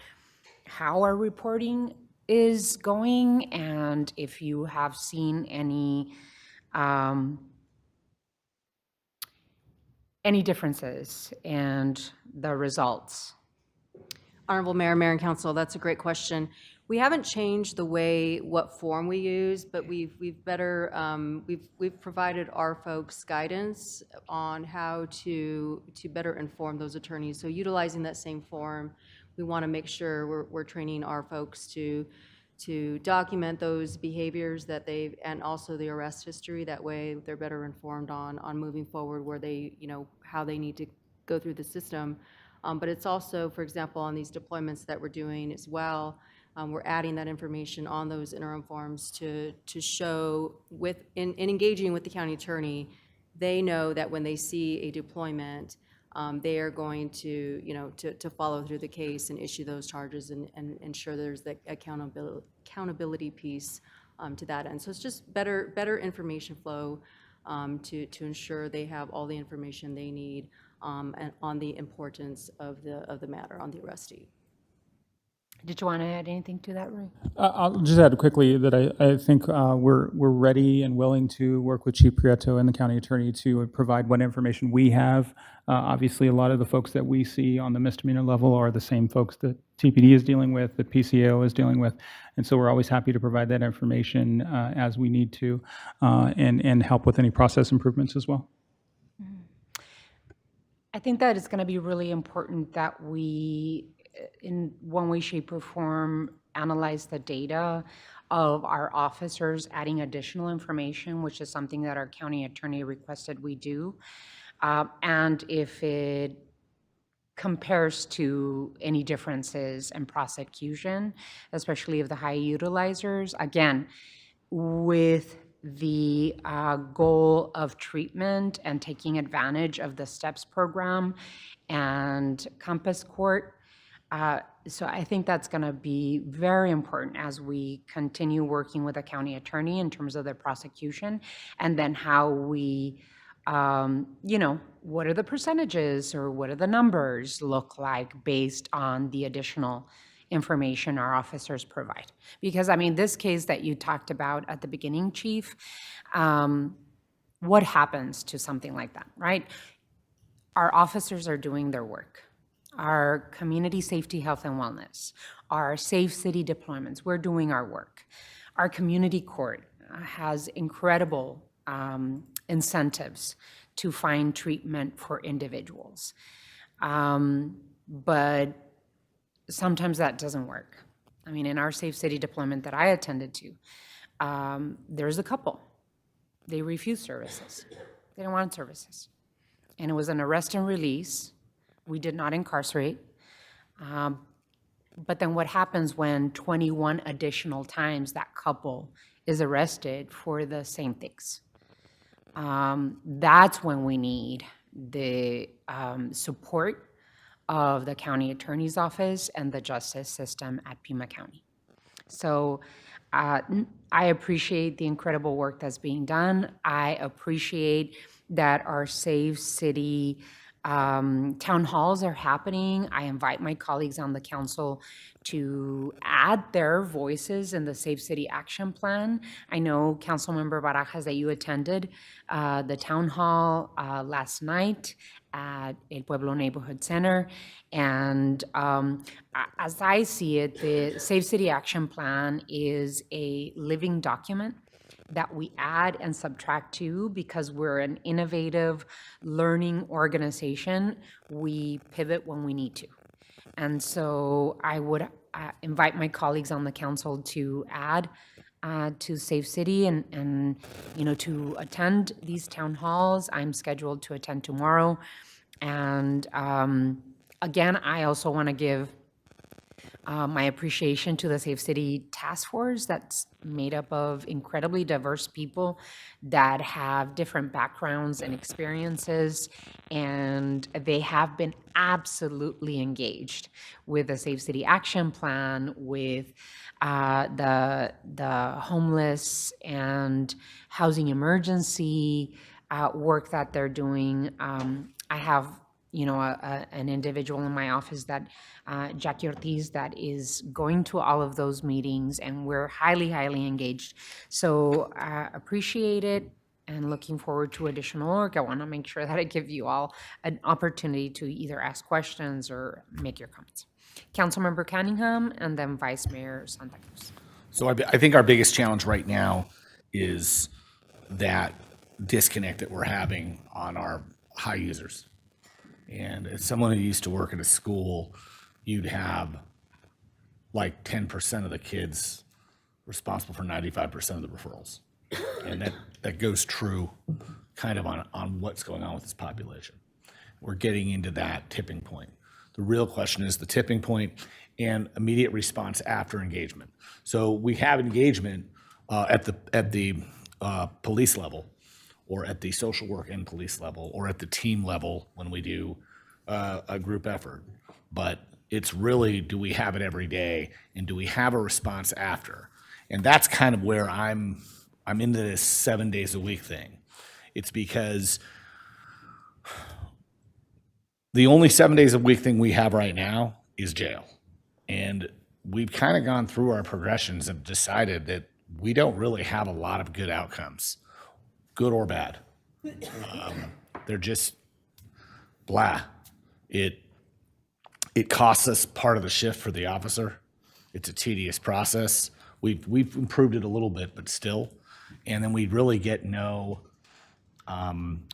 how our reporting is going, and if you have seen any differences and the results? Honorable Mayor and Council, that's a great question. We haven't changed what form we use, but we've provided our folks guidance on how to better inform those attorneys. So utilizing that same form, we want to make sure we're training our folks to document those behaviors and also the arrest history. That way they're better informed on moving forward where how they need to go through the system. But it's also, for example, on these deployments that we're doing as well, we're adding that information on those interim forms to show in engaging with the county attorney, they know that when they see a deployment, they are going to follow through the case and issue those charges and ensure there's the accountability piece to that end. So it's just better information flow to ensure they have all the information they need and on the importance of the matter, on the arrestee. Did you want to add anything to that, Ray? I'll just add quickly that I think we're ready and willing to work with Chief Prieto and the county attorney to provide what information we have. Obviously, a lot of the folks that we see on the misdemeanor level are the same folks that TPD is dealing with, that PCAO is dealing with, and so we're always happy to provide that information as we need to, and help with any process improvements as well. I think that it's going to be really important that we, in one way, shape, or form, analyze the data of our officers adding additional information, which is something that our county attorney requested we do. And if it compares to any differences in prosecution, especially of the high utilizers, again, with the goal of treatment and taking advantage of the STEPS program and Compass Court. So I think that's going to be very important as we continue working with the county attorney in terms of the prosecution, and then how we, what are the percentages or what are the numbers look like based on the additional information our officers provide. Because, I mean, this case that you talked about at the beginning, Chief, what happens to something like that, right? Our officers are doing their work. Our community safety, health, and wellness, our safe city deployments, we're doing our work. Our community court has incredible incentives to find treatment for individuals. But sometimes that doesn't work. I mean, in our safe city deployment that I attended to, there's a couple. They refused services. They don't want services. And it was an arrest and release. We did not incarcerate. But then what happens when 21 additional times that couple is arrested for the same things? That's when we need the support of the county attorney's office and the justice system at Pima County. So I appreciate the incredible work that's being done. I appreciate that our Safe City town halls are happening. I invite my colleagues on the council to add their voices in the Safe City Action Plan. I know, Councilmember Barajas, that you attended the town hall last night at El Pueblo Neighborhood Center. And as I see it, the Safe City Action Plan is a living document that we add and subtract to because we're an innovative learning organization. We pivot when we need to. And so I would invite my colleagues on the council to add to Safe City and to attend these town halls. I'm scheduled to attend tomorrow. And again, I also want to give my appreciation to the Safe City Task Force that's made up of incredibly diverse people that have different backgrounds and experiences, and they have been absolutely engaged with the Safe City Action Plan, with the homeless and housing emergency work that they're doing. I have an individual in my office that, Jackie Ortiz, that is going to all of those meetings, and we're highly, highly engaged. So appreciate it and looking forward to additional work. I want to make sure that I give you all an opportunity to either ask questions or make your comments. Councilmember Cunningham and then Vice Mayor Santa Cruz. So I think our biggest challenge right now is that disconnect that we're having on our high users. And as someone who used to work at a school, you'd have like 10% of the kids responsible for 95% of the referrals. And that goes true kind of on what's going on with this population. We're getting into that tipping point. The real question is the tipping point and immediate response after engagement. So we have engagement at the police level, or at the social work and police level, or at the team level when we do a group effort. But it's really, do we have it every day, and do we have a response after? And that's kind of where I'm into this 7 days a week thing. It's because the only 7 days a week thing we have right now is jail. And we've kind of gone through our progressions and decided that we don't really have a lot of good outcomes, good or bad. They're just blah. It costs us part of the shift for the officer. It's a tedious process. We've improved it a little bit, but still. And then we really get no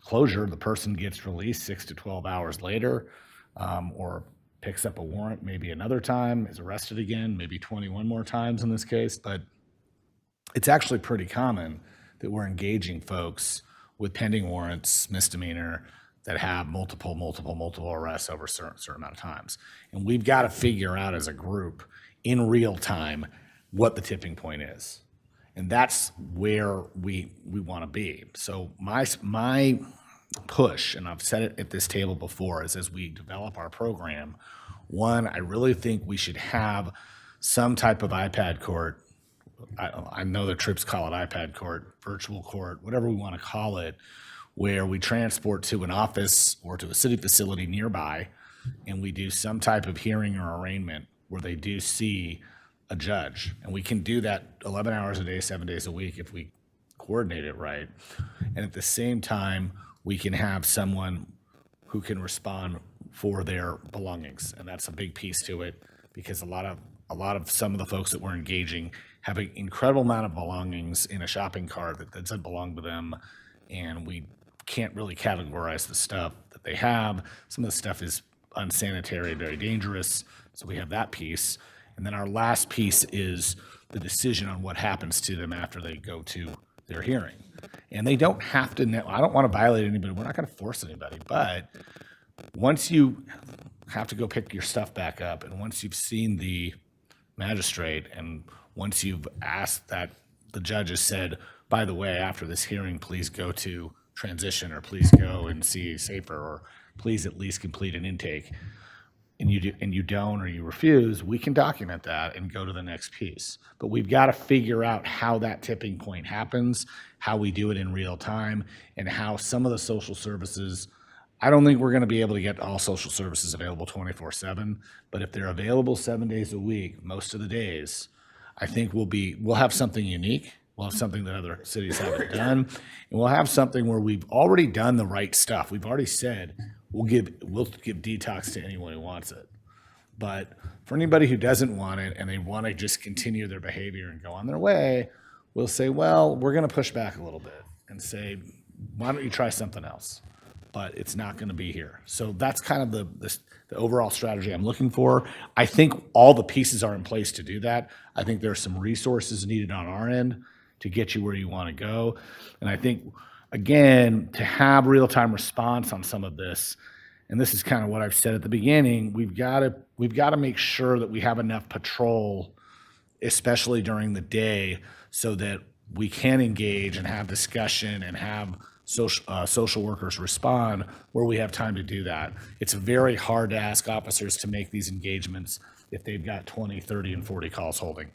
closure. The person gets released 6 to 12 hours later, or picks up a warrant maybe another time, is arrested again, maybe 21 more times in this case. But it's actually pretty common that we're engaging folks with pending warrants, misdemeanor, that have multiple arrests over a certain amount of times. And we've got to figure out as a group in real time what the tipping point is. And that's where we want to be. So my push, and I've said it at this table before, is as we develop our program, one, I really think we should have some type of iPad court. I know the trips call it iPad court, virtual court, whatever we want to call it, where we transport to an office or to a city facility nearby, and we do some type of hearing or arraignment where they do see a judge. And we can do that 11 hours a day, 7 days a week if we coordinate it right. And at the same time, we can have someone who can respond for their belongings. And that's a big piece to it, because a lot of some of the folks that we're engaging have an incredible amount of belongings in a shopping cart that doesn't belong to them. And we can't really categorize the stuff that they have. Some of the stuff is unsanitary, very dangerous. So we have that piece. And then our last piece is the decision on what happens to them after they go to their hearing. And they don't have to know. I don't want to violate anybody. We're not going to force anybody. But once you have to go pick your stuff back up, and once you've seen the magistrate, and once you've asked that, the judge has said, by the way, after this hearing, please go to transition, or please go and see SAFER, or please at least complete an intake, and you don't, or you refuse, we can document that and go to the next piece. But we've got to figure out how that tipping point happens, how we do it in real time, and how some of the social services, I don't think we're going to be able to get all social services available 24/7, but if they're available 7 days a week, most of the days, I think we'll have something unique. We'll have something that other cities haven't done, and we'll have something where we've already done the right stuff. We've already said we'll give detox to anyone who wants it. But for anybody who doesn't want it and they want to just continue their behavior and go on their way, we'll say, well, we're going to push back a little bit and say, why don't you try something else? But it's not going to be here. So that's kind of the overall strategy I'm looking for. I think all the pieces are in place to do that. I think there are some resources needed on our end to get you where you want to go. And I think, again, to have real-time response on some of this, and this is kind of what I've said at the beginning, we've got to make sure that we have enough patrol, especially during the day, so that we can engage and have discussion and have social workers respond where we have time to do that. It's very hard to ask officers to make these engagements if they've got 20, 30, and 40 calls holding,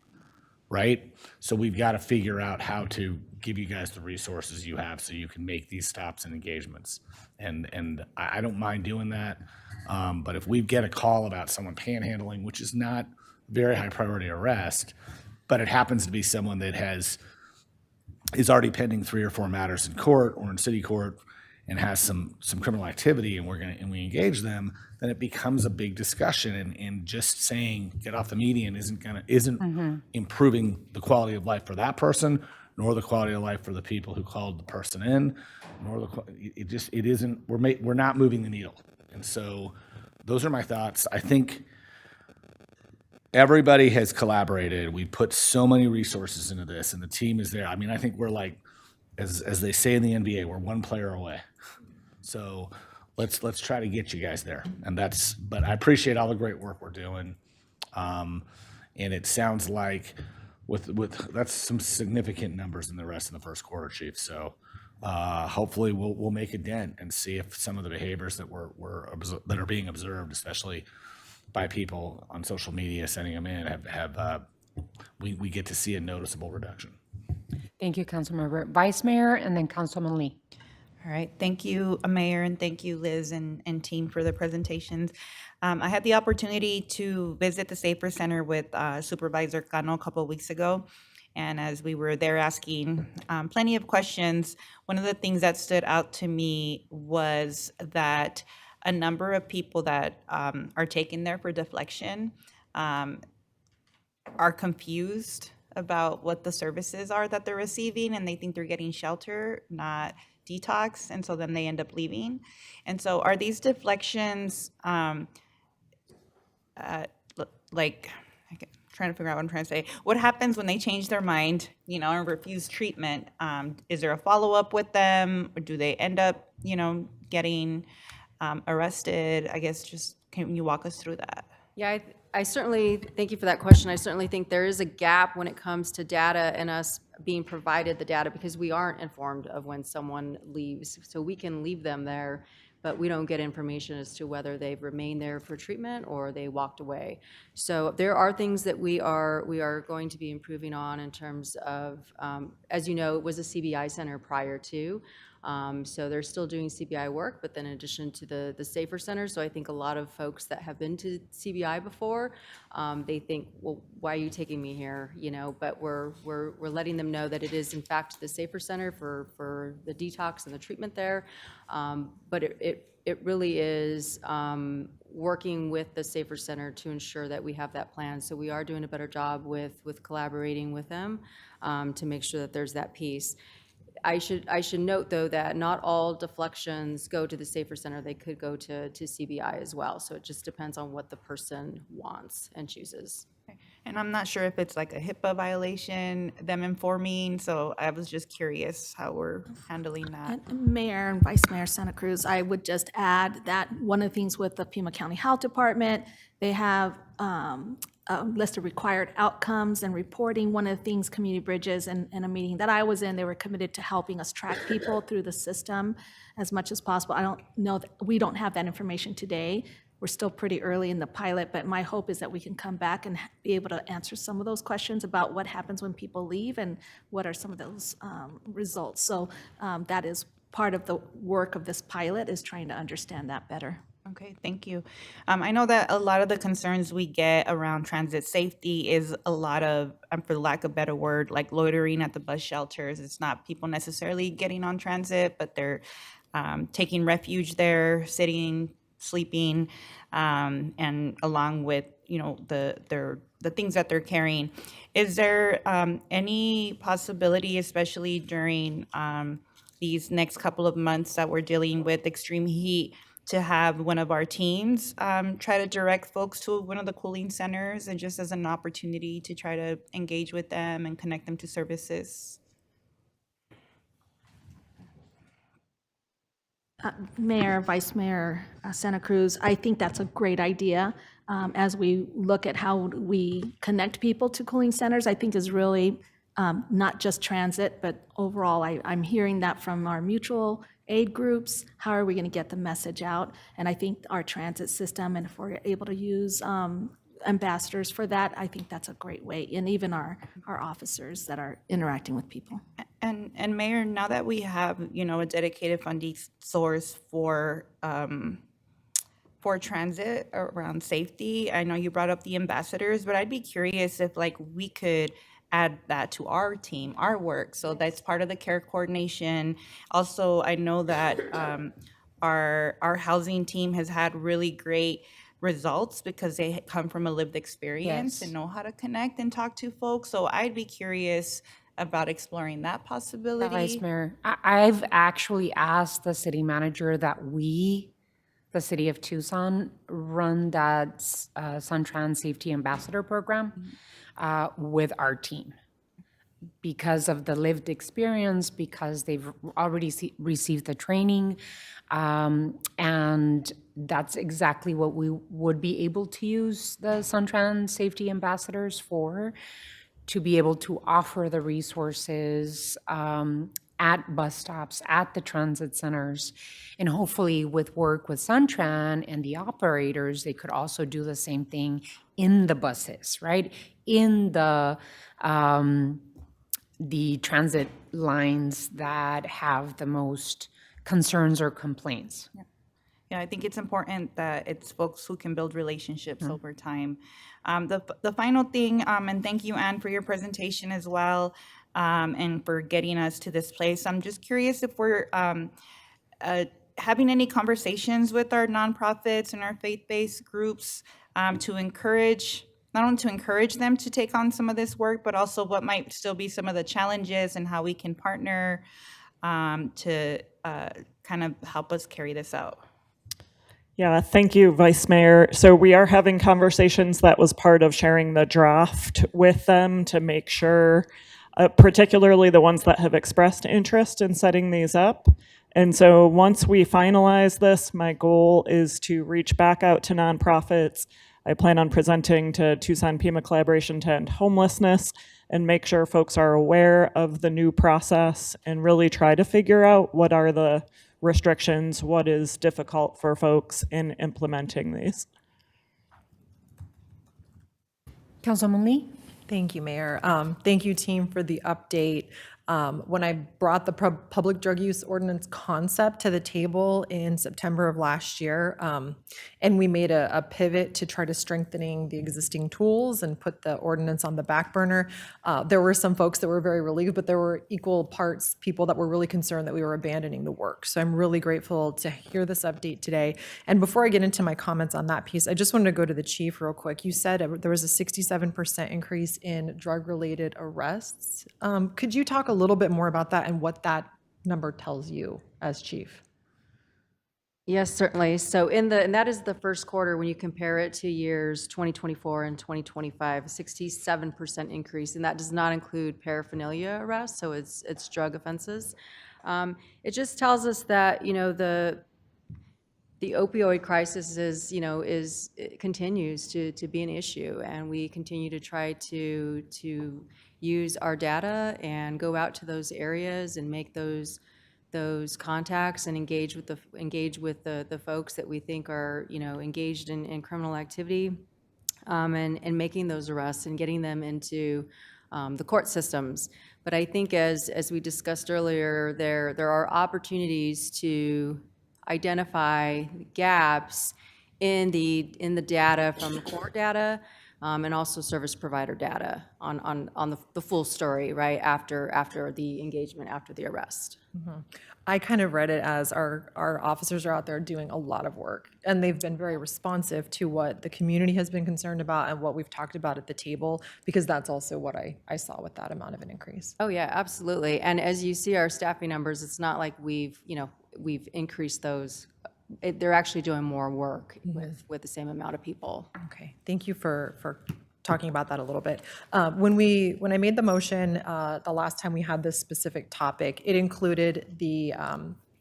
right? So we've got to figure out how to give you guys the resources you have so you can make these stops and engagements. And I don't mind doing that, but if we get a call about someone panhandling, which is not very high priority arrest, but it happens to be someone that is already pending 3 or 4 matters in court or in city court and has some criminal activity, and we engage them, then it becomes a big discussion. And just saying get off the median isn't improving the quality of life for that person, nor the quality of life for the people who called the person in, nor it isn't. We're not moving the needle. And so those are my thoughts. I think everybody has collaborated. We put so many resources into this, and the team is there. I mean, I think we're like, as they say in the NBA, we're one player away. So let's try to get you guys there. But I appreciate all the great work we're doing. And it sounds like that's some significant numbers in the rest of the first quarter, Chief. So hopefully we'll make a dent and see if some of the behaviors that that are being observed, especially by people on social media sending them in, we get to see a noticeable reduction. Thank you, Councilmember. Vice Mayor, and then Councilman Lee. All right, thank you, Mayor, and thank you, Liz and team, for the presentations. I had the opportunity to visit the SAFER Center with Supervisor Cano a couple of weeks ago, and as we were there asking plenty of questions, one of the things that stood out to me was that a number of people that are taken there for deflection are confused about what the services are that they're receiving, and they think they're getting shelter, not detox, and so then they end up leaving. And so are these deflections like, trying to figure out what I'm trying to say. What happens when they change their mind, and refuse treatment? Is there a follow-up with them, or do they end up, getting arrested? I guess just, can you walk us through that? Yeah, I certainly, thank you for that question. I certainly think there is a gap when it comes to data and us being provided the data, because we aren't informed of when someone leaves. So we can leave them there, but we don't get information as to whether they've remained there for treatment or they walked away. So there are things that we are going to be improving on in terms of, as you know, it was a CBI center prior to. So they're still doing CBI work, but then in addition to the Safer Center, so I think a lot of folks that have been to CBI before, they think, well, why are you taking me here? You know, but we're letting them know that it is in fact the Safer Center for the detox and the treatment there. But it really is working with the Safer Center to ensure that we have that plan. So we are doing a better job with collaborating with them to make sure that there's that piece. I should note, though, that not all deflections go to the Safer Center. They could go to CBI as well. So it just depends on what the person wants and chooses. And I'm not sure if it's like a HIPAA violation, them informing, so I was just curious how we're handling that. And Mayor and Vice Mayor Santa Cruz, I would just add that one of the things with the Pima County Health Department, they have a list of required outcomes and reporting. One of the things Community Bridges, in a meeting that I was in, they were committed to helping us track people through the system as much as possible. I don't know, we don't have that information today. We're still pretty early in the pilot, but my hope is that we can come back and be able to answer some of those questions about what happens when people leave and what are some of those results. So that is part of the work of this pilot, is trying to understand that better. Okay, thank you. I know that a lot of the concerns we get around transit safety is a lot of, for lack of a better word, like loitering at the bus shelters. It's not people necessarily getting on transit, but they're taking refuge there, sitting, sleeping, and along with, you know, the things that they're carrying. Is there any possibility, especially during these next couple of months that we're dealing with extreme heat, to have one of our teams try to direct folks to one of the cooling centers, and just as an opportunity to try to engage with them and connect them to services? Mayor, Vice Mayor Santa Cruz, I think that's a great idea. As we look at how we connect people to cooling centers, I think is really not just transit, but overall, I'm hearing that from our mutual aid groups. How are we going to get the message out? And I think our transit system, and if we're able to use ambassadors for that, I think that's a great way, and even our officers that are interacting with people. And Mayor, now that we have, you know, a dedicated funding source for transit around safety, I know you brought up the ambassadors, but I'd be curious if like we could add that to our team, our work. So that's part of the care coordination. Also, I know that our housing team has had really great results because they come from a lived experience and know how to connect and talk to folks. So I'd be curious about exploring that possibility. Vice Mayor, I've actually asked the city manager that we, the city of Tucson, run that SunTrans Safety Ambassador Program with our team, because of the lived experience, because they've already received the training, and that's exactly what we would be able to use the SunTrans Safety Ambassadors for, to be able to offer the resources at bus stops, at the transit centers, and hopefully with work with SunTran and the operators, they could also do the same thing in the buses, right? In the transit lines that have the most concerns or complaints. Yeah, I think it's important that it's folks who can build relationships over time. The final thing, and thank you, Anne, for your presentation as well, and for getting us to this place. I'm just curious if we're having any conversations with our nonprofits and our faith-based groups to encourage, not only to encourage them to take on some of this work, but also what might still be some of the challenges and how we can partner to kind of help us carry this out. Yeah, thank you, Vice Mayor. So we are having conversations. That was part of sharing the draft with them to make sure, particularly the ones that have expressed interest in setting these up. And so once we finalize this, my goal is to reach back out to nonprofits. I plan on presenting to Tucson Pima Collaboration to End Homelessness and make sure folks are aware of the new process and really try to figure out what are the restrictions, what is difficult for folks in implementing these. Councilman Lee? Thank you, Mayor. Thank you, team, for the update. When I brought the public drug use ordinance concept to the table in September of last year, and we made a pivot to try to strengthening the existing tools and put the ordinance on the back burner, there were some folks that were very relieved, but there were equal parts people that were really concerned that we were abandoning the work. So I'm really grateful to hear this update today. And before I get into my comments on that piece, I just wanted to go to the chief real quick. You said there was a 67% increase in drug-related arrests. Could you talk a little bit more about that and what that number tells you as chief? Yes, certainly. So and that is the first quarter when you compare it to years 2024 and 2025, 67% increase, and that does not include paraphernalia arrests, so it's drug offenses. It just tells us that, the opioid crisis it continues to be an issue, and we continue to try to use our data and go out to those areas and make those contacts and engage with the folks that we think are engaged in criminal activity, and making those arrests and getting them into the court systems. But I think as we discussed earlier, there are opportunities to identify gaps in the data from the court data, and also service provider data on the full story, right, after the engagement, after the arrest. Mm-hmm. I kind of read it as our officers are out there doing a lot of work, and they've been very responsive to what the community has been concerned about and what we've talked about at the table, because that's also what I saw with that amount of an increase. Oh yeah, absolutely. And as you see our staffing numbers, it's not like we've increased those. They're actually doing more work with the same amount of people. Okay, thank you for talking about that a little bit. When I made the motion the last time we had this specific topic, it included the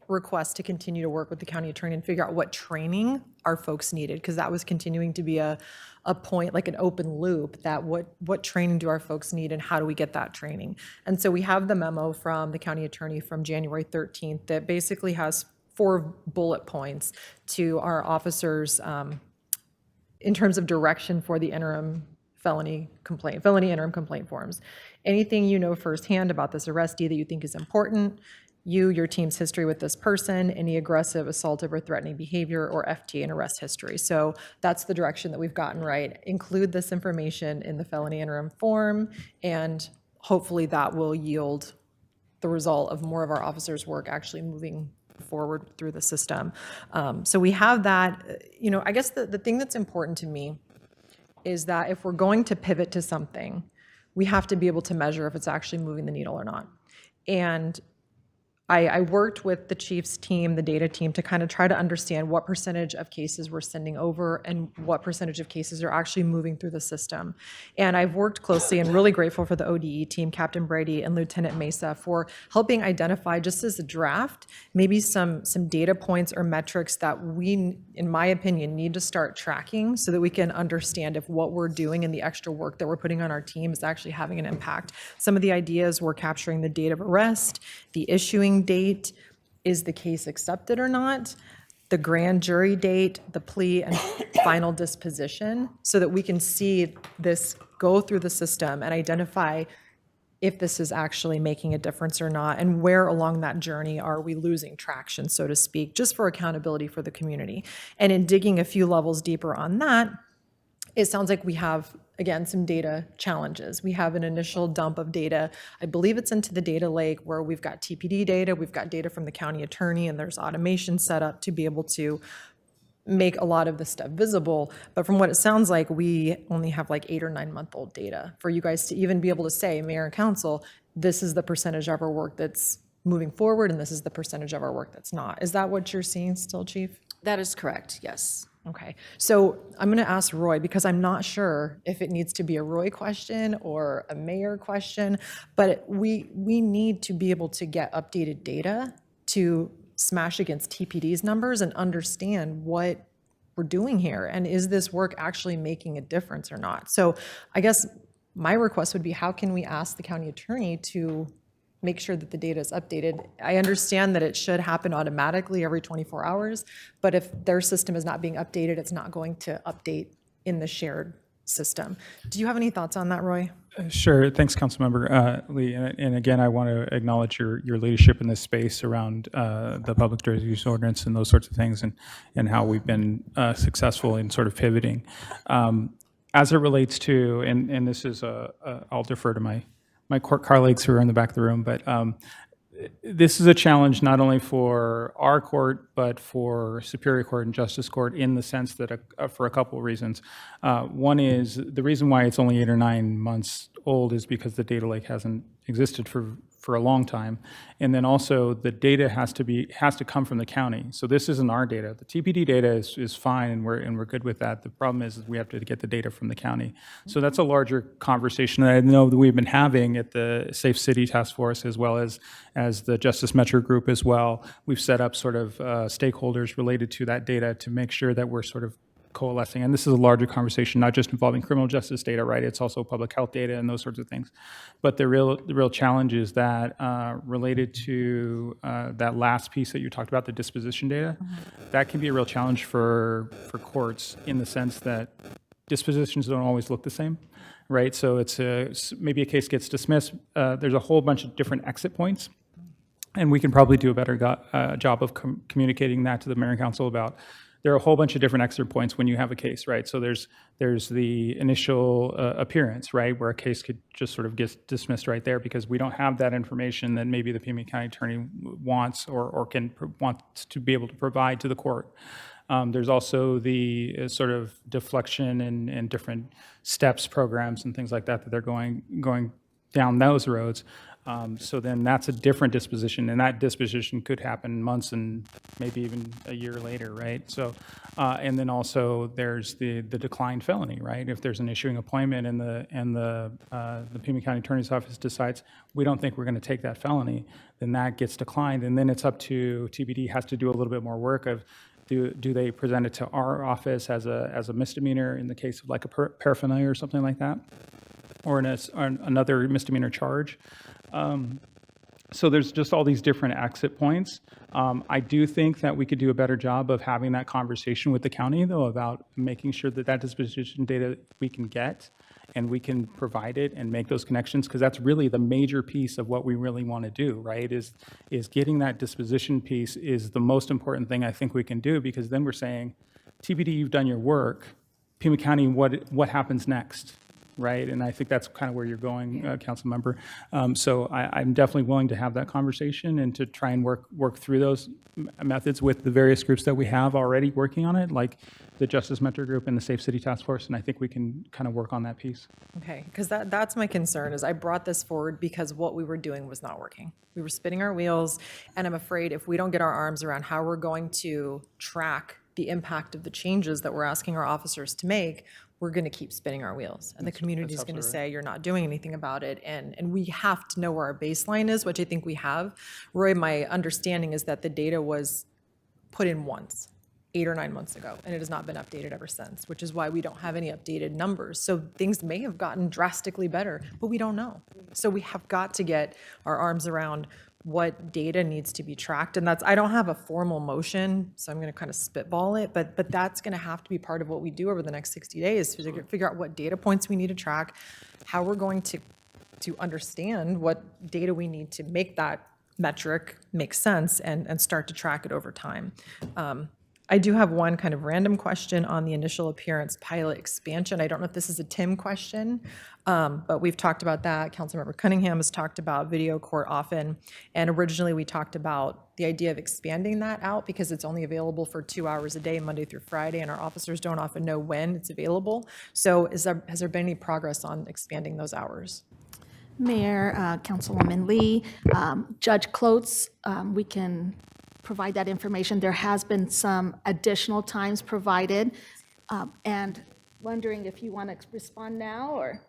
request to continue to work with the county attorney and figure out what training our folks needed, because that was continuing to be a point, like an open loop, that what training do our folks need and how do we get that training? And so we have the memo from the county attorney from January 13th that basically has 4 bullet points to our officers in terms of direction for the felony interim complaint forms. Anything you know firsthand about this arrestee that you think is important, your team's history with this person, any aggressive, assaultive, or threatening behavior, or FTA and arrest history. So that's the direction that we've gotten right. Include this information in the felony interim form, and hopefully that will yield the result of more of our officers' work actually moving forward through the system. So we have that. I guess the thing that's important to me is that if we're going to pivot to something, we have to be able to measure if it's actually moving the needle or not. And I worked with the chief's team, the data team, to kind of try to understand what percentage of cases we're sending over and what percentage of cases are actually moving through the system. And I've worked closely and really grateful for the ODE team, Captain Brady and Lieutenant Mesa, for helping identify, just as a draft, maybe some data points or metrics that we, in my opinion, need to start tracking so that we can understand if what we're doing and the extra work that we're putting on our team is actually having an impact. Some of the ideas were capturing the date of arrest, the issuing date, is the case accepted or not, the grand jury date, the plea, and final disposition, so that we can see this go through the system and identify if this is actually making a difference or not, and where along that journey are we losing traction, so to speak, just for accountability for the community. And in digging a few levels deeper on that, it sounds like we have, again, some data challenges. We have an initial dump of data. I believe it's into the data lake where we've got TPD data, we've got data from the county attorney, and there's automation set up to be able to make a lot of this stuff visible. But from what it sounds like, we only have like 8 or 9 month old data for you guys to even be able to say, Mayor and Council, this is the percentage of our work that's moving forward, and this is the percentage of our work that's not. Is that what you're seeing still, Chief? That is correct, yes. Okay, so I'm going to ask Roy, because I'm not sure if it needs to be a Roy question or a mayor question, but we need to be able to get updated data to smash against TPD's numbers and understand what we're doing here, and is this work actually making a difference or not? So I guess my request would be, how can we ask the county attorney to make sure that the data is updated? I understand that it should happen automatically every 24 hours, but if their system is not being updated, it's not going to update in the shared system. Do you have any thoughts on that, Roy? Sure. Thanks, Councilmember Lee. And again, I want to acknowledge your leadership in this space around the public drug use ordinance and those sorts of things, and how we've been successful in sort of pivoting. As it relates to, and this is, I'll defer to my court colleagues who are in the back of the room, but this is a challenge not only for our court, but for Superior Court and Justice Court, in the sense that for a couple of reasons. One is, the reason why it's only 8 or 9 months old is because the data lake hasn't existed for a long time. And then also the data has to come from the county. So this isn't our data. The TPD data is fine, and we're good with that. The problem is we have to get the data from the county. So that's a larger conversation that I know that we've been having at the Safe City Task Force, as well as the Justice Metro Group as well. We've set up sort of stakeholders related to that data to make sure that we're sort of coalescing. And this is a larger conversation, not just involving criminal justice data, right? It's also public health data and those sorts of things. But the real challenge is that related to that last piece that you talked about, the disposition data, that can be a real challenge for courts, in the sense that dispositions don't always look the same, right? So maybe a case gets dismissed. There's a whole bunch of different exit points, and we can probably do a better job of communicating that to the mayor and council about. There are a whole bunch of different exit points when you have a case, right? So there's the initial appearance, right, where a case could just sort of get dismissed right there because we don't have that information that maybe the Pima County attorney wants or wants to be able to provide to the court. There's also the sort of deflection and different steps programs and things like that they're going down those roads. So then that's a different disposition, and that disposition could happen months and maybe even a year later, right? So, and then also there's the declined felony, right? If there's an issuing appointment and the Pima County Attorney's Office decides we don't think we're going to take that felony, then that gets declined, and then it's up to TBD has to do a little bit more work of do they present it to our office as a misdemeanor in the case of like a paraphernalia or something like that, or another misdemeanor charge. So there's just all these different exit points. I do think that we could do a better job of having that conversation with the county, though, about making sure that disposition data we can get and we can provide it and make those connections, because that's really the major piece of what we really want to do, right? Is getting that disposition piece is the most important thing I think we can do, because then we're saying, TBD, you've done your work. Pima County, what happens next? Right, and I think that's kind of where you're going, council member. So I'm definitely willing to have that conversation and to try and work through those methods with the various groups that we have already working on it, like the Justice Metro Group and the Safe City Task Force, and I think we can kind of work on that piece. Okay, because that's my concern, is I brought this forward because what we were doing was not working. We were spinning our wheels, and I'm afraid if we don't get our arms around how we're going to track the impact of the changes that we're asking our officers to make, we're going to keep spinning our wheels, and the community is going to say you're not doing anything about it, and we have to know where our baseline is, which I think we have. Roy, my understanding is that the data was put in once 8 or 9 months ago, and it has not been updated ever since, which is why we don't have any updated numbers. So things may have gotten drastically better, but we don't know. So we have got to get our arms around what data needs to be tracked. And I don't have a formal motion, so I'm going to kind of spitball it, but that's going to have to be part of what we do over the next 60 days to figure out what data points we need to track, how we're going to understand what data we need to make that metric make sense and start to track it over time. I do have one kind of random question on the initial appearance pilot expansion. I don't know if this is a Tim question, but we've talked about that. Councilmember Cunningham has talked about video court often, and originally we talked about the idea of expanding that out because it's only available for 2 hours a day, Monday through Friday, and our officers don't often know when it's available. So has there been any progress on expanding those hours? Mayor, Councilwoman Lee, Judge Clotes, we can provide that information. There has been some additional times provided, and wondering if you want to respond now or.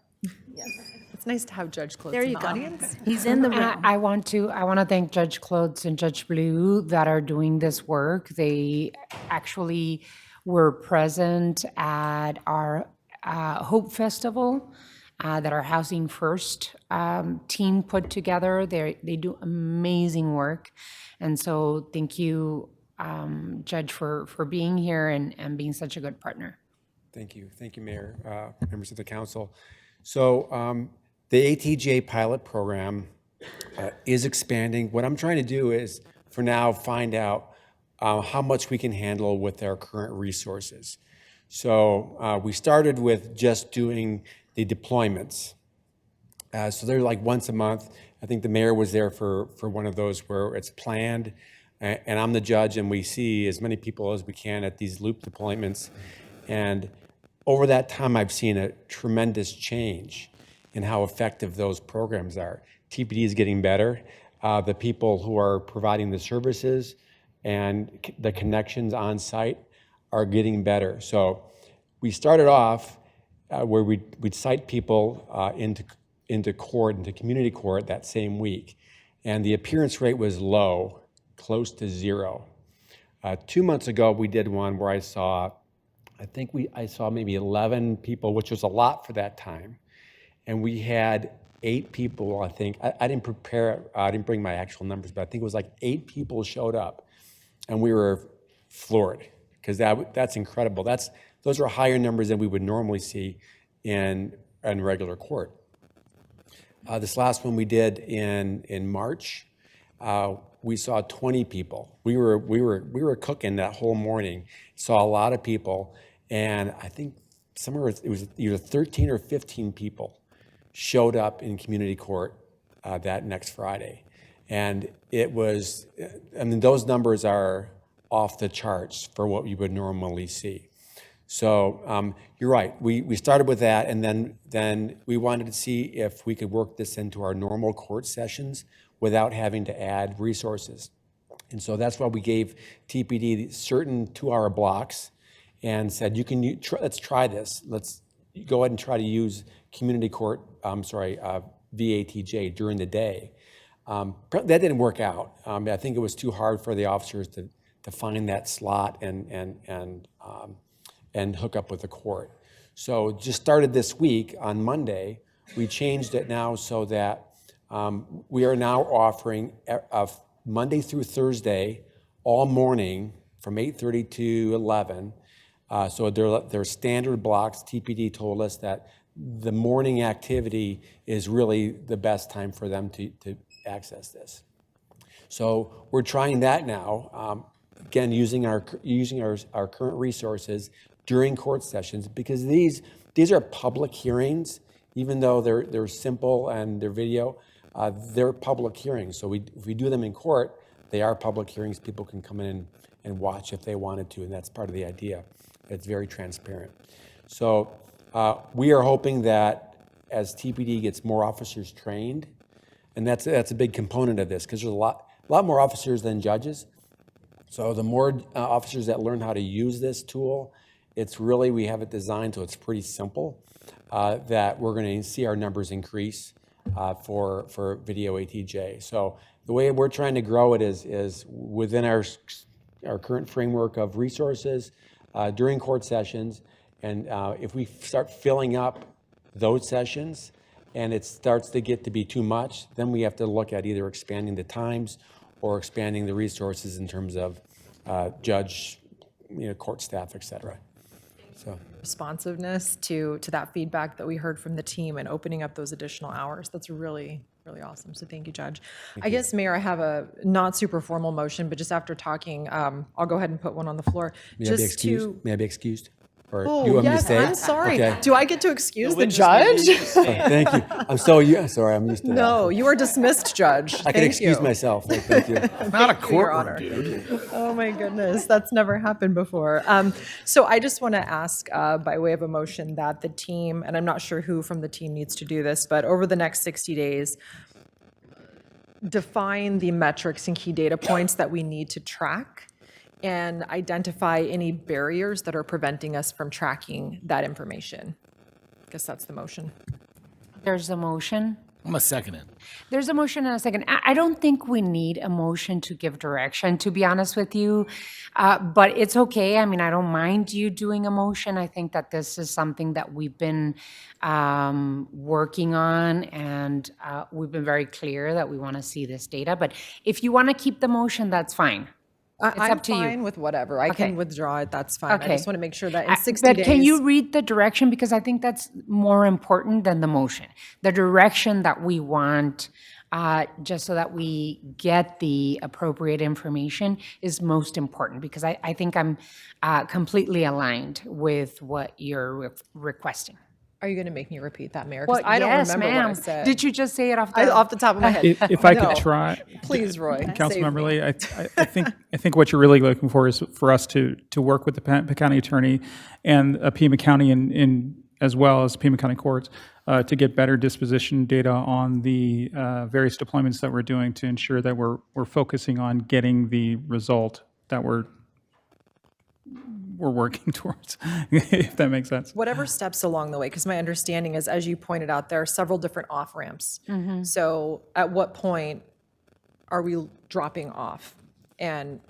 Yes. It's nice to have Judge Clotes There in you the go. audience. He's in the room. I want to thank Judge Clotes and Judge Blue that are doing this work. They actually were present at our Hope Festival that our Housing First team put together. They do amazing work. And so thank you, Judge, for being here and being such a good partner. Thank you. Thank you, Mayor, members of the council. So the ATJ pilot program is expanding. What I'm trying to do is, for now, find out how much we can handle with our current resources. So we started with just doing the deployments. So they're like once a month. I think the mayor was there for one of those where it's planned, and I'm the judge, and we see as many people as we can at these loop deployments. And over that time, I've seen a tremendous change in how effective those programs are. TPD is getting better. The people who are providing the services and the connections on site are getting better. So we started off where we'd cite people into court, into community court that same week. And the appearance rate was low, close to zero. 2 months ago, we did one where I saw maybe 11 people, which was a lot for that time. And we had 8 people, I think. I didn't bring my actual numbers, but I think it was like 8 people showed up. And we were floored, because that's incredible. Those are higher numbers than we would normally see in regular court. This last one we did in March, we saw 20 people. We were cooking that whole morning. Saw a lot of people, and I think it was either 13 or 15 people showed up in community court that next Friday. And it was, those numbers are off the charts for what you would normally see. So you're right, we started with that, and then we wanted to see if we could work this into our normal court sessions without having to add resources. And so that's why we gave TPD certain 2-hour blocks and said, let's try this. Let's go ahead and try to use community court, VATJ during the day. That didn't work out. I think it was too hard for the officers to find that slot and hook up with the court. So just started this week on Monday. We changed it now so that we are now offering Monday through Thursday all morning from 8:30 to 11. So they're standard blocks. TPD told us that the morning activity is really the best time for them to access this. So we're trying that now. Again, using our current resources during court sessions, because these are public hearings, even though they're simple and they're video, they're public hearings. So if we do them in court, they are public hearings. People can come in and watch if they wanted to, and that's part of the idea. It's very transparent. So we are hoping that as TPD gets more officers trained, and that's a big component of this, because there's a lot more officers than judges. So the more officers that learn how to use this tool, we have it designed so it's pretty simple, that we're going to see our numbers increase for video ATJ. So the way we're trying to grow it is within our current framework of resources during court sessions. And if we start filling up those sessions and it starts to get to be too much, then we have to look at either expanding the times or expanding the resources in terms of judge, court staff, et cetera. So Responsiveness to that feedback that we heard from the team and opening up those additional hours. That's really, really awesome. So thank you, Judge. I guess, Mayor, I have a not super formal motion, but just after talking, I'll go ahead and put one on the floor. May I be excused? Or Oh, you want me to yes, stay? I'm sorry. Okay. Do I get to excuse the judge? Thank you. Sorry, I'm used to that. No, you are dismissed, Judge. I can excuse myself. Thank you. Not a courtroom, dude. Oh my goodness, that's never happened before. So I just want to ask, by way of a motion, that the team, and I'm not sure who from the team needs to do this, but over the next 60 days, define the metrics and key data points that we need to track and identify any barriers that are preventing us from tracking that information. I guess that's the motion. There's a motion. I'm going to second it. There's a motion and a second. I don't think we need a motion to give direction, to be honest with you. But it's okay. I mean, I don't mind you doing a motion. I think that this is something that we've been working on, and we've been very clear that we want to see this data. But if you want to keep the motion, that's fine. I'm up to you. fine with whatever. I Okay. can withdraw it, that's fine. I Okay. just want to make sure that in 60 But days. can you read the direction? Because I think that's more important than the motion. The direction that we want, just so that we get the appropriate information, is most important, because I think I'm completely aligned with what you're requesting. Are you going to make me repeat that, Mayor? Because Well, I don't yes, remember what I ma'am. said. Did you just say it off off the top of my head? If I No. could try. Please, Roy. save Councilmember me. Lee, I think what you're really looking for is for us to work with the county attorney and Pima County in as well as Pima County courts to get better disposition data on the various deployments that we're doing to ensure that we're focusing on getting the result that we're working towards, if that makes sense. Whatever steps along the way, because my understanding is, as you pointed out, there are several different off-ramps. So at what point are we dropping off? And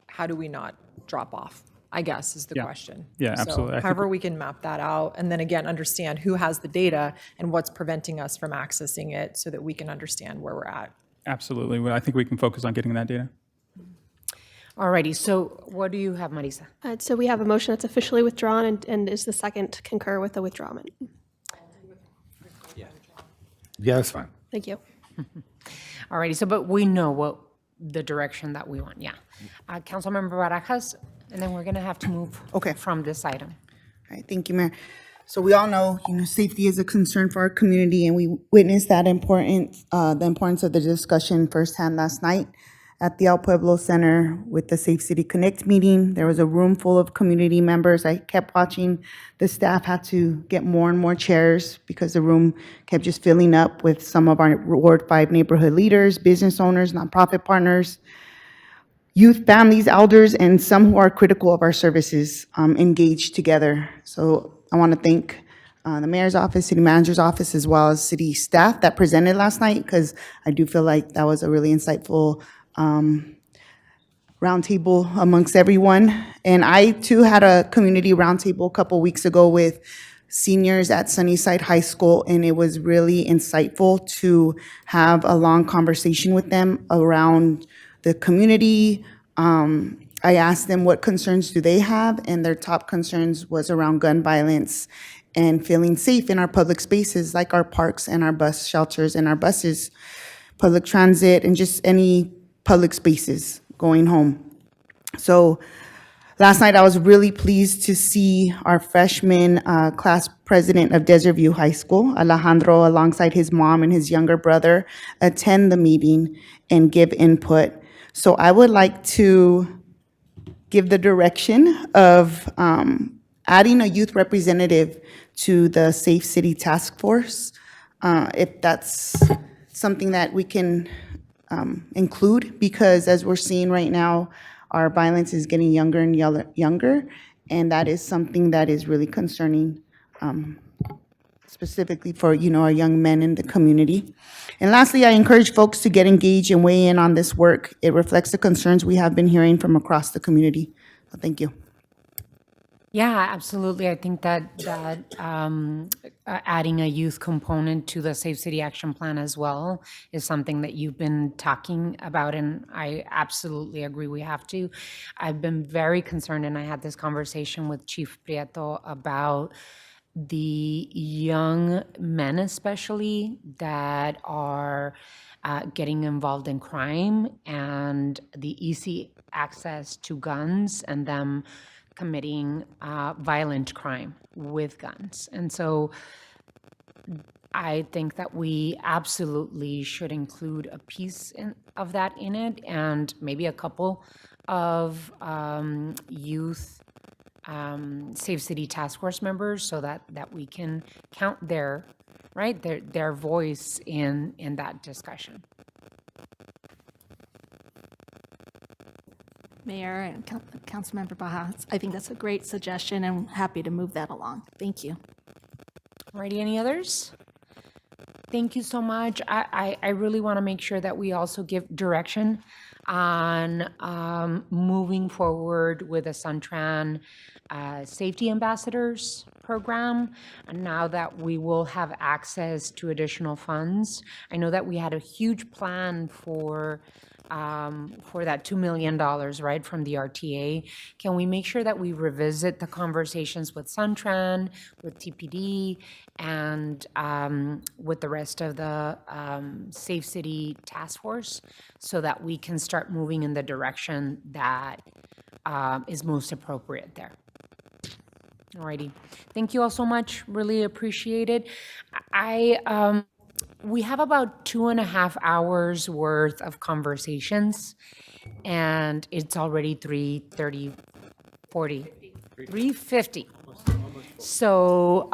how do we not drop off, I guess, is the Yeah. question. Yeah, So absolutely. I think however we can map that out, and then again, understand who has the data and what's preventing us from accessing it so that we can understand where we're at. Absolutely. Well, I think we can focus on getting that data. Alrighty, so what do you have, Marisa? So we have a motion that's officially withdrawn, and is the second concur with the withdrawal? Yeah, that's fine. Thank you. Alrighty, so but we know what the direction that we want, yeah. Councilmember Barajas, and then we're gonna have to move from this item. All right, thank you, Mayor. So we all know, safety is a concern for our community, and we witnessed the importance of the discussion firsthand last night at the El Pueblo Center with the Safe City Connect meeting. There was a room full of community members. I kept watching. The staff had to get more and more chairs because the room kept just filling up with some of our Ward 5 neighborhood leaders, business owners, nonprofit partners, youth, families, elders, and some who are critical of our services engaged together. So I want to thank the mayor's office, city manager's office, as well as city staff that presented last night, because I do feel like that was a really insightful roundtable amongst everyone. And I too had a community roundtable a couple weeks ago with seniors at Sunnyside High School, and it was really insightful to have a long conversation with them around the community. I asked them what concerns do they have, and their top concerns was around gun violence and feeling safe in our public spaces, like our parks and our bus shelters and our buses, public transit, and just any public spaces going home. So last night, I was really pleased to see our freshman class president of Desert View High School, Alejandro, alongside his mom and his younger brother, attend the meeting and give input. So I would like to give the direction of adding a youth representative to the Safe City Task Force, if that's something that we can include, because as we're seeing right now, our violence is getting younger and younger, and that is something that is really concerning, specifically for, our young men in the community. And lastly, I encourage folks to get engaged and weigh in on this work. It reflects the concerns we have been hearing from across the community. So thank you. Yeah, absolutely. I think that adding a youth component to the Safe City Action Plan as well is something that you've been talking about, and I absolutely agree we have to. I've been very concerned, and I had this conversation with Chief Prieto about the young men especially that are getting involved in crime and the easy access to guns and them committing violent crime with guns. And so I think that we absolutely should include a piece of that in it, and maybe a couple of youth Safe City Task Force members, so that we can count their voice in that discussion. Mayor and Councilmember Bajas, I think that's a great suggestion, and I'm happy to move that along. Thank you. Alrighty, any others? Thank you so much. I really want to make sure that we also give direction on moving forward with the Suntran Safety Ambassadors program. And now that we will have access to additional funds, I know that we had a huge plan for for that $2 million, right, from the RTA, can we make sure that we revisit the conversations with Suntran, with TPD, and with the rest of the Safe City Task Force so that we can start moving in the direction that is most appropriate there? Alrighty. Thank you all so much. Really appreciate it. We have about 2.5 hours worth of conversations, and it's already 3:30, 40, 3:50. So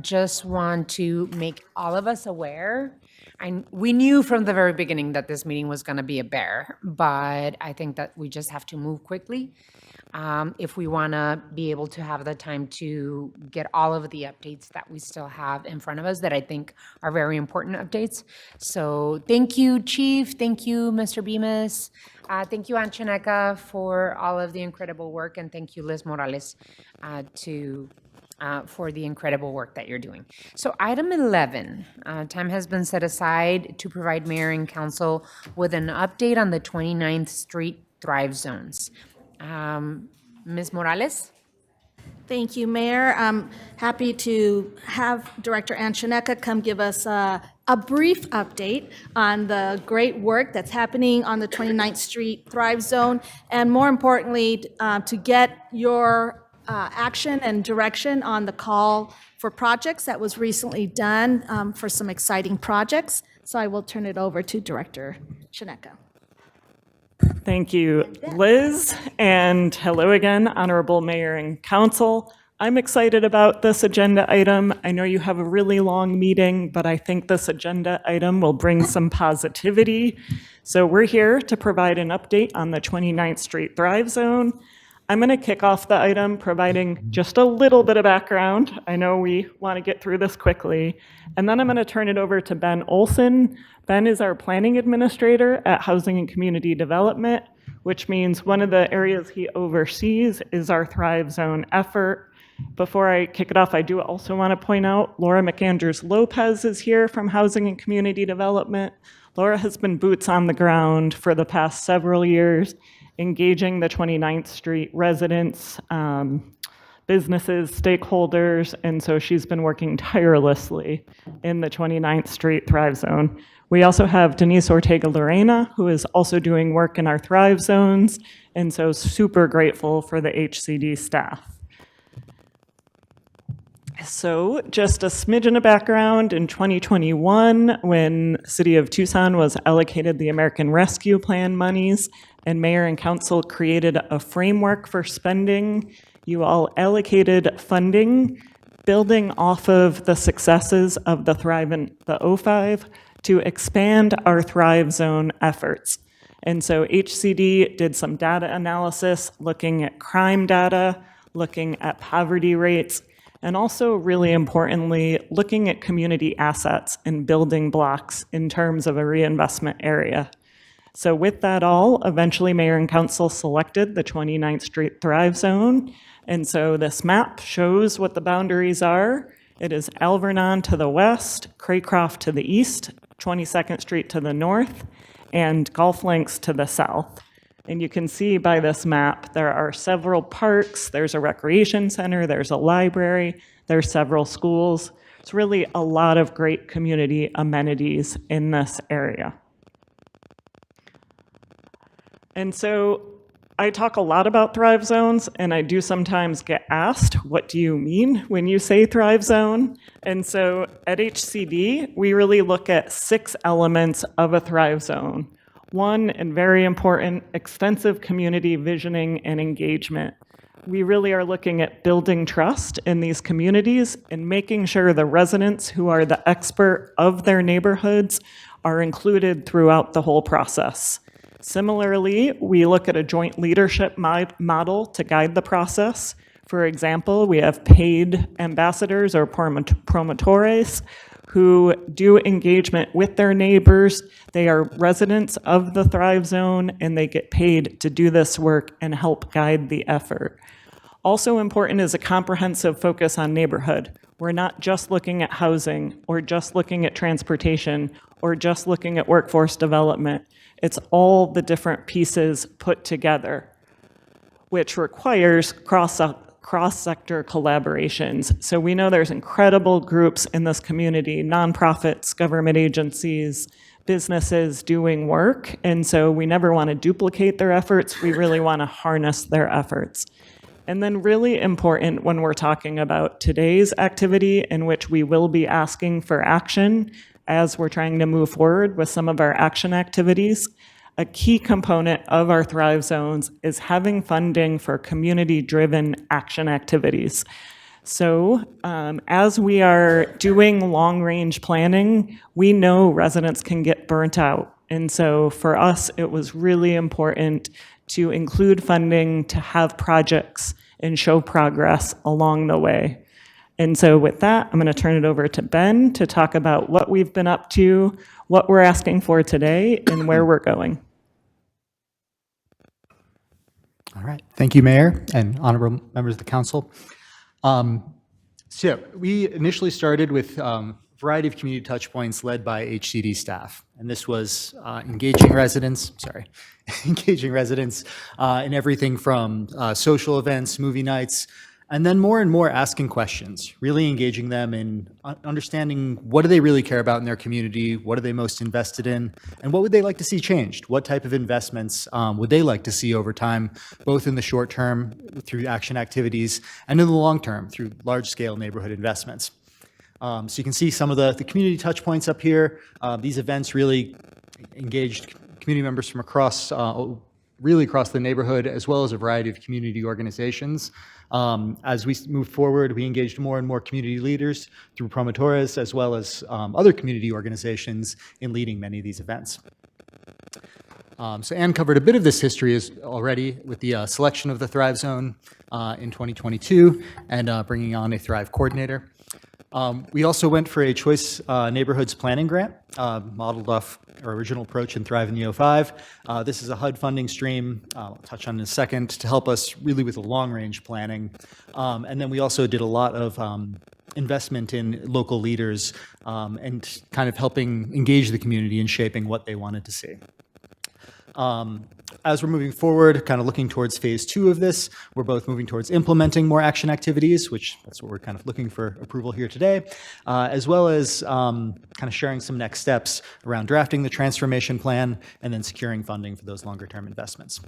just want to make all of us aware. We knew from the very beginning that this meeting was going to be a bear, but I think that we just have to move quickly if we want to be able to have the time to get all of the updates that we still have in front of us that I think are very important updates. So thank you, Chief. Thank you, Mr. Bemis. Thank you, Anchaneca, for all of the incredible work, and thank you, Liz Morales, for the incredible work that you're doing. So item 11, time has been set aside to provide mayor and council with an update on the 29th Street Thrive Zones. Ms. Morales? Thank you, Mayor. I'm happy to have Director Anchaneca come give us a brief update on the great work that's happening on the 29th Street Thrive Zone, and more importantly, to get your action and direction on the call for projects that was recently done for some exciting projects. So I will turn it over to Director Anchaneca. Thank you, Liz, and hello again, Honorable Mayor and Council. I'm excited about this agenda item. I know you have a really long meeting, but I think this agenda item will bring some positivity. So we're here to provide an update on the 29th Street Thrive Zone. I'm going to kick off the item providing just a little bit of background. I know we want to get through this quickly. And then I'm going to turn it over to Ben Olson. Ben is our planning administrator at Housing and Community Development, which means one of the areas he oversees is our Thrive Zone effort. Before I kick it off, I do also want to point out Laura McAndrews Lopez is here from Housing and Community Development. Laura has been boots on the ground for the past several years, engaging the 29th Street residents, businesses, stakeholders, and so she's been working tirelessly in the 29th Street Thrive Zone. We also have Denise Ortega-Lorena, who is also doing work in our Thrive Zones, and so super grateful for the HCD staff. So just a smidgen of background, in 2021, when the City of Tucson was allocated the American Rescue Plan monies, and Mayor and Council created a framework for spending, you all allocated funding, building off of the successes of the Thrive and the O5 to expand our Thrive Zone efforts. And so HCD did some data analysis, looking at crime data, looking at poverty rates, and also, really importantly, looking at community assets and building blocks in terms of a reinvestment area. So with that all, eventually Mayor and Council selected the 29th Street Thrive Zone. And so this map shows what the boundaries are. It is Alvernon to the west, Craycroft to the east, 22nd Street to the north, and Golf Links to the south. And you can see by this map, there are several parks, there's a recreation center, there's a library, there's several schools. It's really a lot of great community amenities in this area. And so I talk a lot about Thrive Zones, and I do sometimes get asked, what do you mean when you say Thrive Zone? And so at HCD, we really look at 6 elements of a Thrive Zone. One, and very important, extensive community visioning and engagement. We really are looking at building trust in these communities and making sure the residents who are the expert of their neighborhoods are included throughout the whole process. Similarly, we look at a joint leadership model to guide the process. For example, we have paid ambassadors or promotores who do engagement with their neighbors. They are residents of the Thrive Zone, and they get paid to do this work and help guide the effort. Also important is a comprehensive focus on neighborhood. We're not just looking at housing or just looking at transportation or just looking at workforce development. It's all the different pieces put together, which requires cross-sector collaborations. So we know there's incredible groups in this community, nonprofits, government agencies, businesses doing work. And so we never want to duplicate their efforts. We really want to harness their efforts. And then really important when we're talking about today's activity, in which we will be asking for action as we're trying to move forward with some of our action activities, a key component of our Thrive Zones is having funding for community-driven action activities. So as we are doing long-range planning, we know residents can get burnt out. And so for us, it was really important to include funding to have projects and show progress along the way. And so with that, I'm going to turn it over to Ben to talk about what we've been up to, what we're asking for today, and where we're going. All right. Thank you, Mayor and honorable members of the council. So we initially started with a variety of community touch points led by HCD staff. And this was engaging residents in everything from social events, movie nights, and then more and more asking questions, really engaging them in understanding what do they really care about in their community, what are they most invested in, and what would they like to see changed? What type of investments would they like to see over time, both in the short term through action activities and in the long term through large-scale neighborhood investments. So you can see some of the community touch points up here. These events really engaged community members from across the neighborhood, as well as a variety of community organizations. As we move forward, we engaged more and more community leaders through promotores, as well as other community organizations in leading many of these events. So Ann covered a bit of this history already with the selection of the Thrive Zone in 2022 and bringing on a Thrive coordinator. We also went for a Choice Neighborhoods Planning Grant, modeled off our original approach in Thrive in the 05. This is a HUD funding stream, I'll touch on in a second, to help us really with the long-range planning. And then we also did a lot of investment in local leaders and kind of helping engage the community in shaping what they wanted to see. As we're moving forward, kind of looking towards phase 2 of this, we're both moving towards implementing more action activities, which that's what we're kind of looking for approval here today, as well as kind of sharing some next steps around drafting the transformation plan and then securing funding for those longer term investments.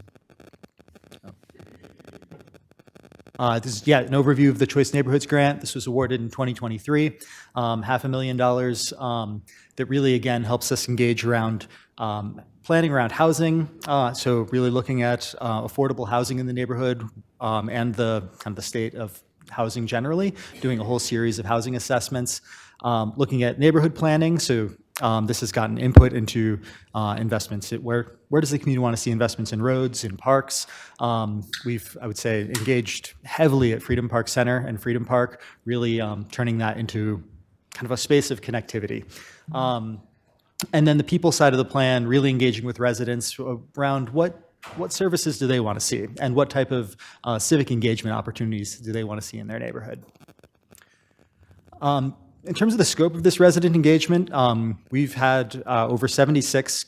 This is, an overview of the Choice Neighborhoods Grant. This was awarded in 2023, $500,000 that really, again, helps us engage around planning around housing, so really looking at affordable housing in the neighborhood and the kind of the state of housing generally, doing a whole series of housing assessments, looking at neighborhood planning. So this has gotten input into investments. Where does the community want to see investments in roads, in parks? We've, I would say, engaged heavily at Freedom Park Center and Freedom Park, really turning that into kind of a space of connectivity. And then the people side of the plan, really engaging with residents around what services do they want to see and what type of civic engagement opportunities do they want to see in their neighborhood. In terms of the scope of this resident engagement, we've had over 76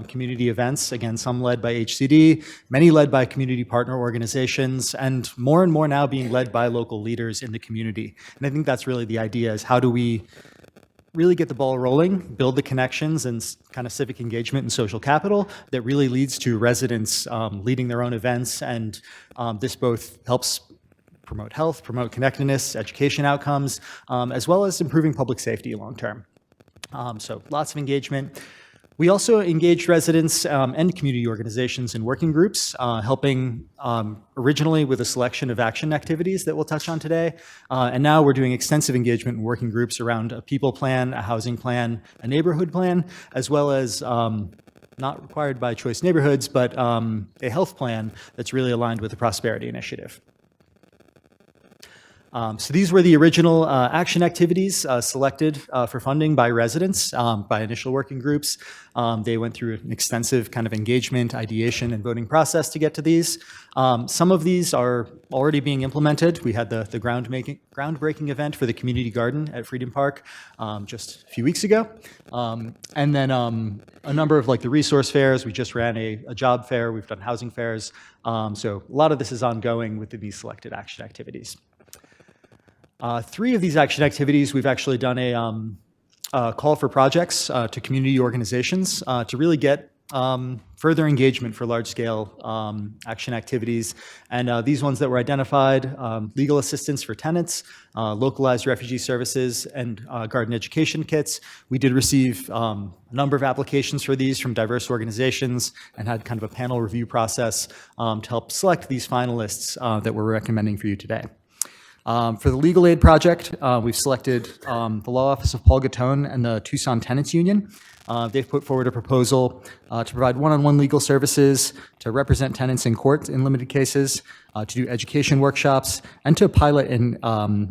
community events, again, some led by HCD, many led by community partner organizations, and more now being led by local leaders in the community. And I think that's really the idea, is how do we really get the ball rolling, build the connections and kind of civic engagement and social capital that really leads to residents leading their own events. And this both helps promote health, promote connectedness, education outcomes, as well as improving public safety long term. So lots of engagement. We also engaged residents and community organizations in working groups, helping originally with a selection of action activities that we'll touch on today. And now we're doing extensive engagement in working groups around a people plan, a housing plan, a neighborhood plan, as well as not required by Choice Neighborhoods, but a health plan that's really aligned with the Prosperity Initiative. So these were the original action activities selected for funding by residents, by initial working groups. They went through an extensive kind of engagement, ideation, and voting process to get to these. Some of these are already being implemented. We had the groundbreaking event for the community garden at Freedom Park just a few weeks ago. And then a number of like the resource fairs. We just ran a job fair. We've done housing fairs. So a lot of this is ongoing within these selected action activities. 3 of these action activities, we've actually done a call for projects to community organizations to really get further engagement for large-scale action activities. And these ones that were identified, legal assistance for tenants, localized refugee services, and garden education kits. We did receive a number of applications for these from diverse organizations and had kind of a panel review process to help select these finalists that we're recommending for you today. For the legal aid project, we've selected the Law Office of Paul Gattone and the Tucson Tenants Union. They've put forward a proposal to provide one-on-one legal services, to represent tenants in court in limited cases, to do education workshops, and to pilot an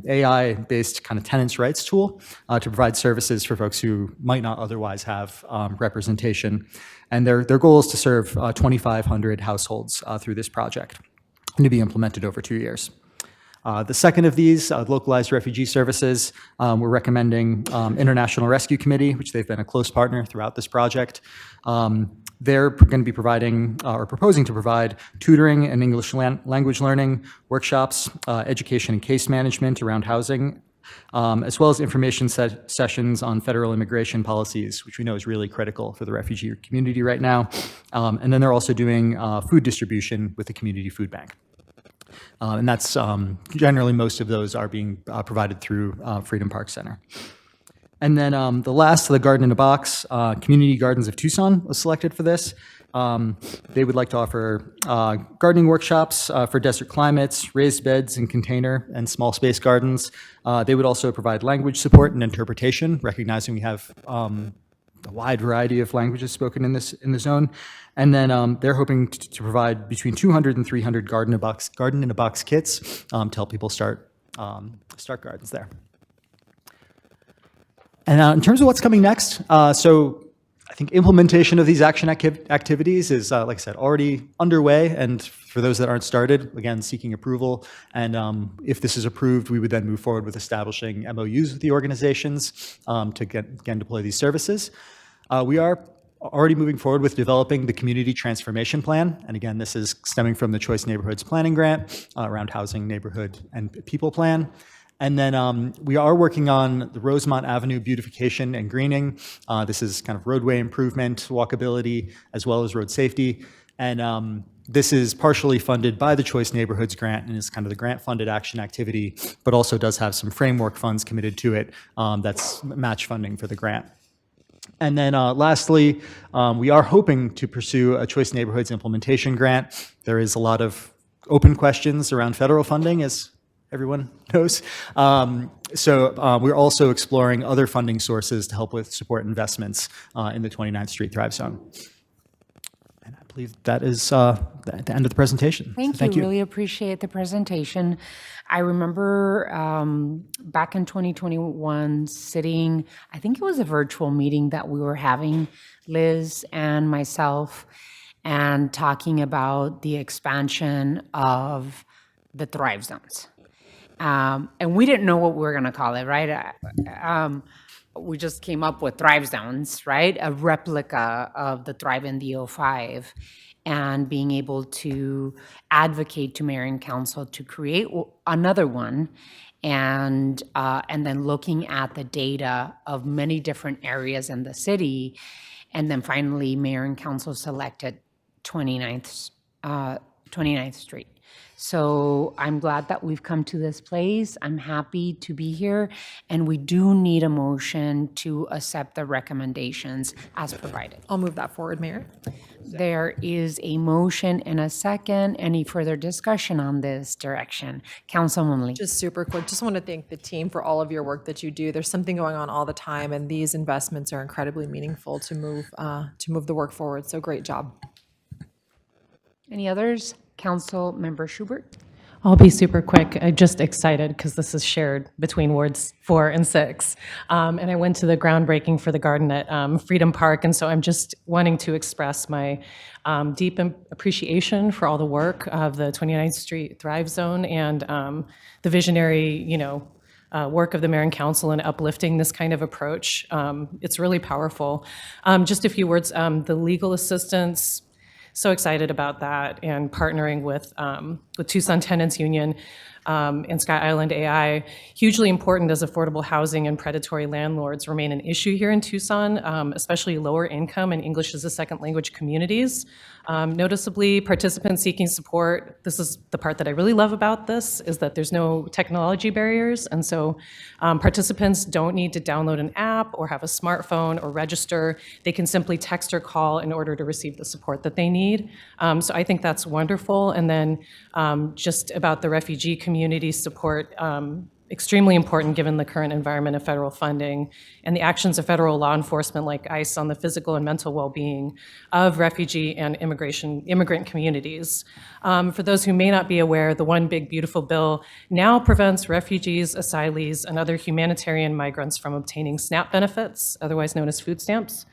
AI-based kind of tenants' rights tool to provide services for folks who might not otherwise have representation. And their goal is to serve 2,500 households through this project and to be implemented over 2 years. The second of these, localized refugee services, we're recommending International Rescue Committee, which they've been a close partner throughout this project. They're going to be providing or proposing to provide tutoring and English language learning workshops, education and case management around housing, as well as information sessions on federal immigration policies, which we know is really critical for the refugee community right now. And then they're also doing food distribution with the community food bank. And that's generally most of those are being provided through Freedom Park Center. And then the last, the Garden in a Box, Community Gardens of Tucson was selected for this. They would like to offer gardening workshops for desert climates, raised beds and container and small space gardens. They would also provide language support and interpretation, recognizing we have a wide variety of languages spoken in the zone. And then they're hoping to provide between 200 and 300 garden in a box kits to help people start gardens there. And in terms of what's coming next, so I think implementation of these action activities is, like I said, already underway. And for those that aren't started, again, seeking approval. And if this is approved, we would then move forward with establishing MOUs with the organizations to again deploy these services. We are already moving forward with developing the community transformation plan. And again, this is stemming from the Choice Neighborhoods Planning Grant around housing, neighborhood, and people plan. And then we are working on the Rosemont Avenue beautification and greening. This is kind of roadway improvement, walkability, as well as road safety. And this is partially funded by the Choice Neighborhoods Grant and is kind of the grant-funded action activity, but also does have some framework funds committed to it that's match funding for the grant. And then lastly, we are hoping to pursue a Choice Neighborhoods implementation grant. There is a lot of open questions around federal funding, as everyone knows. So we're also exploring other funding sources to help with support investments in the 29th Street Thrive Zone. And I believe that is the end of the presentation. Thank you. Really appreciate the presentation. I remember back in 2021 sitting, I think it was a virtual meeting that we were having, Liz and myself, and talking about the expansion of the Thrive Zones. And we didn't know what we were going to call it, right? We just came up with Thrive Zones, right? A replica of the Thrive in the 05, and being able to advocate to mayor and council to create another one, and then looking at the data of many different areas in the city, and then finally mayor and council selected 29th Street. So I'm glad that we've come to this place. I'm happy to be here, and we do need a motion to accept the recommendations as provided. I'll move that forward, Mayor. There is a motion and a second. Any further discussion on this direction? Councilwoman Lee. Just super quick, just want to thank the team for all of your work that you do. There's something going on all the time, and these investments are incredibly meaningful to move the work forward. So great job. Any others? Council Member Schubert. I'll be super quick. I'm just excited because this is shared between wards 4 and 6. And I went to the groundbreaking for the garden at Freedom Park, and so I'm just wanting to express my deep appreciation for all the work of the 29th Street Thrive Zone and the visionary, work of the mayor and council in uplifting this kind of approach. It's really powerful. Just a few words, the legal assistance, so excited about that, and partnering with Tucson Tenants Union and Sky Island AI. Hugely important as affordable housing and predatory landlords remain an issue here in Tucson, especially lower income and English as a second language communities. Noticeably, participants seeking support, this is the part that I really love about this, is that there's no technology barriers. And so participants don't need to download an app or have a smartphone or register. They can simply text or call in order to receive the support that they need. So I think that's wonderful. And then just about the refugee community support, extremely important given the current environment of federal funding and the actions of federal law enforcement like ICE on the physical and mental well-being of refugee and immigrant communities. For those who may not be aware, the One Big Beautiful Bill now prevents refugees, asylees, and other humanitarian migrants from obtaining SNAP benefits, otherwise known as food stamps.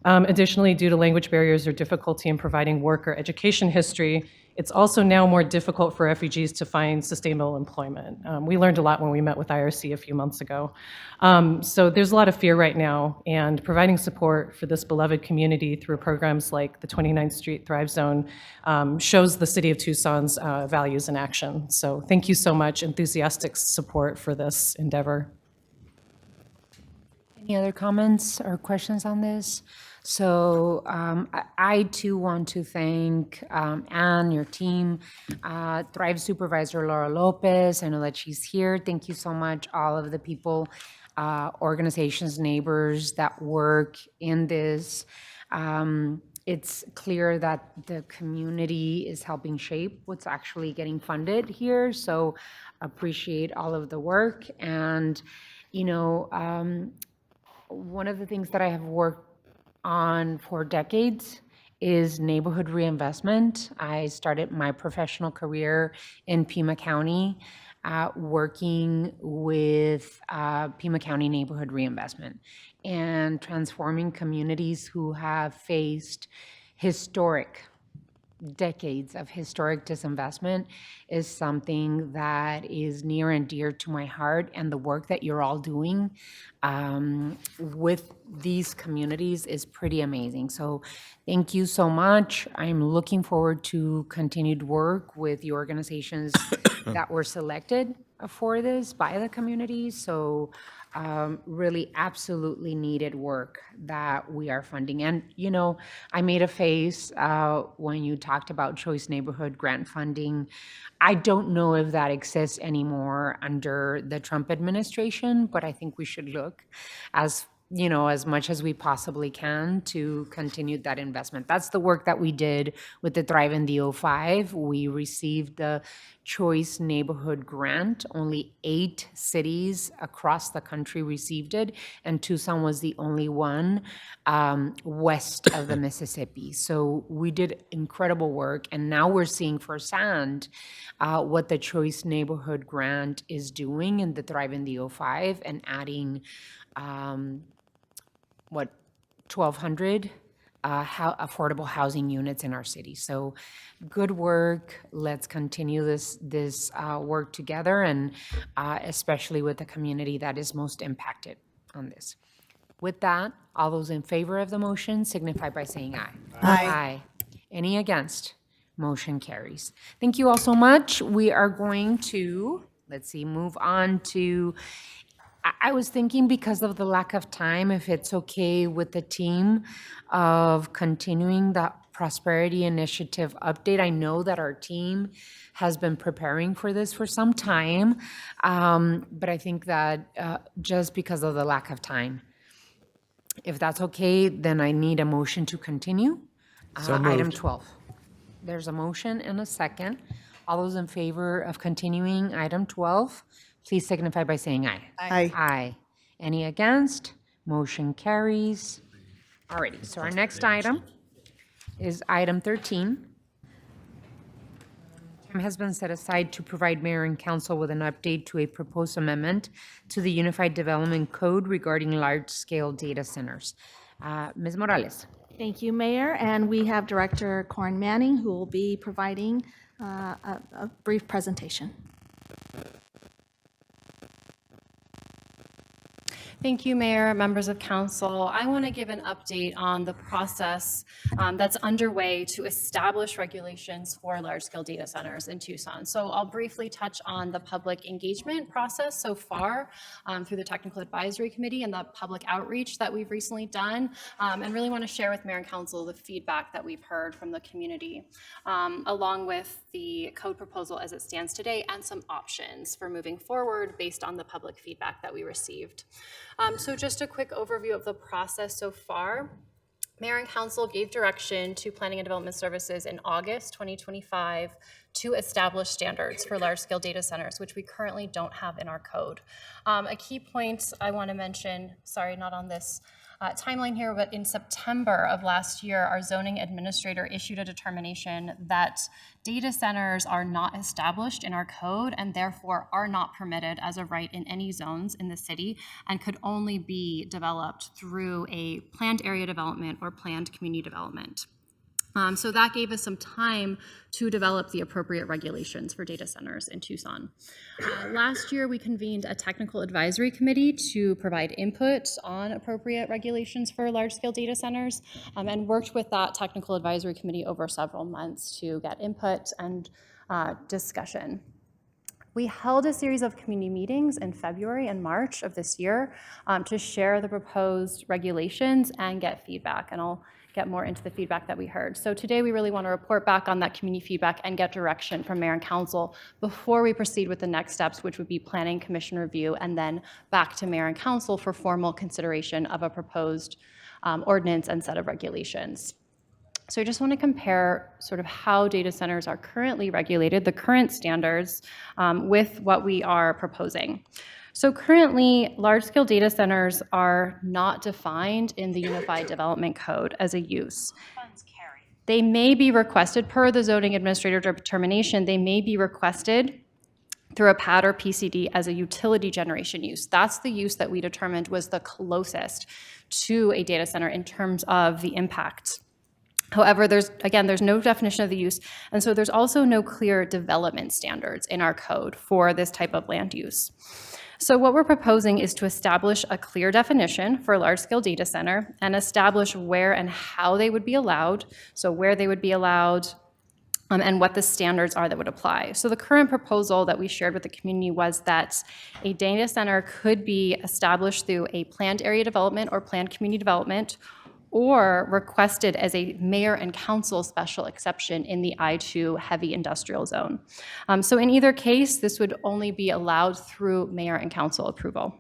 Additionally, due to language barriers or difficulty in providing work or education history, it's also now more difficult for refugees to find sustainable employment. We learned a lot when we met with IRC a few months ago. So there's a lot of fear right now, and providing support for this beloved community through programs like the 29th Street Thrive Zone shows the City of Tucson's values in action. So thank you so much, enthusiastic support for this endeavor. Any other comments or questions on this? So I too want to thank Anne, your team, Thrive Supervisor Laura Lopez. I know that she's here. Thank you so much, all of the people, organizations, neighbors that work in this. It's clear that the community is helping shape what's actually getting funded here. So appreciate all of the work. And, one of the things that I have worked on for decades is neighborhood reinvestment. I started my professional career in Pima County, working with Pima County neighborhood reinvestment and transforming communities who have faced decades of historic disinvestment is something that is near and dear to my heart, and the work that you're all doing with these communities is pretty amazing. So thank you so much. I'm looking forward to continued work with the organizations that were selected for this by the community. So really absolutely needed work that we are funding. And, I made a face when you talked about Choice Neighborhood grant funding. I don't know if that exists anymore under the Trump administration, but I think we should look as much as we possibly can to continue that investment. That's the work that we did with the Thrive in the 05. We received the Choice Neighborhood Grant. Only 8 cities across the country received it, and Tucson was the only one west of the Mississippi. So we did incredible work, and now we're seeing firsthand what the Choice Neighborhood Grant is doing in the Thrive in the 05 and adding 1,200 affordable housing units in our city. So good work. Let's continue this work together, and especially with the community that is most impacted on this. With that, all those in favor of the motion signify by saying aye. Aye. Any against? Motion carries. Thank you all so much. We are going to, move on to, I was thinking, because of the lack of time, if it's okay with the team of continuing that Prosperity Initiative update. I know that our team has been preparing for this for some time, but I think that just because of the lack of time, if that's okay, then I need a motion to continue. Item 12. There's a motion and a second. All those in favor of continuing item 12, please signify by saying aye. Aye. Aye. Any against? Motion carries. Alrighty, so our next item is item 13. Time has been set aside to provide mayor and council with an update to a proposed amendment to the Unified Development Code regarding large-scale data centers. Ms. Morales. Thank you, Mayor. And we have Director Corin Manning, who will be providing a brief presentation. Thank you, Mayor, members of council. I want to give an update on the process that's underway to establish regulations for large-scale data centers in Tucson. So I'll briefly touch on the public engagement process so far through the Technical Advisory Committee and the public outreach that we've recently done, and really want to share with Mayor and Council the feedback that we've heard from the community, along with the code proposal as it stands today and some options for moving forward based on the public feedback that we received. So just a quick overview of the process so far. Mayor and Council gave direction to Planning and Development Services in August 2025 to establish standards for large-scale data centers, which we currently don't have in our code. A key point I want to mention, sorry, not on this timeline here, but in September of last year, our zoning administrator issued a determination that data centers are not established in our code and therefore are not permitted as a right in any zones in the city and could only be developed through a planned area development or planned community development. So that gave us some time to develop the appropriate regulations for data centers in Tucson. Last year, we convened a technical advisory committee to provide input on appropriate regulations for large-scale data centers, and worked with that technical advisory committee over several months to get input and discussion. We held a series of community meetings in February and March of this year to share the proposed regulations and get feedback, and I'll get more into the feedback that we heard. So today we really want to report back on that community feedback and get direction from Mayor and Council before we proceed with the next steps, which would be Planning Commission review and then back to Mayor and Council for formal consideration of a proposed ordinance and set of regulations. So I just want to compare sort of how data centers are currently regulated, the current standards, with what we are proposing. So currently, large-scale data centers are not defined in the Unified Development Code as a use. They may be requested, per the zoning administrator determination, they may be requested through a PAD or PCD as a utility generation use. That's the use that we determined was the closest to a data center in terms of the impact. However, there's no definition of the use, and so there's also no clear development standards in our code for this type of land use. So what we're proposing is to establish a clear definition for a large-scale data center and establish where and how they would be allowed, so where they would be allowed, and what the standards are that would apply. So the current proposal that we shared with the community was that a data center could be established through a planned area development or planned community development, or requested as a mayor and council special exception in the I-2 heavy industrial zone. So in either case, this would only be allowed through mayor and council approval.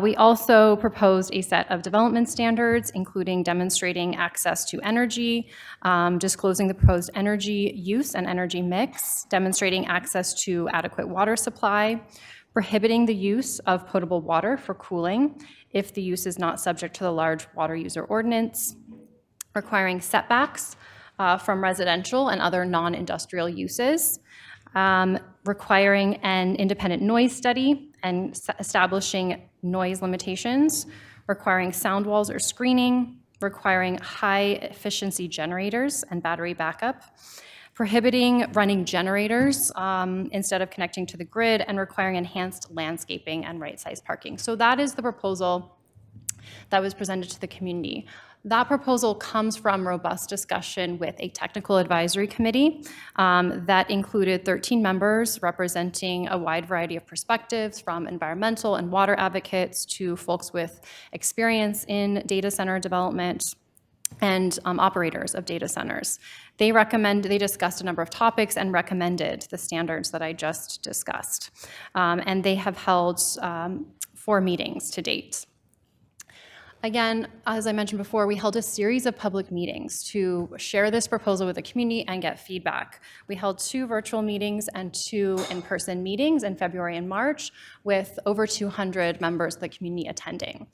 We also proposed a set of development standards, including demonstrating access to energy, disclosing the proposed energy use and energy mix, demonstrating access to adequate water supply, prohibiting the use of potable water for cooling if the use is not subject to the large water user ordinance, requiring setbacks from residential and other non-industrial uses, requiring an independent noise study and establishing noise limitations, requiring sound walls or screening, requiring high-efficiency generators and battery backup, prohibiting running generators instead of connecting to the grid, and requiring enhanced landscaping and right-sized parking. So that is the proposal that was presented to the community. That proposal comes from robust discussion with a technical advisory committee that included 13 members representing a wide variety of perspectives, from environmental and water advocates to folks with experience in data center development and operators of data centers. They discussed a number of topics and recommended the standards that I just discussed. And they have held 4 meetings to date. Again, as I mentioned before, we held a series of public meetings to share this proposal with the community and get feedback. We held 2 virtual meetings and 2 in-person meetings in February and March with over 200 members of the community attending.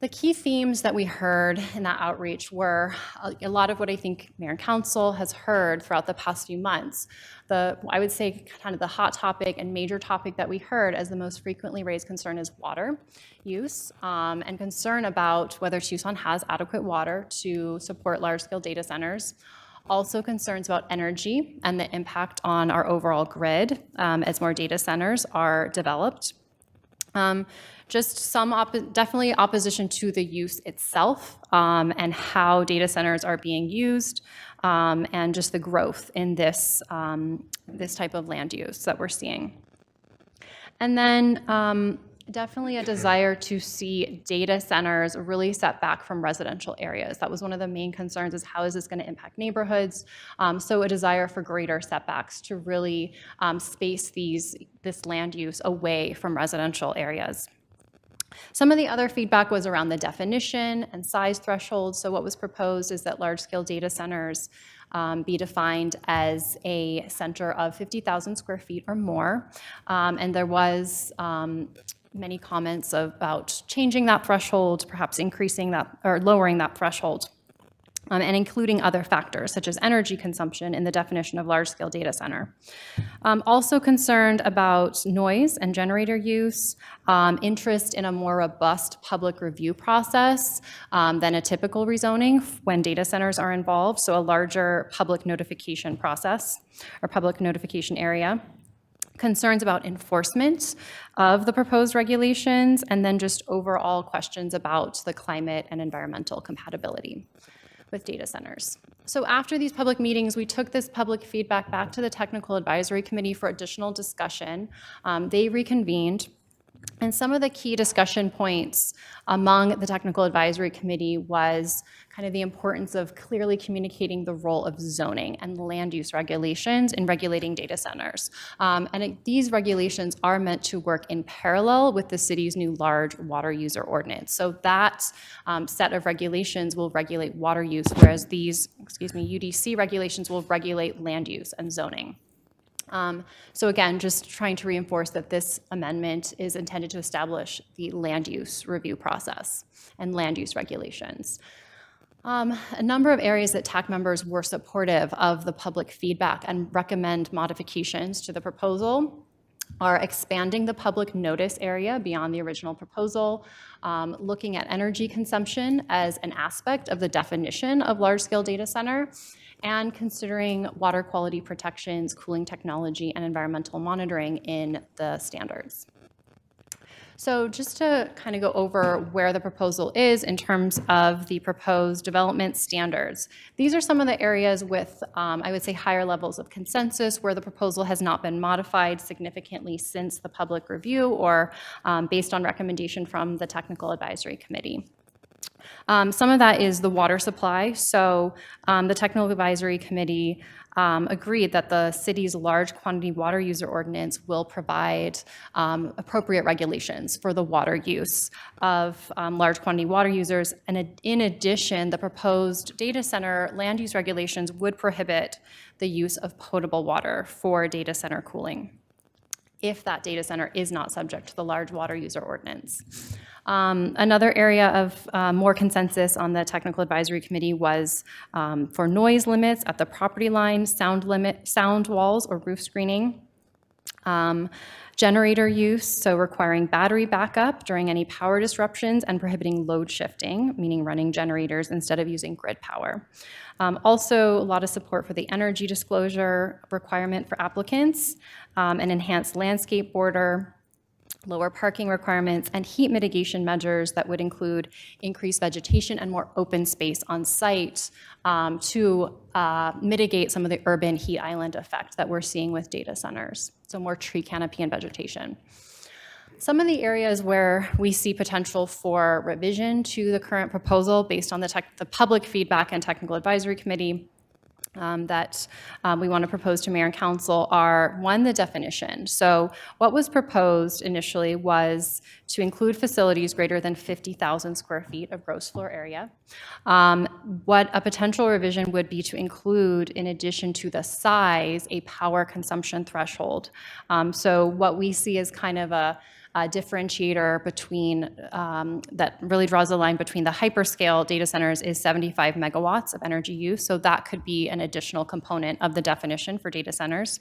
The key themes that we heard in that outreach were a lot of what I think Mayor and Council has heard throughout the past few months. I would say kind of the hot topic and major topic that we heard as the most frequently raised concern is water use, and concern about whether Tucson has adequate water to support large-scale data centers. Also concerns about energy and the impact on our overall grid as more data centers are developed. Just some definitely opposition to the use itself and how data centers are being used, and just the growth in this, this type of land use that we're seeing. And then definitely a desire to see data centers really set back from residential areas. That was one of the main concerns, is how is this going to impact neighborhoods? So a desire for greater setbacks to really space this land use away from residential areas. Some of the other feedback was around the definition and size thresholds. So what was proposed is that large-scale data centers be defined as a center of 50,000 square feet or more. And there was many comments about changing that threshold, perhaps increasing that or lowering that threshold, and including other factors such as energy consumption in the definition of large-scale data center. Also concerned about noise and generator use, interest in a more robust public review process than a typical rezoning when data centers are involved, so a larger public notification process or public notification area. Concerns about enforcement of the proposed regulations, and then just overall questions about the climate and environmental compatibility with data centers. So after these public meetings, we took this public feedback back to the Technical Advisory Committee for additional discussion. They reconvened, and some of the key discussion points among the Technical Advisory Committee was kind of the importance of clearly communicating the role of zoning and land use regulations in regulating data centers. These regulations are meant to work in parallel with the city's new large water user ordinance. So that set of regulations will regulate water use, whereas these, UDC regulations will regulate land use and zoning. So again, just trying to reinforce that this amendment is intended to establish the land use review process and land use regulations. A number of areas that TAC members were supportive of the public feedback and recommend modifications to the proposal are expanding the public notice area beyond the original proposal, looking at energy consumption as an aspect of the definition of large-scale data center, and considering water quality protections, cooling technology, and environmental monitoring in the standards. So just to kind of go over where the proposal is in terms of the proposed development standards. These are some of the areas with, I would say, higher levels of consensus where the proposal has not been modified significantly since the public review or based on recommendation from the Technical Advisory Committee. Some of that is the water supply. So the Technical Advisory Committee agreed that the city's large quantity water user ordinance will provide appropriate regulations for the water use of large quantity water users. And in addition, the proposed data center land use regulations would prohibit the use of potable water for data center cooling if that data center is not subject to the large water user ordinance. Another area of more consensus on the Technical Advisory Committee was for noise limits at the property line, sound walls or roof screening, generator use, so requiring battery backup during any power disruptions and prohibiting load shifting, meaning running generators instead of using grid power. Also, a lot of support for the energy disclosure requirement for applicants, an enhanced landscape border, lower parking requirements, and heat mitigation measures that would include increased vegetation and more open space on site to mitigate some of the urban heat island effect that we're seeing with data centers, so more tree canopy and vegetation. Some of the areas where we see potential for revision to the current proposal based on the public feedback and Technical Advisory Committee that we want to propose to Mayor and Council are, one, the definition. So what was proposed initially was to include facilities greater than 50,000 square feet of gross floor area. What a potential revision would be to include, in addition to the size, a power consumption threshold. So what we see as kind of a differentiator between, that really draws a line between the hyperscale data centers is 75 megawatts of energy use. So that could be an additional component of the definition for data centers.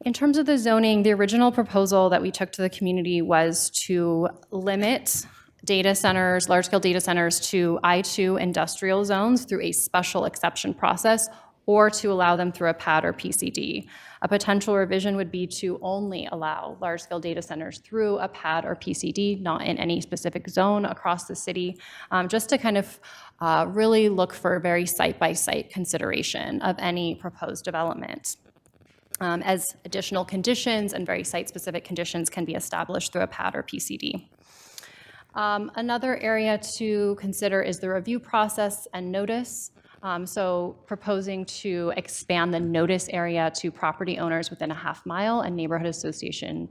In terms of the zoning, the original proposal that we took to the community was to limit data centers, large-scale data centers, to I2 industrial zones through a special exception process, or to allow them through a PAD or PCD. A potential revision would be to only allow large-scale data centers through a PAD or PCD, not in any specific zone across the city, just to kind of really look for very site-by-site consideration of any proposed development. As additional conditions and very site-specific conditions can be established through a PAD or PCD. Another area to consider is the review process and notice. So proposing to expand the notice area to property owners within a half mile and neighborhood associations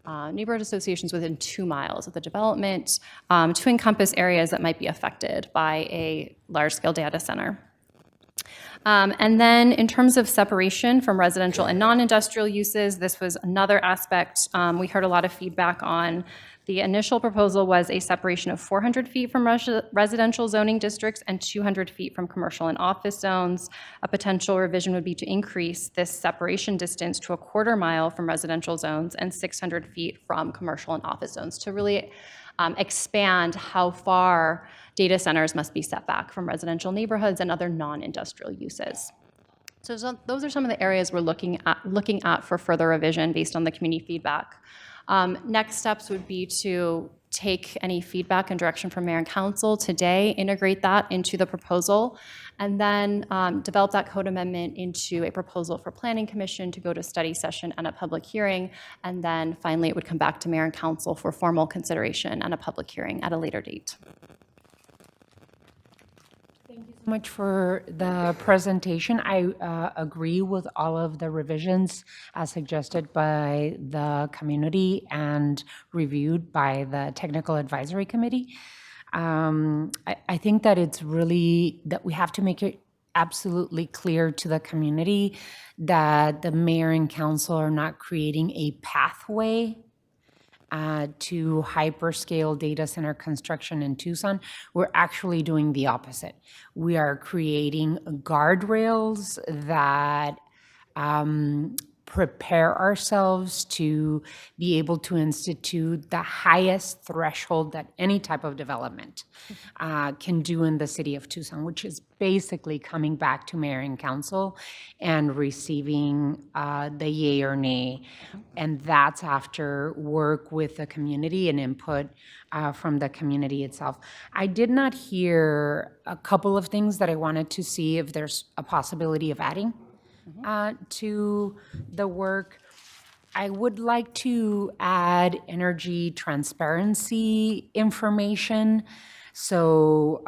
within 2 miles of the development, to encompass areas that might be affected by a large-scale data center. And then in terms of separation from residential and non-industrial uses, this was another aspect. We heard a lot of feedback on. The initial proposal was a separation of 400 feet from residential zoning districts and 200 feet from commercial and office zones. A potential revision would be to increase this separation distance to a 1/4 mile from residential zones and 600 feet from commercial and office zones to really expand how far data centers must be set back from residential neighborhoods and other non-industrial uses. So those are some of the areas we're looking at for further revision based on the community feedback. Next steps would be to take any feedback and direction from Mayor and Council today, integrate that into the proposal, and then develop that code amendment into a proposal for Planning Commission to go to study session and a public hearing, and then finally it would come back to Mayor and Council for formal consideration and a public hearing at a later date. Much for the presentation. I agree with all of the revisions as suggested by the community and reviewed by the Technical Advisory Committee. I think that it's really that we have to make it absolutely clear to the community that the mayor and council are not creating a pathway to hyperscale data center construction in Tucson. We're actually doing the opposite. We are creating guardrails that prepare ourselves to be able to institute the highest threshold that any type of development can do in the city of Tucson, which is basically coming back to mayor and council and receiving the yay or nay. And that's after work with the community and input from the community itself. I did not hear a couple of things that I wanted to see if there's a possibility of adding to the work. I would like to add energy transparency information. So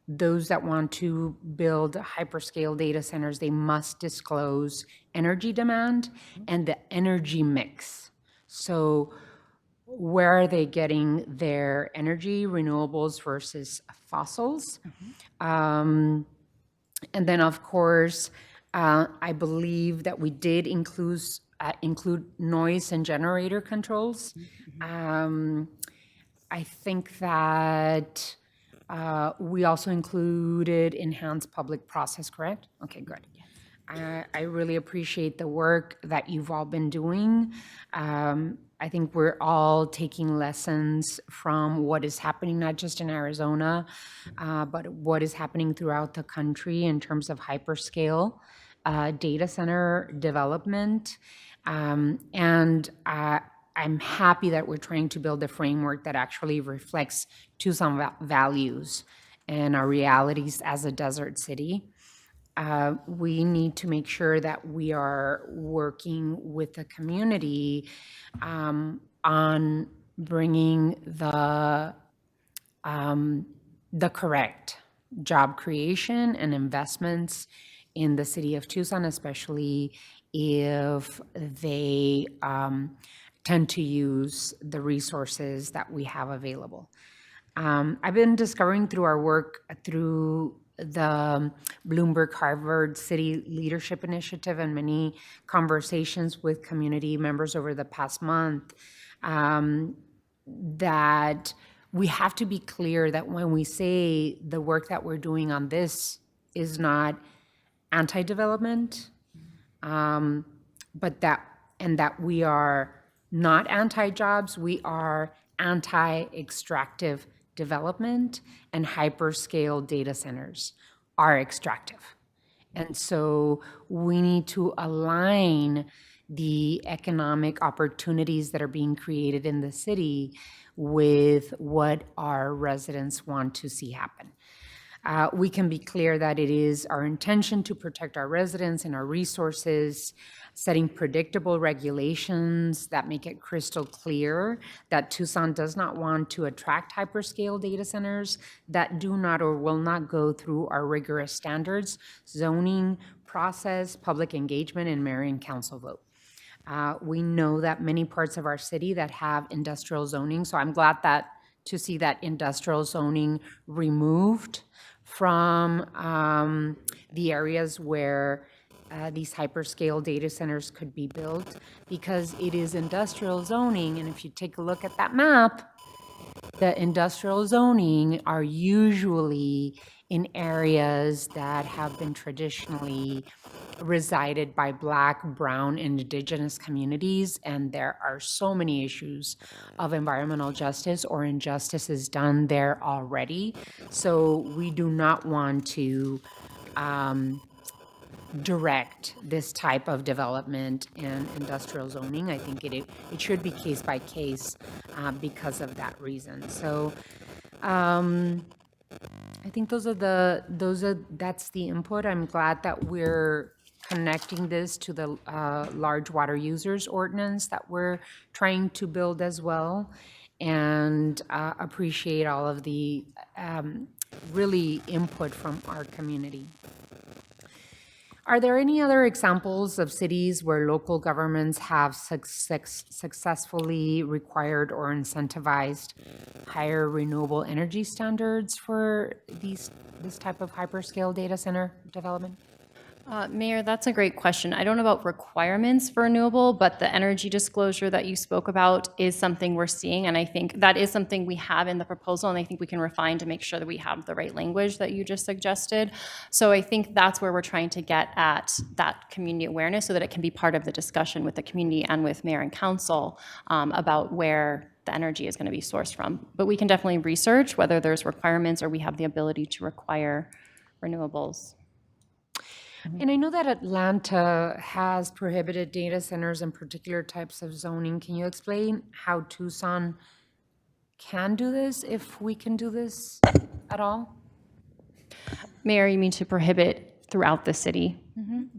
those that want to build hyperscale data centers, they must disclose energy demand and the energy mix. So where are they getting their energy, renewables versus fossils? And then, of course, I believe that we did include noise and generator controls. I think that we also included enhanced public process, correct? Okay, good. I really appreciate the work that you've all been doing. I think we're all taking lessons from what is happening, not just in Arizona, but what is happening throughout the country in terms of hyperscale data center development. And I'm happy that we're trying to build a framework that actually reflects Tucson values and our realities as a desert city. We need to make sure that we are working with the community on bringing the correct job creation and investments in the city of Tucson, especially if they tend to use the resources that we have available. I've been discovering through our work through the Bloomberg Harvard City Leadership Initiative and many conversations with community members over the past month that we have to be clear that when we say the work that we're doing on this is not anti-development, but that we are not anti-jobs, we are anti-extractive development, and hyperscale data centers are extractive. And so we need to align the economic opportunities that are being created in the city with what our residents want to see happen. We can be clear that it is our intention to protect our residents and our resources, setting predictable regulations that make it crystal clear that Tucson does not want to attract hyperscale data centers that do not or will not go through our rigorous standards, zoning process, public engagement, and mayor and council vote. We know that many parts of our city that have industrial zoning, so I'm glad to see that industrial zoning removed from the areas where these hyperscale data centers could be built, because it is industrial zoning, and if you take a look at that map, the industrial zoning are usually in areas that have been traditionally resided by Black, Brown, and Indigenous communities, and there are so many issues of environmental justice or injustices done there already. So we do not want to direct this type of development and industrial zoning. I think it should be case by case because of that reason. So I think that's the input. I'm glad that we're connecting this to the large water users ordinance that we're trying to build as well, and appreciate all of the really input from our community. Are there any other examples of cities where local governments have successfully required or incentivized higher renewable energy standards for this type of hyperscale data center development? Mayor, that's a great question. I don't know about requirements for renewable, but the energy disclosure that you spoke about is something we're seeing, and I think that is something we have in the proposal, and I think we can refine to make sure that we have the right language that you just suggested. So I think that's where we're trying to get at that community awareness so that it can be part of the discussion with the community and with mayor and council about where the energy is going to be sourced from. But we can definitely research whether there's requirements or we have the ability to require renewables. And I know that Atlanta has prohibited data centers and particular types of zoning. Can you explain how Tucson can do this, if we can do this at all? Mayor, you mean to prohibit throughout the city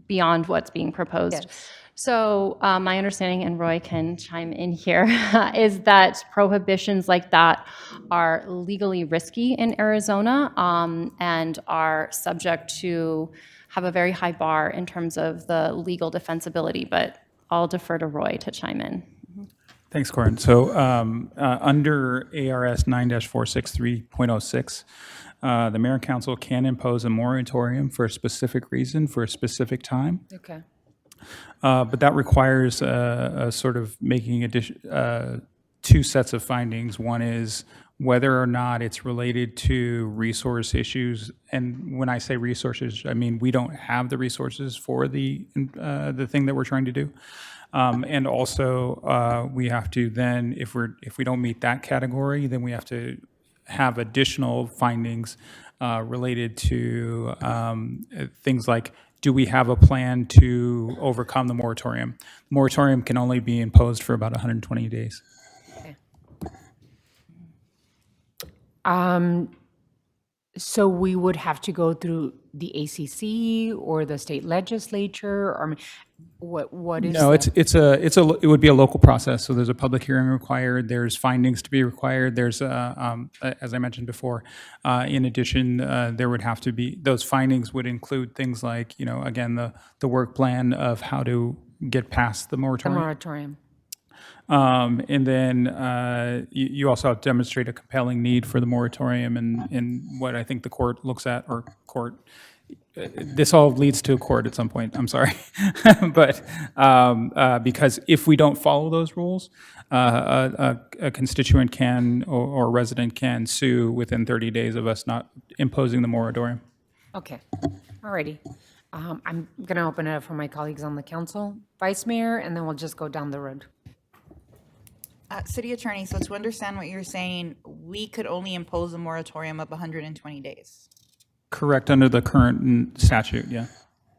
beyond what's being proposed? Yes. So my understanding, and Roy can chime in here, is that prohibitions like that are legally risky in Arizona and are subject to have a very high bar in terms of the legal defensibility, but I'll defer to Roy to chime in. Thanks, Corin. So under ARS 9-463.06, the mayor and council can impose a moratorium for a specific reason, for a specific time. Okay. But that requires a sort of making two sets of findings. One is whether or not it's related to resource issues. And when I say resources, I mean we don't have the resources for the thing that we're trying to do. And also we have to then, if we don't meet that category, then we have to have additional findings related to things like, do we have a plan to overcome the moratorium? The moratorium can only be imposed for about 120 days. So we would have to go through the ACC or the state legislature, or what is? No, it would be a local process. So there's a public hearing required. There's findings to be required. There's as I mentioned before. In addition, there would have to be, those findings would include things like, again, the work plan of how to get past the moratorium. The moratorium. And then you also have to demonstrate a compelling need for the moratorium, and what I think the court looks at, or court this all leads to a court at some point, I'm sorry. But because if we don't follow those rules, a constituent can or resident can sue within 30 days of us not imposing the moratorium. Okay, alrighty. I'm going to open it up for my colleagues on the council, Vice Mayor, and then we'll just go down the road. City Attorney, so to understand what you're saying, we could only impose a moratorium of 120 days. Correct, under the current statute, yeah.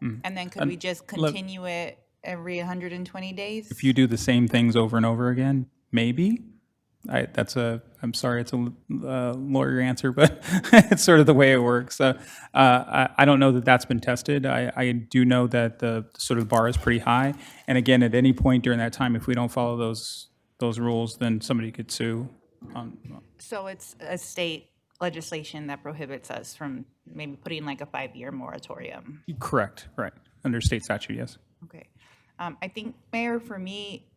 And then could we just continue it every 120 days? If you do the same things over and over again, maybe. I'm sorry, it's a lawyer answer, but it's sort of the way it works. I don't know that that's been tested. I do know that the sort of bar is pretty high. And again, at any point during that time, if we don't follow those rules, then somebody could sue. So it's a state legislation that prohibits us from maybe putting like a 5-year moratorium. Correct, right. Under state statute, yes. Okay. I think, Mayor, for me,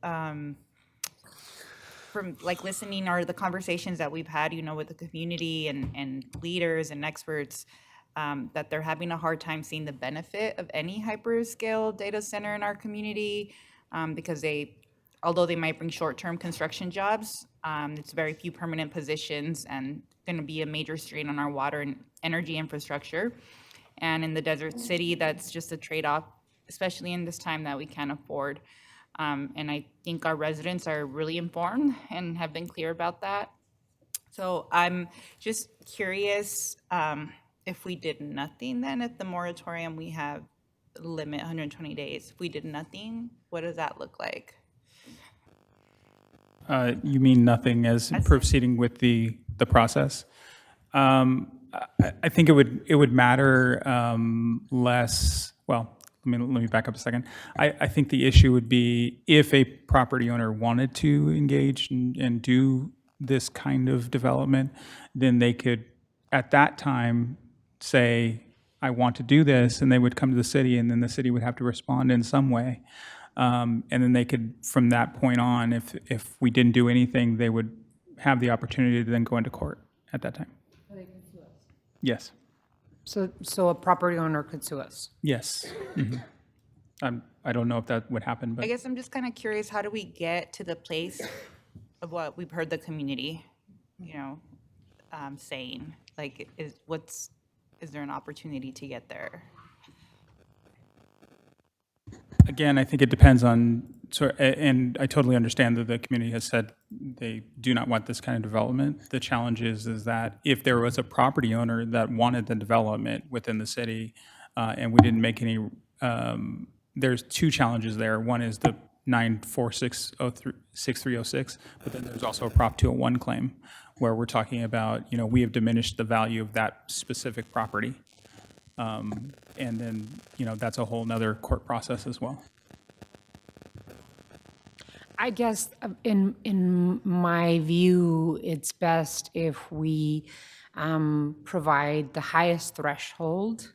from like listening or the conversations that we've had, with the community and leaders and experts, that they're having a hard time seeing the benefit of any hyperscale data center in our community, because although they might bring short-term construction jobs, it's very few permanent positions and going to be a major strain on our water and energy infrastructure. And in the desert city, that's just a trade-off, especially in this time that we can't afford. And I think our residents are really informed and have been clear about that. So I'm just curious, if we did nothing then at the moratorium, we have limit 120 days. If we did nothing, what does that look like? You mean nothing as proceeding with the process? I think it would matter less. Well, let me back up a second. I think the issue would be if a property owner wanted to engage and do this kind of development, then they could, at that time, say, I want to do this, and they would come to the city, and then the city would have to respond in some way. And then they could, from that point on, if we didn't do anything, they would have the opportunity to then go into court at that time. Yes. So a property owner could sue us? Yes. Mm-hmm. I don't know if that would happen, but I guess I'm just kind of curious, how do we get to the place of what we've heard the community, saying? Like, is there an opportunity to get there? again, I think it depends on, and I totally understand that the community has said they do not want this kind of development. The challenge is that if there was a property owner that wanted the development within the city, and we didn't make any, there's two challenges there. One is the 9466306, but then there's also a Prop 201 claim where we're talking about, we have diminished the value of that specific property. And then, that's a whole nother court process as well. I guess in my view, it's best if we provide the highest threshold,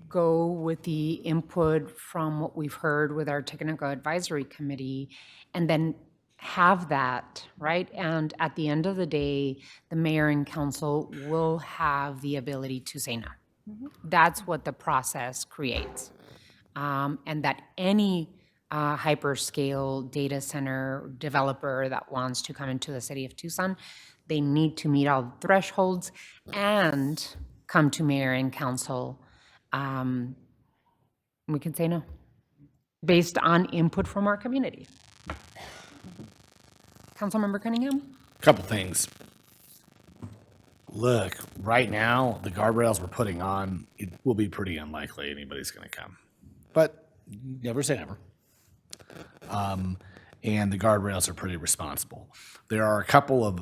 go with the input from what we've heard with our technical advisory committee, and then have that, right? And at the end of the day, the mayor and council will have the ability to say no. That's what the process creates. And that any hyperscale data center developer that wants to come into the city of Tucson, they need to meet all the thresholds and come to mayor and council. We can say no, based on input from our community. Councilmember Cunningham? Couple things. Look, right now, the guardrails we're putting on, it will be pretty unlikely anybody's going to come. But never say never. And the guardrails are pretty responsible. There are a couple of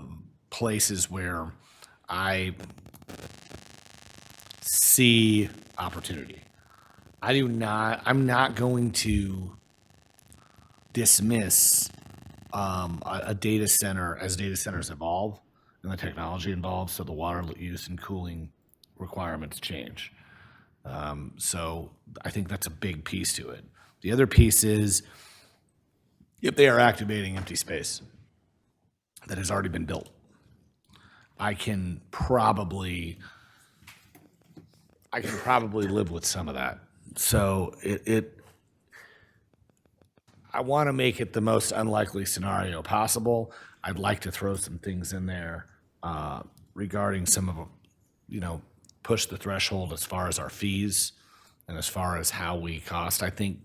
places where I see opportunity. I'm not going to dismiss a data center as data centers evolve and the technology involved, so the water use and cooling requirements change. So I think that's a big piece to it. The other piece is if they are activating empty space that has already been built, I I can probably live with some of that. So I want to make it the most unlikely scenario possible. I'd like to throw some things in there regarding some of, push the threshold as far as our fees and as far as how we cost. I think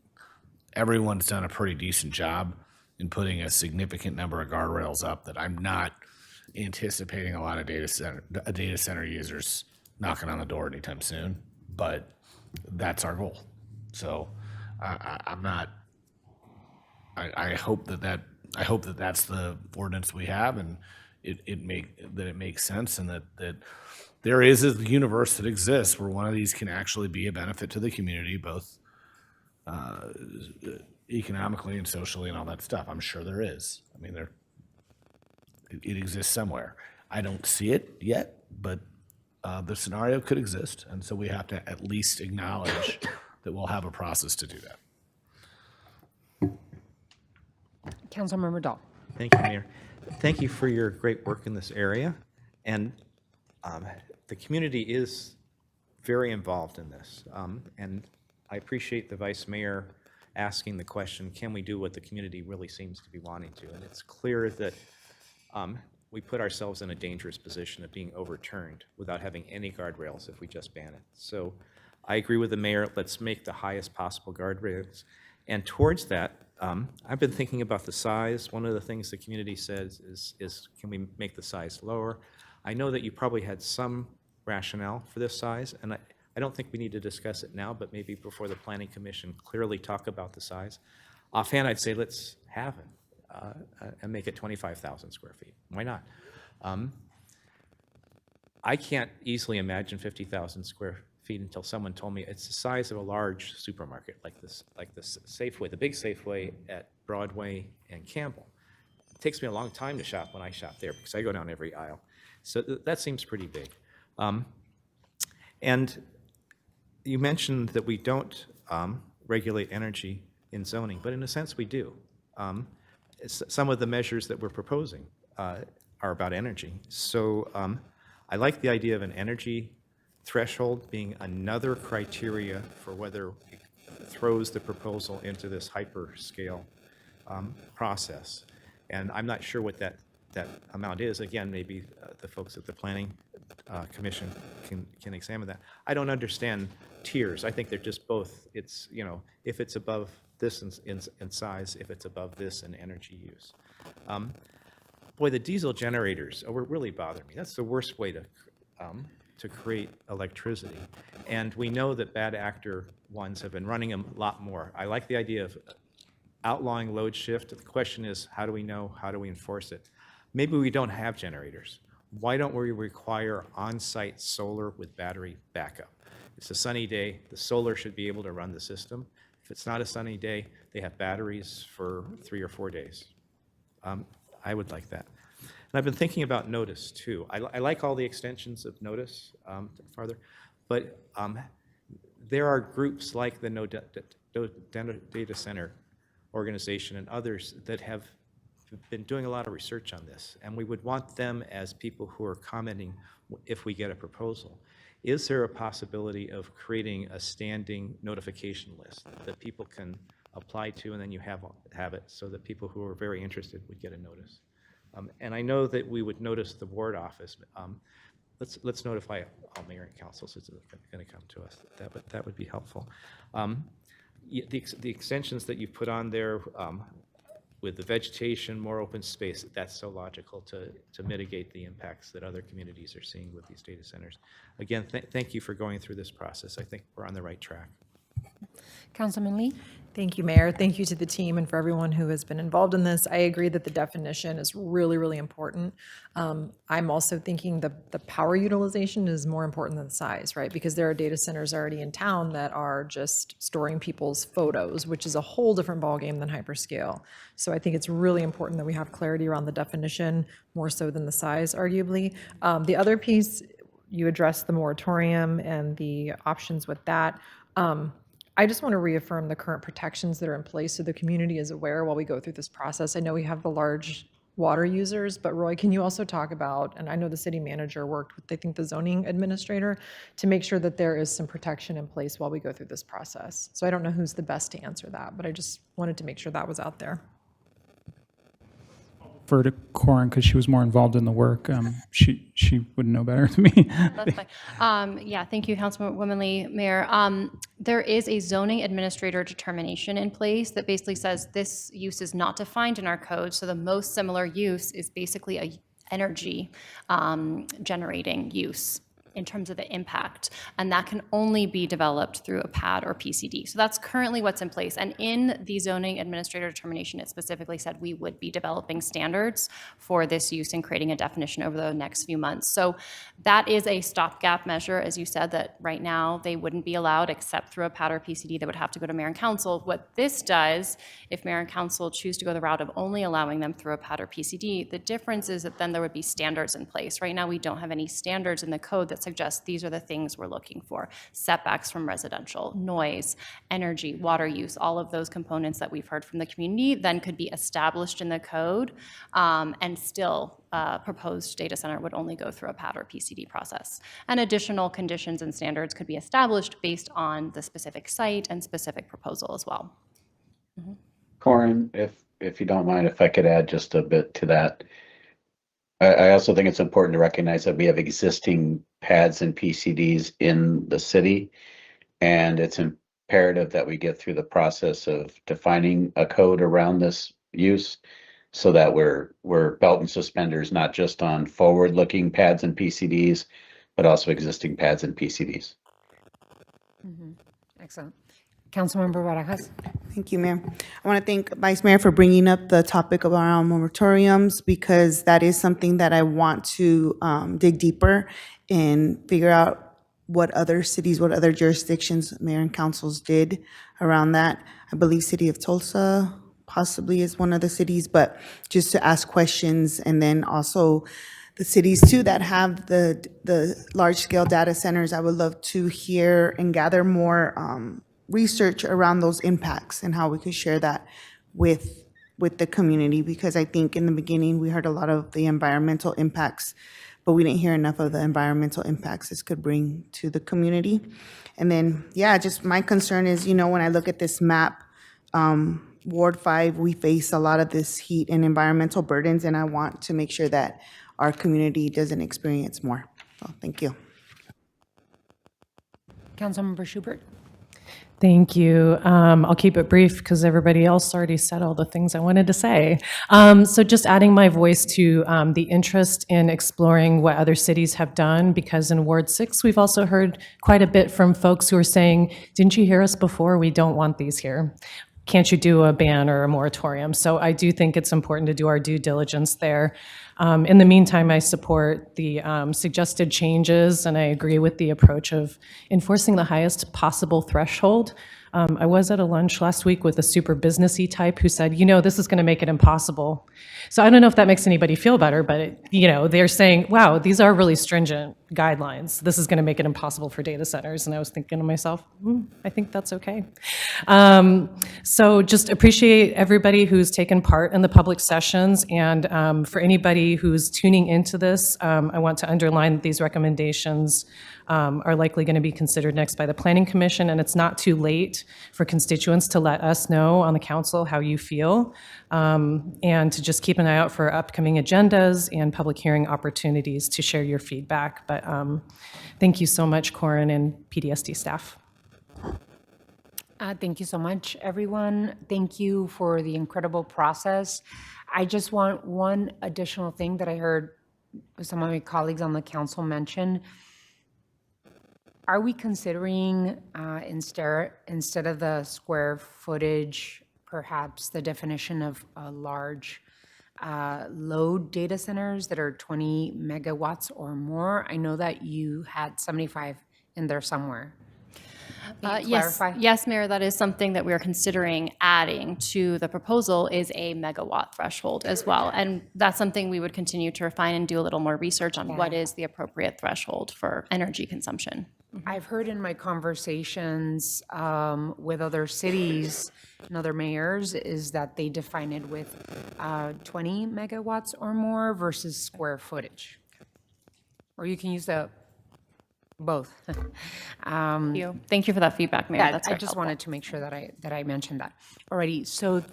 everyone's done a pretty decent job in putting a significant number of guardrails up that I'm not anticipating a lot of data center users knocking on the door anytime soon, but that's our goal. So I'm not. I hope that that's the ordinance we have, and it makes sense, and that there is a universe that exists where one of these can actually be a benefit to the community, both economically and socially and all that stuff. I'm sure there is. I mean, it exists somewhere. I don't see it yet, but the scenario could exist, and so we have to at least acknowledge that we'll have a process to do that. Councilmember Dahl. Thank you, Mayor. Thank you for your great work in this area. And the community is very involved in this. And I appreciate the Vice Mayor asking the question, can we do what the community really seems to be wanting to? And it's clear that we put ourselves in a dangerous position of being overturned without having any guardrails if we just ban it. So I agree with the mayor, let's make the highest possible guardrails. And towards that, I've been thinking about the size. One of the things the community says is can we make the size lower? I know that you probably had some rationale for this size, and I don't think we need to discuss it now, but maybe before the Planning Commission clearly talk about the size. Offhand, I'd say let's have it and make it 25,000 square feet. Why not? I can't easily imagine 50,000 square feet until someone told me it's the size of a large supermarket, like the Safeway, the big Safeway at Broadway and Campbell. It takes me a long time to shop when I shop there because I go down every aisle. So that seems pretty big. And you mentioned that we don't regulate energy in zoning, but in a sense we do. Some of the measures that we're proposing are about energy. So I like the idea of an energy threshold being another criteria for whether it throws the proposal into this hyperscale process. And I'm not sure what that amount is. Again, maybe the folks at the Planning Commission can examine that. I don't understand tiers. I think they're just both. It's, if it's above this in size, if it's above this in energy use. Boy, the diesel generators really bother me. That's the worst way to create electricity. And we know that bad actor ones have been running a lot more. I like the idea of outlawing load shift. The question is, how do we know? How do we enforce it? Maybe we don't have generators. Why don't we require on-site solar with battery backup? It's a sunny day. The solar should be able to run the system. If it's not a sunny day, they have batteries for 3 or 4 days. I would like that. And I've been thinking about notice, too. I like all the extensions of notice farther, but there are groups like the No Data Center organization and others that have been doing a lot of research on this, and we would want them as people who are commenting if we get a proposal. Is there a possibility of creating a standing notification list that people can apply to, and then you have it so that people who are very interested would get a notice? And I know that we would notice the ward office. Let's notify all mayor and councils it's going to come to us. That would be helpful. The extensions that you put on there with the vegetation, more open space, that's so logical to mitigate the impacts that other communities are seeing with these data centers. Again, thank you for going through this process. I think we're on the right track. Councilman Lee? Thank you, Mayor. Thank you to the team and for everyone who has been involved in this. I agree that the definition is really, really important. I'm also thinking the power utilization is more important than the size, right? Because there are data centers already in town that are just storing people's photos, which is a whole different ballgame than hyperscale. So I think it's really important that we have clarity around the definition, more so than the size, arguably. The other piece, you addressed the moratorium and the options with that. I just want to reaffirm the current protections that are in place so the community is aware while we go through this process. I know we have the large water users. But Roy, can you also talk about, and I know the city manager worked with, I think, the zoning administrator to make sure that there is some protection in place while we go through this process. So I don't know who's the best to answer that, but I just wanted to make sure that was out there. For to Corin, because she was more involved in the work. She would know better than me. That's fine. Yeah, thank you, Councilwoman Lee. Mayor, there is a zoning administrator determination in place that basically says this use is not defined in our code. So the most similar use is basically a energy generating use in terms of the impact, and that can only be developed through a PAD or PCD. So that's currently what's in place. And in the zoning administrator determination, it specifically said we would be developing standards for this use and creating a definition over the next few months. So that is a stopgap measure, as you said, that right now they wouldn't be allowed except through a PAD or PCD that would have to go to mayor and council. What this does, if mayor and council choose to go the route of only allowing them through a PAD or PCD, the difference is that then there would be standards in place. Right now, we don't have any standards in the code that suggest these are the things we're looking for. Setbacks from residential, noise, energy, water use, all of those components that we've heard from the community then could be established in the code, and still proposed data center would only go through a PAD or PCD process. And additional conditions and standards could be established based on the specific site and specific proposal as well. Corin, if you don't mind, if I could add just a bit to that. I also think it's important to recognize that we have existing PADs and PCDs in the city, and it's imperative that we get through the process of defining a code around this use so that we're belt and suspenders, not just on forward-looking PADs and PCDs, but also existing PADs and PCDs. Excellent. Councilmember Barajas. Thank you, Mayor. I want to thank Vice Mayor for bringing up the topic of our moratoriums, because that is something that I want to dig deeper and figure out what other cities, what other jurisdictions, mayor and councils did around that. I believe City of Tulsa possibly is one of the cities, but just to ask questions, and then also the cities too that have the large-scale data centers. I would love to hear and gather more research around those impacts and how we could share that with the community, because I think in the beginning we heard a lot of the environmental impacts, but we didn't hear enough of the environmental impacts this could bring to the community. And then, yeah, just my concern is, when I look at this map, Ward 5, we face a lot of this heat and environmental burdens, and I want to make sure that our community doesn't experience more. So, thank you. Councilmember Schubert. Thank you. I'll keep it brief because everybody else already said all the things I wanted to say. So just adding my voice to the interest in exploring what other cities have done, because in Ward 6, we've also heard quite a bit from folks who are saying, didn't you hear us before? We don't want these here. Can't you do a ban or a moratorium? So I do think it's important to do our due diligence there. In the meantime, I support the suggested changes, and I agree with the approach of enforcing the highest possible threshold. I was at a lunch last week with a super businessy type who said, this is going to make it impossible. So I don't know if that makes anybody feel better, but they're saying, wow, these are really stringent guidelines. This is going to make it impossible for data centers. And I was thinking to myself, I think that's okay. So just appreciate everybody who's taken part in the public sessions. And for anybody who's tuning into this, I want to underline that these recommendations are likely going to be considered next by the Planning Commission, and it's not too late for constituents to let us know on the council how you feel, and to just keep an eye out for upcoming agendas and public hearing opportunities to share your feedback. But thank you so much, Corin and PDSD staff. Thank you so much, everyone. Thank you for the incredible process. I just want one additional thing that I heard some of my colleagues on the council mention. Are we considering, instead of the square footage, perhaps the definition of large load data centers that are 20 megawatts or more? I know that you had 75 in there somewhere. Yes, Mayor, that is something that we are considering adding to the proposal, is a megawatt threshold as well. And that's something we would continue to refine and do a little more research on what is the appropriate threshold for energy consumption. I've heard in my conversations with other cities and other mayors is that they define it with 20 megawatts or more versus square footage. Or you can use both. Thank you for that feedback, Mayor. Yeah, That's I very just helpful. wanted to make sure that I mentioned that. Alrighty, so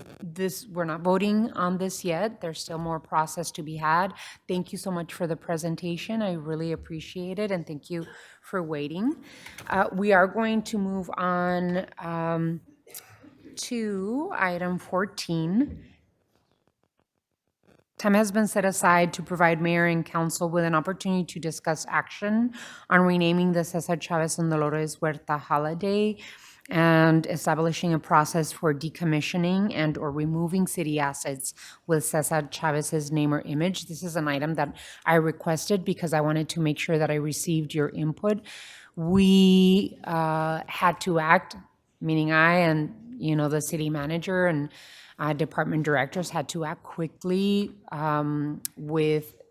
we're not voting on this yet. There's still more process to be had. Thank you so much for the presentation. I really appreciate it, and thank you for waiting. We are going to move on to item 14. Time has been set aside to provide mayor and council with an opportunity to discuss action on renaming the Cesar Chavez and Dolores Huerta holiday and establishing a process for decommissioning and/or removing city assets with Cesar Chavez's name or image. This is an item that I requested because I wanted to make sure that I received your input. We had to act, meaning I and the city manager and department directors had to act quickly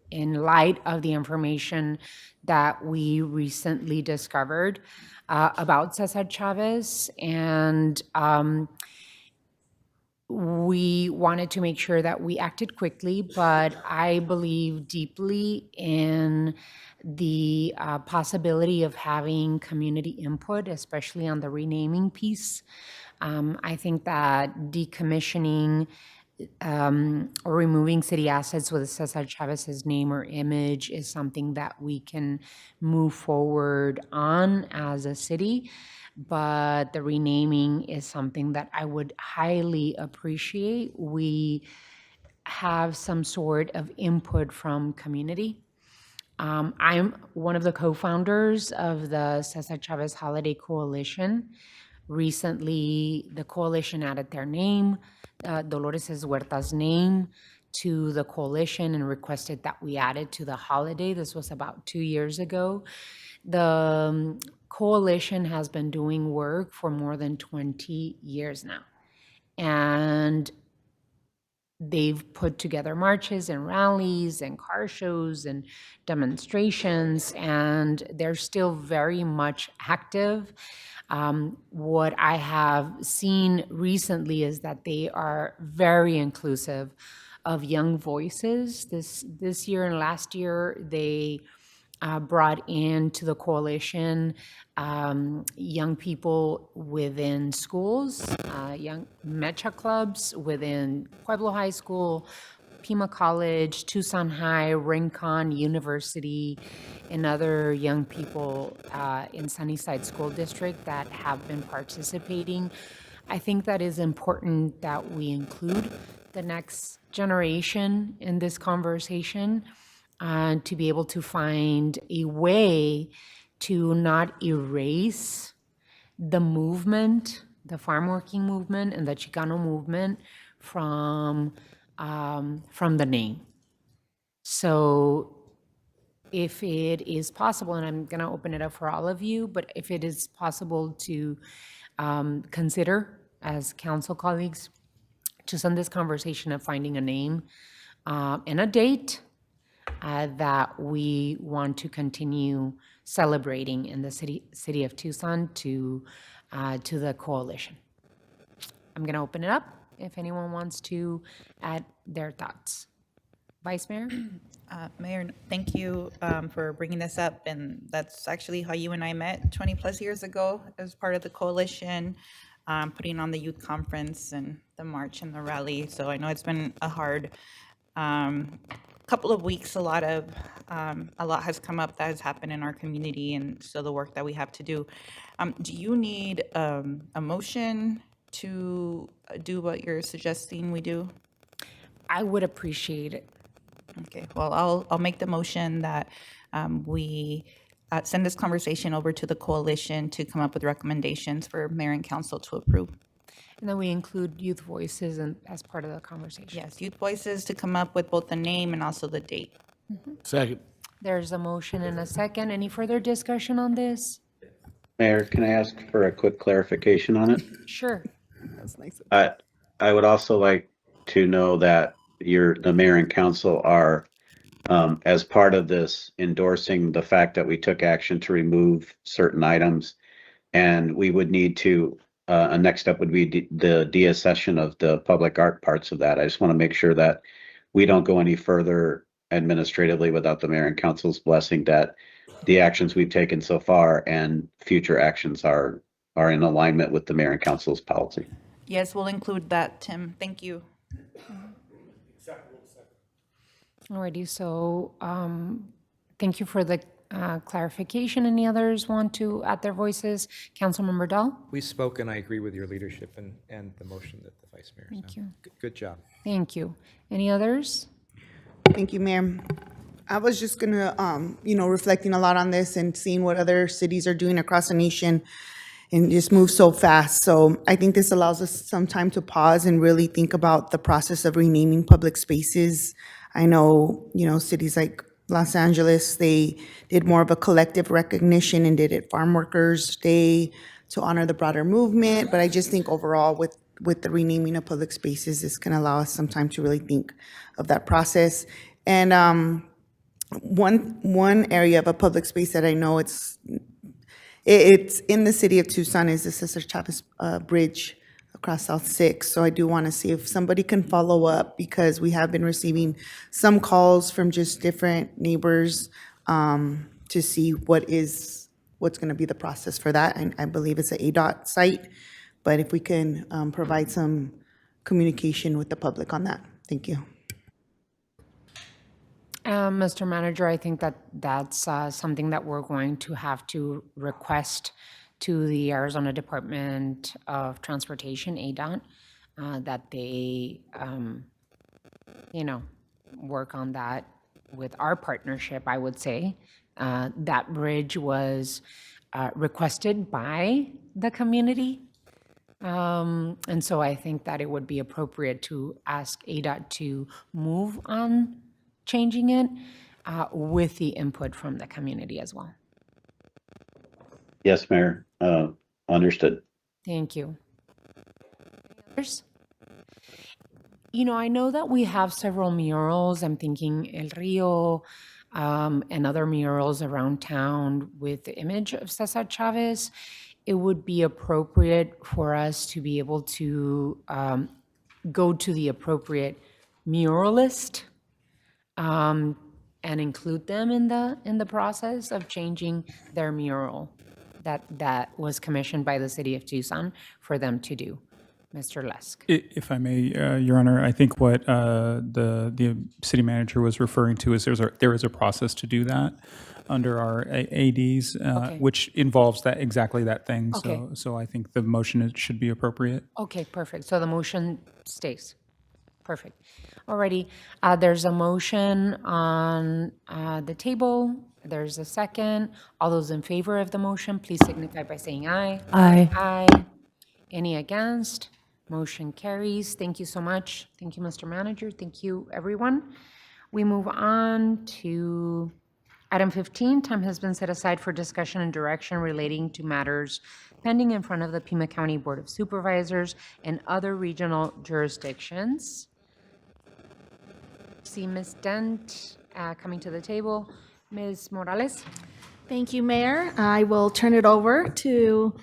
in light of the information that we recently discovered about Cesar Chavez. And we wanted to make sure that we acted quickly, but I believe deeply in the possibility of having community input, especially on the renaming piece. I think that decommissioning or removing city assets with Cesar Chavez's name or image is something that we can move forward on as a city, but the renaming is something that I would highly appreciate. We have some sort of input from community. I'm one of the co-founders of the Cesar Chavez Holiday Coalition. Recently, the coalition added their name, Dolores Huerta's name, to the coalition and requested that we add it to the holiday. This was about 2 years ago. The coalition has been doing work for more than 20 years now. And they've put together marches and rallies and car shows and demonstrations, and they're still very much active. What I have seen recently is that they are very inclusive of young voices. This year and last year, they brought into the coalition young people within schools, young mecha clubs within Pueblo High School, Pima College, Tucson High, Rincon University, and other young people in Sunnyside School District that have been participating. I think that is important that we include the next generation in this conversation to be able to find a way to not erase the movement, the farm working movement and the Chicano movement from the name. So if it is possible, and I'm going to open it up for all of you, but if it is possible to consider as council colleagues, just on this conversation of finding a name and a date that we want to continue celebrating in the city of Tucson to the coalition. I'm going to open it up if anyone wants to add their thoughts. Vice Mayor? Mayor, thank you for bringing this up, and that's actually how you and I met 20 plus years ago as part of the coalition, putting on the youth conference and the march and the rally. So I know it's been a hard couple of weeks. A lot has come up that has happened in our community, and so the work that we have to do. Do you need a motion to do what you're suggesting we do? I would appreciate it. Okay, well, I'll make the motion that we send this conversation over to the coalition to come up with recommendations for mayor and council to approve. And then we include youth voices as part of the conversation. Yes, youth voices to come up with both the name and also the date. Second. There's a motion and a second. Any further discussion on this? Mayor, can I ask for a quick clarification on it? Sure. I would also like to know that the mayor and council are as part of this, endorsing the fact that we took action to remove certain items. And we would need to, a next step would be the deaccession of the public art parts of that. I just want to make sure that we don't go any further administratively without the mayor and council's blessing, that the actions we've taken so far and future actions are in alignment with the mayor and council's policy. Yes, we'll include that, Tim. Thank you. Alrighty, so thank you for the clarification. Any others want to add their voices? Councilmember Dahl? We spoke, and I agree with your leadership and the motion that the vice mayor. Thank you. Good job. Thank you. Any others? Thank you, Mayor. I was just gonna, reflecting a lot on this and seeing what other cities are doing across the nation and just move so fast. So I think this allows us some time to pause and really think about the process of renaming public spaces. I know, cities like Los Angeles, they did more of a collective recognition and did it Farm Workers Day to honor the broader movement. But I just think overall with the renaming of public spaces, it's going to allow us some time to really think of that process. And one area of a public space that I know it's in the city of Tucson is the Cesar Chavez Bridge across South 6. So I do want to see if somebody can follow up, because we have been receiving some calls from just different neighbors to see what's going to be the process for that. And I believe it's an ADOT site, but if we can provide some communication with the public on that. Thank you. Mr. Manager, I think that's something that we're going to have to request to the Arizona Department of Transportation, ADOT, that they, work on that with our partnership, I would say. That bridge was requested by the community. And so I think that it would be appropriate to ask ADOT to move on changing it with the input from the community as well. Yes, Mayor. Understood. Thank you. Others? I know that we have several murals. I'm thinking El Rio and other murals around town with the image of Cesar Chavez. It would be appropriate for us to be able to go to the appropriate muralist and include them in the process of changing their mural that was commissioned by the city of Tucson for them to do. Mr. Lesk. If I may, Your Honor, I think what the city manager was referring to is there is a process to do that under our ADs, which involves exactly that thing. Okay. So I think the motion should be appropriate. Okay, perfect. So the motion stays. Perfect. Alrighty, there's a motion on the table. There's a second. All those in favor of the motion, please signify by saying aye. Aye. Aye. Any against? Motion carries. Thank you so much. Thank you, Mr. Manager. Thank you, everyone. We move on to item 15. Time has been set aside for discussion and direction relating to matters pending in front of the Pima County Board of Supervisors and other regional jurisdictions. See Ms. Dent coming to the table. Ms. Morales. Thank you, Mayor. I will turn it over to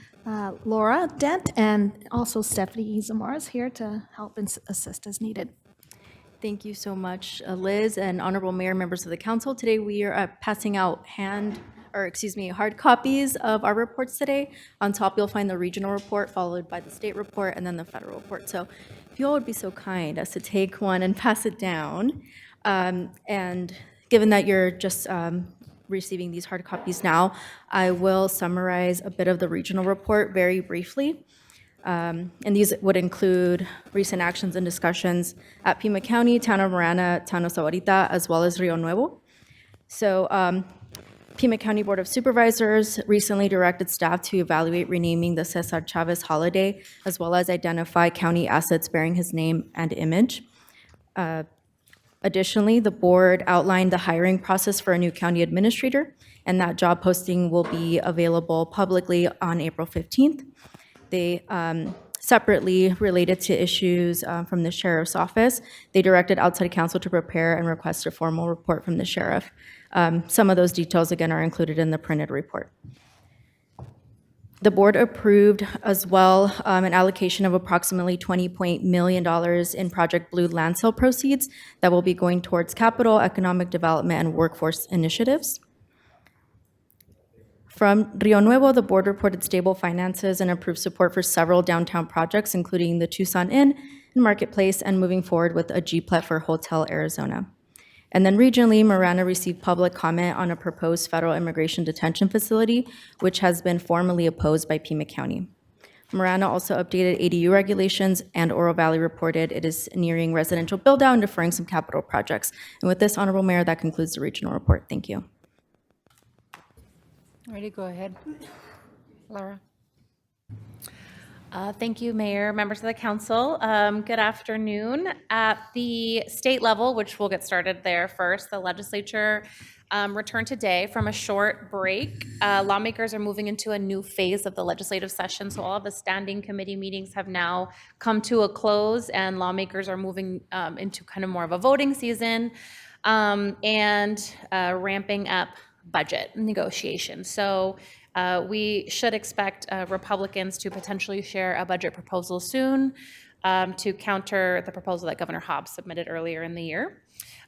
Laura Dent and also Stephanie Zamora is here to help and assist as needed. Thank you so much, Liz and Honorable Mayor, members of the council. Today we are passing out hard copies of our reports today. On top, you'll find the regional report followed by the state report and then the federal report. So if you all would be so kind as to take one and pass it down. And given that you're just receiving these hard copies now, I will summarize a bit of the regional report very briefly. And these would include recent actions and discussions at Pima County, Town of Marana, Town of Sahuarita, as well as Rio Nuevo. So Pima County Board of Supervisors recently directed staff to evaluate renaming the Cesar Chavez holiday, as well as identify county assets bearing his name and image. Additionally, the board outlined the hiring process for a new county administrator, and that job posting will be available publicly on April 15th. They separately related to issues from the sheriff's office. They directed outside counsel to prepare and request a formal report from the sheriff. Some of those details, again, are included in the printed report. The board approved as well an allocation of approximately $20 million in Project Blue land sale proceeds that will be going towards capital, economic development, and workforce initiatives. From Rio Nuevo, the board reported stable finances and approved support for several downtown projects, including the Tucson Inn and Marketplace, and moving forward with a GPLET for Hotel Arizona. And then regionally, Marana received public comment on a proposed federal immigration detention facility, which has been formally opposed by Pima County. Marana also updated ADU regulations, and Oro Valley reported it is nearing residential build-out and deferring some capital projects. And with this, Honorable Mayor, that concludes the regional report. Thank you. Ready, go ahead. Laura? Thank you, Mayor, members of the council. Good afternoon. At the state level, which we'll get started there first, the legislature returned today from a short break. Lawmakers are moving into a new phase of the legislative session, so all of the standing committee meetings have now come to a close, and lawmakers are moving into kind of more of a voting season and ramping up budget negotiations. So we should expect Republicans to potentially share a budget proposal soon to counter the proposal that Governor Hobbs submitted earlier in the year.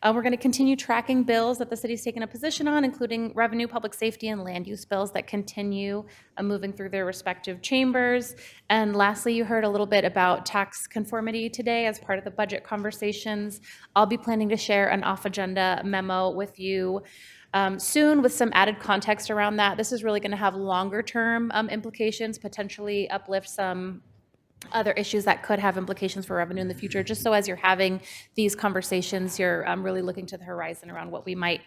We're going to continue tracking bills that the city's taken a position on, including revenue, public safety, and land use bills that continue moving through their respective chambers. And lastly, you heard a little bit about tax conformity today as part of the budget conversations. I'll be planning to share an off-agenda memo with you soon with some added context around that. This is really going to have longer term implications, potentially uplift some other issues that could have implications for revenue in the future, just so as you're having these conversations, you're really looking to the horizon around what we might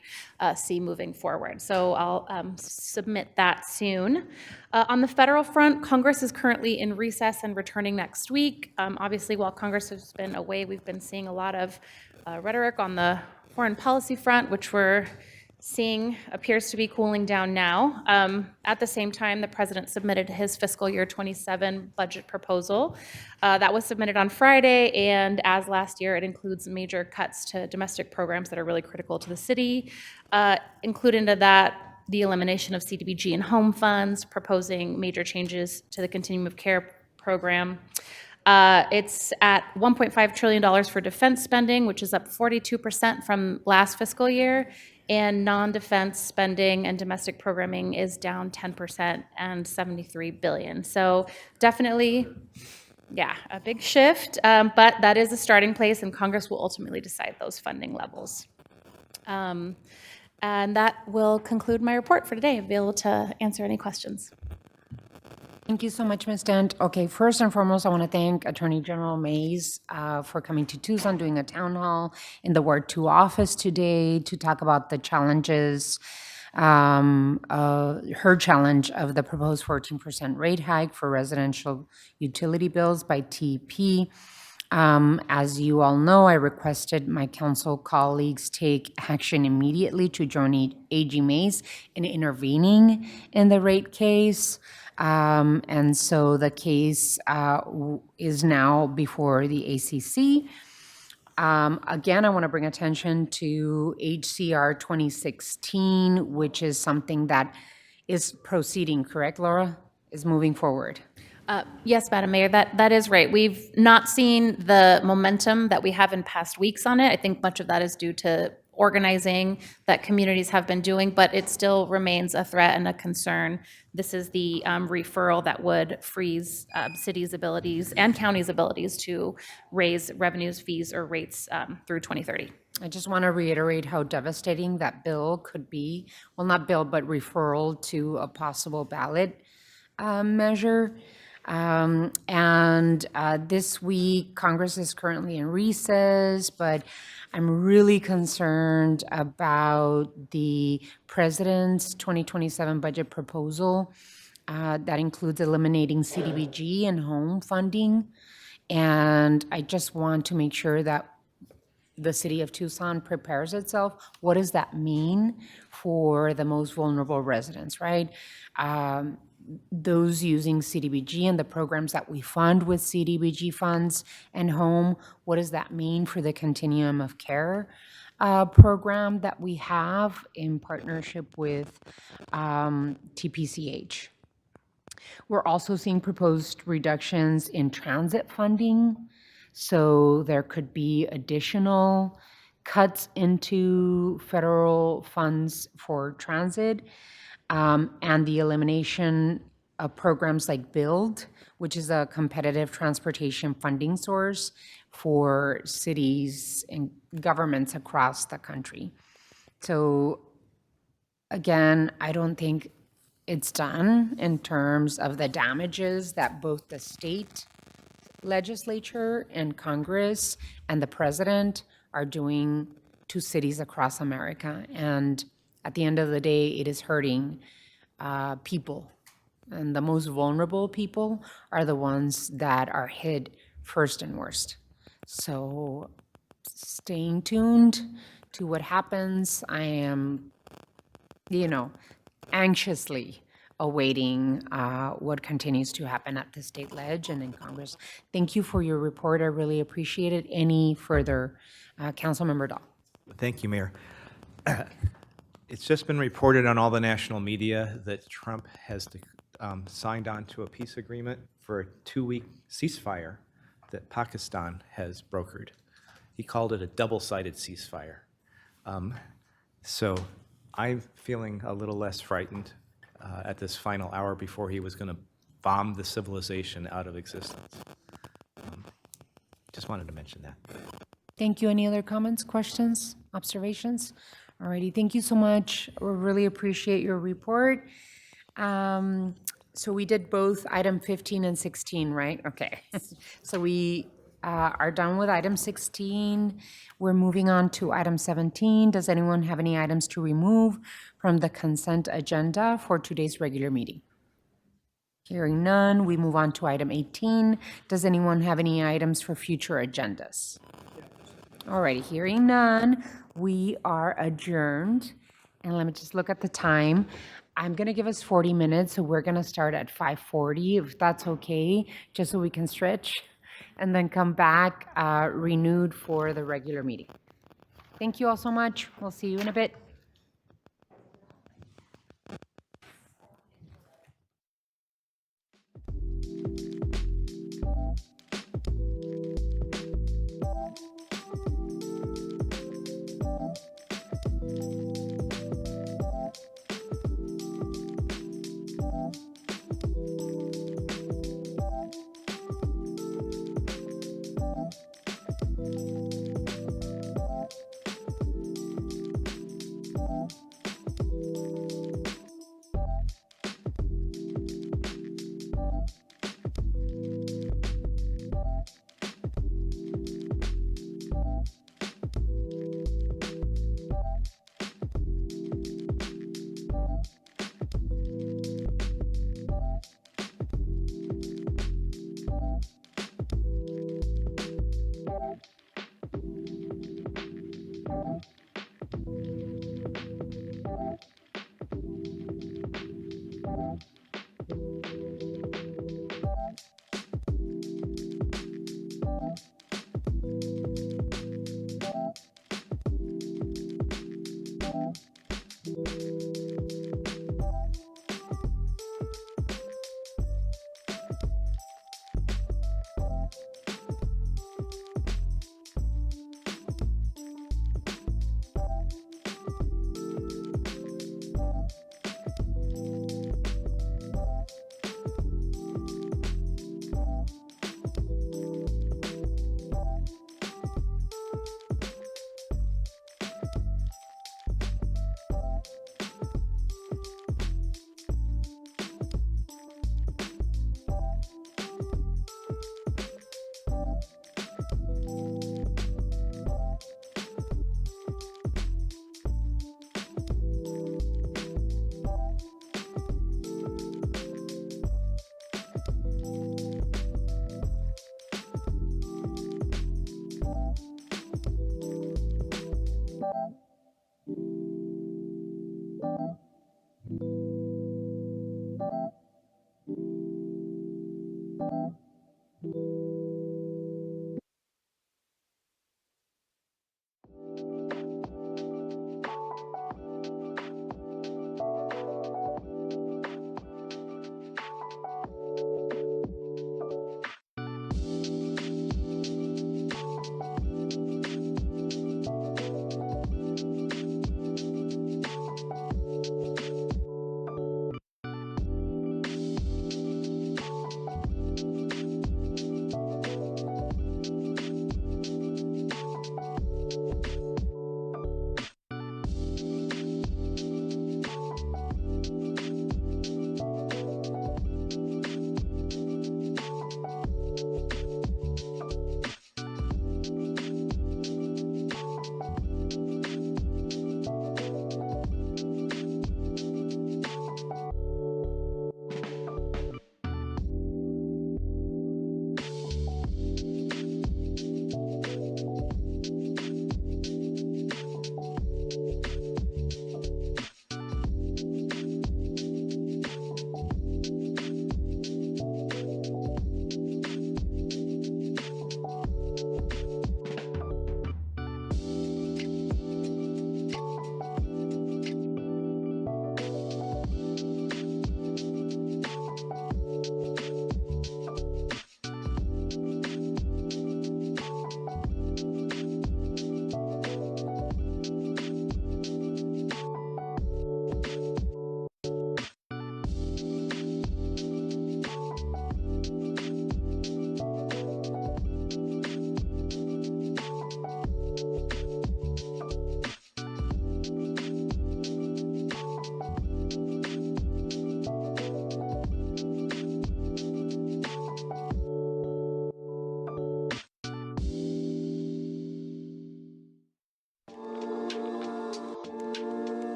see moving forward. So I'll submit that soon. On the federal front, Congress is currently in recess and returning next week. Obviously, while Congress has been away, we've been seeing a lot of rhetoric on the foreign policy front, which we're seeing appears to be cooling down now. At the same time, the president submitted his fiscal year 27 budget proposal. That was submitted on Friday, and as last year, it includes major cuts to domestic programs that are really critical to the city. Included into that, the elimination of CDBG and home funds, proposing major changes to the Continuum of Care program. It's at $1.5 trillion for defense spending, which is up 42% from last fiscal year, and non-defense spending and domestic programming is down 10% and $73 billion. So definitely, yeah, a big shift, but that is a starting place, and Congress will ultimately decide those funding levels. And that will conclude my report for today. I'll be able to answer any questions. Thank you so much, Ms. Dent. Okay, first and foremost, I want to thank Attorney General Mays for coming to Tucson, doing a town hall in the Ward 2 office today to talk about the challenges, her challenge of the proposed 14% rate hike for residential utility bills by TP. As you all know, I requested my council colleagues take action immediately to join AG Mays in intervening in the rate case. And so the case is now before the ACC. Again, I want to bring attention to HCR 2016, which is something that is proceeding, correct, Laura? Is moving forward. Yes, Madam Mayor, that is right. We've not seen the momentum that we have in past weeks on it. I think much of that is due to organizing that communities have been doing, but it still remains a threat and a concern. This is the referral that would freeze cities' abilities and counties' abilities to raise revenues, fees, or rates through 2030. I just want to reiterate how devastating that bill could be. Well, not bill, but referral to a possible ballot measure. This week, Congress is currently in recess, but I'm really concerned about the president's 2027 budget proposal that includes eliminating CDBG and home funding. And I just want to make sure that the city of Tucson prepares itself, what does that mean for the most vulnerable residents, right? Those using CDBG and the programs that we fund with CDBG funds and home, what does that mean for the continuum of care program that we have in partnership with TPCH? We're also seeing proposed reductions in transit funding. So there could be additional cuts into federal funds for transit, and the elimination of programs like BUILD, which is a competitive transportation funding source for cities and governments across the country. So again, I don't think it's done in terms of the damages that both the state legislature and Congress and the president are doing to cities across America. And at the end of the day, it is hurting people. And the most vulnerable people are the ones that are hit first and worst. So staying tuned to what happens. I am, anxiously awaiting what continues to happen at the state ledge and in Congress. Thank you for your report. I really appreciate it. Any further, Councilmember Dahl? Thank you, Mayor. It's just been reported on all the national media that Trump has signed on to a peace agreement for a 2-week ceasefire that Pakistan has brokered. He called it a double-sided ceasefire. So I'm feeling a little less frightened at this final hour before he was going to bomb the civilization out of existence. Just wanted to mention that. Thank you. Any other comments, questions, observations? Alrighty, thank you so much. We really appreciate your report. So we did both item 15 and 16, right? Okay. So we are done with item 16. We're moving on to item 17. Does anyone have any items to remove from the consent agenda for today's regular meeting? Hearing none, we move on to item 18. Does anyone have any items for future agendas? Alrighty, hearing none, we are adjourned. And let me just look at the time. I'm gonna give us 40 minutes, so we're gonna start at 5:40, if that's okay, just so we can stretch, and then come back renewed for the regular meeting. Thank you all so much. We'll see you in a bit.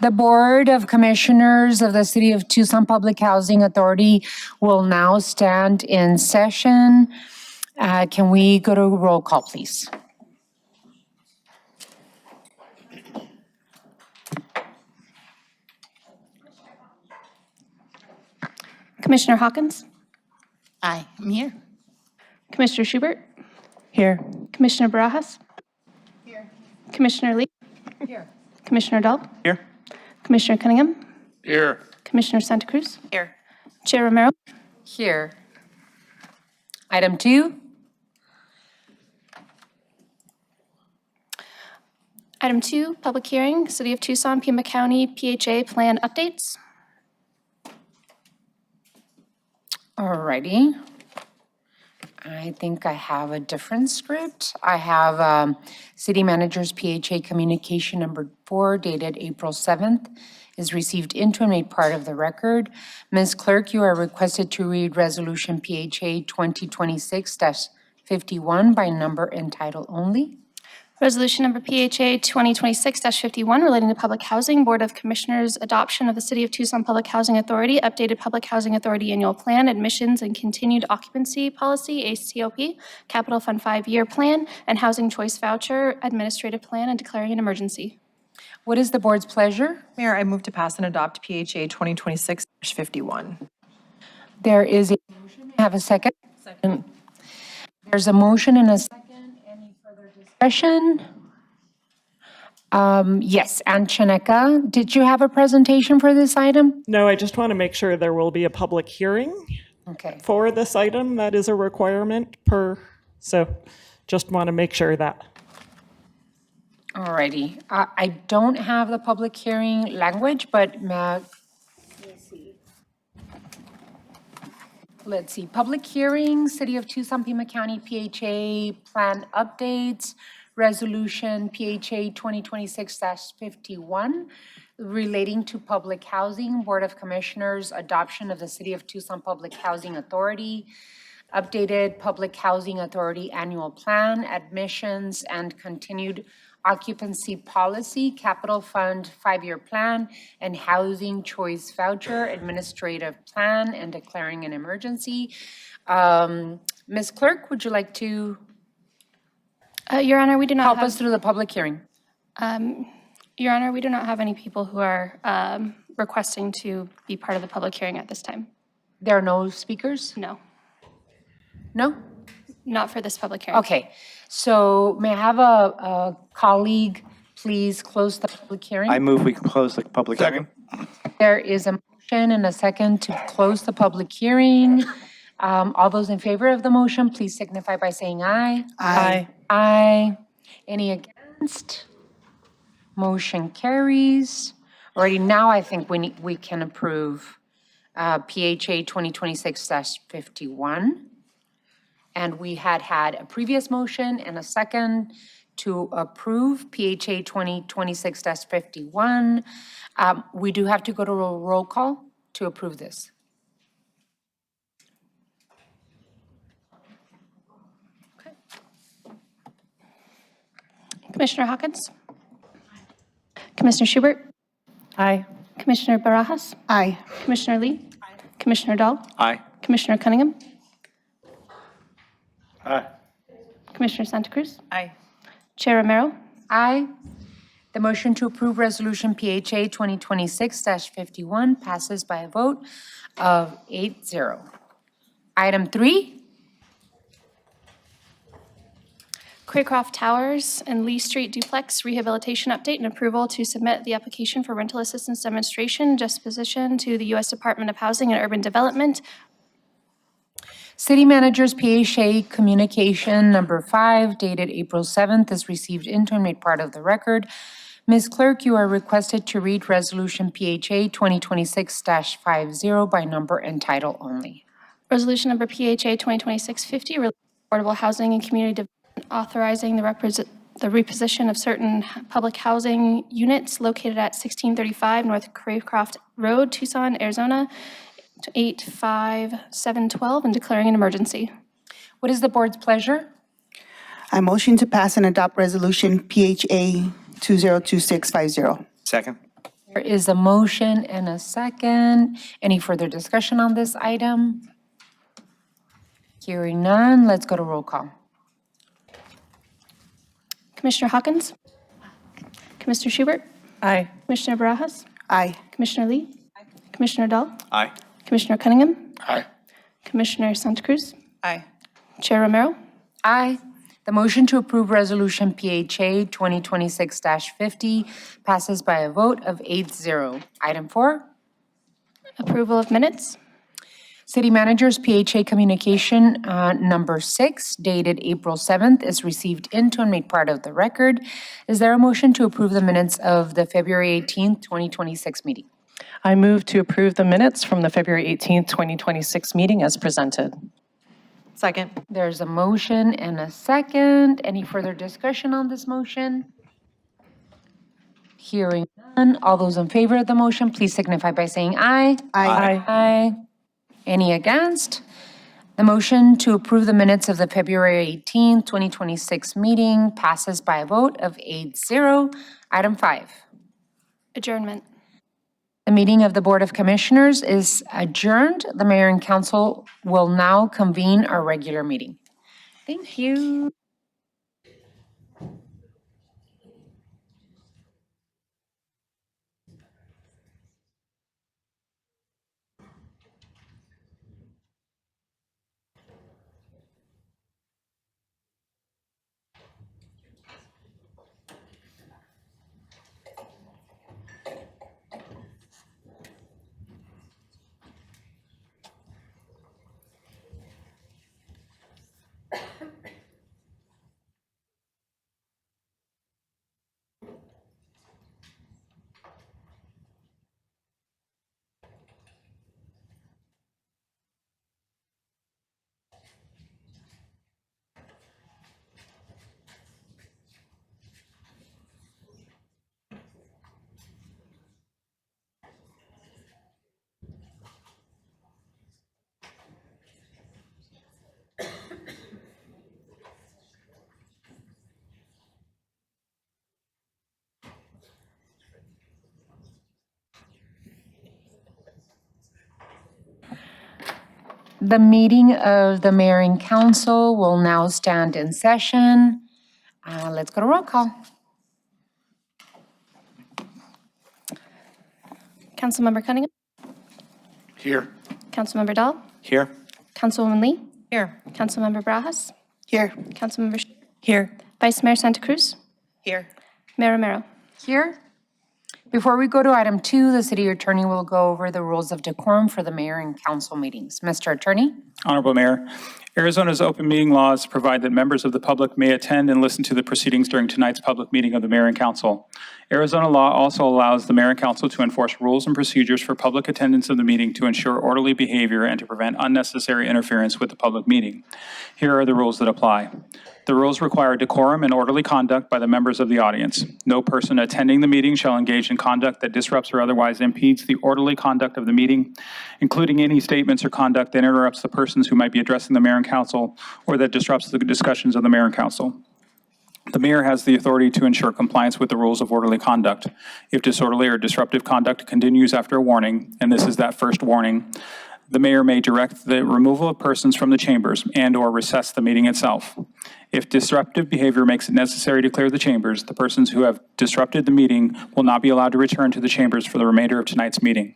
The Board of Commissioners of the City of Tucson Public Housing Authority will now stand in session. Can we go to roll call, please? Commissioner Hawkins? Aye, I'm here. Commissioner Schubert? Here. Commissioner Barajas? Here. Commissioner Lee? Here. Commissioner Dahl? Here. Commissioner Cunningham? Here. Commissioner Santa Cruz? Here. Chair Romero? Here. Item 2. Item 2, public hearing, City of Tucson, Pima County, PHA plan updates. Alrighty. I think I have a different script. I have City Manager's PHA Communication number 4 dated April 7th is received into and made part of the record. Ms. Clerk, you are requested to read Resolution PHA 2026-51 by number and title only. Resolution number PHA 2026-51 relating to public housing, Board of Commissioners adoption of the City of Tucson Public Housing Authority, updated Public Housing Authority Annual Plan, admissions and continued occupancy policy, ACOP, Capital Fund 5-year plan, and Housing Choice Voucher Administrative Plan, and declaring an emergency. What is the board's pleasure? Mayor, I move to pass and adopt PHA 2026-51. There is a motion. May I have a second? Second. There's a motion and a second. Any further discussion? Yes, Ann Chineka, did you have a presentation for this item? No, I just want to make sure there will be a public hearing Okay. for this item. That is a requirement so just want to make sure that. Alrighty. I don't have the public hearing language, but let's see. Public hearing, City of Tucson, Pima County, PHA plan updates, Resolution PHA 2026-51 relating to public housing, Board of Commissioners adoption of the City of Tucson Public Housing Authority, updated Public Housing Authority Annual Plan, admissions and continued occupancy policy, Capital Fund 5-year plan, and Housing Choice Voucher Administrative Plan, and declaring an emergency. Ms. Clerk, would you like to Your Honor, we do not help have, us through the public hearing? Your Honor, we do not have any people who are requesting to be part of the public hearing at this time. There are no speakers? No, No? not for this public hearing. Okay, so may I have a colleague please close the public hearing? I move we close the public hearing. There is a motion and a second to close the public hearing. All those in favor of the motion, please signify by saying aye. Aye. Aye. Any against? Motion carries. Already now, I think we can approve PHA 2026-51. And we had a previous motion and a second to approve PHA 2026-51. We do have to go to a roll call to approve this. Commissioner Hawkins? Commissioner Schubert? Aye. Commissioner Barajas? Aye. Commissioner Lee? Commissioner Dahl? Aye. Commissioner Cunningham? Aye. Commissioner Santa Cruz? Aye. Chair Romero? Aye. The motion to approve Resolution PHA 2026-51 passes by a vote of 8-0. Item 3. Craycroft Towers and Lee Street Duplex Rehabilitation Update and Approval to submit the application for rental assistance demonstration disposition to the U.S. Department of Housing and Urban Development. City Manager's PHA Communication number 5 dated April 7th is received into and made part of the record. Ms. Clerk, you are requested to read Resolution PHA 2026-50 by number and title only. Resolution number PHA 2026-50 relating to affordable housing and community development, authorizing the reposition of certain public housing units located at 1635 North Craycroft Road, Tucson, Arizona, to 85712, and declaring an emergency. What is the board's pleasure? I motion to pass and adopt Resolution PHA 202650. Second. There is a motion and a second. Any further discussion on this item? Hearing none, let's go to roll call. Commissioner Hawkins? Commissioner Schubert? Aye. Commissioner Barajas? Aye. Commissioner Lee? Commissioner Dahl? Aye. Commissioner Cunningham? Aye. Commissioner Santa Cruz? Aye. Chair Romero? Aye. The motion to approve Resolution PHA 2026-50 passes by a vote of 8-0. Item 4, Approval of minutes? City Manager's PHA Communication Number 6 dated April 7th is received into and made part of the record. Is there a motion to approve the minutes of the February 18th, 2026 meeting? I move to approve the minutes from the February 18th, 2026 meeting as presented. Second. There's a motion and a second. Any further discussion on this motion? Hearing none. All those in favor of the motion, please signify by saying aye. Aye. Aye. Any against? The motion to approve the minutes of the February 18th, 2026 meeting passes by a vote of 8-0. Item 5. Adjournment. The meeting of the Board of Commissioners is adjourned. The mayor and council will now convene our regular meeting. Thank you. The meeting of the mayor and council will now stand in session. Let's go to roll call. Councilmember Cunningham? Here. Councilmember Dahl? Here. Councilwoman Lee? Here. Councilmember Barajas? Here. Councilmember Here. Vice Mayor Santa Cruz? Here. Mayor Romero? Here. Before we go to item 2, the city attorney will go over the rules of decorum for the mayor and council meetings. Mr. Attorney? Honorable Mayor, Arizona's open meeting laws provide that members of the public may attend and listen to the proceedings during tonight's public meeting of the mayor and council. Arizona law also allows the mayor and council to enforce rules and procedures for public attendance of the meeting to ensure orderly behavior and to prevent unnecessary interference with the public meeting. Here are the rules that apply. The rules require decorum and orderly conduct by the members of the audience. No person attending the meeting shall engage in conduct that disrupts or otherwise impedes the orderly conduct of the meeting, including any statements or conduct that interrupts the persons who might be addressing the mayor and council or that disrupts the discussions of the mayor and council. The mayor has the authority to ensure compliance with the rules of orderly conduct. If disorderly or disruptive conduct continues after a warning, and this is that first warning, the mayor may direct the removal of persons from the chambers and/or recess the meeting itself. If disruptive behavior makes it necessary to clear the chambers, the persons who have disrupted the meeting will not be allowed to return to the chambers for the remainder of tonight's meeting.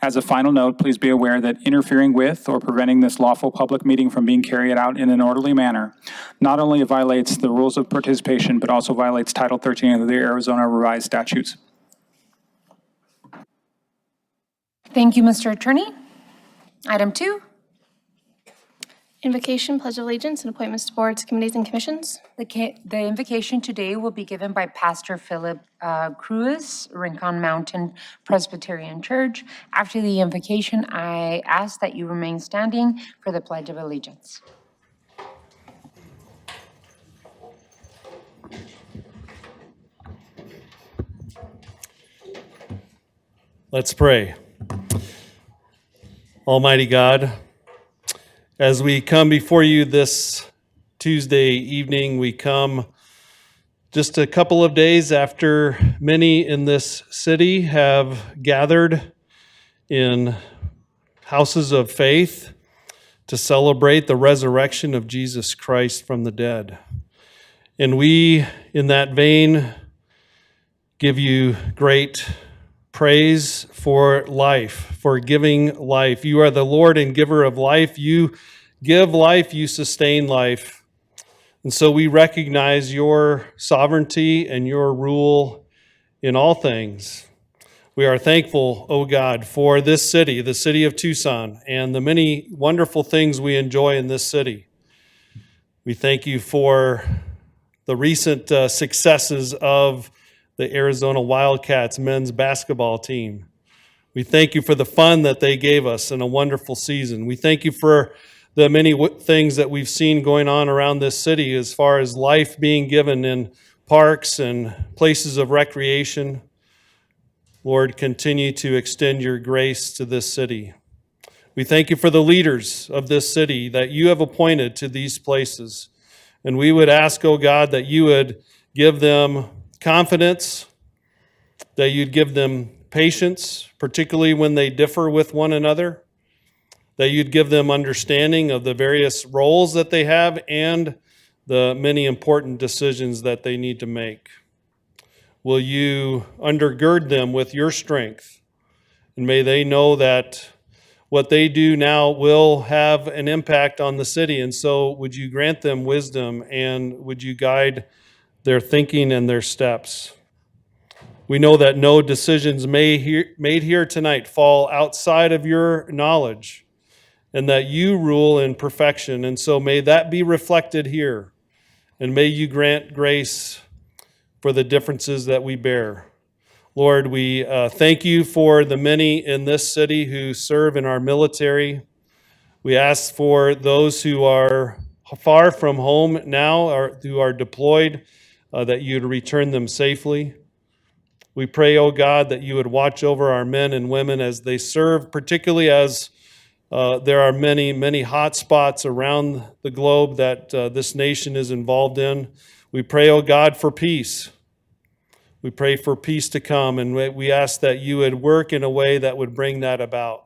As a final note, please be aware that interfering with or preventing this lawful public meeting from being carried out in an orderly manner not only violates the rules of participation, but also violates Title 13 of the Arizona Revised Statutes. Thank you, Mr. Attorney. Item 2. Invocation, Pledge of Allegiance, and appointments to boards, committees, and commissions. The invocation today will be given by Pastor Philip Cruz, Rincon Mountain Presbyterian Church. After the invocation, I ask that you remain standing for the Pledge of Allegiance. Let's pray. Almighty God, as we come before you this Tuesday evening, we come Just a couple of days after many in this city have gathered in houses of faith to celebrate the resurrection of Jesus Christ from the dead. And we, in that vein, give you great praise for life, for giving life. You are the Lord and giver of life. You give life, you sustain life. And so we recognize your sovereignty and your rule in all things. We are thankful, O God, for this city, the city of Tucson, and the many wonderful things we enjoy in this city. We thank you for the recent successes of the Arizona Wildcats men's basketball team. We thank you for the fun that they gave us in a wonderful season. We thank you for the many things that we've seen going on around this city as far as life being given in parks and places of recreation. Lord, continue to extend your grace to this city. We thank you for the leaders of this city that you have appointed to these places. And we would ask, oh God, that you would give them confidence, that you'd give them patience, particularly when they differ with one another, that you'd give them understanding of the various roles that they have and the many important decisions that they need to make. Will you undergird them with your strength? And may they know that what they do now will have an impact on the city. And so would you grant them wisdom and would you guide their thinking and their steps? We know that no decisions made here tonight fall outside of your knowledge, and that you rule in perfection. And so may that be reflected here. And may you grant grace for the differences that we bear. Lord, we thank you for the many in this city who serve in our military. We ask for those who are far from home now, or who are deployed, that you'd return them safely. We pray, oh God, that you would watch over our men and women as they serve, particularly as there are many, many hot spots around the globe that this nation is involved in. We pray, oh God, for peace. We pray for peace to come, and we ask that you would work in a way that would bring that about.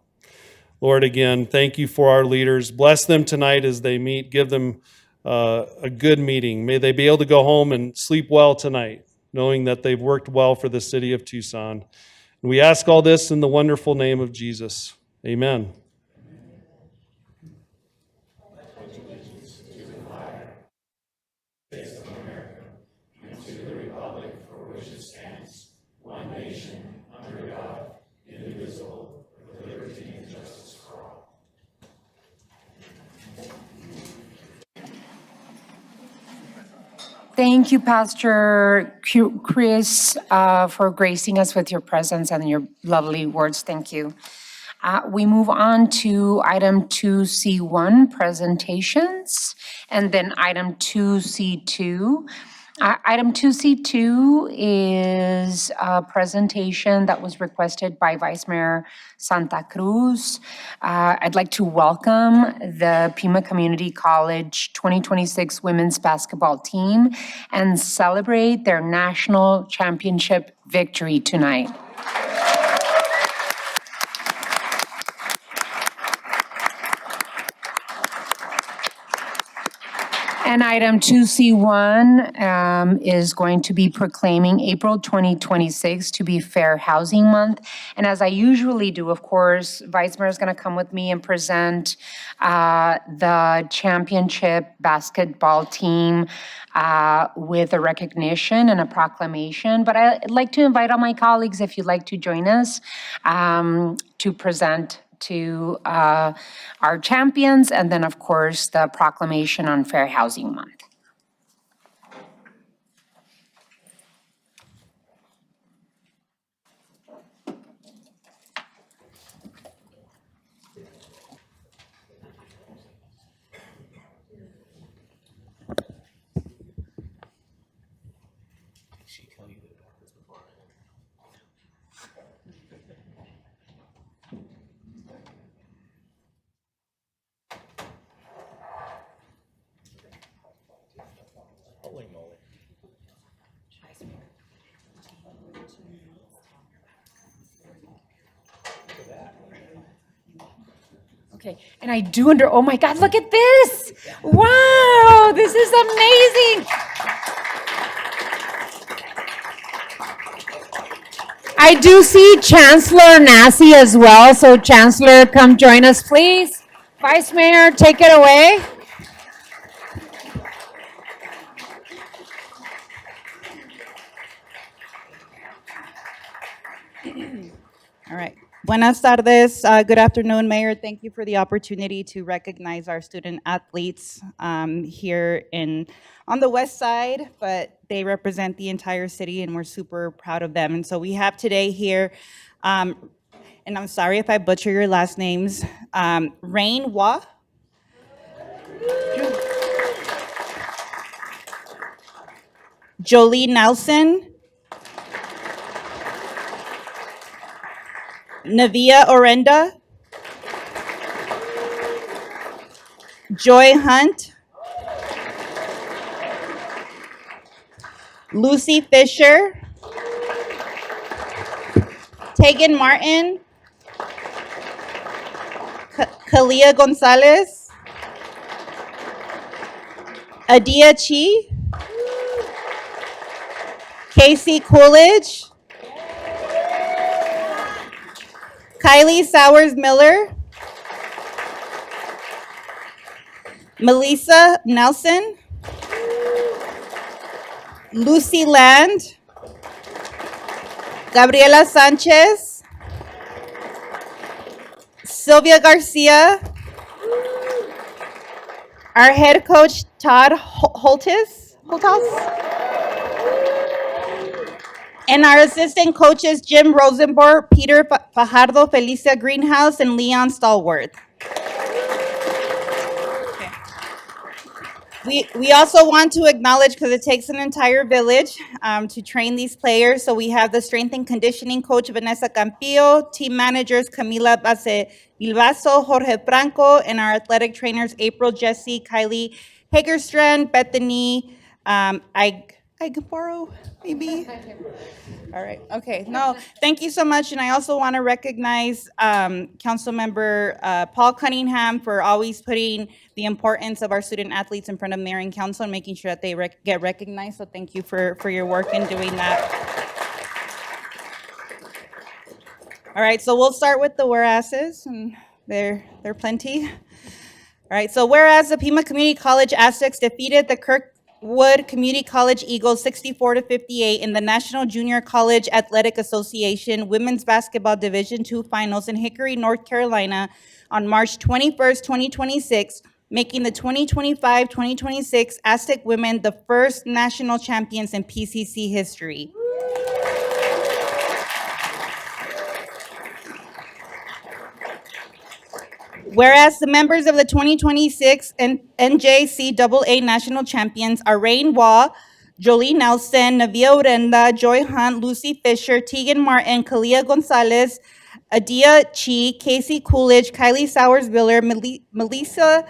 Lord, again, thank you for our leaders. Bless them tonight as they meet. Give them a good meeting. May they be able to go home and sleep well tonight, knowing that they've worked well for the city of Tucson. And we ask all this in the wonderful name of Jesus. Amen. Thank you, Pastor Chris, for gracing us with your presence and your lovely words. Thank you. We move on to item 2C1, presentations, and then item 2C2. Item 2C2 is a presentation that was requested by Vice Mayor Santa Cruz. I'd like to welcome the Pima Community College 2026 women's basketball team and celebrate their national championship victory tonight. And item 2C1 is going to be proclaiming April 2026 to be Fair Housing Month. And as I usually do, of course, Vice Mayor is going to come with me and present the championship basketball team with a recognition and a proclamation. But I'd like to invite all my colleagues, if you'd like to join us, to present to our champions, and then, of course, the proclamation on Fair Housing Month. Okay, and I do oh my God, look at this. Wow, this is amazing. I do see Chancellor Nassi as well, so Chancellor, come join us, please. Vice Mayor, take it away. All right. Buenas tardes. Good afternoon, Mayor. Thank you for the opportunity to recognize our student athletes here on the west side, but they represent the entire city and we're super proud of them. And so we have today here, and I'm sorry if I butcher your last names, Rainwater, Jolie Nelson, Navia Orenda, Joy Hunt, Lucy Fisher, Tegan Martin, Kalia Gonzalez, Adia Chi, Casey Coolidge, Kylie Sowers Miller, Melissa Nelson, Lucy Land, Gabriela Sanchez, Sylvia Garcia, our head coach Todd Holtis, and our assistant coaches Jim Rosenborg, Peter Fajardo, Felicia Greenhouse, and Leon Stallworth. We also want to acknowledge, because it takes an entire village to train these players. So we have the strength and conditioning coach, Vanessa Campillo, team managers, Camila Bilbaso, Jorge Franco, and our athletic trainers, April, Jesse, Kylie Hagerstrand, Bethany, I can borrow, maybe? All right, okay. No, thank you so much. And I also want to recognize Councilmember Paul Cunningham for always putting the importance of our student athletes in front of mayor and council and making sure that they get recognized. So thank you for your work in doing that. All right, so we'll start with the whereases, and they're plenty. All right, so whereas the Pima Community College Aztecs defeated the Kirkwood Community College Eagles 64-58 in the National Junior College Athletic Association Women's Basketball Division II Finals in Hickory, North Carolina on March 21st, 2026, making the 2025-2026 Aztec women the first national champions in PCC history. Whereas the members of the 2026 NJCAA national champions are Rainwater, Jolie Nelson, Navia Orenda, Joy Hunt, Lucy Fisher, Tegan Martin, Kalia Gonzalez, Adia Chi, Casey Coolidge, Kylie Sowers Miller, Melissa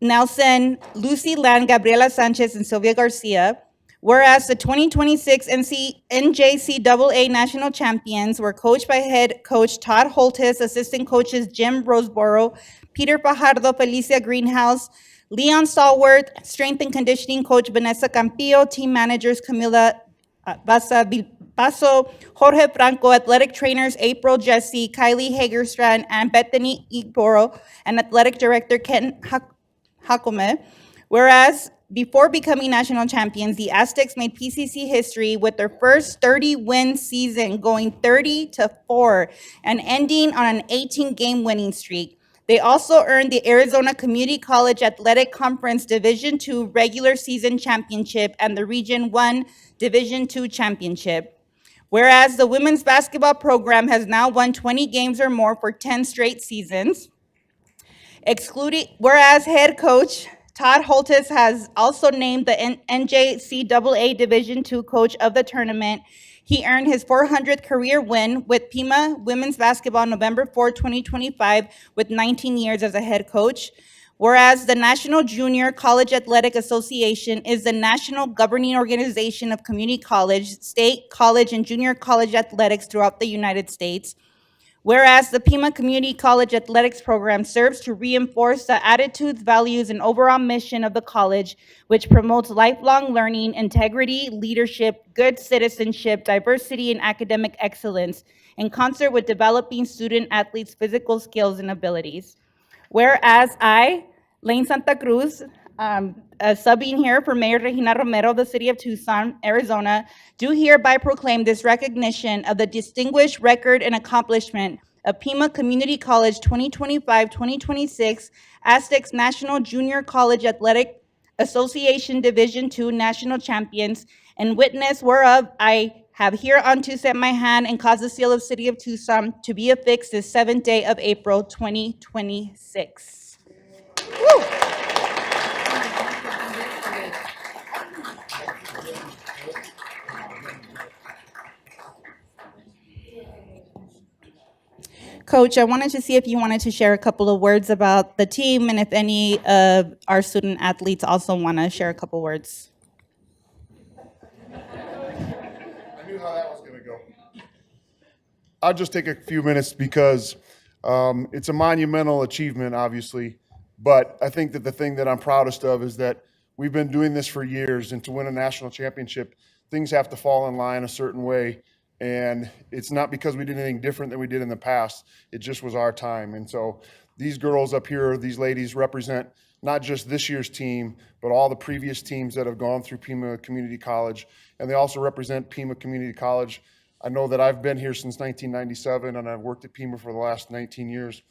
Nelson, Lucy Land, Gabriela Sanchez, and Sylvia Garcia. Whereas the 2026 NJCAA national champions were coached by head coach Todd Holtis, assistant coaches Jim Roseboro, Peter Fajardo, Felicia Greenhouse, Leon Stallworth, strength and conditioning coach Vanessa Campillo, team managers Camila Basso, Jorge Franco, athletic trainers April Jesse, Kylie Hagerstrand, and Bethany Igboro, and athletic director Ken Hakome. Whereas before becoming national champions, the Aztecs made PCC history with their first 30-win season, going 30-4 and ending on an 18-game winning streak. They also earned the Arizona Community College Athletic Conference Division II regular season championship and the Region I Division II championship. Whereas the women's basketball program has now won 20 games or more for 10 straight seasons. Whereas head coach Todd Holtis has also named the NJCAA Division II Coach of the Tournament. He earned his 400th career win with Pima Women's Basketball November 4, 2025, with 19 years as a head coach. Whereas the National Junior College Athletic Association is the national governing organization of community college, state, college, and junior college athletics throughout the United States. Whereas the Pima Community College Athletics Program serves to reinforce the attitudes, values, and overall mission of the college, which promotes lifelong learning, integrity, leadership, good citizenship, diversity, and academic excellence, in concert with developing student athletes' physical skills and abilities. Whereas I, Lane Santa Cruz, subbing here for Mayor Regina Romero of the city of Tucson, Arizona, do hereby proclaim this recognition of the distinguished record and accomplishment of Pima Community College 2025-2026 Aztecs National Junior College Athletic Association Division II National Champions, and witness whereof I have hereunto set my hand and caused the seal of city of Tucson to be affixed this 7th day of April 2026. Woo! Coach, I wanted to see if you wanted to share a couple of words about the team and if any of our student athletes also want to share a couple words. I knew how that was going to go. I'll just take a few minutes because it's a monumental achievement, obviously. But I think that the thing that I'm proudest of is that we've been doing this for years, and to win a national championship, things have to fall in line a certain way. And it's not because we did anything different than we did in the past. It just was our time. And so these girls up here, these ladies represent not just this year's team, but all the previous teams that have gone through Pima Community College. And they also represent Pima Community College. I know that I've been here since 1997, and I've worked at Pima for the last 19 years.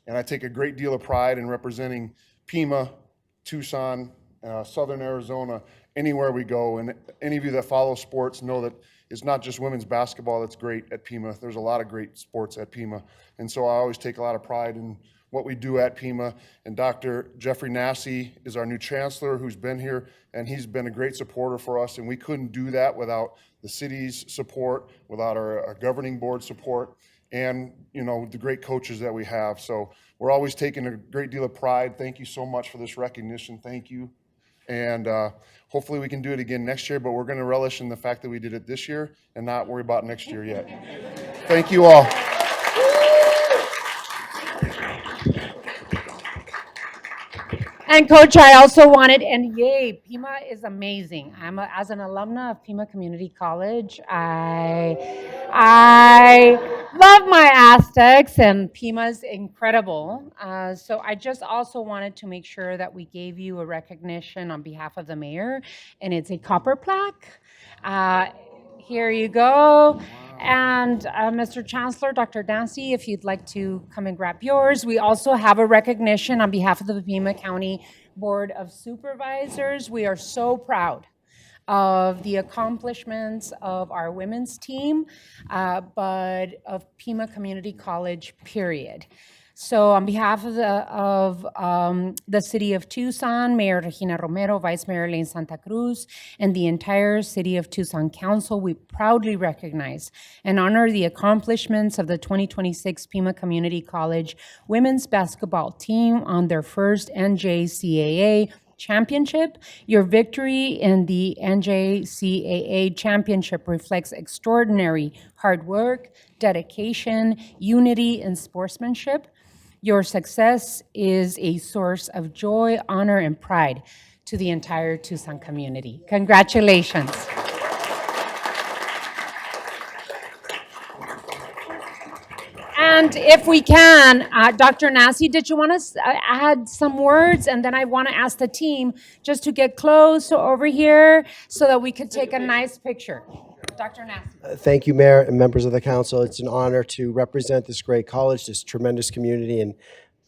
And I take a great deal of pride in representing Pima, Tucson, Southern Arizona, anywhere we go. And any of you that follow sports know that it's not just women's basketball that's great at Pima. There's a lot of great sports at Pima. And so I always take a lot of pride in what we do at Pima. And Dr. Jeffrey Nassy is our new chancellor who's been here, and he's been a great supporter for us. And we couldn't do that without the city's support, without our governing board support, and the great coaches that we have. So we're always taking a great deal of pride. Thank you so much for this recognition. Thank you. And hopefully we can do it again next year, but we're going to relish in the fact that we did it this year and not worry about next year yet. Thank you all. And Coach, I also wanted, and yay, Pima is amazing. As an alumna of Pima Community College, I love my Aztecs, and Pima's incredible. So I just also wanted to make sure that we gave you a recognition on behalf of the mayor, and it's a copper plaque. Here you go. And Mr. Chancellor, Dr. Dancy, if you'd like to come and grab yours. We also have a recognition on behalf of the Pima County Board of Supervisors. We are so proud of the accomplishments of our women's team, but of Pima Community College, period. So on behalf of the city of Tucson, Mayor Regina Romero, Vice Mayor Lane Santa Cruz, and the entire city of Tucson Council, we proudly recognize and honor the accomplishments of the 2026 Pima Community College women's basketball team on their first NJCAA championship. Your victory in the NJCAA championship reflects extraordinary hard work, dedication, unity, and sportsmanship. Your success is a source of joy, honor, and pride to the entire Tucson community. Congratulations. And if we can, Dr. Nassy, did you want to add some words? And then I want to ask the team just to get close over here so that we could take a nice picture. Dr. Nassy. Thank you, Mayor and members of the council. It's an honor to represent this great college, this tremendous community, and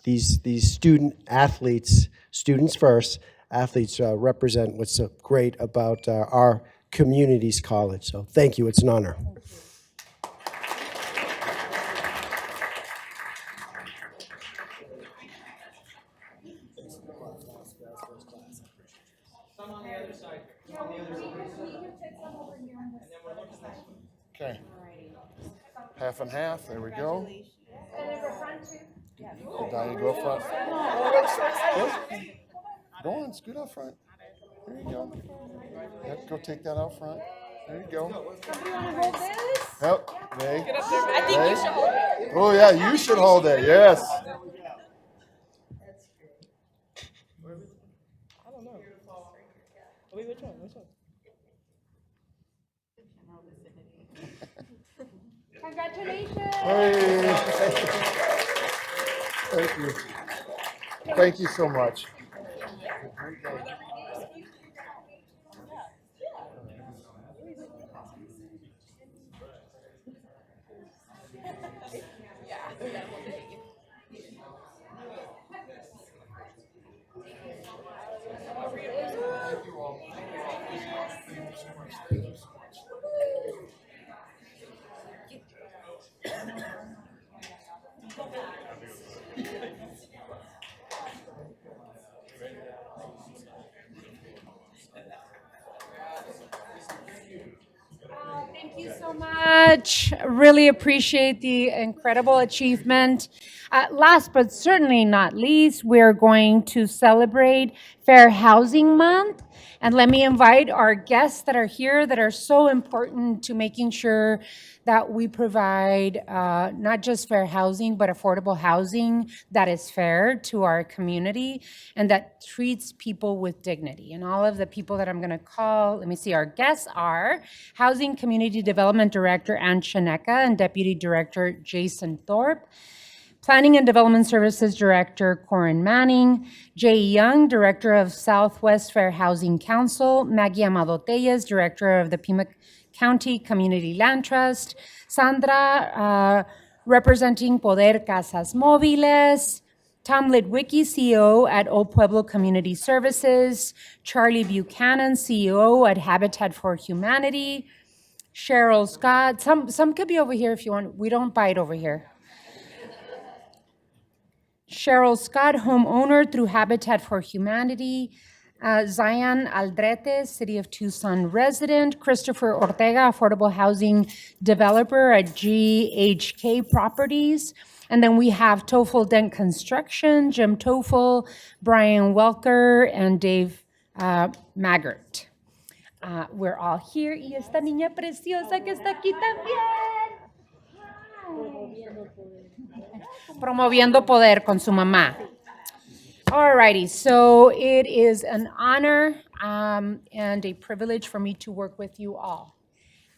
these student athletes, students first, athletes represent what's so great about our community's college. So thank you. It's an honor. Okay. Half and half. There we go. Diane, go up front. Go on, scoot up front. There you go. Yep, go take that out front. There you go. Somebody want to hold this? Help, May. I think you should hold it. Oh, yeah, you should hold it, yes. Congratulations. Hey. Thank you. Thank you so much. Thank you so much. Really appreciate the incredible achievement. Last but certainly not least, we're going to celebrate Fair Housing Month. And let me invite our guests that are here that are so important to making sure that we provide not just fair housing, but affordable housing that is fair to our community and that treats people with dignity. And all of the people that I'm going to call, let me see, our guests are Housing Community Development Director Ann Shaneka and Deputy Director Jason Thorpe. Planning and Development Services Director Corin Manning, Jay Young, Director of Southwest Fair Housing Council, Maggie Amado Tellez, Director of the Pima County Community Land Trust, Sandra, representing Poder Casas Móviles, Tom Litwicki, CEO at Old Pueblo Community Services, Charlie Buchanan, CEO at Habitat for Humanity, Cheryl Scott, some could be over here if you want, we don't bite over here. Cheryl Scott, homeowner through Habitat for Humanity. Zion Aldrete, City of Tucson resident. Christopher Ortega, affordable housing developer at GHK Properties. And then we have Toffel Dent Construction, Jim Toffel, Brian Welker, and Dave Maggart. We're all here. Y esta niña preciosa que está aquí también. Promoviendo poder con su mamá. Alrighty, so it is an honor and a privilege for me to work with you all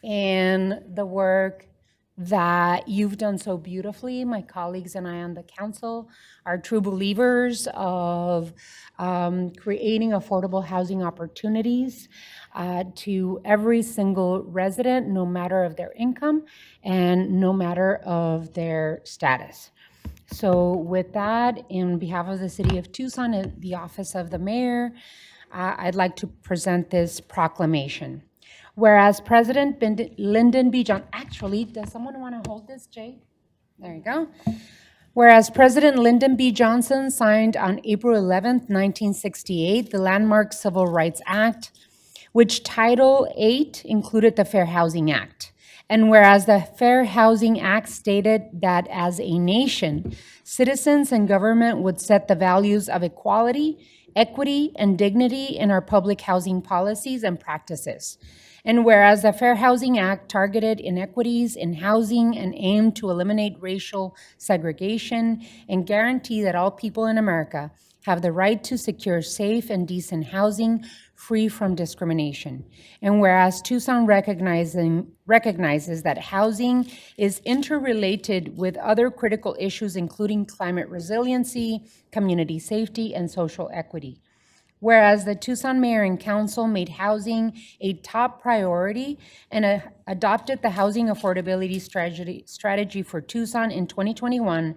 in the work that you've done so beautifully. My colleagues and I on the council are true believers of creating affordable housing opportunities to every single resident, no matter of their income and no matter of their status. So with that, in behalf of the City of Tucson and the Office of the Mayor, I'd like to present this proclamation. Whereas President Lyndon B. Johnson, actually, does someone want to hold this, Jay? There you go. Whereas President Lyndon B. Johnson signed on April 11th, 1968, the landmark Civil Rights Act, which Title VIII included the Fair Housing Act. And whereas the Fair Housing Act stated that as a nation, citizens and government would set the values of equality, equity, and dignity in our public housing policies and practices. And whereas the Fair Housing Act targeted inequities in housing and aimed to eliminate racial segregation and guarantee that all people in America have the right to secure safe and decent housing free from discrimination. And whereas Tucson recognizes that housing is interrelated with other critical issues, including climate resiliency, community safety, and social equity. Whereas the Tucson Mayor and Council made housing a top priority and adopted the Housing Affordability Strategy for Tucson in 2021,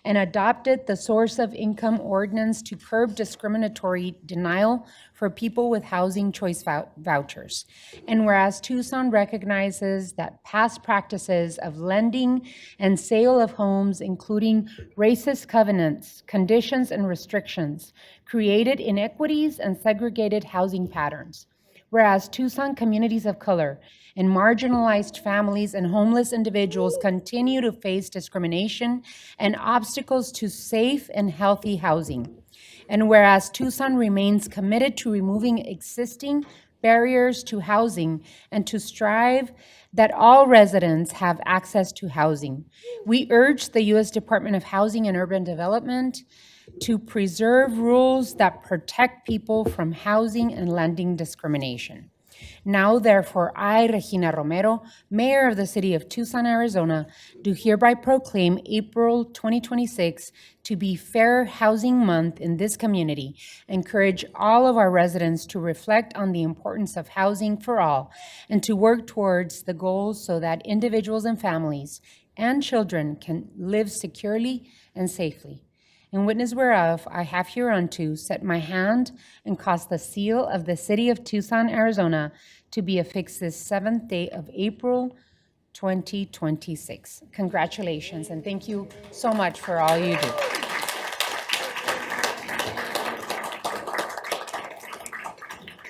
and adopted the Source of Income Ordinance to curb discriminatory denial for people with housing choice vouchers. And whereas Tucson recognizes that past practices of lending and sale of homes, including racist covenants, conditions, and restrictions, created inequities and segregated housing patterns. Whereas Tucson communities of color and marginalized families and homeless individuals continue to face discrimination and obstacles to safe and healthy housing. And whereas Tucson remains committed to removing existing barriers to housing and to strive that all residents have access to housing. We urge the U.S. Department of Housing and Urban Development to preserve rules that protect people from housing and lending discrimination. Now, therefore, I, Regina Romero, Mayor of the City of Tucson, Arizona, do hereby proclaim April 2026 to be Fair Housing Month in this community. Encourage all of our residents to reflect on the importance of housing for all and to work towards the goals so that individuals and families and children can live securely and safely. In witness whereof, I have hereunto set my hand and caused the seal of the City of Tucson, Arizona, to be affixed this 7th day of April 2026. Congratulations, and thank you so much for all you do.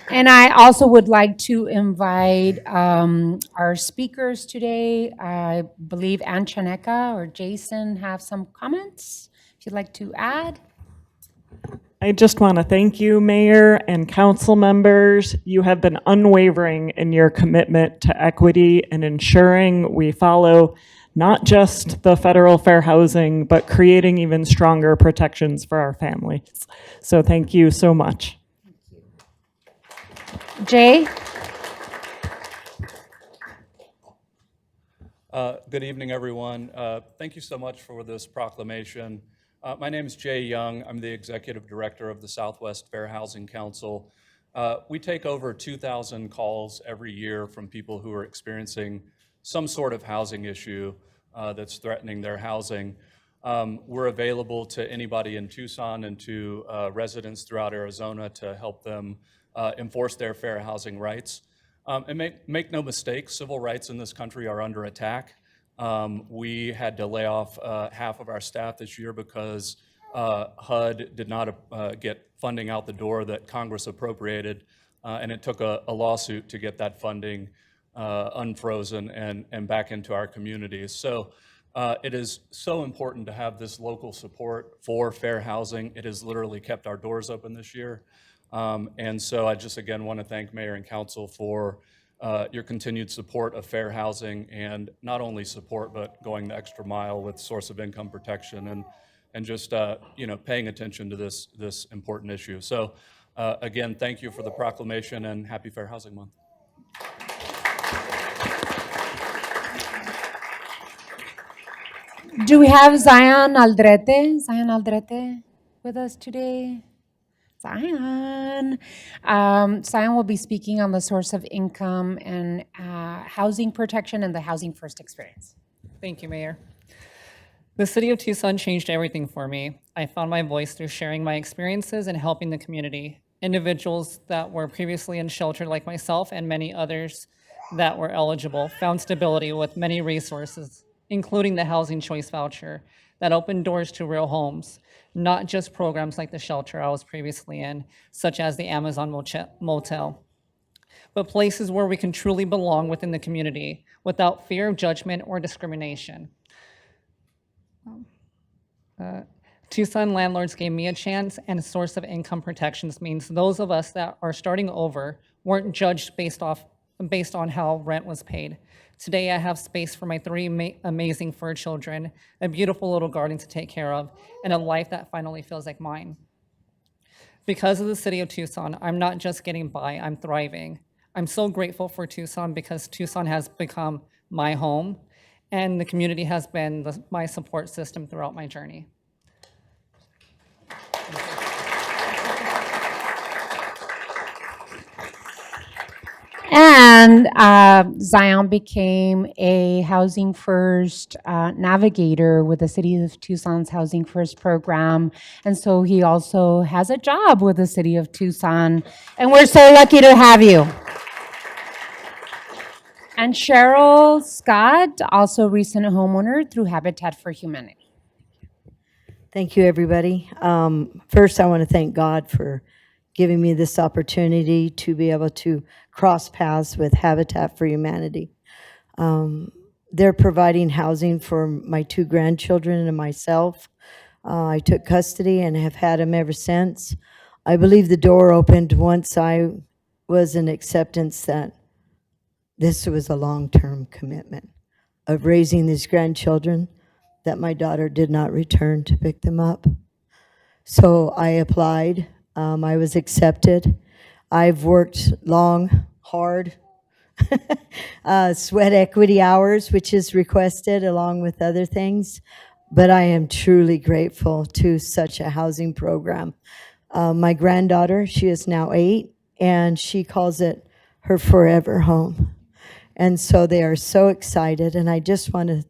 And I also would like to invite our speakers today. I believe Ann Chaneka or Jason have some comments. If you'd like to add. I just want to thank you, Mayor and council members. You have been unwavering in your commitment to equity and ensuring we follow not just the federal fair housing, but creating even stronger protections for our families. So thank you so much. Jay? Good evening, everyone. Thank you so much for this proclamation. My name is Jay Young. I'm the Executive Director of the Southwest Fair Housing Council. We take over 2,000 calls every year from people who are experiencing some sort of housing issue that's threatening their housing. We're available to anybody in Tucson and to residents throughout Arizona to help them enforce their fair housing rights. And make no mistake, civil rights in this country are under attack. We had to lay off half of our staff this year because HUD did not get funding out the door that Congress appropriated, and it took a lawsuit to get that funding unfrozen and back into our communities. So it is so important to have this local support for fair housing. It has literally kept our doors open this year. And so I just again want to thank Mayor and Council for your continued support of fair housing, and not only support, but going the extra mile with source of income protection and just paying attention to this important issue. So again, thank you for the proclamation and happy Fair Housing Month. Do we have Zion Aldrete with us today? Zion. Zion will be speaking on the source of income and housing protection and the Housing First experience. Thank you, Mayor. The City of Tucson changed everything for me. I found my voice through sharing my experiences and helping the community. Individuals that were previously in shelter like myself and many others that were eligible found stability with many resources, including the Housing Choice Voucher that opened doors to real homes, not just programs like the shelter I was previously in, such as the Amazon Motel, but places where we can truly belong within the community without fear of judgment or discrimination. Tucson landlords gave me a chance, and a source of income protections means those of us that are starting over weren't judged based on how rent was paid. Today, I have space for my 3 amazing fur children, a beautiful little garden to take care of, and a life that finally feels like mine. Because of the City of Tucson, I'm not just getting by, I'm thriving. I'm so grateful for Tucson because Tucson has become my home, and the community has been my support system throughout my journey. And Zion became a Housing First navigator with the City of Tucson's Housing First program. And so he also has a job with the City of Tucson. And we're so lucky to have you. And Cheryl Scott, also recent homeowner through Habitat for Humanity. Thank you, everybody. First, I want to thank God for giving me this opportunity to be able to cross paths with Habitat for Humanity. They're providing housing for my 2 grandchildren and myself. I took custody and have had them ever since. I believe the door opened once I was an acceptance that this was a long-term commitment of raising these grandchildren that my daughter did not return to pick them up. So I applied. I was accepted. I've worked long, hard, sweat equity hours, which is requested along with other things. But I am truly grateful to such a housing program. My granddaughter, she is now 8, and she calls it her forever home. And so they are so excited, and I just want to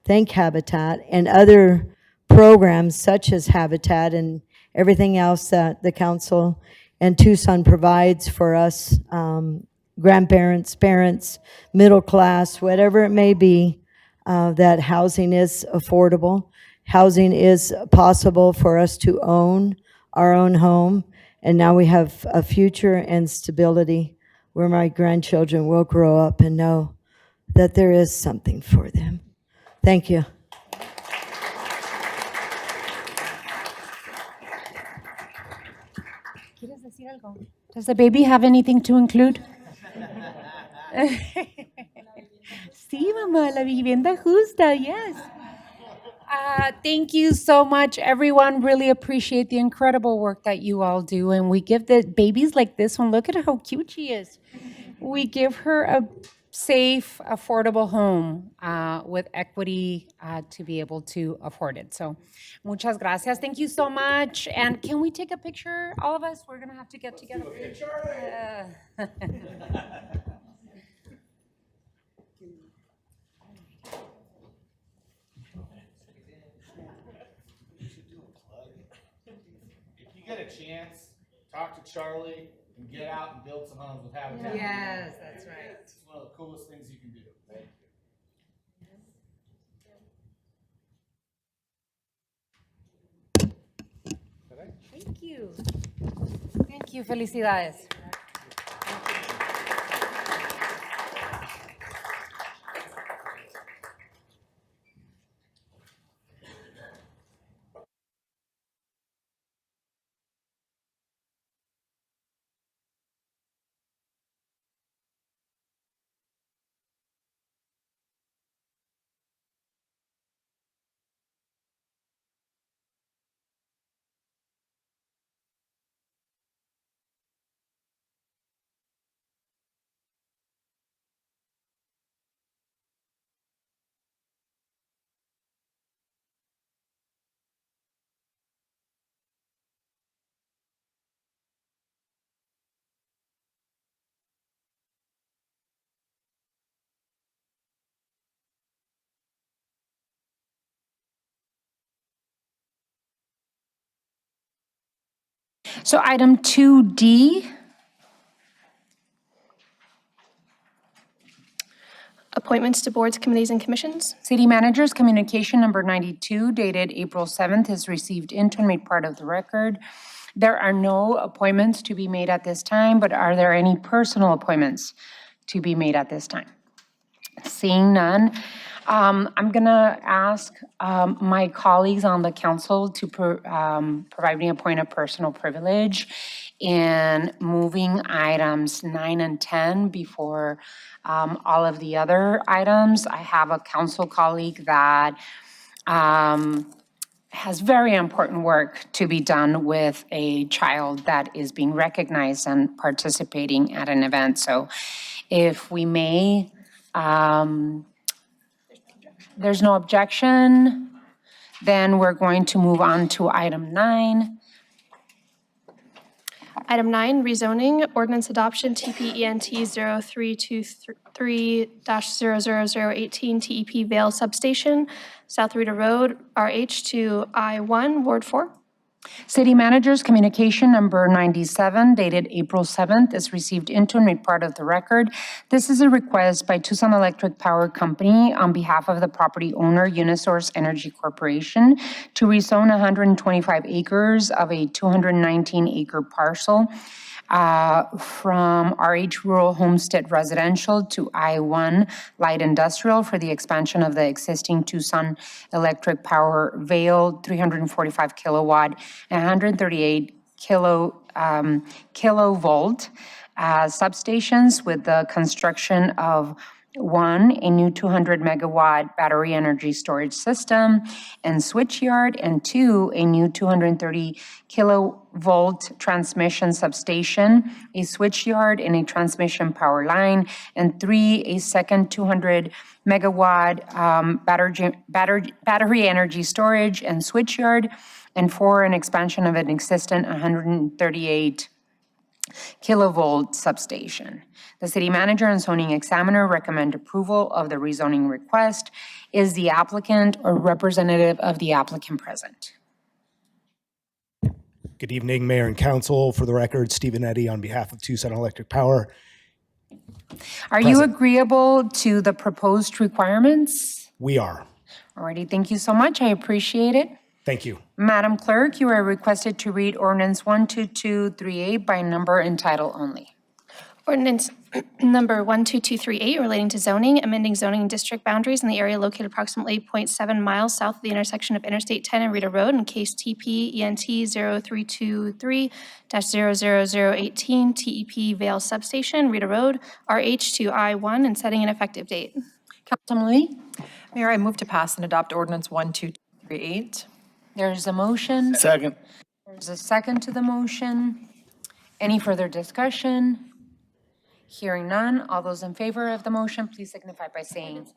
thank Habitat and other programs such as Habitat and everything else that the council and Tucson provides for us, grandparents, parents, middle class, whatever it may be, that housing is affordable. Housing is possible for us to own our own home, and now we have a future and stability where my grandchildren will grow up and know that there is something for them. Thank you. Does the baby have anything to include? Sí, mamá, la vivienda justa, yes. Thank you so much, everyone. Really appreciate the incredible work that you all do. And we give the babies like this one, look at how cute she is. We give her a safe, affordable home with equity to be able to afford it. So muchas gracias. Thank you so much. And can we take a picture, all of us? We're going to have to get together. If you get a chance, talk to Charlie and get out and build some homes with Habitat. Yes, that's right. It's one of the coolest things you can do. Thank you. Thank you. Thank you. Felicidades. So item 2D. Appointments to boards, committees, and commissions. City Manager's Communication Number 92 dated April 7th is received into and made part of the record. There are no appointments to be made at this time, but are there any personal appointments to be made at this time? Seeing none, I'm going to ask my colleagues on the council to provide me a point of personal privilege in moving items 9 and 10 before all of the other items. I have a council colleague that has very important work to be done with a child that is being recognized and participating at an event. So if we may, there's no objection, then we're going to move on to item 9. Item 9, rezoning, ordinance adoption, TPENT 0323-00018, TEP Vale Substation, South Rita Road, RH to I-1, Ward 4. City Manager's Communication Number 97 dated April 7th is received into and made part of the record. This is a request by Tucson Electric Power Company on behalf of the property owner, Unisource Energy Corporation, to rezone 125 acres of a 219-acre parcel from RH Rural Homestead Residential to I-1 Light Industrial for the expansion of the existing Tucson Electric Power Vale 345 kilowatt and 138 kilovolt substations with the construction of one, a new 200 megawatt battery energy storage system and switchyard, and two, a new 230 kilovolt transmission substation, a switchyard, and a transmission power line, and three, a second 200 megawatt battery energy storage and switchyard, and four, an expansion of an existing 138 kilovolt substation. The city manager and zoning examiner recommend approval of the rezoning request. Is the applicant or representative of the applicant present? Good evening, Mayor and Council. For the record, Stephen Eddy on behalf of Tucson Electric Power. Are you agreeable to the proposed requirements? We are. Alrighty, thank you so much. I appreciate it. Thank you. Madam Clerk, you are requested to read Ordinance 12238 by number and title only. Ordinance number 12238 relating to zoning, amending zoning district boundaries in the area located approximately 0.7 miles south of the intersection of Interstate 10 and Rita Road in case TP ENT 0323-00018 TEP Vale Substation, Rita Road, RH2I1, and setting an effective date. Councilman Lee? Mayor, I move to pass and adopt Ordinance 12238. There's a motion. Second. There's a second to the motion. Any further discussion? Hearing none. All those in favor of the motion, please signify by saying.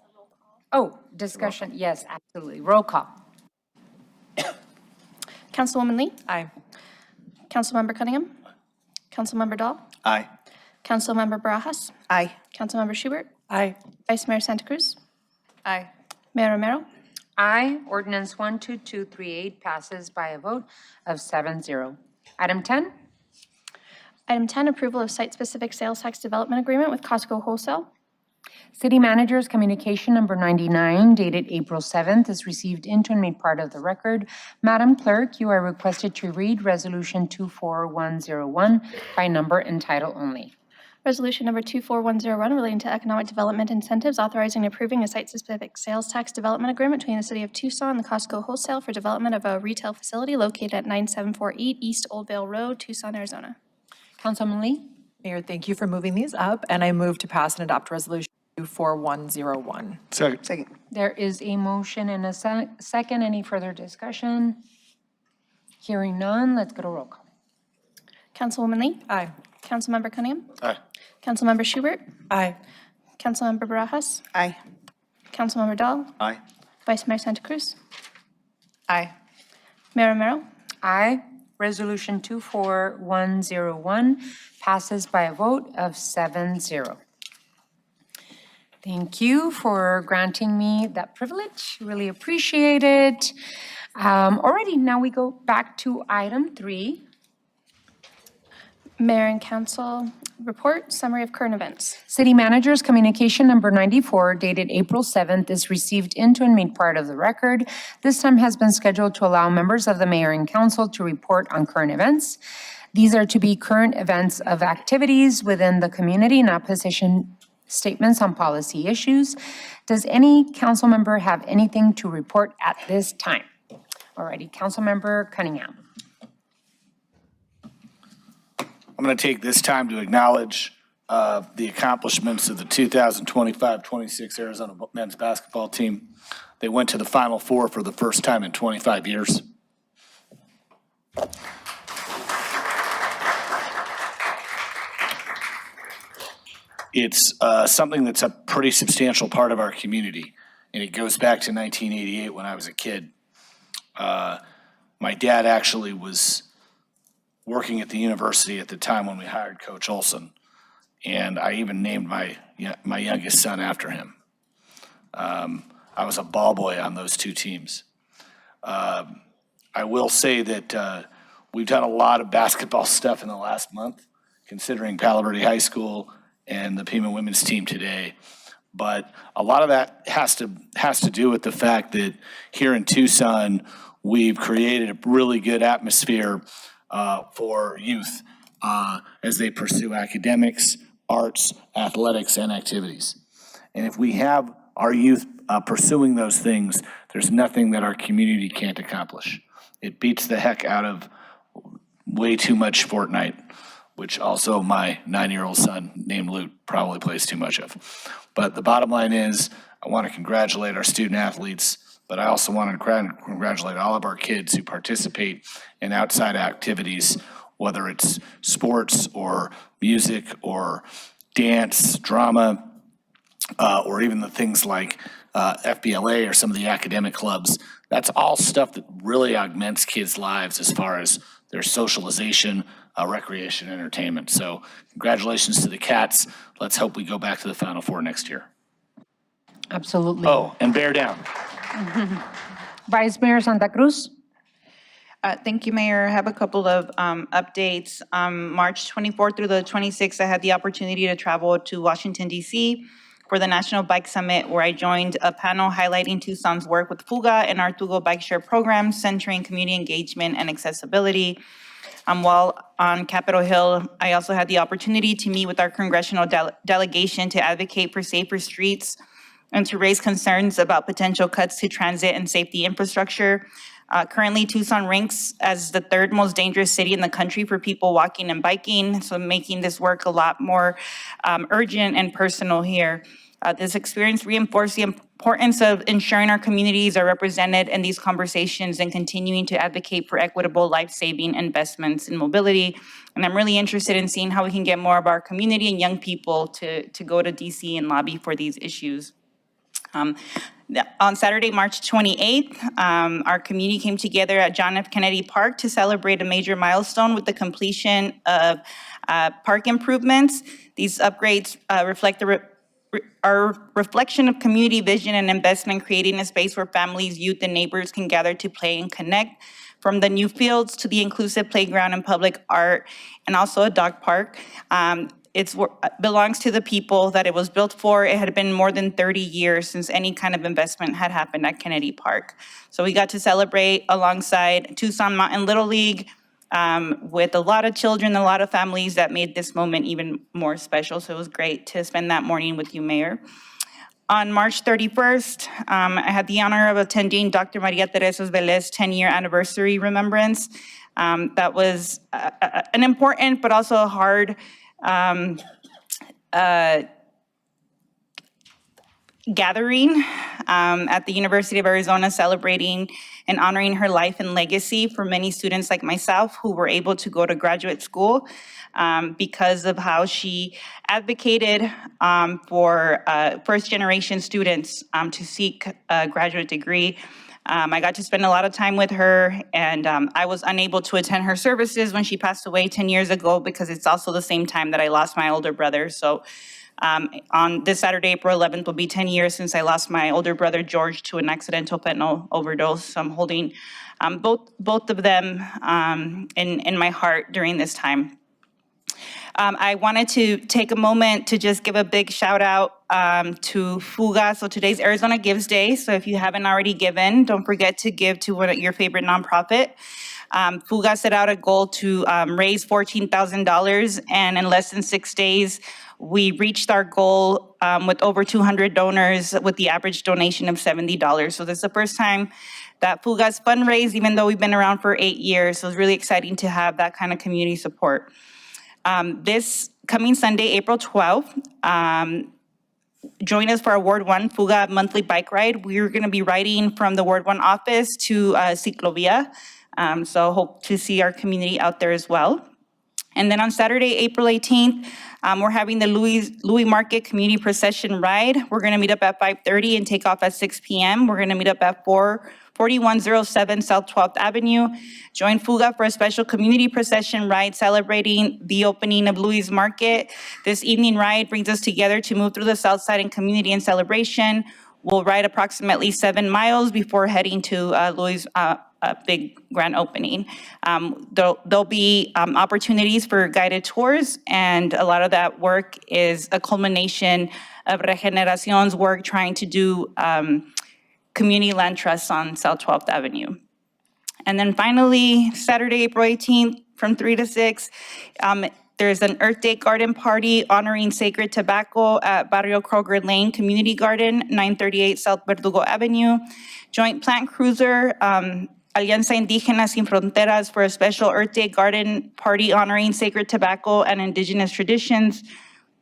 Oh, discussion. Yes, absolutely. Roll call. Councilwoman Lee? Aye. Councilmember Cunningham? Councilmember Dahl? Aye. Councilmember Barajas? Aye. Councilmember Schubert? Aye. Vice Mayor Santa Cruz? Aye. Mayor Romero? Aye. Ordinance 12238 passes by a vote of 7-0. Item 10. Item 10, approval of site-specific sales tax development agreement with Costco Wholesale. City Manager's communication number 99 dated April 7th is received into and made part of the record. Madam Clerk, you are requested to read Resolution 24101 by number and title only. Resolution number 24101 relating to economic development incentives, authorizing and approving a site-specific sales tax development agreement between the City of Tucson and the Costco Wholesale for development of a retail facility located at 9748 East Old Vale Road, Tucson, Arizona. Councilman Lee? Mayor, thank you for moving these up, and I move to pass and adopt Resolution 24101. Second. There is a motion and a second. Any further discussion? Hearing none, let's go to roll call. Councilwoman Lee? Aye. Councilmember Cunningham? Aye. Councilmember Schubert? Aye. Councilmember Barajas? Aye. Councilmember Dahl? Aye. Vice Mayor Santa Cruz? Aye. Mayor Romero? Aye. Resolution 24101 passes by a vote of 7-0. Thank you for granting me that privilege. Really appreciate it. Alrighty, now we go back to item 3. Mayor and Council report, summary of current events. City Manager's communication number 94 dated April 7th is received into and made part of the record. This time has been scheduled to allow members of the Mayor and Council to report on current events. These are to be current events of activities within the community, not position statements on policy issues. Does any council member have anything to report at this time? Alrighty, Councilmember Cunningham. I'm going to take this time to acknowledge the accomplishments of the 2025-26 Arizona men's basketball team. They went to the Final Four for the first time in 25 years. It's something that's a pretty substantial part of our community, and it goes back to 1988 when I was a kid. My dad actually was working at the university at the time when we hired Coach Olson, and I even named my youngest son after him. I was a ball boy on those two teams. I will say that we've done a lot of basketball stuff in the last month, considering Palo Verde High School and the Pima women's team today. But a lot of that has to do with the fact that here in Tucson, we've created a really good atmosphere for youth as they pursue academics, arts, athletics, and activities. And if we have our youth pursuing those things, there's nothing that our community can't accomplish. It beats the heck out of way too much Fortnite, which also my 9-year-old son named Luke probably plays too much of. But the bottom line is, I want to congratulate our student athletes, but I also want to congratulate all of our kids who participate in outside activities, whether it's sports or music or dance, drama, or even the things like FBLA or some of the academic clubs. That's all stuff that really augments kids' lives as far as their socialization, recreation, entertainment. So congratulations to the Cats. Let's hope we go back to the Final Four next year. Absolutely. Oh, and bear down. Vice Mayor Santa Cruz. Thank you, Mayor. I have a couple of updates. March 24th through the 26th, I had the opportunity to travel to Washington, D.C. for the National Bike Summit, where I joined a panel highlighting Tucson's work with Fuga and our Tugo Bike Share program, centering community engagement and accessibility. While on Capitol Hill, I also had the opportunity to meet with our congressional delegation to advocate for safer streets and to raise concerns about potential cuts to transit and safety infrastructure. Currently, Tucson ranks as the 3rd most dangerous city in the country for people walking and biking, so making this work a lot more urgent and personal here. This experience reinforced the importance of ensuring our communities are represented in these conversations and continuing to advocate for equitable, life-saving investments in mobility. And I'm really interested in seeing how we can get more of our community and young people to go to DC and lobby for these issues. On Saturday, March 28th, our community came together at John F. Kennedy Park to celebrate a major milestone with the completion of park improvements. These upgrades reflect our reflection of community vision and investment, creating a space where families, youth, and neighbors can gather to play and connect. From the new fields to the inclusive playground and public art, and also a dog park. It belongs to the people that it was built for. It had been more than 30 years since any kind of investment had happened at Kennedy Park. So we got to celebrate alongside Tucson Mountain Little League with a lot of children, a lot of families that made this moment even more special. So it was great to spend that morning with you, Mayor. On March 31st, I had the honor of attending Dr. Maria Teresa Velez's 10-year anniversary remembrance. That was an important but also a hard gathering at the University of Arizona, celebrating and honoring her life and legacy for many students like myself who were able to go to graduate school because of how she advocated for first-generation students to seek a graduate degree. I got to spend a lot of time with her, and I was unable to attend her services when she passed away 10 years ago because it's also the same time that I lost my older brother. So on this Saturday, April 11th, will be 10 years since I lost my older brother, George, to an accidental fentanyl overdose. So I'm holding both of them in my heart during this time. I wanted to take a moment to just give a big shout out to Fuga. So today's Arizona Gives Day. So if you haven't already given, don't forget to give to one of your favorite nonprofit. Fuga set out a goal to raise $14,000, and in less than 6 days, we reached our goal with over 200 donors with the average donation of $70. So this is the first time that Fuga's fundraised, even though we've been around for 8 years. So it's really exciting to have that kind of community support. This coming Sunday, April 12th, join us for our Ward 1 Fuga monthly bike ride. We're going to be riding from the Ward 1 office to Ciclovia. So hope to see our community out there as well. And then on Saturday, April 18th, we're having the Louis Market Community Procession Ride. We're going to meet up at 5:30 and take off at 6 p.m. We're going to meet up at 4107 South 12th Avenue. Join Fuga for a special community procession ride celebrating the opening of Louis Market. This evening ride brings us together to move through the South Side in community and celebration. We'll ride approximately 7 miles before heading to Louis' big grand opening. There'll be opportunities for guided tours, and a lot of that work is a culmination of Regeneracion's work trying to do community land trusts on South 12th Avenue. And then finally, Saturday, April 18th, from 3 to 6, there's an Earth Day garden party honoring sacred tobacco at Barrio Kroger Lane Community Garden, 938 South Verdugo Avenue. Joint Plant Cruiser Alianza Indígena Sin Fronteras for a special Earth Day garden party honoring sacred tobacco and indigenous traditions.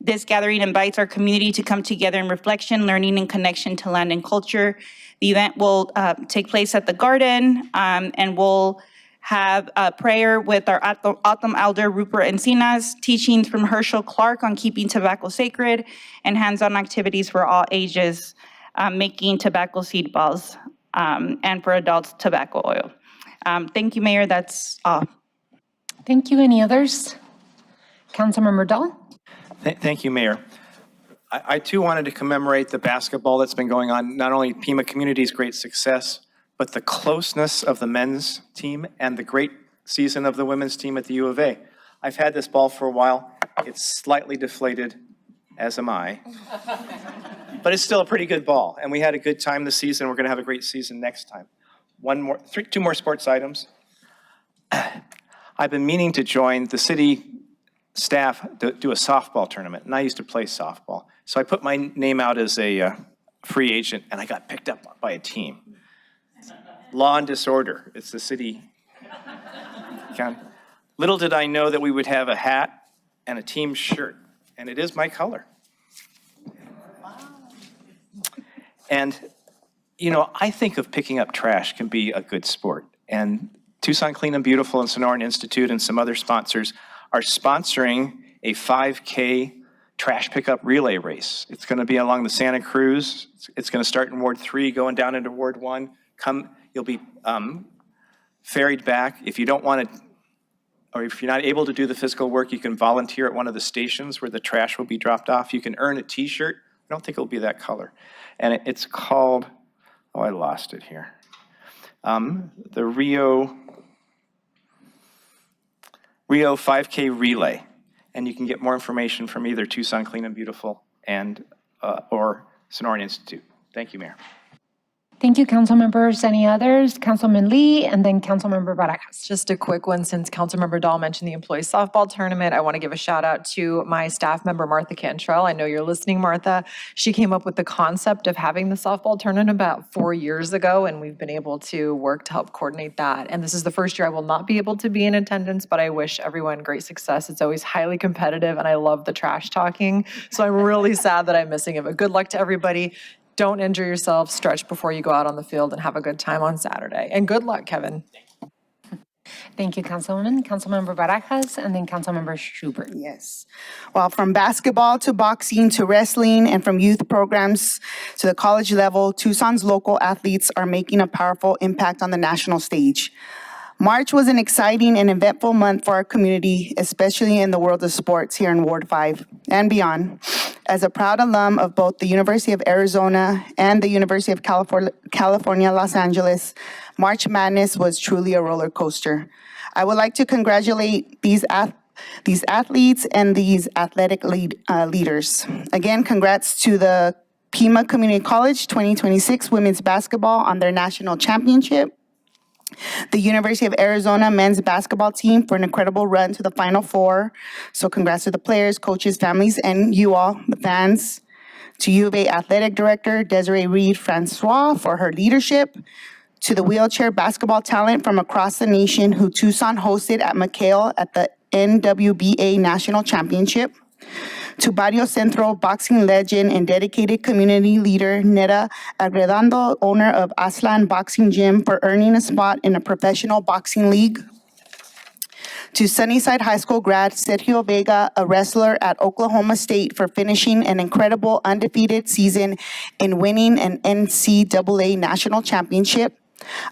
This gathering invites our community to come together in reflection, learning, and connection to land and culture. The event will take place at the garden, and we'll have a prayer with our Autumn Elder Rupert Encinas, teachings from Herschel Clark on keeping tobacco sacred, and hands-on activities for all ages, making tobacco seed balls, and for adults, tobacco oil. Thank you, Mayor. That's all. Thank you. Any others? Councilmember Dahl? Thank you, Mayor. I too wanted to commemorate the basketball that's been going on, not only Pima Community's great success, but the closeness of the men's team and the great season of the women's team at the U of A. I've had this ball for a while. It's slightly deflated, as am I. But it's still a pretty good ball, and we had a good time this season. We're going to have a great season next time. Two more sports items. I've been meaning to join the city staff to do a softball tournament, and I used to play softball. So I put my name out as a free agent, and I got picked up by a team. Law and Disorder. It's the city. Little did I know that we would have a hat and a team shirt, and it is my color. And, you know, I think of picking up trash can be a good sport. And Tucson Clean and Beautiful and Sonoran Institute and some other sponsors are sponsoring a 5K trash pickup relay race. It's going to be along the Santa Cruz. It's going to start in Ward 3, going down into Ward 1. You'll be ferried back. If you don't want to, or if you're not able to do the physical work, you can volunteer at one of the stations where the trash will be dropped off. You can earn a t-shirt. I don't think it'll be that color. And it's called, oh, I lost it here. The Rio 5K Relay. And you can get more information from either Tucson Clean and Beautiful and or Sonoran Institute. Thank you, Mayor. Thank you, council members. Any others? Councilman Lee and then Councilmember Barajas. Just a quick one, since Councilmember Dahl mentioned the employee softball tournament, I want to give a shout out to my staff member, Martha Cantrell. I know you're listening, Martha. She came up with the concept of having the softball tournament about 4 years ago, and we've been able to work to help coordinate that. And this is the first year I will not be able to be in attendance, but I wish everyone great success. It's always highly competitive, and I love the trash talking. So I'm really sad that I'm missing it, but good luck to everybody. Don't injure yourself, stretch before you go out on the field, and have a good time on Saturday. And good luck, Kevin. Thank you, Councilwoman. Councilmember Barajas and then Councilmember Schubert. Yes. Well, from basketball to boxing to wrestling and from youth programs to the college level, Tucson's local athletes are making a powerful impact on the national stage. March was an exciting and eventful month for our community, especially in the world of sports here in Ward 5 and beyond. As a proud alum of both the University of Arizona and the University of California, Los Angeles, March Madness was truly a roller coaster. I would like to congratulate these athletes and these athletic leaders. Again, congrats to the Pima Community College 2026 women's basketball on their national championship. The University of Arizona men's basketball team for an incredible run to the Final Four. So congrats to the players, coaches, families, and you all, the fans. To U of A Athletic Director Desiree Reed-Francois for her leadership. To the wheelchair basketball talent from across the nation who Tucson hosted at McHale at the NWBA National Championship. To Barrio Centro boxing legend and dedicated community leader Neda Agredando, owner of Aslan Boxing Gym, for earning a spot in a professional boxing league. To Sunnyside High School grad Sergio Vega, a wrestler at Oklahoma State, for finishing an incredible undefeated season in winning an NCAA national championship.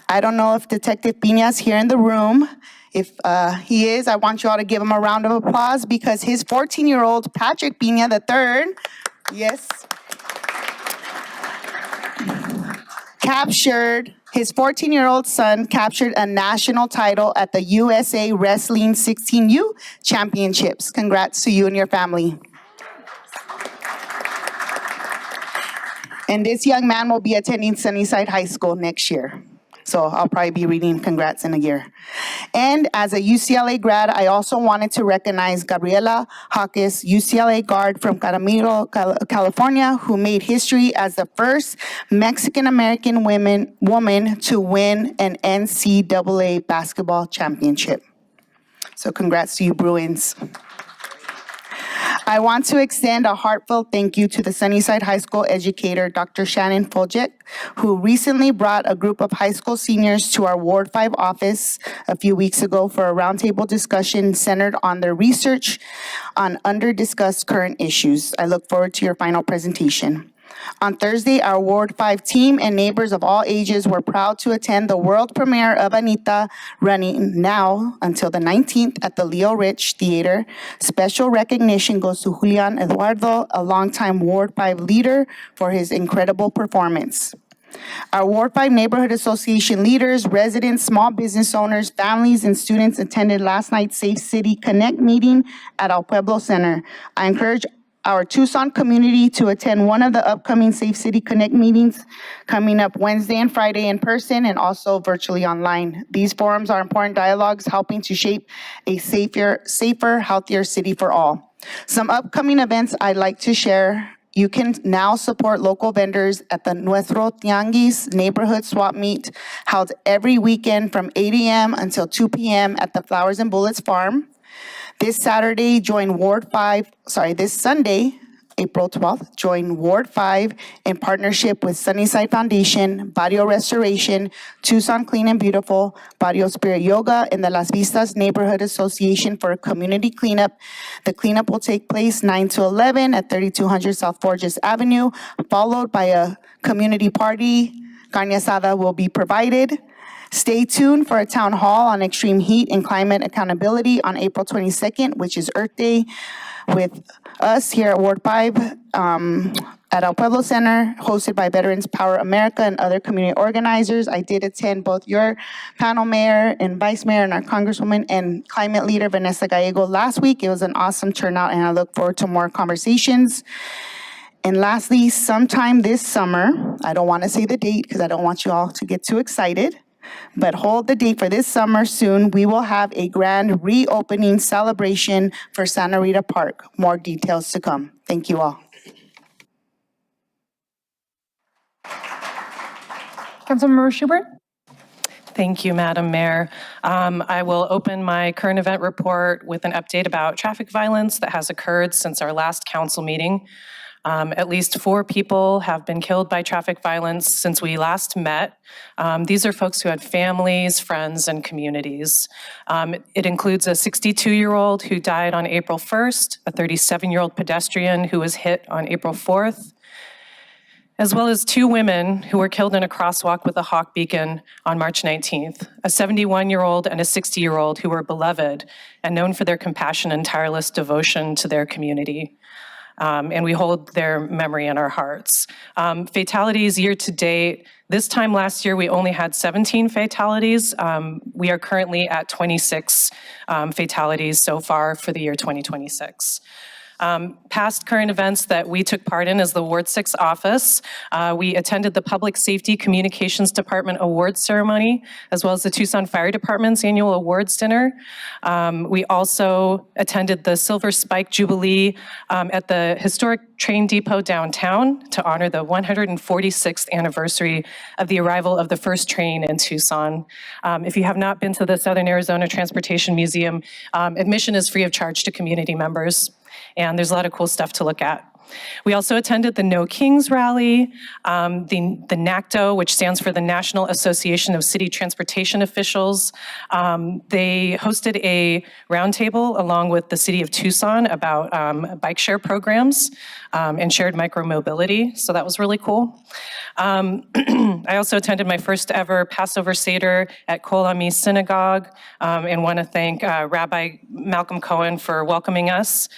I don't know if Detective Pina's here in the room. If he is, I want you all to give him a round of applause because his 14-year-old Patrick Pina III, yes, his 14-year-old son captured a national title at the USA Wrestling 16U Championships. Congrats to you and your family. And this young man will be attending Sunnyside High School next year. So I'll probably be reading congrats in a year. And as a UCLA grad, I also wanted to recognize Gabriela Hawkes, UCLA guard from Caramillo, California, who made history as the first Mexican-American woman to win an NCAA basketball championship. So congrats to you, Bruins. I want to extend a heartfelt thank you to the Sunnyside High School educator, Dr. Shannon Foljek, who recently brought a group of high school seniors to our Ward 5 office a few weeks ago for a roundtable discussion centered on their research on under-discussed current issues. I look forward to your final presentation. On Thursday, our Ward 5 team and neighbors of all ages were proud to attend the world premiere of Anita, running now until the 19th at the Leo Rich Theater. Special recognition goes to Julian Eduardo, a longtime Ward 5 leader, for his incredible performance. Our Ward 5 Neighborhood Association leaders, residents, small business owners, families, and students attended last night's Safe City Connect meeting at El Pueblo Center. I encourage our Tucson community to attend one of the upcoming Safe City Connect meetings coming up Wednesday and Friday in person and also virtually online. These forums are important dialogues helping to shape a safer, healthier city for all. Some upcoming events I'd like to share. You can now support local vendors at the Nuestro Tianguis neighborhood swap meet held every weekend from 8 a.m. until 2 p.m. at the Flowers and Bullets Farm. This Sunday, April 12th, join Ward 5 in partnership with Sunnyside Foundation, Barrio Restoration, Tucson Clean and Beautiful, Barrio Spirit Yoga, and the Las Vistas Neighborhood Association for a community cleanup. The cleanup will take place 9 to 11 at 3200 South Forges Avenue, followed by a community party. Carne asada will be provided. Stay tuned for a town hall on extreme heat and climate accountability on April 22nd, which is Earth Day, with us here at Ward 5 at El Pueblo Center, hosted by Veterans Power America and other community organizers. I did attend both your panel, Mayor and Vice Mayor, and our Congresswoman and Climate Leader, Vanessa Gallego, last week. It was an awesome turnout, and I look forward to more conversations. And lastly, sometime this summer, I don't want to say the date because I don't want you all to get too excited, but hold the date for this summer soon. We will have a grand reopening celebration for Santa Rita Park. More details to come. Thank you all. Councilmember Schubert? Thank you, Madam Mayor. I will open my current event report with an update about traffic violence that has occurred since our last council meeting. At least 4 people have been killed by traffic violence since we last met. These are folks who had families, friends, and communities. It includes a 62-year-old who died on April 1st, a 37-year-old pedestrian who was hit on April 4th, as well as 2 women who were killed in a crosswalk with a hawk beacon on March 19th, a 71-year-old and a 60-year-old who were beloved and known for their compassion and tireless devotion to their community. And we hold their memory in our hearts. Fatalities year to date, this time last year we only had 17 fatalities. We are currently at 26 fatalities so far for the year 2026. Past current events that we took part in as the Ward 6 office, we attended the Public Safety Communications Department Awards Ceremony, as well as the Tucson Fire Department's annual awards dinner. We also attended the Silver Spike Jubilee at the historic train depot downtown to honor the 146th anniversary of the arrival of the first train in Tucson. If you have not been to the Southern Arizona Transportation Museum, admission is free of charge to community members. And there's a lot of cool stuff to look at. We also attended the No Kings rally, the NACTO, which stands for the National Association of City Transportation Officials. They hosted a roundtable along with the city of Tucson about bike share programs and shared micromobility, so that was really cool. I also attended my first ever Passover Seder at Kol Ami Synagogue and want to thank Rabbi Malcolm Cohen for welcoming us.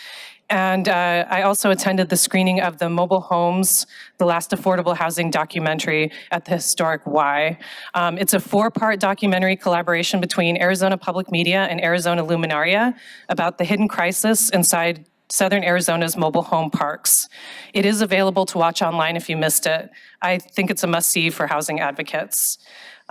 And I also attended the screening of the Mobile Homes, the Last Affordable Housing documentary at the historic Y. It's a 4-part documentary collaboration between Arizona Public Media and Arizona Luminaria about the hidden crisis inside Southern Arizona's mobile home parks. It is available to watch online if you missed it. I think it's a must-see for housing advocates.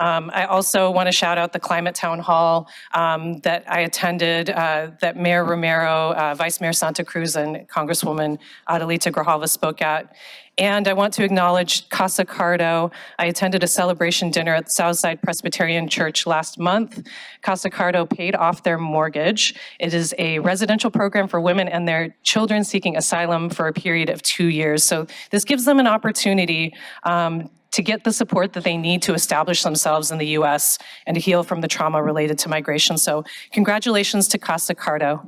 I also want to shout out the Climate Town Hall that I attended, that Mayor Romero, Vice Mayor Santa Cruz, and Congresswoman Adelita Grijalva spoke at. And I want to acknowledge Casa Cardo. I attended a celebration dinner at Southside Presbyterian Church last month. Casa Cardo paid off their mortgage. It is a residential program for women and their children seeking asylum for a period of 2 years. So this gives them an opportunity to get the support that they need to establish themselves in the U.S. and to heal from the trauma related to migration. So congratulations to Casa Cardo.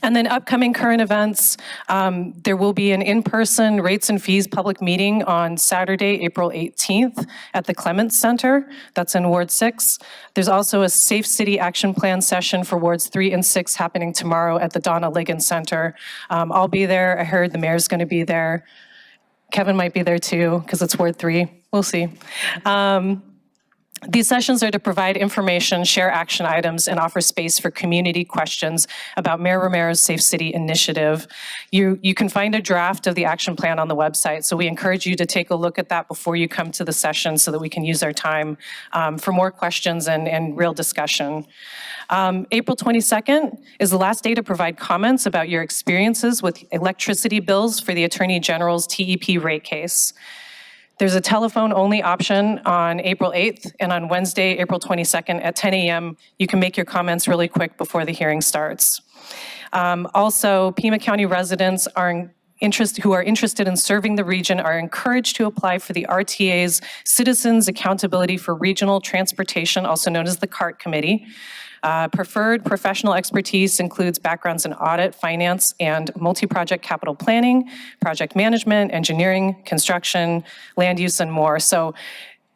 And then upcoming current events, there will be an in-person rates and fees public meeting on Saturday, April 18th at the Clements Center. That's in Ward 6. There's also a Safe City Action Plan session for Wards 3 and 6 happening tomorrow at the Donna Ligon Center. I'll be there. I heard the mayor's going to be there. Kevin might be there too, because it's Ward 3. We'll see. These sessions are to provide information, share action items, and offer space for community questions about Mayor Romero's Safe City initiative. You can find a draft of the action plan on the website, so we encourage you to take a look at that before you come to the session so that we can use our time for more questions and real discussion. April 22nd is the last day to provide comments about your experiences with electricity bills for the Attorney General's TEP rate case. There's a telephone-only option on April 8th, and on Wednesday, April 22nd at 10 a.m., you can make your comments really quick before the hearing starts. Also, Pima County residents who are interested in serving the region are encouraged to apply for the RTA's Citizens Accountability for Regional Transportation, also known as the CART Committee. Preferred professional expertise includes backgrounds in audit, finance, and multi-project capital planning, project management, engineering, construction, land use, and more. So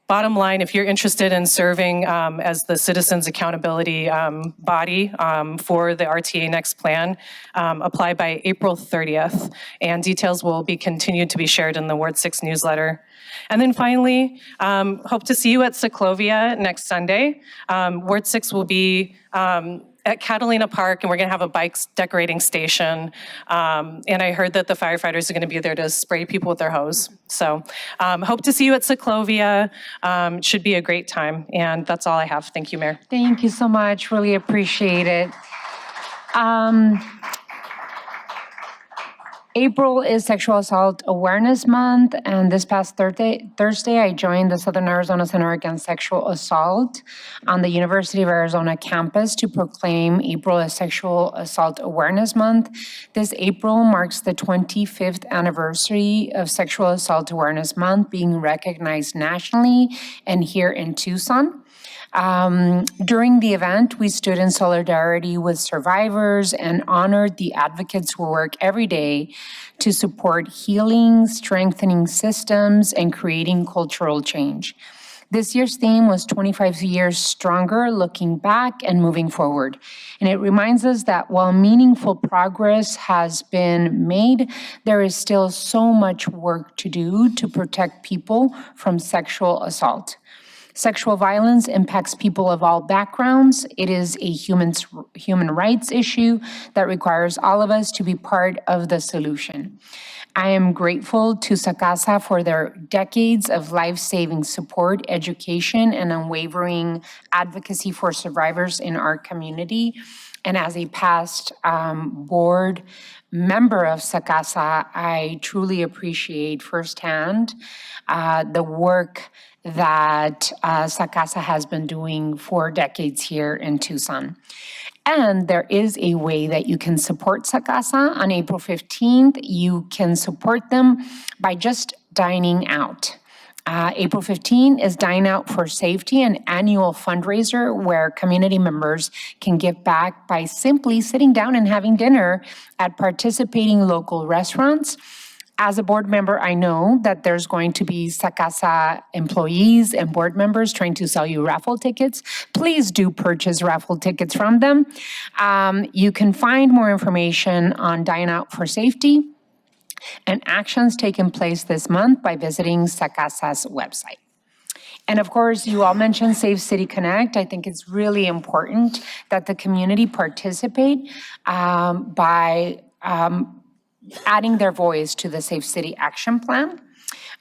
bottom line, if you're interested in serving as the Citizens Accountability body for the RTA Next Plan, apply by April 30th, and details will be continued to be shared in the Ward 6 newsletter. And then finally, hope to see you at Ciclovia next Sunday. Ward 6 will be at Catalina Park, and we're going to have a bike decorating station. And I heard that the firefighters are going to be there to spray people with their hose. So hope to see you at Ciclovia. Should be a great time. And that's all I have. Thank you, Mayor. Thank you so much. Really appreciate it. April is Sexual Assault Awareness Month, and this past Thursday, I joined the Southern Arizona Center Against Sexual Assault on the University of Arizona campus to proclaim April as Sexual Assault Awareness Month. This April marks the 25th anniversary of Sexual Assault Awareness Month being recognized nationally and here in Tucson. During the event, we stood in solidarity with survivors and honored the advocates who work every day to support healing, strengthening systems, and creating cultural change. This year's theme was 25 years stronger, looking back and moving forward. And it reminds us that while meaningful progress has been made, there is still so much work to do to protect people from sexual assault. Sexual violence impacts people of all backgrounds. It is a human rights issue that requires all of us to be part of the solution. I am grateful to SACASA for their decades of life-saving support, education, and unwavering advocacy for survivors in our community. And as a past board member of SACASA, I truly appreciate firsthand the work that SACASA has been doing for decades here in Tucson. And there is a way that you can support SACASA. On April 15th, you can support them by just dining out. April 15 is Dine Out for Safety, an annual fundraiser where community members can give back by simply sitting down and having dinner at participating local restaurants. As a board member, I know that there's going to be SACASA employees and board members trying to sell you raffle tickets. Please do purchase raffle tickets from them. You can find more information on Dine Out for Safety and actions taking place this month by visiting SACASA's website. And of course, you all mentioned Safe City Connect. I think it's really important that the community participate by adding their voice to the Safe City Action Plan.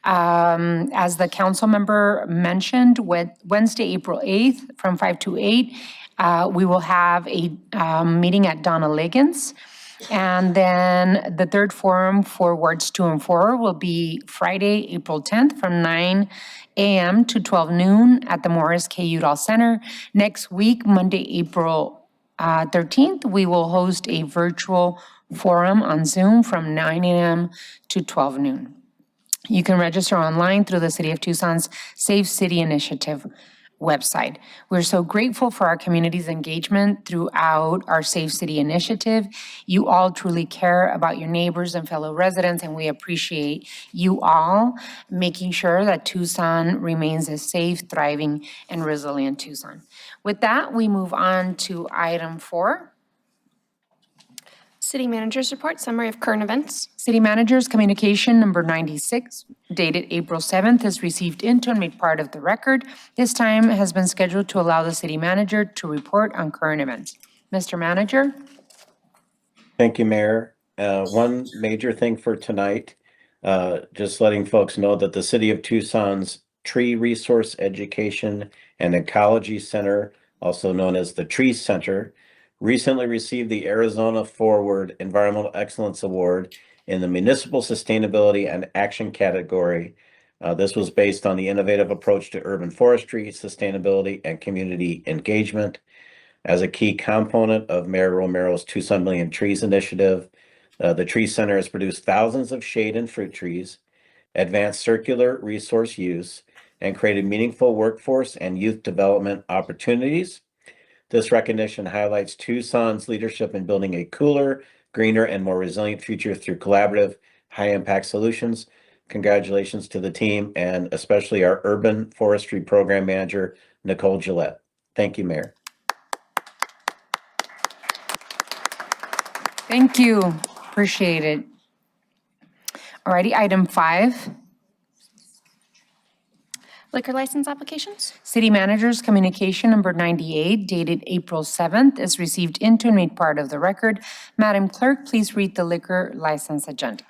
As the council member mentioned, with Wednesday, April 8th, from 5 to 8, we will have a meeting at Donna Liggins. And then the third forum for wards 2 and 4 will be Friday, April 10th, from 9 a.m. to 12 noon at the Morris K. Udall Center. Next week, Monday, April 13th, we will host a virtual forum on Zoom from 9 a.m. to 12 noon. You can register online through the City of Tucson's Safe City Initiative website. We're so grateful for our community's engagement throughout our Safe City Initiative. You all truly care about your neighbors and fellow residents, and we appreciate you all making sure that Tucson remains a safe, thriving, and resilient Tucson. With that, we move on to item 4. City Manager's Report, Summary of Current Events. City Manager's Communication Number 96, dated April 7th, is received into and made part of the record. This time has been scheduled to allow the City Manager to report on current events. Mr. Manager? Thank you, Mayor. One major thing for tonight, just letting folks know that the City of Tucson's Tree Resource Education and Ecology Center, also known as the Tree Center, recently received the Arizona Forward Environmental Excellence Award in the Municipal Sustainability and Action category. This was based on the innovative approach to urban forestry, sustainability, and community engagement. As a key component of Mayor Romero's Tucson Million Trees initiative, the Tree Center has produced thousands of shade and fruit trees, advanced circular resource use, and created meaningful workforce and youth development opportunities. This recognition highlights Tucson's leadership in building a cooler, greener, and more resilient future through collaborative, high-impact solutions. Congratulations to the team, and especially our Urban Forestry Program Manager, Nicole Gillette. Thank you, Mayor. Thank you. Appreciate it. Alrighty, item 5. Liquor license applications. City Manager's Communication Number 98, dated April 7th, is received into and made part of the record. Madam Clerk, please read the liquor license agenda.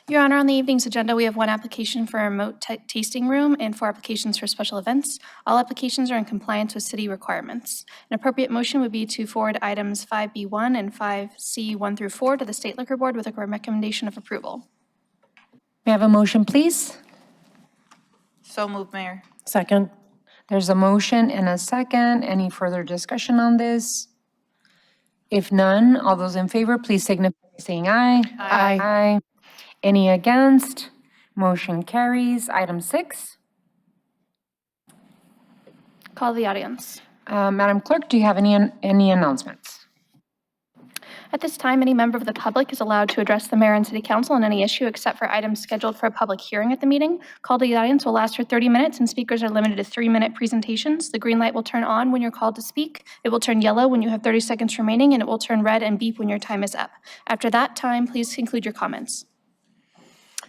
Your Honor, on the evening's agenda, we have 1 application for a remote tasting room and 4 applications for special events. All applications are in compliance with city requirements. An appropriate motion would be to forward items 5B1 and 5C1 through 4 to the State Liquor Board with a recommendation of approval. May I have a motion, please? So moved, Mayor. Second. There's a motion and a second. Any further discussion on this? If none, all those in favor, please signify by saying aye. Aye. Aye. Any against? Motion carries. Item 6. Call the audience. Madam Clerk, do you have any announcements? At this time, any member of the public is allowed to address the mayor and city council on any issue except for items scheduled for a public hearing at the meeting. Call to the audience will last for 30 minutes and speakers are limited to 3-minute presentations. The green light will turn on when you're called to speak. It will turn yellow when you have 30 seconds remaining, and it will turn red and beep when your time is up. After that time, please conclude your comments.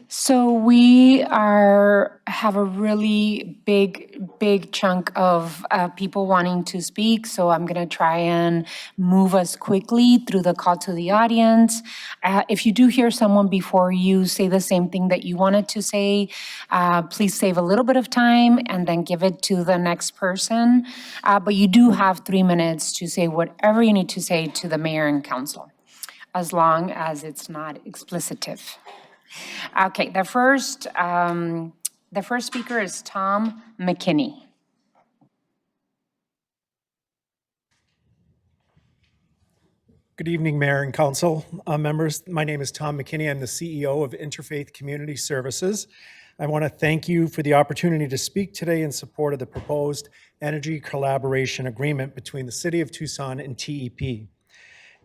So we have a really big chunk of people wanting to speak. So I'm going to try and move us quickly through the call to the audience. If you do hear someone before you say the same thing that you wanted to say, please save a little bit of time and then give it to the next person. But you do have 3 minutes to say whatever you need to say to the mayor and council, as long as it's not explicitive. Okay, the first speaker is Tom McKinney. Good evening, Mayor and Council members. My name is Tom McKinney. I'm the CEO of Interfaith Community Services. I want to thank you for the opportunity to speak today in support of the proposed energy collaboration agreement between the City of Tucson and TEP.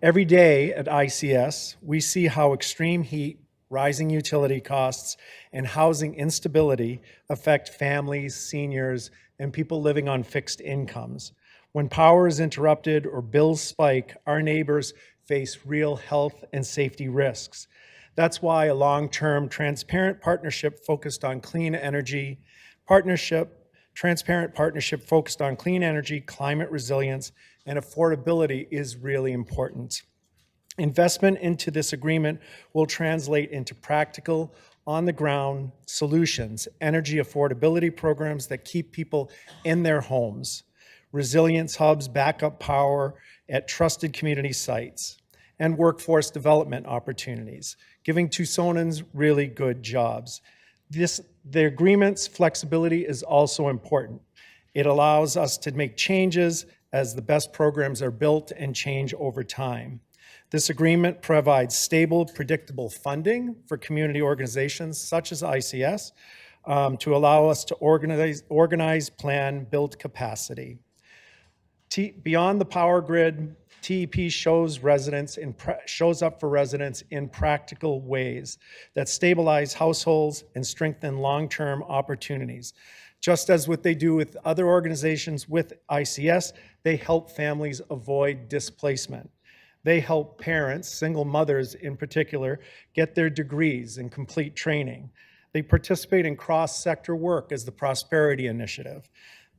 Every day at ICS, we see how extreme heat, rising utility costs, and housing instability affect families, seniors, and people living on fixed incomes. When power is interrupted or bills spike, our neighbors face real health and safety risks. That's why a long-term, transparent partnership focused on clean energy, transparent partnership focused on clean energy, climate resilience, and affordability is really important. Investment into this agreement will translate into practical, on-the-ground solutions, energy affordability programs that keep people in their homes, resilience hubs, backup power at trusted community sites, and workforce development opportunities, giving Tucsonans really good jobs. The agreement's flexibility is also important. It allows us to make changes as the best programs are built and change over time. This agreement provides stable, predictable funding for community organizations such as ICS to allow us to organize, plan, build capacity. Beyond the power grid, TEP shows up for residents in practical ways that stabilize households and strengthen long-term opportunities. Just as what they do with other organizations with ICS, they help families avoid displacement. They help parents, single mothers in particular, get their degrees and complete training. They participate in cross-sector work as the Prosperity Initiative.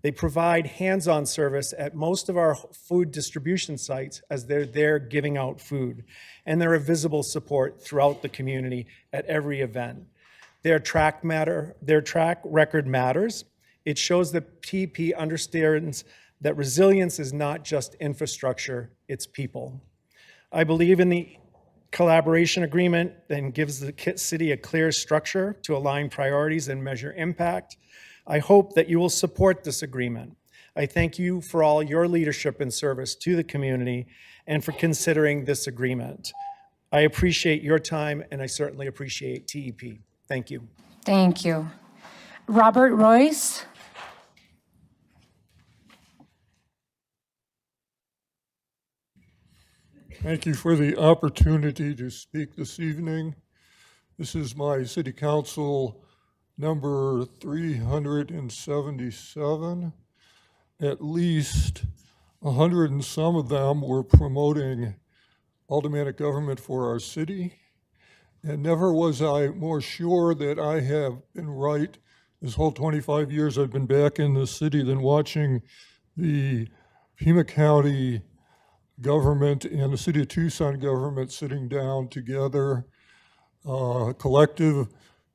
They provide hands-on service at most of our food distribution sites as they're there giving out food. And they're a visible support throughout the community at every event. Their track record matters. It shows that TEP understands that resilience is not just infrastructure, it's people. I believe in the collaboration agreement and gives the city a clear structure to align priorities and measure impact. I hope that you will support this agreement. I thank you for all your leadership and service to the community and for considering this agreement. I appreciate your time and I certainly appreciate TEP. Thank you. Thank you. Robert Royce? Thank you for the opportunity to speak this evening. This is my city council number 377. At least 100 and some of them were promoting aldermanic government for our city. And never was I more sure that I have been right this whole 25 years I've been back in the city than watching the Pima County government and the city of Tucson government sitting down together, collective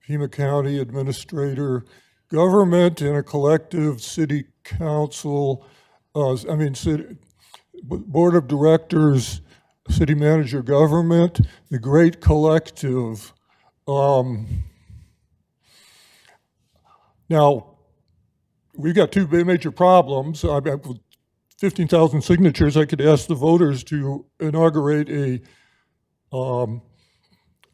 Pima County administrator government and a collective city council, city, board of directors, city manager government, the great collective. Now, we've got two major problems. 15,000 signatures, I could ask the voters to inaugurate a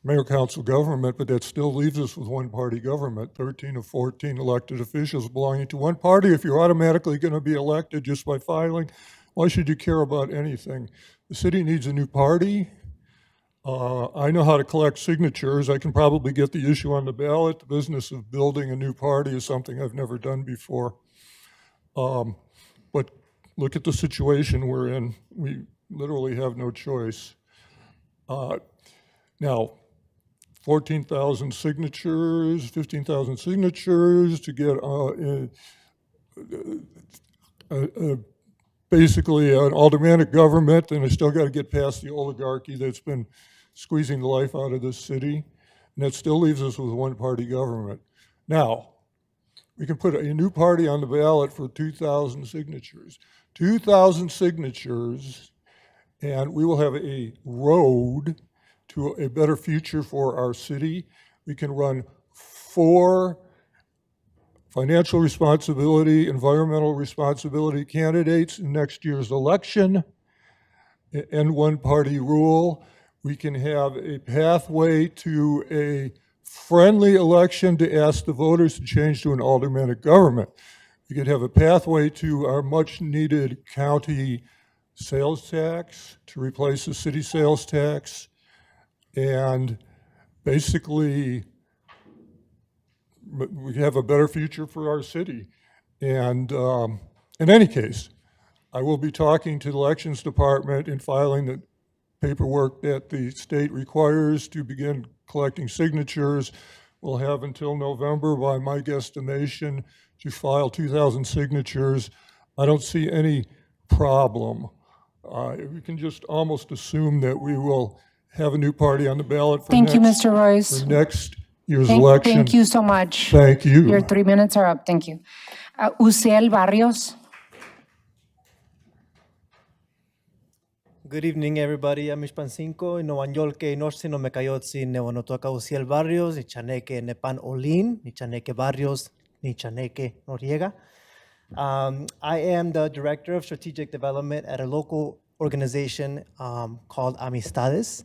mayor council government, but that still leaves us with one-party government, 13 of 14 elected officials belonging to one party. If you're automatically going to be elected just by filing, why should you care about anything? The city needs a new party. I know how to collect signatures. I can probably get the issue on the ballot. The business of building a new party is something I've never done before. But look at the situation we're in. We literally have no choice. Now, 14,000 signatures, 15,000 signatures to get basically an aldermanic government, and I still got to get past the oligarchy that's been squeezing the life out of this city, and that still leaves us with one-party government. Now, we can put a new party on the ballot for 2,000 signatures. 2,000 signatures, and we will have a road to a better future for our city. We can run 4 financial responsibility, environmental responsibility candidates in next year's election, and one-party rule. We can have a pathway to a friendly election to ask the voters to change to an aldermanic government. We could have a pathway to our much-needed county sales tax to replace the city sales tax, and basically we have a better future for our city. And in any case, I will be talking to the elections department and filing the paperwork that the state requires to begin collecting signatures. We'll have until November, by my guesstimation, to file 2,000 signatures. I don't see any problem. We can just almost assume that we will have a new party on the ballot for Thank you, Mr. Royce. for next year's election. Thank you so much. Thank you. Your 3 minutes are up. Thank you. Uciel Barrios. Good evening, everybody. I'm Ishpancinco, no Anyolke, Norsi, no Mecayotzi, Neonotoca Uciel Barrios, ni Chaneque Nepan Olin, ni Chaneque Barrios, ni Chaneque Noriega. I am the Director of Strategic Development at a local organization called Amistades.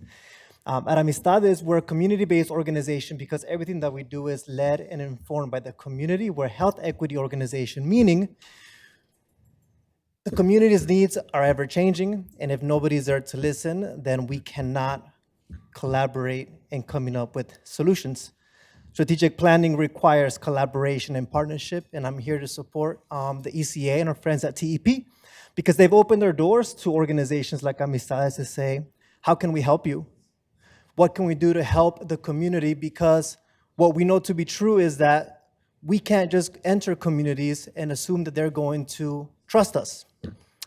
At Amistades, we're a community-based organization because everything that we do is led and informed by the community. We're a health equity organization, meaning the community's needs are ever-changing, and if nobody's there to listen, then we cannot collaborate in coming up with solutions. Strategic planning requires collaboration and partnership, and I'm here to support the ECA and our friends at TEP because they've opened their doors to organizations like Amistades to say, how can we help you? What can we do to help the community? Because what we know to be true is that we can't just enter communities and assume that they're going to trust us.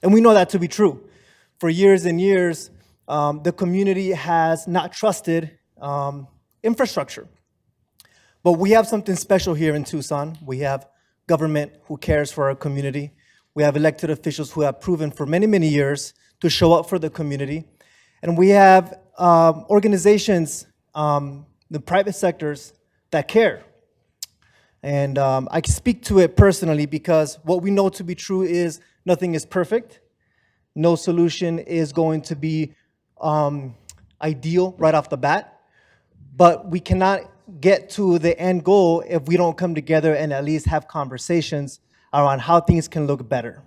And we know that to be true. For years and years, the community has not trusted infrastructure. But we have something special here in Tucson. We have government who cares for our community. We have elected officials who have proven for many, many years to show up for the community. And we have organizations, the private sectors that care. And I speak to it personally because what we know to be true is nothing is perfect. No solution is going to be ideal right off the bat. But we cannot get to the end goal if we don't come together and at least have conversations around how things can look better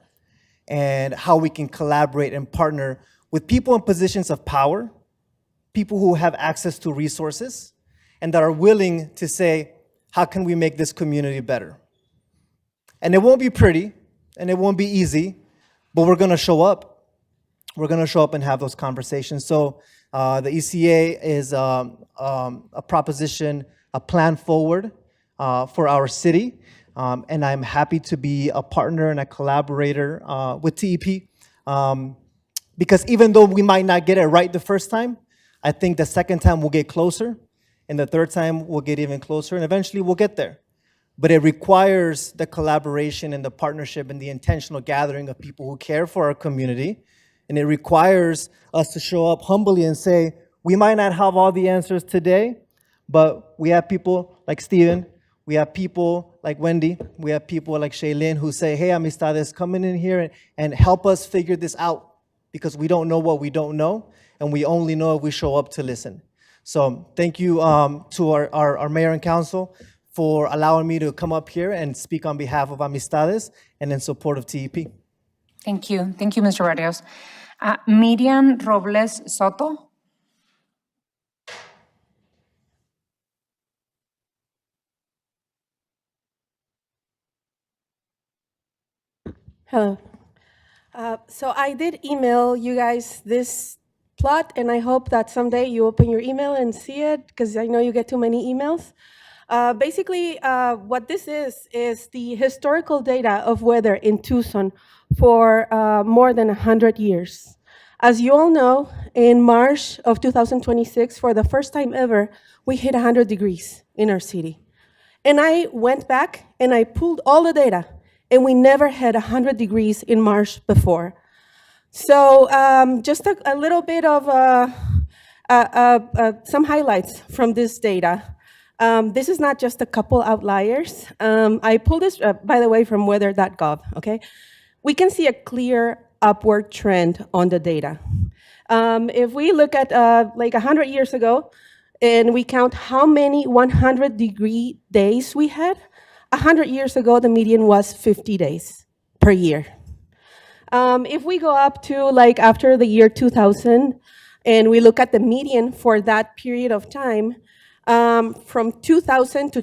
and how we can collaborate and partner with people in positions of power, people who have access to resources, and that are willing to say, how can we make this community better? And it won't be pretty, and it won't be easy, but we're gonna show up. We're gonna show up and have those conversations. So the ECA is a proposition, a plan forward for our city, and I'm happy to be a partner and a collaborator with TEP. Because even though we might not get it right the first time, I think the second time we'll get closer, and the third time we'll get even closer, and eventually we'll get there. But it requires the collaboration and the partnership and the intentional gathering of people who care for our community. And it requires us to show up humbly and say, we might not have all the answers today, but we have people like Steven, we have people like Wendy, we have people like Shaylin who say, hey, Amistades, come in here and help us figure this out. Because we don't know what we don't know, and we only know if we show up to listen. So thank you to our mayor and council for allowing me to come up here and speak on behalf of Amistades and in support of TEP. Thank you. Thank you, Mr. Barrios. Miriam Robles Soto. Hello. So I did email you guys this plot, and I hope that someday you open your email and see it, because I know you get too many emails. Basically, what this is the historical data of weather in Tucson for more than 100 years. As you all know, in March of 2026, for the first time ever, we hit 100 degrees in our city. And I went back and I pulled all the data, and we never had 100 degrees in March before. So just a little bit of some highlights from this data. This is not just a couple outliers. I pulled this, by the way, from weather.gov, okay? We can see a clear upward trend on the data. If we look at like 100 years ago, and we count how many 100-degree days we had, 100 years ago, the median was 50 days per year. If we go up to like after the year 2000, and we look at the median for that period of time, from 2000 to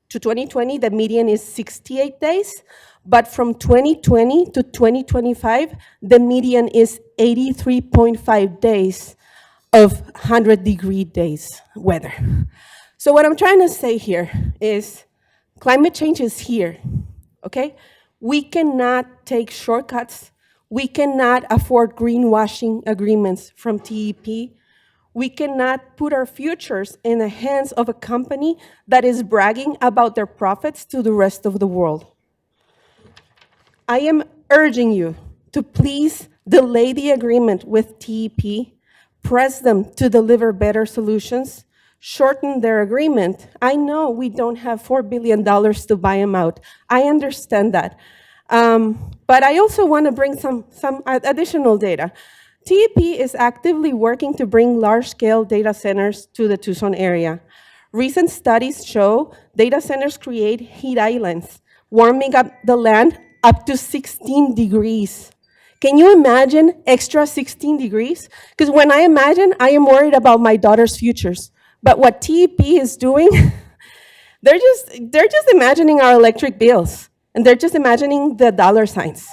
2020, the median is 68 days, but from 2020 to 2025, the median is 83.5 days of 100-degree days weather. So what I'm trying to say here is climate change is here, okay? We cannot take shortcuts. We cannot afford greenwashing agreements from TEP. We cannot put our futures in the hands of a company that is bragging about their profits to the rest of the world. I am urging you to please delay the agreement with TEP, press them to deliver better solutions, shorten their agreement. I know we don't have $4 billion to buy them out. I understand that. But I also want to bring some additional data. TEP is actively working to bring large-scale data centers to the Tucson area. Recent studies show data centers create heat islands, warming up the land up to 16 degrees. Can you imagine extra 16 degrees? Because when I imagine, I am worried about my daughter's futures. But what TEP is doing, they're just imagining our electric bills, and they're just imagining the dollar signs.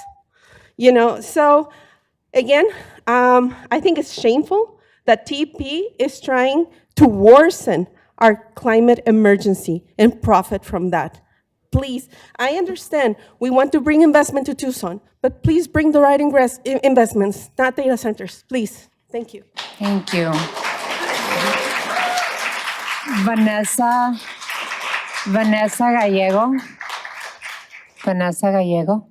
You know, so again, I think it's shameful that TEP is trying to worsen our climate emergency and profit from that. Please, I understand we want to bring investment to Tucson, but please bring the right investments, not data centers, please. Thank you. Thank you. Vanessa Gallego. Vanessa Gallego.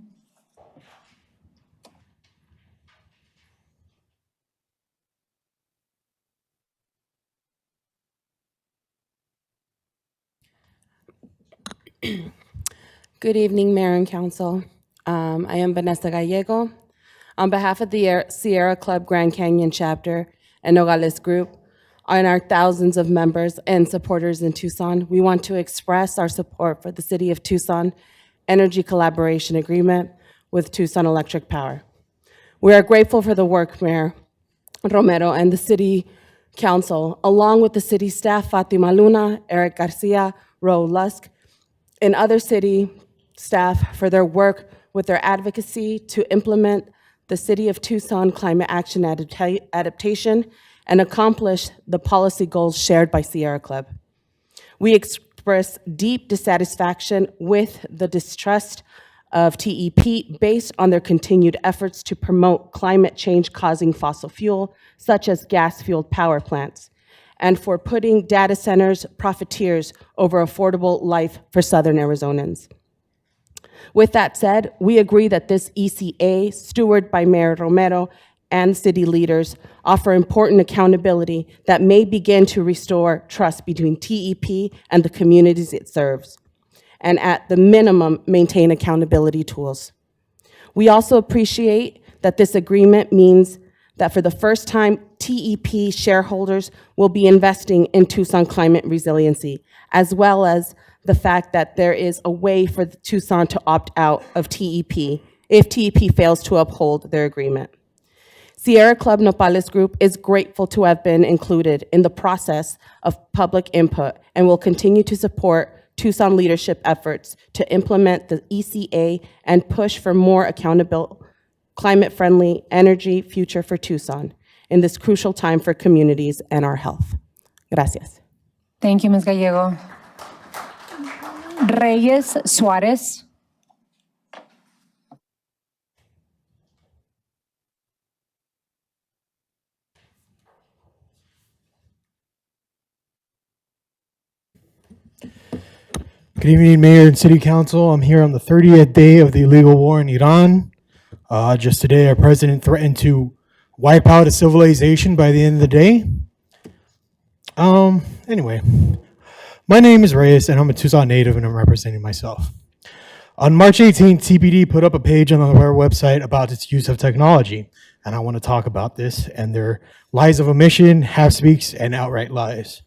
Good evening, Mayor and Council. I am Vanessa Gallego. On behalf of the Sierra Club Grand Canyon Chapter and Nogales Group, and our thousands of members and supporters in Tucson, we want to express our support for the City of Tucson Energy Collaboration Agreement with Tucson Electric Power. We are grateful for the work Mayor Romero and the City Council, along with the city staff, Fatima Luna, Eric Garcia, Ro Lusk, and other city staff for their work with their advocacy to implement the City of Tucson Climate Action Adaptation and accomplish the policy goals shared by Sierra Club. We express deep dissatisfaction with the distrust of TEP based on their continued efforts to promote climate change causing fossil fuel, such as gas-fueled power plants, and for putting data centers profiteers over affordable life for Southern Arizonans. With that said, we agree that this ECA, stewarded by Mayor Romero and city leaders, offer important accountability that may begin to restore trust between TEP and the communities it serves, and at the minimum, maintain accountability tools. We also appreciate that this agreement means that for the first time, TEP shareholders will be investing in Tucson climate resiliency, as well as the fact that there is a way for Tucson to opt out of TEP if TEP fails to uphold their agreement. Sierra Club Nopales Group is grateful to have been included in the process of public input and will continue to support Tucson leadership efforts to implement the ECA and push for more accountable, climate-friendly energy future for Tucson in this crucial time for communities and our health. Gracias. Thank you, Ms. Gallego. Reyes Suarez. Good evening, Mayor and City Council. I'm here on the 30th day of the illegal war in Iran. Just today, our president threatened to wipe out a civilization by the end of the day. Anyway, my name is Reyes, and I'm a Tucson native, and I'm representing myself. On March 18th, TPD put up a page on their website about its use of technology, and I want to talk about this and their lies of omission, half-speaks, and outright lies.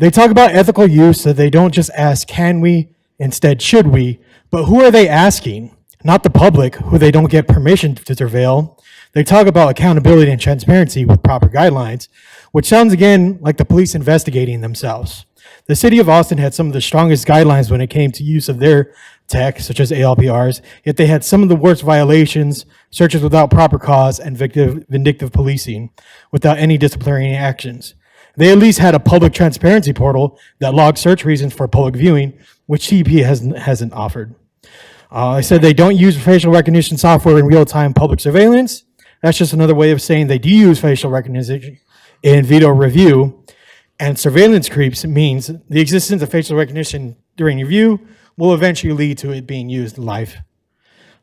They talk about ethical use, so they don't just ask, can we? Instead, should we? But who are they asking? Not the public, who they don't get permission to surveil. They talk about accountability and transparency with proper guidelines, which sounds again like the police investigating themselves. The city of Austin had some of the strongest guidelines when it came to use of their tech, such as ALPRs, yet they had some of the worst violations, searches without proper cause, and vindictive policing without any disciplinary actions. They at least had a public transparency portal that logged search reasons for public viewing, which TEP hasn't offered. I said they don't use facial recognition software in real-time public surveillance. That's just another way of saying they do use facial recognition in veto review. And surveillance creeps means the existence of facial recognition during review will eventually lead to it being used live.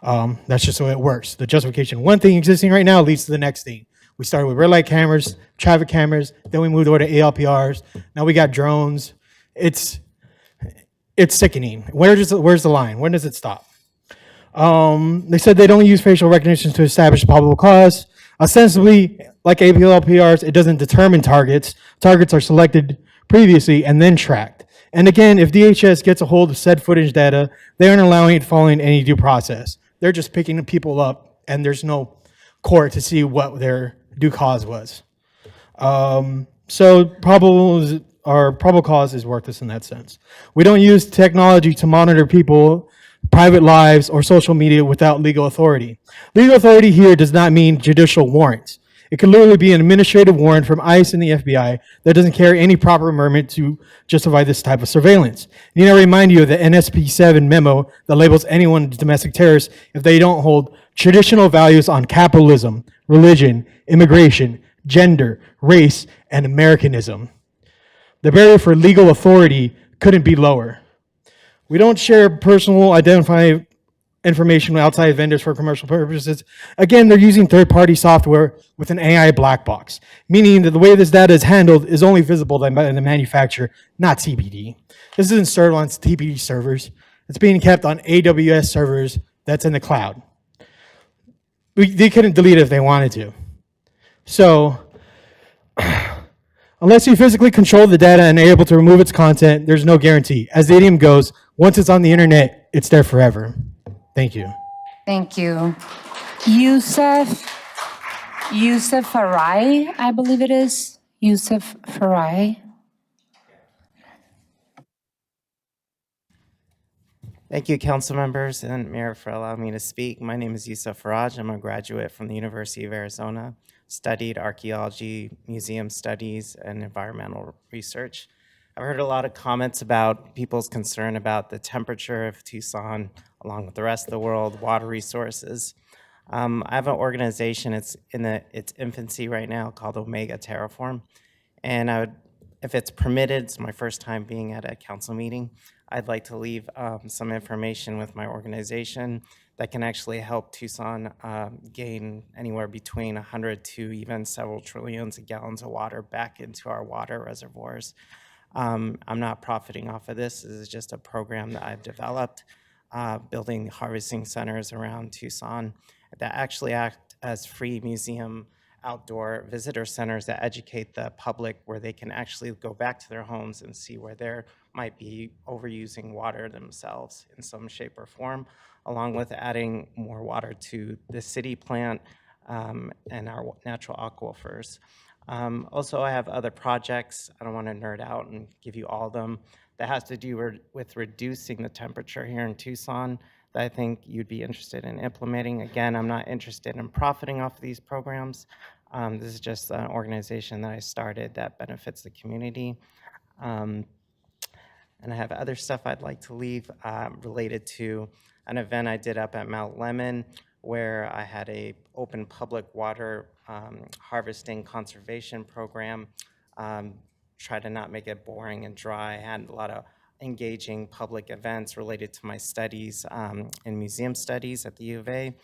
That's just the way it works. The justification, one thing existing right now leads to the next thing. We started with red light cameras, traffic cameras, then we moved over to ALPRs. Now we got drones. It's sickening. Where's the line? When does it stop? They said they don't use facial recognition to establish probable cause. Ostensibly, like ALPRs, it doesn't determine targets. Targets are selected previously and then tracked. And again, if DHS gets a hold of said footage data, they aren't allowing it following any due process. They're just picking people up, and there's no court to see what their due cause was. So probable cause is worthless in that sense. We don't use technology to monitor people, private lives, or social media without legal authority. Legal authority here does not mean judicial warrants. It could literally be an administrative warrant from ICE and the FBI that doesn't carry any proper permit to justify this type of surveillance. Need I remind you of the NSP 7 memo that labels anyone a domestic terrorist if they don't hold traditional values on capitalism, religion, immigration, gender, race, and Americanism. The barrier for legal authority couldn't be lower. We don't share personal identifying information outside vendors for commercial purposes. Again, they're using third-party software with an AI black box, meaning that the way this data is handled is only visible by the manufacturer, not TBD. This isn't stored on TBD servers. It's being kept on AWS servers that's in the cloud. They couldn't delete it if they wanted to. So, unless you physically control the data and are able to remove its content, there's no guarantee. As the idiom goes, once it's on the internet, it's there forever. Thank you. Thank you. Youssef Farai, I believe it is. Youssef Farai. Thank you, council members and Mayor, for allowing me to speak. My name is Yusuf Faraj. I'm a graduate from the University of Arizona, studied archaeology, museum studies, and environmental research. I've heard a lot of comments about people's concern about the temperature of Tucson, along with the rest of the world, water resources. I have an organization, it's in its infancy right now, called Omega Terraform. And I would, if it's permitted, it's my first time being at a council meeting, I'd like to leave some information with my organization that can actually help Tucson gain anywhere between 100 to even several trillions of gallons of water back into our water reservoirs. I'm not profiting off of this. This is just a program that I've developed, building harvesting centers around Tucson that actually act as free museum outdoor visitor centers that educate the public where they can actually go back to their homes and see where they might be overusing water themselves in some shape or form, along with adding more water to the city plant and our natural aquifers. Also, I have other projects. I don't want to nerd out and give you all of them. That has to do with reducing the temperature here in Tucson that I think you'd be interested in implementing. Again, I'm not interested in profiting off of these programs. This is just an organization that I started that benefits the community. And I have other stuff I'd like to leave related to an event I did up at Mount Lemmon, where I had a open public water harvesting conservation program. Try to not make it boring and dry. I had a lot of engaging public events related to my studies in museum studies at the U of A.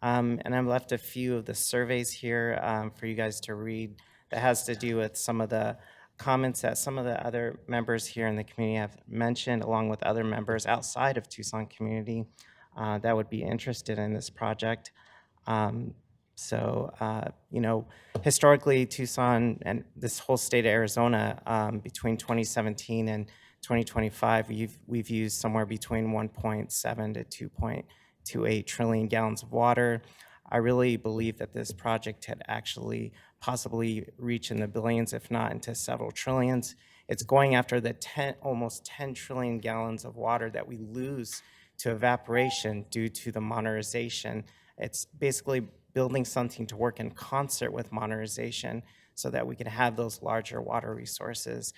And I've left a few of the surveys here for you guys to read that has to do with some of the comments that some of the other members here in the community have mentioned, along with other members outside of Tucson community that would be interested in this project. You know, historically, Tucson and this whole state of Arizona, between 2017 and 2025, we've used somewhere between 1.7 to 2.28 trillion gallons of water. I really believe that this project had actually possibly reach in the billions, if not into several trillions. It's going after the almost 10 trillion gallons of water that we lose to evaporation due to the modernization. It's basically building something to work in concert with modernization so that we can have those larger water resources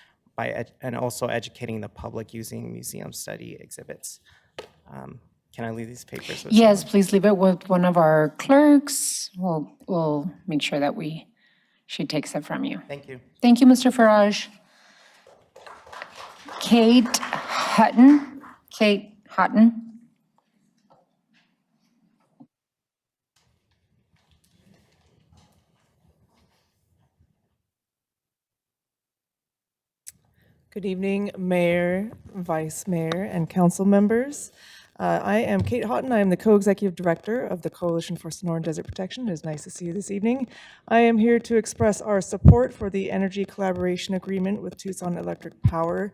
and also educating the public using museum study exhibits. Can I leave these papers with Yes, please leave it with one of our clerks. We'll make sure that we she takes it from you. Thank you. Thank you, Mr. Farage. Kate Hutton. Kate Hutton. Good evening, Mayor, Vice Mayor, and council members. I am Kate Houghton. I am the Co-Executive Director of the Coalition for Sonoran Desert Protection. It is nice to see you this evening. I am here to express our support for the Energy Collaboration Agreement with Tucson Electric Power.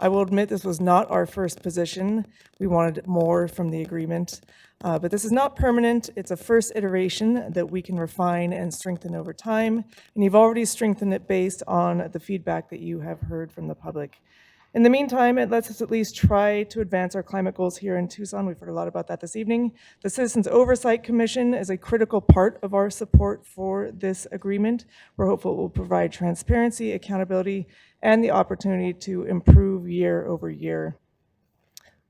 I will admit this was not our first position. We wanted more from the agreement, but this is not permanent. It's a first iteration that we can refine and strengthen over time, and you've already strengthened it based on the feedback that you have heard from the public. In the meantime, it lets us at least try to advance our climate goals here in Tucson. We've heard a lot about that this evening. The Citizens Oversight Commission is a critical part of our support for this agreement. We're hopeful it will provide transparency, accountability, and the opportunity to improve year over year,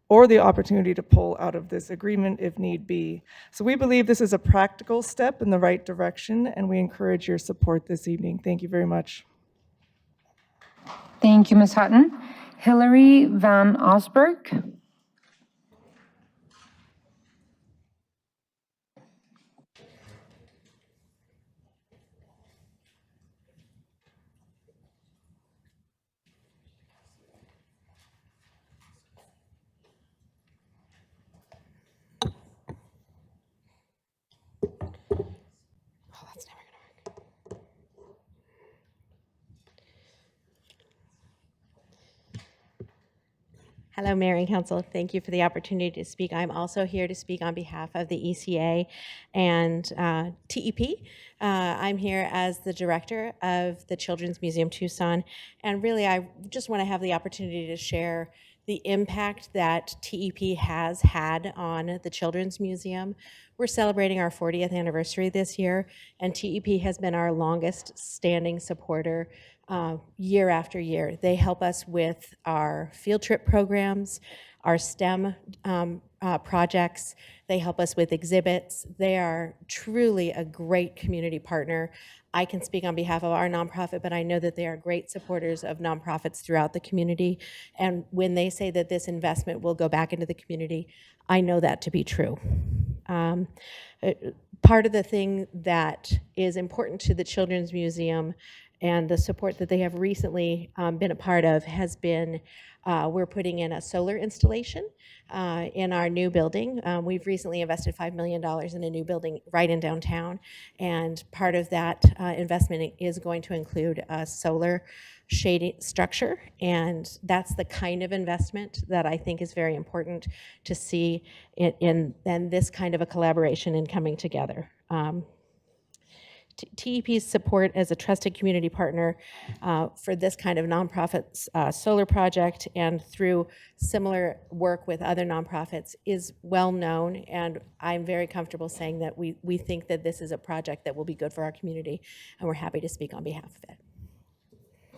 or the opportunity to pull out of this agreement if need be. So we believe this is a practical step in the right direction, and we encourage your support this evening. Thank you very much. Thank you, Ms. Hutton. Hillary Van Osberg. Hello, Mayor and Council. Thank you for the opportunity to speak. I'm also here to speak on behalf of the ECA and TEP. I'm here as the director of the Children's Museum Tucson, and really I just want to have the opportunity to share the impact that TEP has had on the Children's Museum. We're celebrating our 40th anniversary this year, and TEP has been our longest standing supporter year after year. They help us with our field trip programs, our STEM projects. They help us with exhibits. They are truly a great community partner. I can speak on behalf of our nonprofit, but I know that they are great supporters of nonprofits throughout the community. And when they say that this investment will go back into the community, I know that to be true. Part of the thing that is important to the Children's Museum and the support that they have recently been a part of has been, we're putting in a solar installation in our new building. We've recently invested $5 million in a new building right in downtown, and part of that investment is going to include a solar shading structure, and that's the kind of investment that I think is very important to see in this kind of a collaboration and coming together. TEP's support as a trusted community partner for this kind of nonprofit solar project and through similar work with other nonprofits is well known, and I'm very comfortable saying that we think that this is a project that will be good for our community, and we're happy to speak on behalf of it.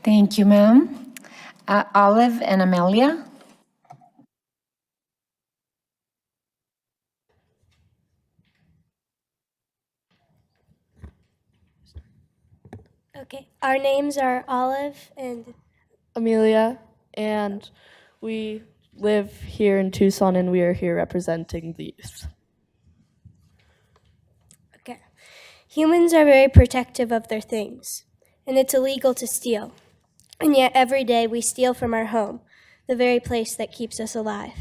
Thank you, ma'am. Olive and Amelia. Okay, our names are Olive and Amelia, and we live here in Tucson, and we are here representing the youth. okay. Humans are very protective of their things, and it's illegal to steal. And yet every day we steal from our home, the very place that keeps us alive.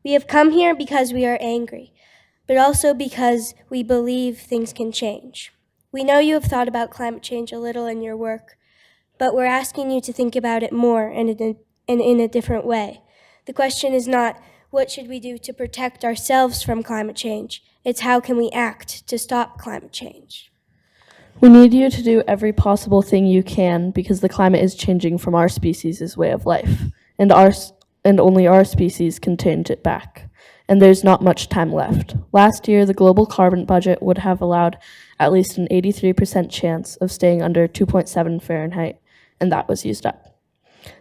We have come here because we are angry, but also because we believe things can change. We know you have thought about climate change a little in your work, but we're asking you to think about it more and in a different way. The question is not, what should we do to protect ourselves from climate change? It's how can we act to stop climate change? We need you to do every possible thing you can because the climate is changing from our species' way of life, and only our species can change it back. And there's not much time left. Last year, the global carbon budget would have allowed at least an 83% chance of staying under 2.7 Fahrenheit, and that was used up.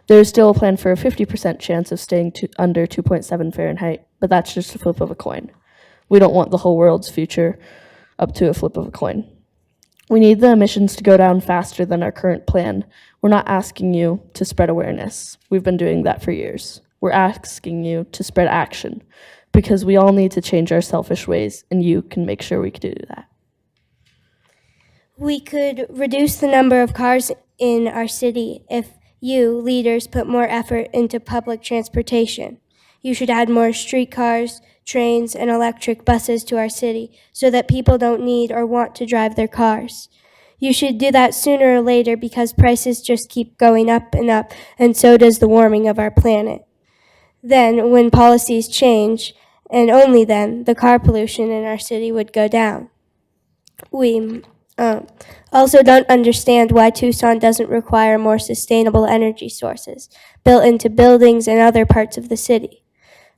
There is still a plan for a 50% chance of staying under 2.7 Fahrenheit, but that's just a flip of a coin. We don't want the whole world's future up to a flip of a coin. We need the emissions to go down faster than our current plan. We're not asking you to spread awareness. We've been doing that for years. We're asking you to spread action because we all need to change our selfish ways, and you can make sure we can do that. We could reduce the number of cars in our city if you, leaders, put more effort into public transportation. You should add more streetcars, trains, and electric buses to our city so that people don't need or want to drive their cars. You should do that sooner or later because prices just keep going up, and so does the warming of our planet. Then, when policies change, and only then, the car pollution in our city would go down. We also don't understand why Tucson doesn't require more sustainable energy sources built into buildings and other parts of the city.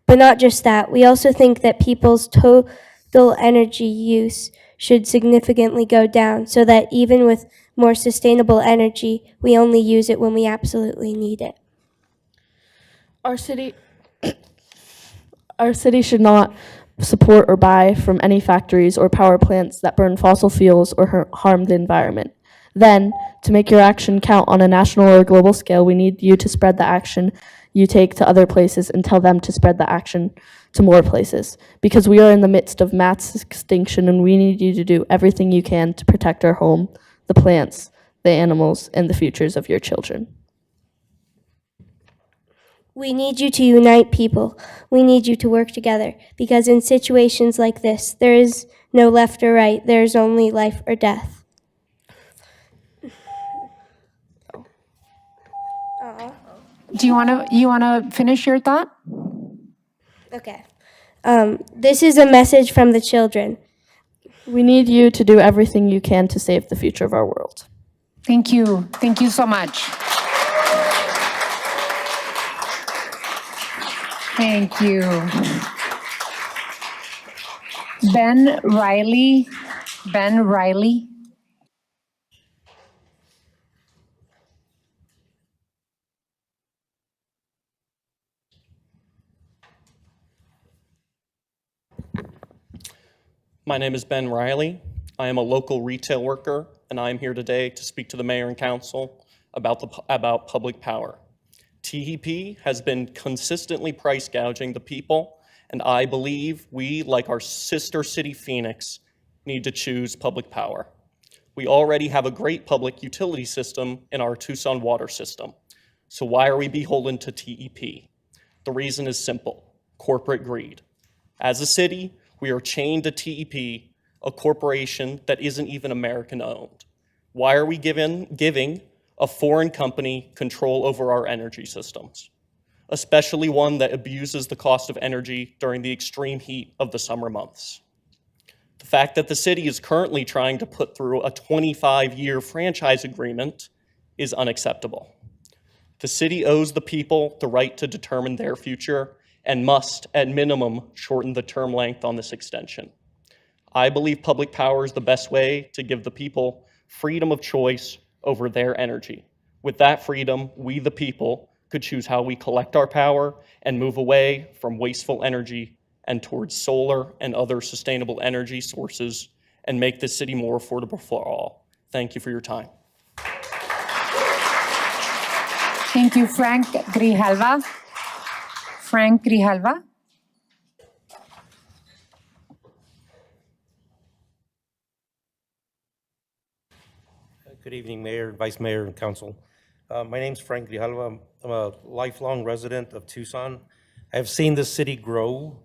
But not just that, we also think that people's total energy use should significantly go down so that even with more sustainable energy, we only use it when we absolutely need it. Our city should not support or buy from any factories or power plants that burn fossil fuels or harm the environment. Then, to make your action count on a national or global scale, we need you to spread the action you take to other places and tell them to spread the action to more places. Because we are in the midst of mass extinction and we need you to do everything you can to protect our home, the plants, the animals, and the futures of your children. We need you to unite people. We need you to work together because in situations like this, there is no left or right. There is only life or death. Do you want to finish your thought? Okay. This is a message from the children. We need you to do everything you can to save the future of our world. Thank you. Thank you so much. Thank you. Ben Riley. Ben Riley. My name is Ben Riley. I am a local retail worker, and I am here today to speak to the mayor and council about public power. TEP has been consistently price gouging the people, and I believe we, like our sister city Phoenix, need to choose public power. We already have a great public utility system in our Tucson water system. So why are we beholden to TEP? The reason is simple: corporate greed. As a city, we are chained to TEP, a corporation that isn't even American owned. Why are we giving a foreign company control over our energy systems, especially one that abuses the cost of energy during the extreme heat of the summer months? The fact that the city is currently trying to put through a 25-year franchise agreement is unacceptable. The city owes the people the right to determine their future and must, at minimum, shorten the term length on this extension. I believe public power is the best way to give the people freedom of choice over their energy. With that freedom, we, the people, could choose how we collect our power and move away from wasteful energy and towards solar and other sustainable energy sources and make this city more affordable for all. Thank you for your time. Thank you, Frank Grijalva. Frank Grijalva. Good evening, Mayor, Vice Mayor, and Council. My name's Frank Grijalva. I'm a lifelong resident of Tucson. I have seen this city grow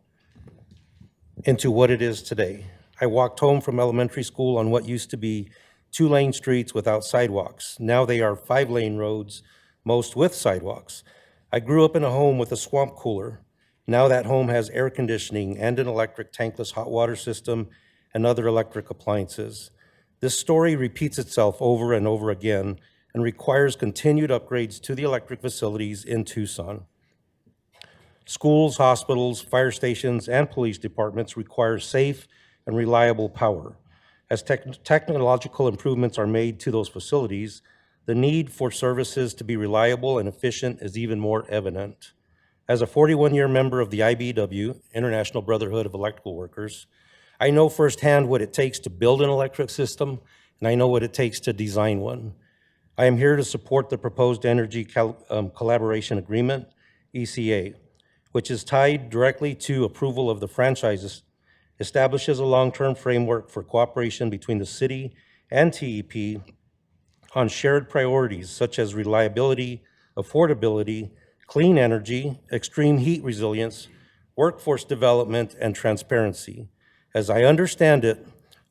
into what it is today. I walked home from elementary school on what used to be 2-lane streets without sidewalks. Now they are 5-lane roads, most with sidewalks. I grew up in a home with a swamp cooler. Now that home has air conditioning and an electric tankless hot water system and other electric appliances. This story repeats itself over and over again and requires continued upgrades to the electric facilities in Tucson. Schools, hospitals, fire stations, and police departments require safe and reliable power. As technological improvements are made to those facilities, the need for services to be reliable and efficient is even more evident. As a 41-year member of the IBEW, International Brotherhood of Electrical Workers, I know firsthand what it takes to build an electric system and I know what it takes to design one. I am here to support the proposed Energy Collaboration Agreement, ECA, which is tied directly to approval of the franchises, establishes a long-term framework for cooperation between the city and TEP on shared priorities such as reliability, affordability, clean energy, extreme heat resilience, workforce development, and transparency. As I understand it,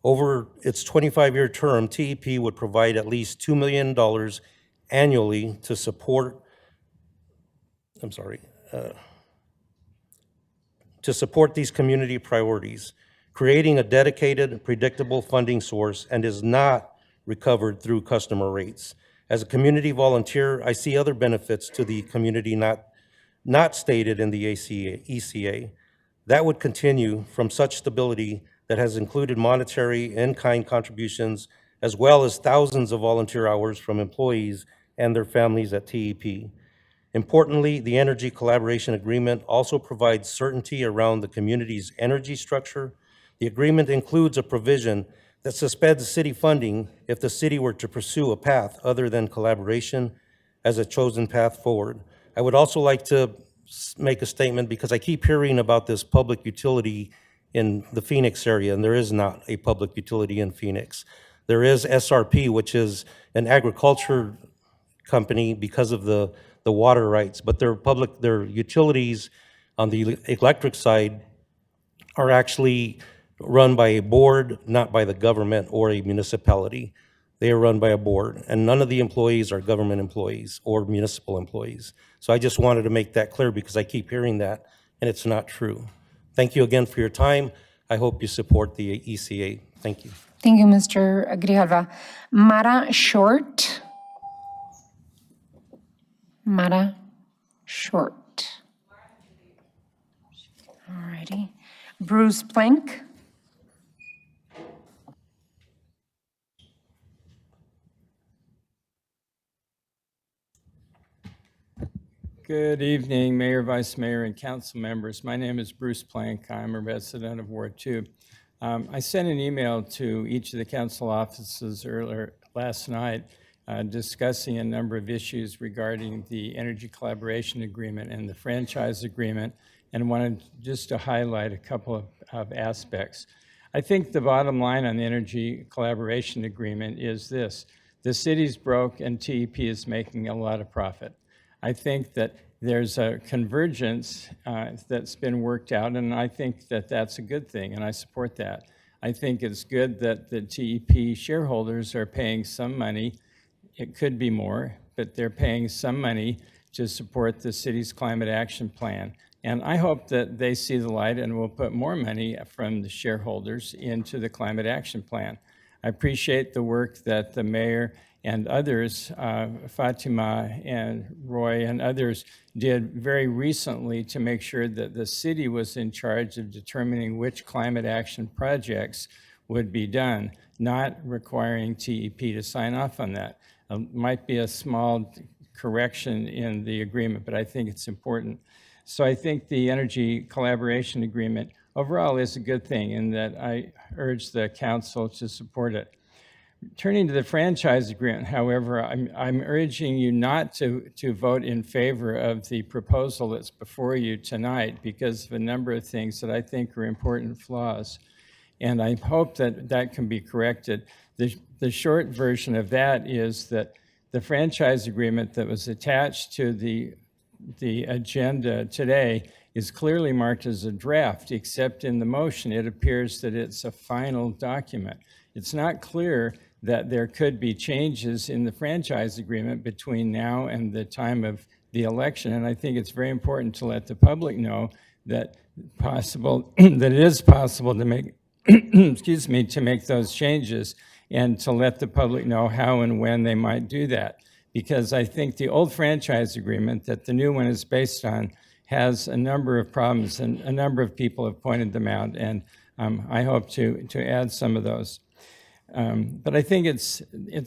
over its 25-year term, TEP would provide at least $2 million annually to support, to support these community priorities, creating a dedicated, predictable funding source, and is not recovered through customer rates. As a community volunteer, I see other benefits to the community not stated in the ECA. That would continue from such stability that has included monetary in-kind contributions, as well as thousands of volunteer hours from employees and their families at TEP. Importantly, the Energy Collaboration Agreement also provides certainty around the community's energy structure. The agreement includes a provision that suspends city funding if the city were to pursue a path other than collaboration as a chosen path forward. I would also like to make a statement because I keep hearing about this public utility in the Phoenix area, and there is not a public utility in Phoenix. There is SRP, which is an agriculture company because of the water rights, but their utilities on the electric side are actually run by a board, not by the government or a municipality. They are run by a board, and none of the employees are government employees or municipal employees. So I just wanted to make that clear because I keep hearing that, and it's not true. Thank you again for your time. I hope you support the ECA. Thank you. Thank you, Mr. Grijalva. Mara Short. Mara Short. All righty. Bruce Plank. Good evening, Mayor, Vice Mayor, and council members. My name is Bruce Plank. I'm a resident of Ward 2. I sent an email to each of the council offices earlier last night discussing a number of issues regarding the Energy Collaboration Agreement and the franchise agreement, and wanted just to highlight a couple of aspects. I think the bottom line on the Energy Collaboration Agreement is this: the city's broke and TEP is making a lot of profit. I think that there's a convergence that's been worked out, and I think that that's a good thing, and I support that. I think it's good that the TEP shareholders are paying some money. It could be more, but they're paying some money to support the city's climate action plan. And I hope that they see the light and will put more money from the shareholders into the climate action plan. I appreciate the work that the mayor and others, Fatima and Roy and others, did very recently to make sure that the city was in charge of determining which climate action projects would be done, not requiring TEP to sign off on that. Might be a small correction in the agreement, but I think it's important. So I think the Energy Collaboration Agreement overall is a good thing, in that I urge the council to support it. Turning to the franchise agreement, however, I'm urging you not to vote in favor of the proposal that's before you tonight because of a number of things that I think are important flaws. And I hope that that can be corrected. The short version of that is that the franchise agreement that was attached to the agenda today is clearly marked as a draft, except in the motion it appears that it's a final document. It's not clear that there could be changes in the franchise agreement between now and the time of the election. And I think it's very important to let the public know that it is possible to make, excuse me, to make those changes, and to let the public know how and when they might do that. Because I think the old franchise agreement that the new one is based on has a number of problems, and a number of people have pointed them out, and I hope to add some of those. But I think it's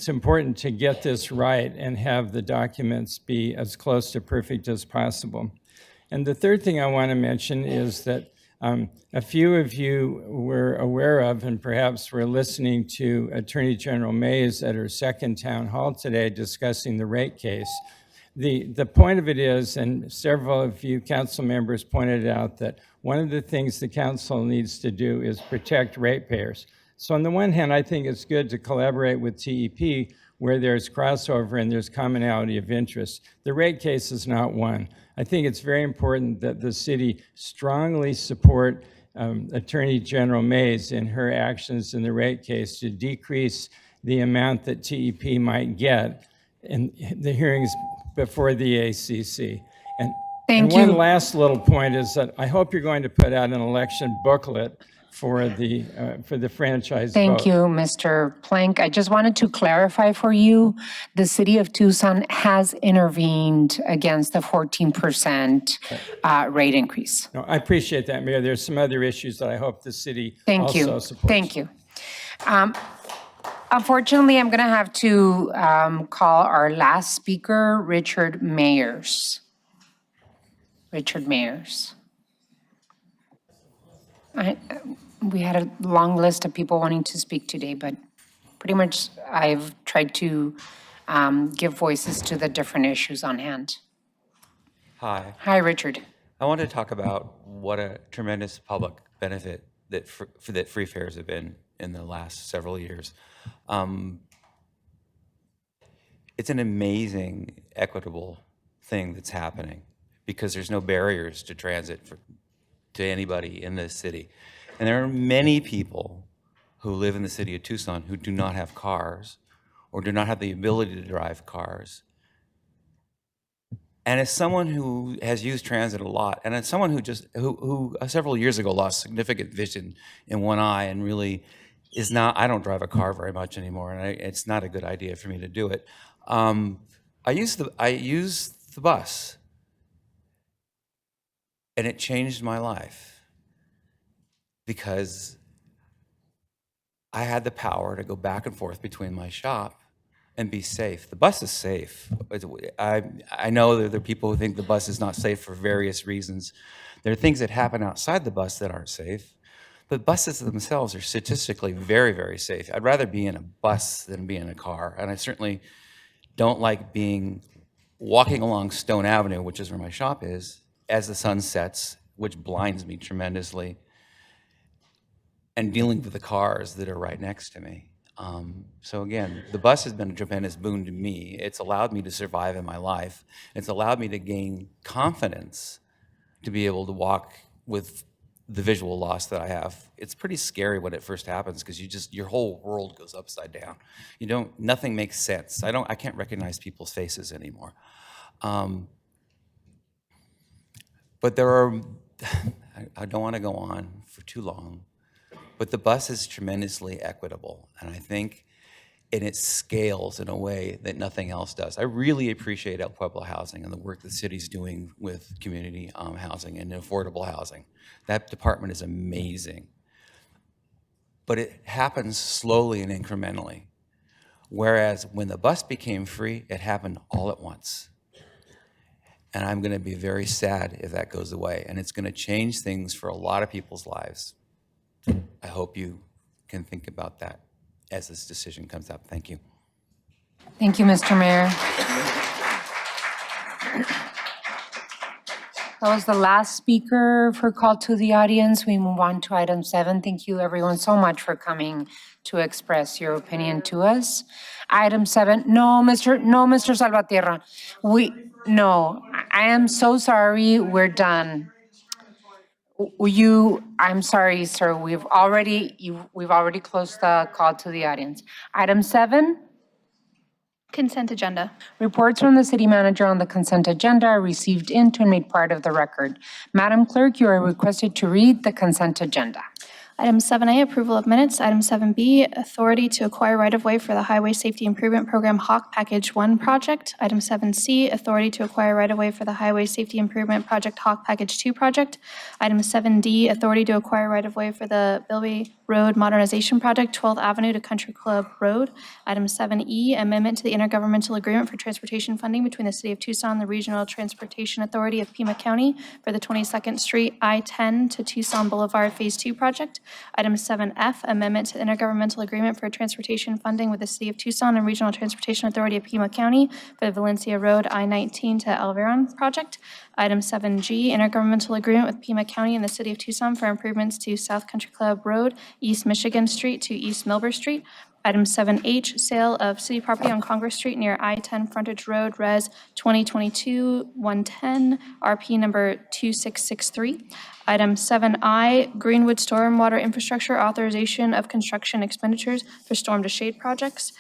important to get this right and have the documents be as close to perfect as possible. And the third thing I want to mention is that A few of you were aware of and perhaps were listening to Attorney General Mays at her second town hall today discussing the rate case. The point of it is, and several of you council members pointed out, that one of the things the council needs to do is protect ratepayers. So on the one hand, I think it's good to collaborate with TEP where there's crossover and there's commonality of interest. The rate case is not one. I think it's very important that the city strongly support Attorney General Mays in her actions in the rate case to decrease the amount that TEP might get in the hearings before the ACC. And one last little point is that I hope you're going to put out an election booklet for the franchise vote. Thank you, Mr. Plank. I just wanted to clarify for you, the city of Tucson has intervened against the 14% rate increase. No, I appreciate that, Mayor. There's some other issues that I hope the city also supports. Thank you. Unfortunately, I'm going to have to call our last speaker, Richard Mayers. Richard Mayers. We had a long list of people wanting to speak today, but pretty much I've tried to give voices to the different issues on hand. Hi. Hi, Richard. I want to talk about what a tremendous public benefit that free fares have been in the last several years. It's an amazing, equitable thing that's happening because there's no barriers to transit to anybody in this city. And there are many people who live in the city of Tucson who do not have cars or do not have the ability to drive cars. And as someone who has used transit a lot, and as someone who several years ago lost significant vision in one eye and really is not, I don't drive a car very much anymore, and it's not a good idea for me to do it. I use the bus, and it changed my life because I had the power to go back and forth between my shop and be safe. The bus is safe. I know that there are people who think the bus is not safe for various reasons. There are things that happen outside the bus that aren't safe, but buses themselves are statistically very, very safe. I'd rather be in a bus than be in a car, and I certainly don't like walking along Stone Avenue, which is where my shop is, as the sun sets, which blinds me tremendously, and dealing with the cars that are right next to me. So again, the bus has been a tremendous boon to me. It's allowed me to survive in my life. It's allowed me to gain confidence to be able to walk with the visual loss that I have. It's pretty scary when it first happens because your whole world goes upside down. Nothing makes sense. I can't recognize people's faces anymore. But I don't want to go on for too long. But the bus is tremendously equitable, and I think it scales in a way that nothing else does. I really appreciate El Pueblo Housing and the work the city's doing with community housing and affordable housing. That department is amazing. But it happens slowly and incrementally, whereas when the bus became free, it happened all at once. And I'm going to be very sad if that goes away, and it's going to change things for a lot of people's lives. I hope you can think about that as this decision comes up. Thank you. Thank you, Mr. Mayor. That was the last speaker for call to the audience. We move on to item 7. Thank you everyone so much for coming to express your opinion to us. Item 7, no, Mr. Salvatierra. No, I am so sorry, we're done. I'm sorry, sir, we've already closed the call to the audience. Item 7. Consent agenda. Reports from the city manager on the consent agenda are received into and made part of the record. Madam Clerk, you are requested to read the consent agenda. Item 7A, approval of minutes. Item 7B, authority to acquire right-of-way for the Highway Safety Improvement Program Hawk Package 1 project. Item 7C, authority to acquire right-of-way for the Highway Safety Improvement Project Hawk Package 2 project. Item 7D, authority to acquire right-of-way for the Bilby Road Modernization Project, 12th Avenue to Country Club Road. Item 7E, amendment to the intergovernmental agreement for transportation funding between the City of Tucson and the Regional Transportation Authority of Pima County for the 22nd Street I-10 to Tucson Boulevard Phase 2 project. Item 7F, amendment to the intergovernmental agreement for transportation funding with the City of Tucson and Regional Transportation Authority of Pima County for the Valencia Road I-19 to El Veron project. Item 7G, intergovernmental agreement with Pima County and the City of Tucson for improvements to South Country Club Road, East Michigan Street to East Milburn Street. Item 7H, sale of city property on Congress Street near I-10 Frontage Road, Res. 2022-110, RP number 2663. Item 7I, Greenwood Stormwater Infrastructure Authorization of Construction Expenditures for Storm to Shade projects.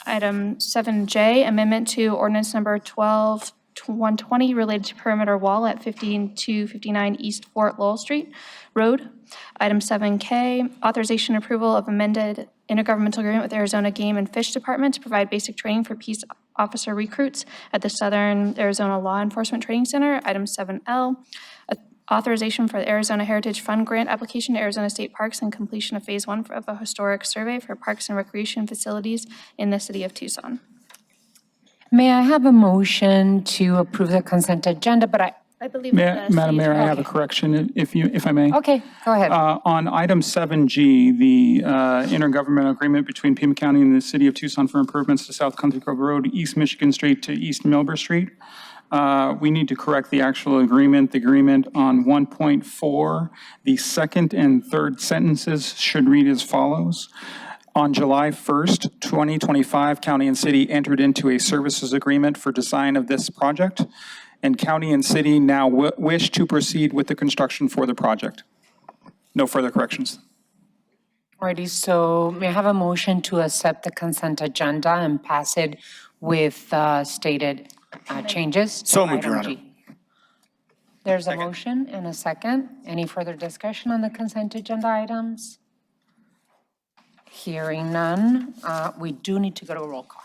Item 7J, amendment to ordinance number 12-120 related to perimeter wall at 5259 East Fort Lowell Street Road. Item 7K, authorization and approval of amended intergovernmental agreement with Arizona Game and Fish Department to provide basic training for peace officer recruits at the Southern Arizona Law Enforcement Training Center. Item 7L, authorization for the Arizona Heritage Fund grant application to Arizona State Parks and completion of Phase 1 of a historic survey for parks and recreation facilities in the City of Tucson. May I have a motion to approve the consent agenda, but I believe Madam Mayor, I have a correction, if I may. okay, go ahead. On item 7G, the intergovernmental agreement between Pima County and the City of Tucson for improvements to South Country Club Road, East Michigan Street to East Milburn Street. We need to correct the actual agreement. The agreement on 1.4, the second and third sentences should read as follows. On July 1st, 2025, County and City entered into a services agreement for design of this project, and County and City now wish to proceed with the construction for the project. No further corrections. Alrighty, so may I have a motion to accept the consent agenda and pass it with stated changes? So moved, Your Honor. G. There's a motion and a second. Any further discussion on the consent agenda items? Hearing none, we do need to go to a roll call.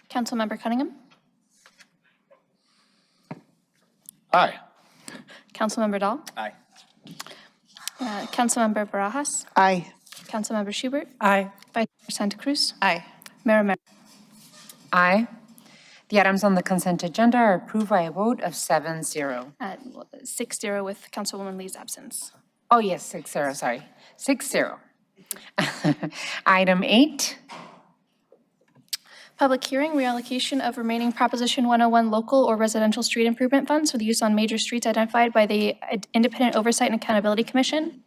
Councilmember Cunningham? Aye. Councilmember Dahl? Aye. Councilmember Barajas? Aye. Councilmember Schubert? Aye. Vice Mayor Santa Cruz? Aye. Mayor Romero? Aye. The items on the consent agenda are approved by a vote of 7-0. 6-0 with Councilwoman Lee's absence. Oh, yes, 6-0, sorry. 6-0. Item 8. Public hearing, reallocation of remaining Proposition 101 local or residential street improvement funds for the use on major streets identified by the Independent Oversight and Accountability Commission.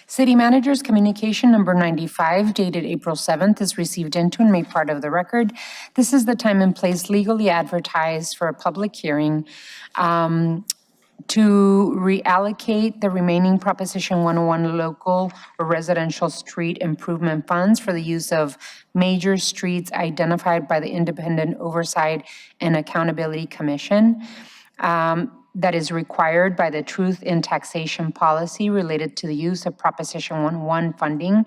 City Manager's Communication Number 95, dated April 7th, is received into and made part of the record. This is the time and place legally advertised for a public hearing to reallocate the remaining Proposition 101 local or residential street improvement funds for the use of major streets identified by the Independent Oversight and Accountability Commission. That is required by the Truth in Taxation policy related to the use of Proposition 101 funding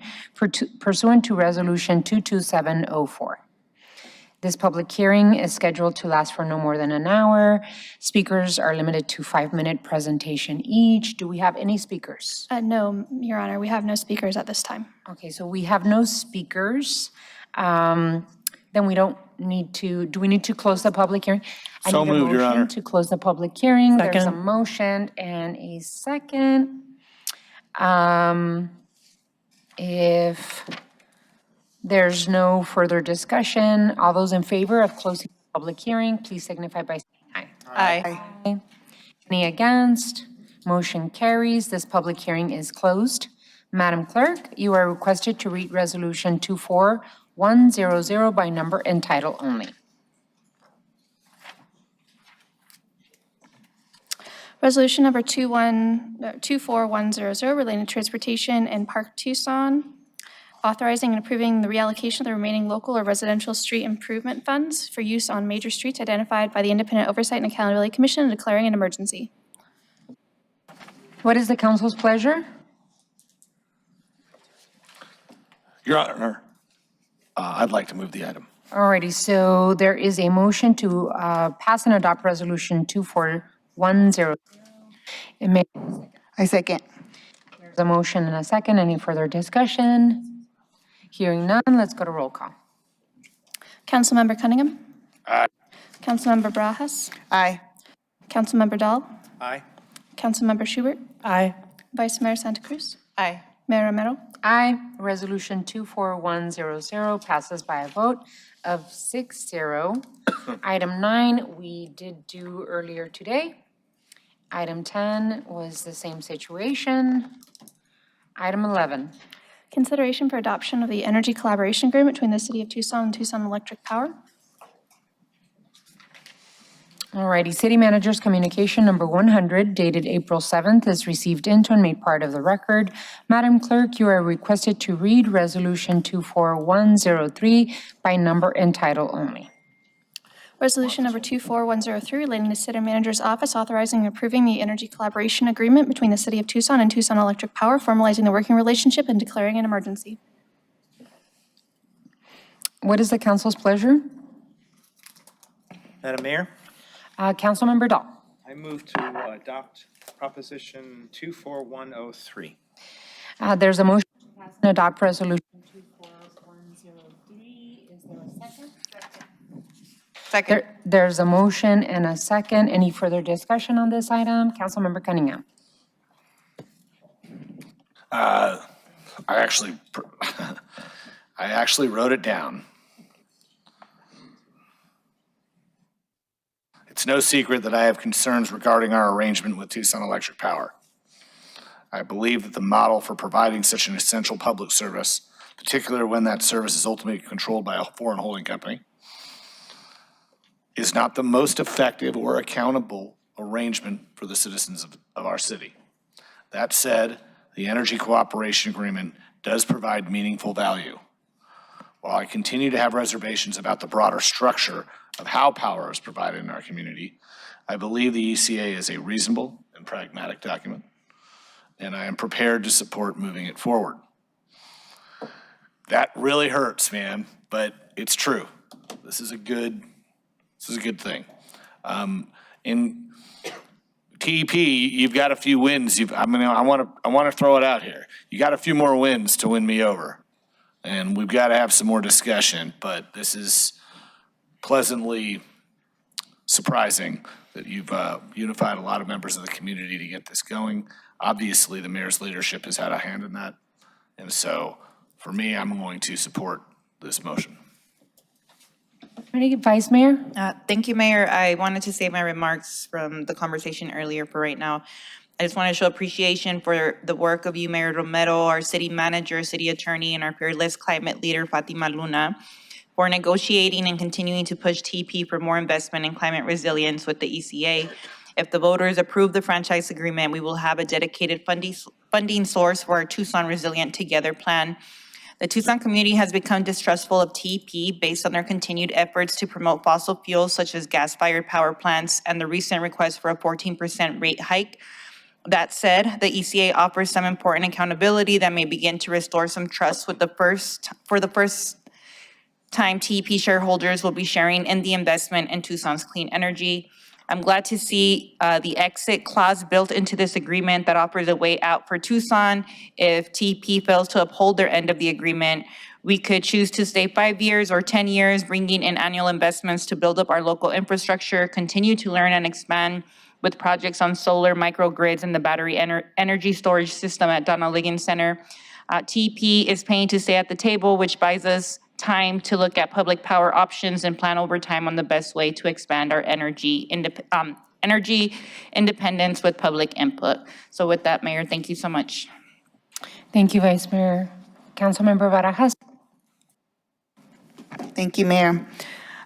pursuant to Resolution 22704. This public hearing is scheduled to last for no more than an hour. Speakers are limited to 5-minute presentation each. Do we have any speakers? No, Your Honor, we have no speakers at this time. Okay, so we have no speakers. Then we don't need to, do we need to close the public hearing? So moved, Your Honor. I need a motion to close the public hearing. There's a Second. motion and a second. If there's no further discussion, all those in favor of closing the public hearing, please signify by saying aye. Aye. Any against? Motion carries. This public hearing is closed. Madam Clerk, you are requested to read Resolution 24100 by number and title only. Resolution number 24100 relating to transportation in Park Tucson, authorizing and approving the reallocation of the remaining local or residential street improvement funds for use on major streets identified by the Independent Oversight and Accountability Commission and declaring an emergency. What is the council's pleasure? Your Honor, I'd like to move the item. Alrighty, so there is a motion to pass and adopt resolution 2410. It may, I second. there's a motion and a second. Any further discussion? Hearing none, let's go to roll call. Councilmember Cunningham? Aye. Councilmember Barajas? Aye. Councilmember Dahl? Aye. Councilmember Schubert? Aye. Vice Mayor Santa Cruz? Aye. Mayor Romero? Aye. Resolution 24100 passes by a vote of 6-0. Item 9, we did do earlier today. Item 10 was the same situation. Item 11. Consideration for adoption of the Energy Collaboration Agreement between the City of Tucson and Tucson Electric Power. Alrighty, City Manager's Communication number 100 dated April 7th is received into and made part of the record. Madam Clerk, you are requested to read Resolution 24103 by number and title only. Resolution number 24103 relating to City Manager's Office authorizing and approving the Energy Collaboration Agreement between the City of Tucson and Tucson Electric Power, formalizing the working relationship and declaring an emergency. What is the council's pleasure? Madam Mayor, Councilmember Dahl. I move to adopt Proposition 24103. There's a motion to pass and adopt Resolution 24103. Is there a second? Second. There's a motion and a second. Any further discussion on this item? Councilmember Cunningham. I actually wrote it down. It's no secret that I have concerns regarding our arrangement with Tucson Electric Power. I believe that the model for providing such an essential public service, particularly when that service is ultimately controlled by a foreign holding company, is not the most effective or accountable arrangement for the citizens of our city. That said, the Energy Cooperation Agreement does provide meaningful value. While I continue to have reservations about the broader structure of how power is provided in our community, I believe the ECA is a reasonable and pragmatic document, and I am prepared to support moving it forward. That really hurts, man, but it's true. This is a good thing. In TEP, you've got a few wins. I want to throw it out here. You got a few more wins to win me over. And we've got to have some more discussion, but this is pleasantly surprising that you've unified a lot of members of the community to get this going. Obviously, the mayor's leadership has had a hand in that. And so, for me, I'm going to support this motion. Ready, Vice Mayor? Thank you, Mayor. I wanted to save my remarks from the conversation earlier for right now. I just want to show appreciation for the work of you, Mayor Romero, our city manager, city attorney, and our fearless climate leader, Fatima Luna, for negotiating and continuing to push TP for more investment in climate resilience with the ECA. If the voters approve the franchise agreement, we will have a dedicated funding source for our Tucson Resilient Together plan. The Tucson community has become distrustful of TEP based on their continued efforts to promote fossil fuels such as gas-fired power plants and the recent request for a 14% rate hike. That said, the ECA offers some important accountability that may begin to restore some trust for the first time TEP shareholders will be sharing in the investment in Tucson's clean energy. I'm glad to see the exit clause built into this agreement that offers a way out for Tucson. If TEP fails to uphold their end of the agreement, we could choose to stay 5 years or 10 years, bringing in annual investments to build up our local infrastructure, continue to learn and expand with projects on solar microgrids and the battery energy storage system at Donna Liggins Center. TEP is paying to stay at the table, which buys us time to look at public power options and plan over time on the best way to expand our energy independence with public input. So with that, Mayor, thank you so much. Thank you, Vice Mayor. Councilmember Barajas. Thank you, Mayor.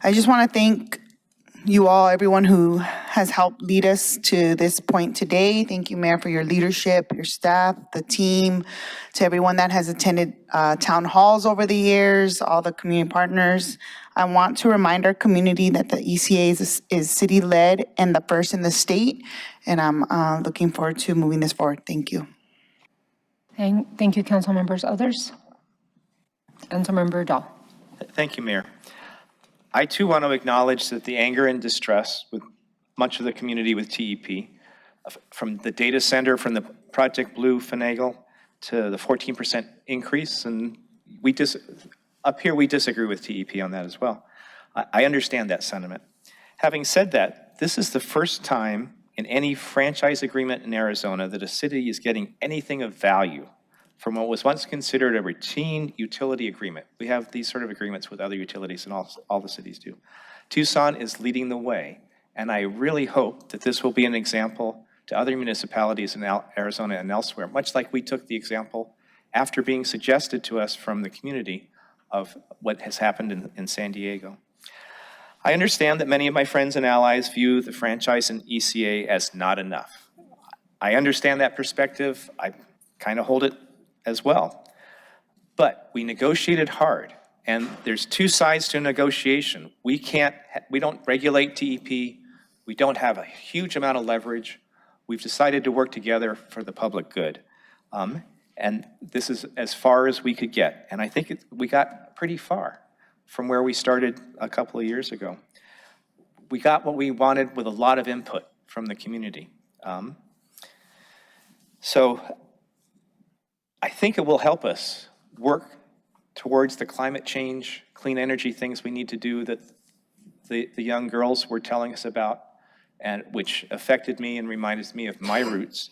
I just want to thank you all, everyone who has helped lead us to this point today. Thank you, Mayor, for your leadership, your staff, the team, to everyone that has attended town halls over the years, all the community partners. I want to remind our community that the ECA is city-led and the first in the state, and I'm looking forward to moving this forward. Thank you. Thank you, council members. Others? Councilmember Dahl. Thank you, Mayor. I too want to acknowledge that the anger and distress with much of the community with TEP, from the data center, from the Project Blue finagle to the 14% increase, and up here we disagree with TEP on that as well. I understand that sentiment. Having said that, this is the first time in any franchise agreement in Arizona that a city is getting anything of value from what was once considered a routine utility agreement. We have these sort of agreements with other utilities, and all the cities do. Tucson is leading the way, and I really hope that this will be an example to other municipalities in Arizona and elsewhere, much like we took the example after being suggested to us from the community of what has happened in San Diego. I understand that many of my friends and allies view the franchise in ECA as not enough. I understand that perspective. I kind of hold it as well. But we negotiated hard, and there's two sides to a negotiation. We don't regulate TEP. We don't have a huge amount of leverage. We've decided to work together for the public good. And this is as far as we could get. And I think we got pretty far from where we started a couple of years ago. We got what we wanted with a lot of input from the community. So I think it will help us work towards the climate change, clean energy things we need to do that the young girls were telling us about, and which affected me and reminded me of my roots.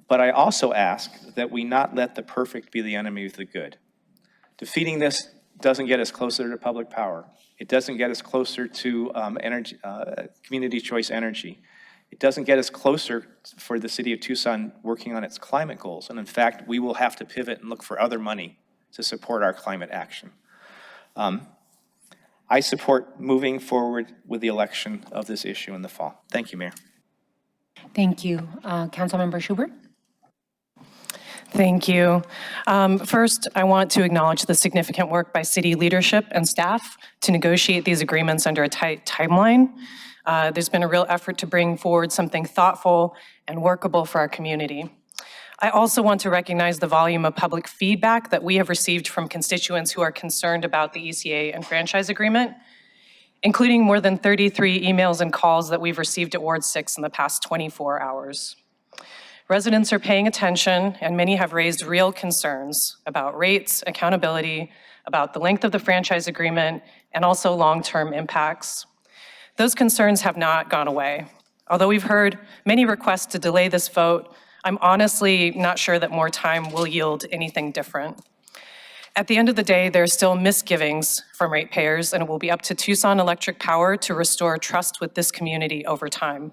But I also ask that we not let the perfect be the enemy of the good. Defeating this doesn't get us closer to public power. It doesn't get us closer to energy, community choice energy. It doesn't get us closer for the city of Tucson working on its climate goals. And in fact, we will have to pivot and look for other money to support our climate action. I support moving forward with the election of this issue in the fall. Thank you, Mayor. Thank you. Councilmember Schubert? Thank you. First, I want to acknowledge the significant work by city leadership and staff to negotiate these agreements under a tight timeline. There's been a real effort to bring forward something thoughtful and workable for our community. I also want to recognize the volume of public feedback that we have received from constituents who are concerned about the ECA and franchise agreement, including more than 33 emails and calls that we've received at Ward 6 in the past 24 hours. Residents are paying attention, and many have raised real concerns about rates, accountability, about the length of the franchise agreement, and also long-term impacts. Those concerns have not gone away. Although we've heard many requests to delay this vote, I'm honestly not sure that more time will yield anything different. At the end of the day, there are still misgivings from ratepayers, and it will be up to Tucson Electric Power to restore trust with this community over time.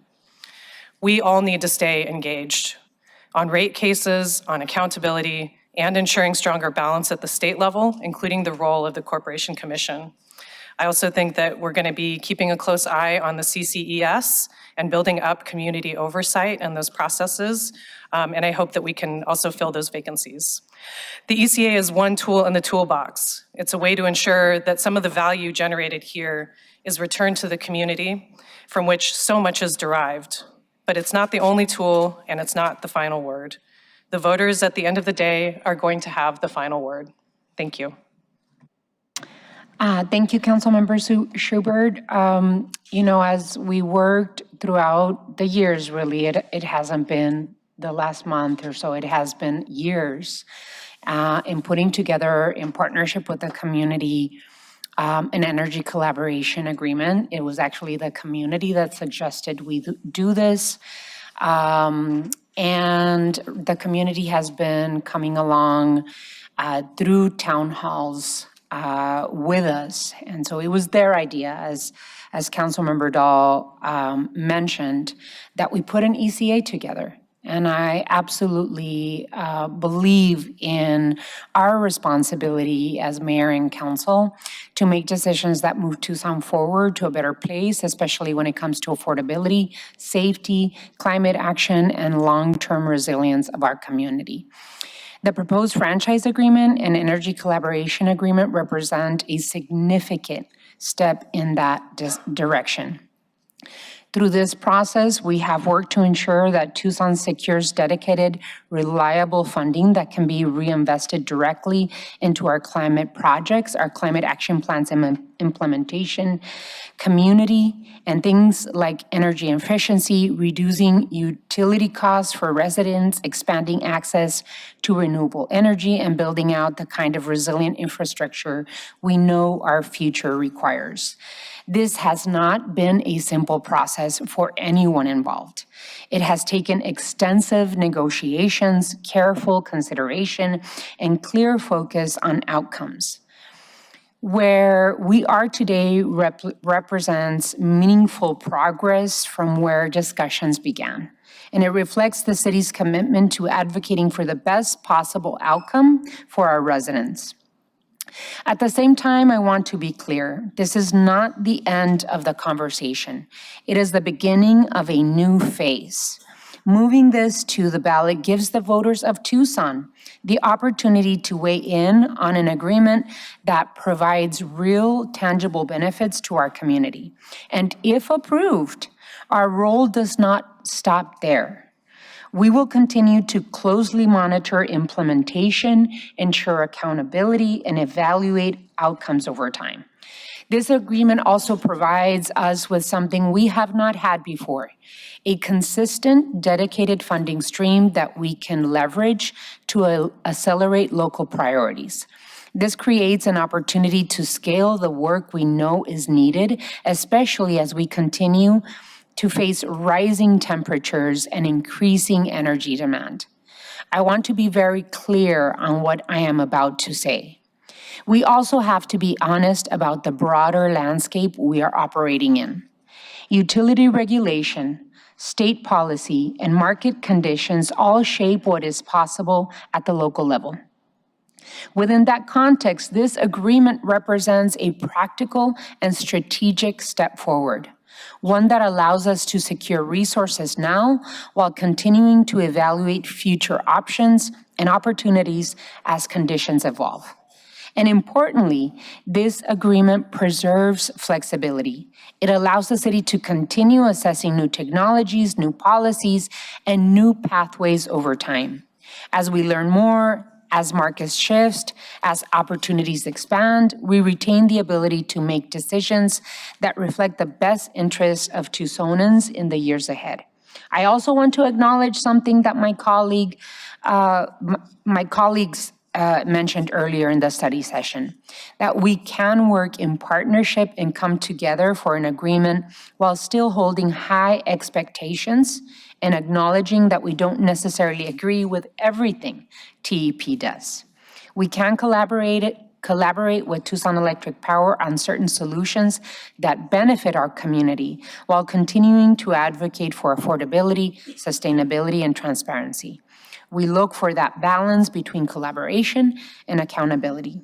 We all need to stay engaged on rate cases, on accountability, and ensuring stronger balance at the state level, including the role of the Corporation Commission. I also think that we're going to be keeping a close eye on the CCES and building up community oversight and those processes, and I hope that we can also fill those vacancies. The ECA is one tool in the toolbox. It's a way to ensure that some of the value generated here is returned to the community from which so much is derived. But it's not the only tool, and it's not the final word. The voters at the end of the day are going to have the final word. Thank you. Thank you, Councilmember Schubert. You know, as we worked throughout the years, really, it hasn't been the last month or so, it has been years in putting together, in partnership with the community, an energy collaboration agreement. It was actually the community that suggested we do this. And the community has been coming along through town halls with us. And so it was their idea, as Councilmember Dahl mentioned, that we put an ECA together. And I absolutely believe in our responsibility as mayor and council to make decisions that move Tucson forward to a better place, especially when it comes to affordability, safety, climate action, and long-term resilience of our community. The proposed franchise agreement and energy collaboration agreement represent a significant step in that direction. Through this process, we have worked to ensure that Tucson secures dedicated, reliable funding that can be reinvested directly into our climate projects, our climate action plans and implementation, community, and things like energy efficiency, reducing utility costs for residents, expanding access to renewable energy, and building out the kind of resilient infrastructure we know our future requires. This has not been a simple process for anyone involved. It has taken extensive negotiations, careful consideration, and clear focus on outcomes. Where we are today represents meaningful progress from where discussions began, and it reflects the city's commitment to advocating for the best possible outcome for our residents. At the same time, I want to be clear, this is not the end of the conversation. It is the beginning of a new phase. Moving this to the ballot gives the voters of Tucson the opportunity to weigh in on an agreement that provides real, tangible benefits to our community. And if approved, our role does not stop there. We will continue to closely monitor implementation, ensure accountability, and evaluate outcomes over time. This agreement also provides us with something we have not had before, a consistent, dedicated funding stream that we can leverage to accelerate local priorities. This creates an opportunity to scale the work we know is needed, especially as we continue to face rising temperatures and increasing energy demand. I want to be very clear on what I am about to say. We also have to be honest about the broader landscape we are operating in. Utility regulation, state policy, and market conditions all shape what is possible at the local level. Within that context, this agreement represents a practical and strategic step forward, one that allows us to secure resources now while continuing to evaluate future options and opportunities as conditions evolve. And importantly, this agreement preserves flexibility. It allows the city to continue assessing new technologies, new policies, and new pathways over time. As we learn more, as markets shift, as opportunities expand, we retain the ability to make decisions that reflect the best interests of Tucsonans in the years ahead. I also want to acknowledge something that my colleagues mentioned earlier in the study session, that we can work in partnership and come together for an agreement while still holding high expectations and acknowledging that we don't necessarily agree with everything TEP does. We can collaborate with Tucson Electric Power on certain solutions that benefit our community while continuing to advocate for affordability, sustainability, and transparency. We look for that balance between collaboration and accountability.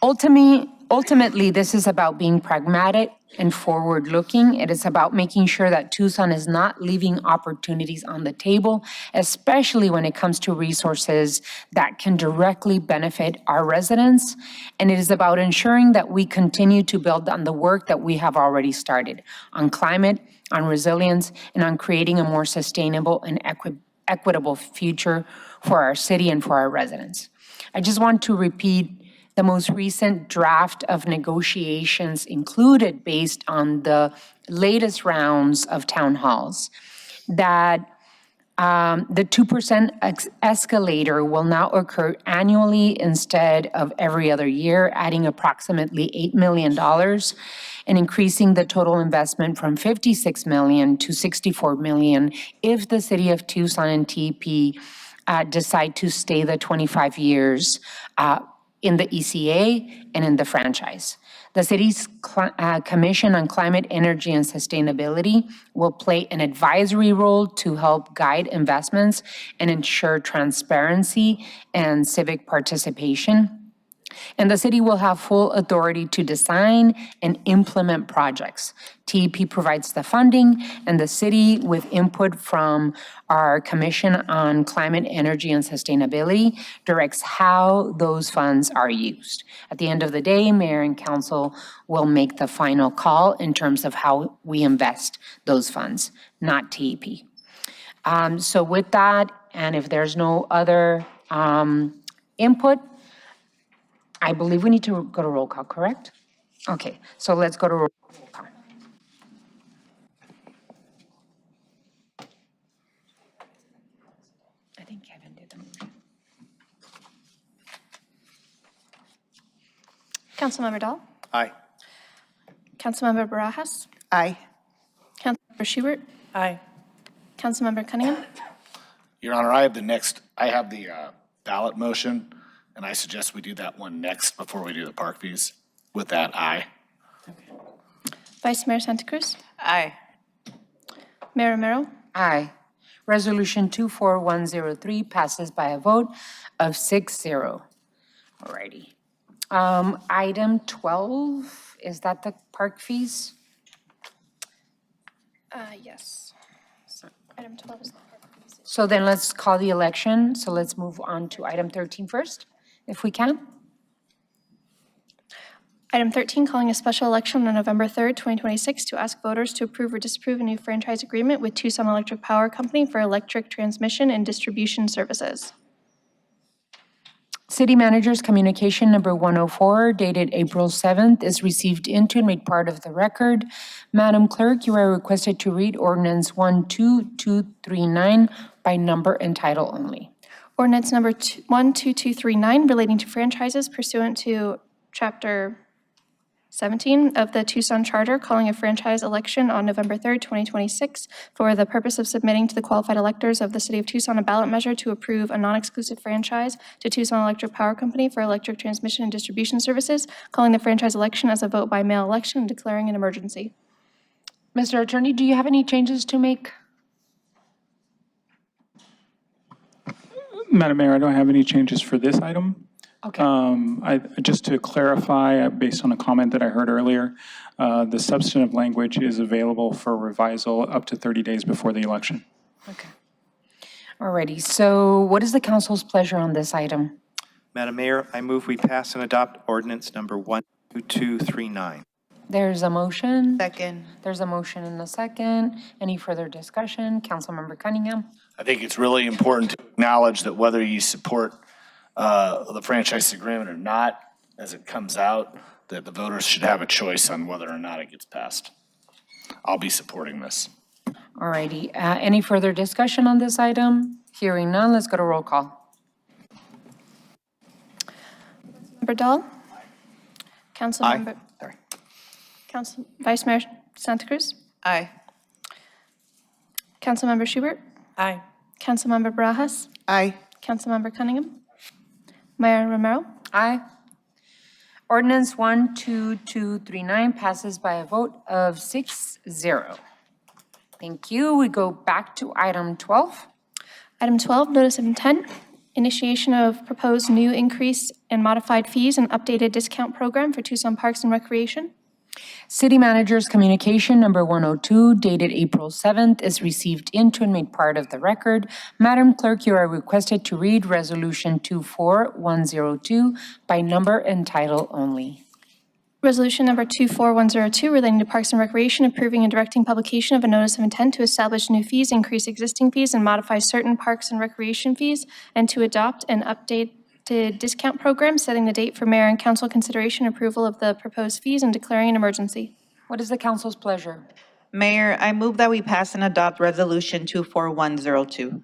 Ultimately, this is about being pragmatic and forward-looking. It is about making sure that Tucson is not leaving opportunities on the table, especially when it comes to resources that can directly benefit our residents. And it is about ensuring that we continue to build on the work that we have already started on climate, on resilience, and on creating a more sustainable and equitable future for our city and for our residents. I just want to repeat the most recent draft of negotiations included based on the latest rounds of town halls, that the 2% escalator will now occur annually instead of every other year, adding approximately $8 million and increasing the total investment from $56 million to $64 million if the city of Tucson and TEP decide to stay the 25 years in the ECA and in the franchise. The city's Commission on Climate, Energy, and Sustainability will play an advisory role to help guide investments and ensure transparency and civic participation. And the city will have full authority to design and implement projects. TEP provides the funding, and the city, with input from our Commission on Climate, Energy, and Sustainability, directs how those funds are used. At the end of the day, mayor and council will make the final call in terms of how we invest those funds, not TEP. So with that, and if there's no other input, I believe we need to go to roll call, correct? Okay, so let's go to roll call. I think Kevin did the motion. Councilmember Dahl? Aye. Councilmember Barajas? Aye. Councilmember Schubert? Aye. Councilmember Cunningham? Your Honor, I have the ballot motion, and I suggest we do that one next before we do the park fees. With that, aye. Vice Mayor Santa Cruz? Aye. Mayor Romero? Aye. Resolution 24103 passes by a vote of 6-0. Alrighty. Item 12, is that the park fees? Yes. Item 12 is the park fees. So then let's call the election. So let's move on to item 13 first, if we can. Item 13, calling a special election on November 3rd, 2026 to ask voters to approve or disapprove a new franchise agreement with Tucson Electric Power Company for electric transmission and distribution services. City Manager's Communication Number 104, dated April 7th, is received into and made part of the record. Madam Clerk, you are requested to read Ordinance 12239 by number and title only. Ordinance number 12239 relating to franchises pursuant to Chapter 17 of the Tucson Charter, calling a franchise election on November 3rd, 2026, for the purpose of submitting to the qualified electors of the City of Tucson a ballot measure to approve a non-exclusive franchise to Tucson Electric Power Company for electric transmission and distribution services, calling the franchise election as a vote by mail election and declaring an emergency. Mr. Attorney, do you have any changes to make? Madam Mayor, I don't have any changes for this item. Okay. Just to clarify, based on a comment that I heard earlier, the substantive language is available for revisal up to 30 days before the election. Okay. Alrighty, so what is the council's pleasure on this item? Madam Mayor, I move we pass and adopt ordinance number 12239. There's a motion. Second. There's a motion and a second. Any further discussion? Councilmember Cunningham? I think it's really important to acknowledge that whether you support the franchise agreement or not, as it comes out, that the voters should have a choice on whether or not it gets passed. I'll be supporting this. Alrighty, any further discussion on this item? Hearing none, let's go to roll call. Member Dahl? Councilmember. Vice Mayor Santa Cruz? Aye. Councilmember Schubert? Aye. Councilmember Barajas? Aye. Councilmember Cunningham? Mayor Romero? Aye. Ordinance 12239 passes by a vote of 6-0. Thank you. We go back to item 12. Item 12, notice of intent, initiation of proposed new increase in modified fees and updated discount program for Tucson Parks and Recreation. City Manager's Communication Number 102, dated April 7th, is received into and made part of the record. Madam Clerk, you are requested to read Resolution 24102 by number and title only. Resolution number 24102 relating to Parks and Recreation, approving and directing publication of a notice of intent to establish new fees, increase existing fees, and modify certain Parks and Recreation fees, and to adopt an updated discount program, setting the date for mayor and council consideration approval of the proposed fees and declaring an emergency. What is the council's pleasure? Mayor, I move that we pass and adopt Resolution 24102.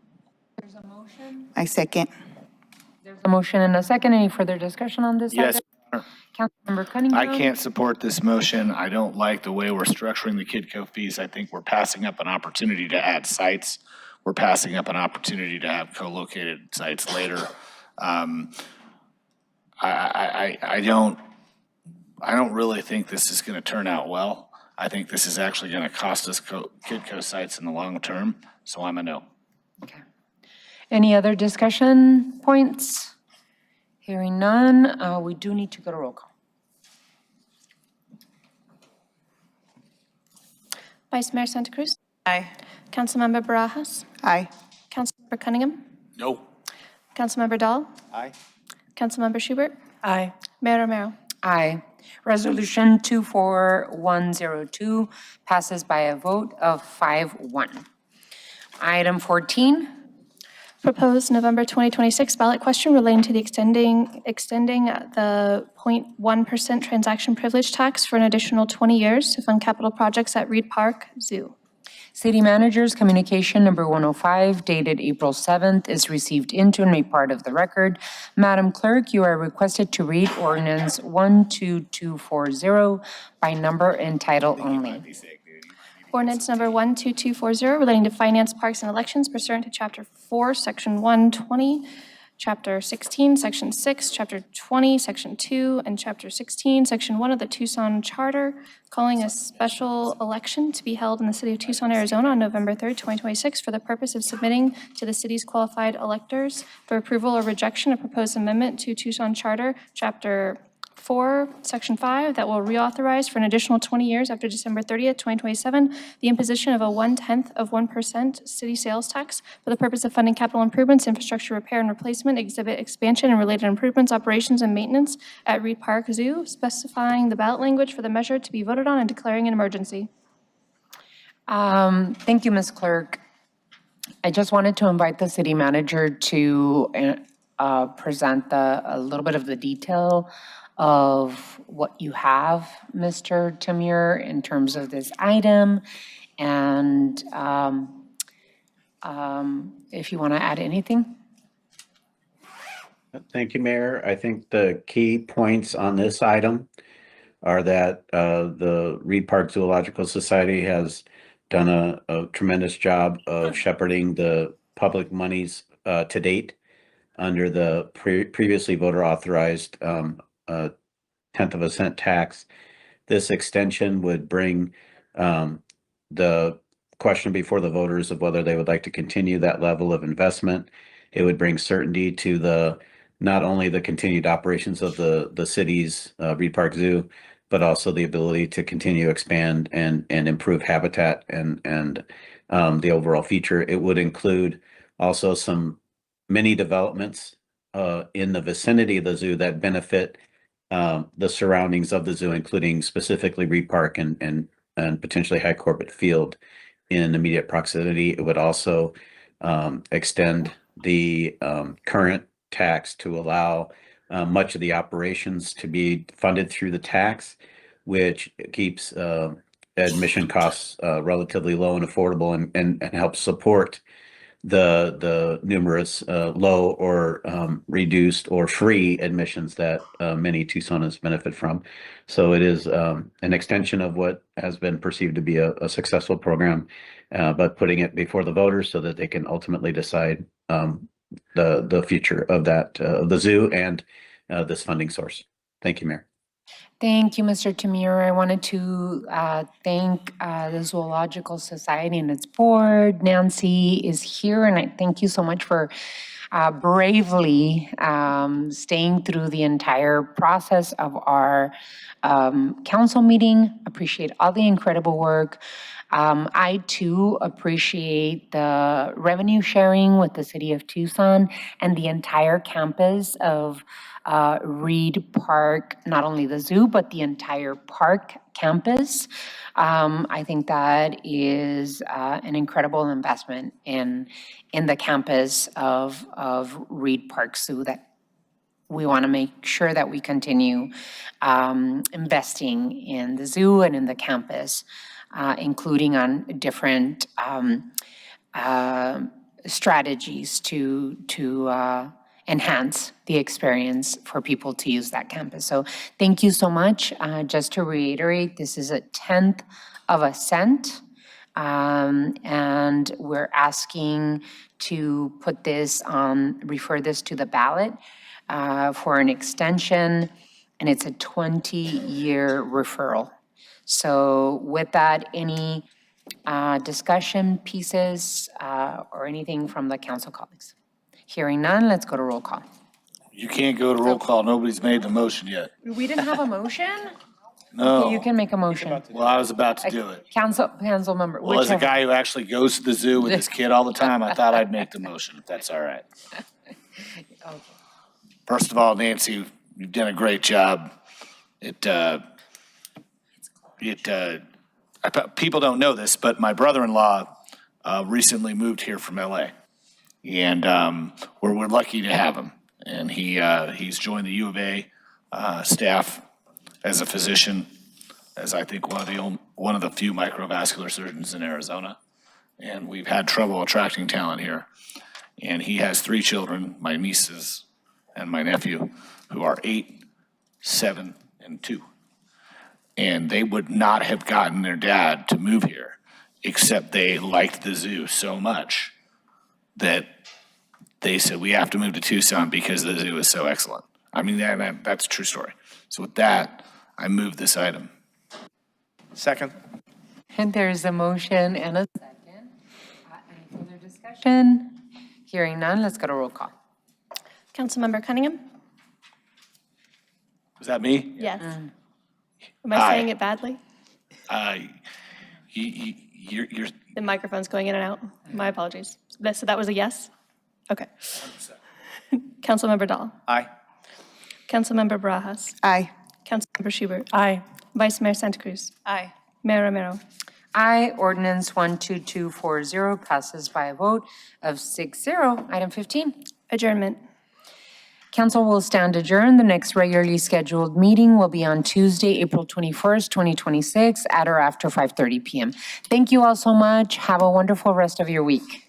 There's a motion. I second. There's a motion and a second. Any further discussion on this Yes, item? Your Honor. Councilmember Cunningham? I can't support this motion. I don't like the way we're structuring the KidCo fees. I think we're passing up an opportunity to add sites. We're passing up an opportunity to have co-located sites later. I I don't really think this is going to turn out well. I think this is actually going to cost us Kidco sites in the long term, so I'm a no. Any other discussion points? Hearing none, we do need to go to roll call. Vice Mayor Santa Cruz? Aye. Councilmember Barajas? Aye. Councilmember Cunningham? No. Councilmember Dahl? Aye. Councilmember Schubert? Aye. Mayor Romero? Aye. Resolution 24102 passes by a vote of 5-1. Item 14, Proposed November 2026 ballot question relating to the extending the 0.1% transaction privilege tax for an additional 20 years to fund capital projects at Reed Park Zoo. City Manager's Communication Number 105 dated April 7th is received into and made part of the record. Madam Clerk, you are requested to read Ordinance 12240 by number and title only. Ordinance number 12240 relating to finance, parks, and elections pursuant to Chapter 4, Section 120, Chapter 16, Section 6, Chapter 20, Section 2, and Chapter 16, Section 1 of the Tucson Charter, calling a special election to be held in the city of Tucson, Arizona on November 3rd, 2026 for the purpose of submitting to the city's qualified electors for approval or rejection a proposed amendment to Tucson Charter, Chapter 4, Section 5, that will reauthorize for an additional 20 years after December 30th, 2027, the imposition of a 0.1% city sales tax for the purpose of funding capital improvements, infrastructure repair and replacement, exhibit expansion and related improvements, operations and maintenance at Reed Park Zoo, specifying the ballot language for the measure to be voted on and declaring an emergency. Thank you, Ms. Clerk. I just wanted to invite the city manager to present a little bit of the detail of what you have, Mr. Tamir, in terms of this item, and if you want to add anything. Thank you, Mayor. I think the key points on this item are that the Reed Park Zoological Society has done a tremendous job of shepherding the public monies to date under the previously voter authorized 1/10 of a cent tax. This extension would bring the question before the voters of whether they would like to continue that level of investment. It would bring certainty to not only the continued operations of the city's Reed Park Zoo, but also the ability to continue to expand and improve habitat and the overall feature. It would include also some many developments in the vicinity of the zoo that benefit the surroundings of the zoo, including specifically Reed Park and potentially High Corbett Field in immediate proximity. It would also extend the current tax to allow much of the operations to be funded through the tax, which keeps admission costs relatively low and affordable and helps support the numerous low or reduced or free admissions that many Tucsonans benefit from. So it is an extension of what has been perceived to be a successful program, but putting it before the voters so that they can ultimately decide the future of the zoo and this funding source. Thank you, Mayor. Thank you, Mr. Tamir. I wanted to thank the Zoological Society and its board. Nancy is here, and I thank you so much for bravely staying through the entire process of our council meeting. Appreciate all the incredible work. I too appreciate the revenue sharing with the city of Tucson and the entire campus of Reed Park, not only the zoo, but the entire park campus. I think that is an incredible investment in the campus of Reed Park Zoo that we want to make sure that we continue investing in the zoo and in the campus, including on different strategies to enhance the experience for people to use that campus. So thank you so much. Just to reiterate, this is a 1/10 of a cent, and we're asking to refer this to the ballot for an extension and it's a 20-year referral. So with that, any discussion pieces or anything from the council colleagues? Hearing none, let's go to roll call. You can't go to roll call. Nobody's made the motion yet. We didn't have a motion? No. Okay, you can make a motion. Well, I was about to do it. Council member, Well, as a whichever. guy who actually goes to the zoo with his kid all the time, I thought I'd make the motion, if that's all right. First of all, Nancy, you've done a great job. People don't know this, but my brother-in-law recently moved here from LA. And we're lucky to have him. And he's joined the U of A staff as a physician, as I think one of the few microvascular surgeons in Arizona. And we've had trouble attracting talent here. And he has 3 children, my nieces and my nephew, who are 8, 7, and 2. And they would not have gotten their dad to move here, except they liked the zoo so much that they said, we have to move to Tucson because the zoo is so excellent. I mean, that's a true story. So with that, I move this item. Second. And there's a motion and a second. Any further discussion? Hearing none, let's go to roll call. Councilmember Cunningham? Is that me? Yes. Am Aye. I saying it badly? You're The microphone's going in and out. My apologies. So that was a yes? Okay. Councilmember Dahl? Aye. Councilmember Barajas? Aye. Councilmember Schubert? Aye. Vice Mayor Santa Cruz? Aye. Mayor Romero? Aye. Ordinance 12240 passes by a vote of 6-0. Item 15. Adjournment. Council will stand adjourned. The next regularly scheduled meeting will be on Tuesday, April 21st, 2026, at or after 5:30 p.m. Thank you all so much. Have a wonderful rest of your week.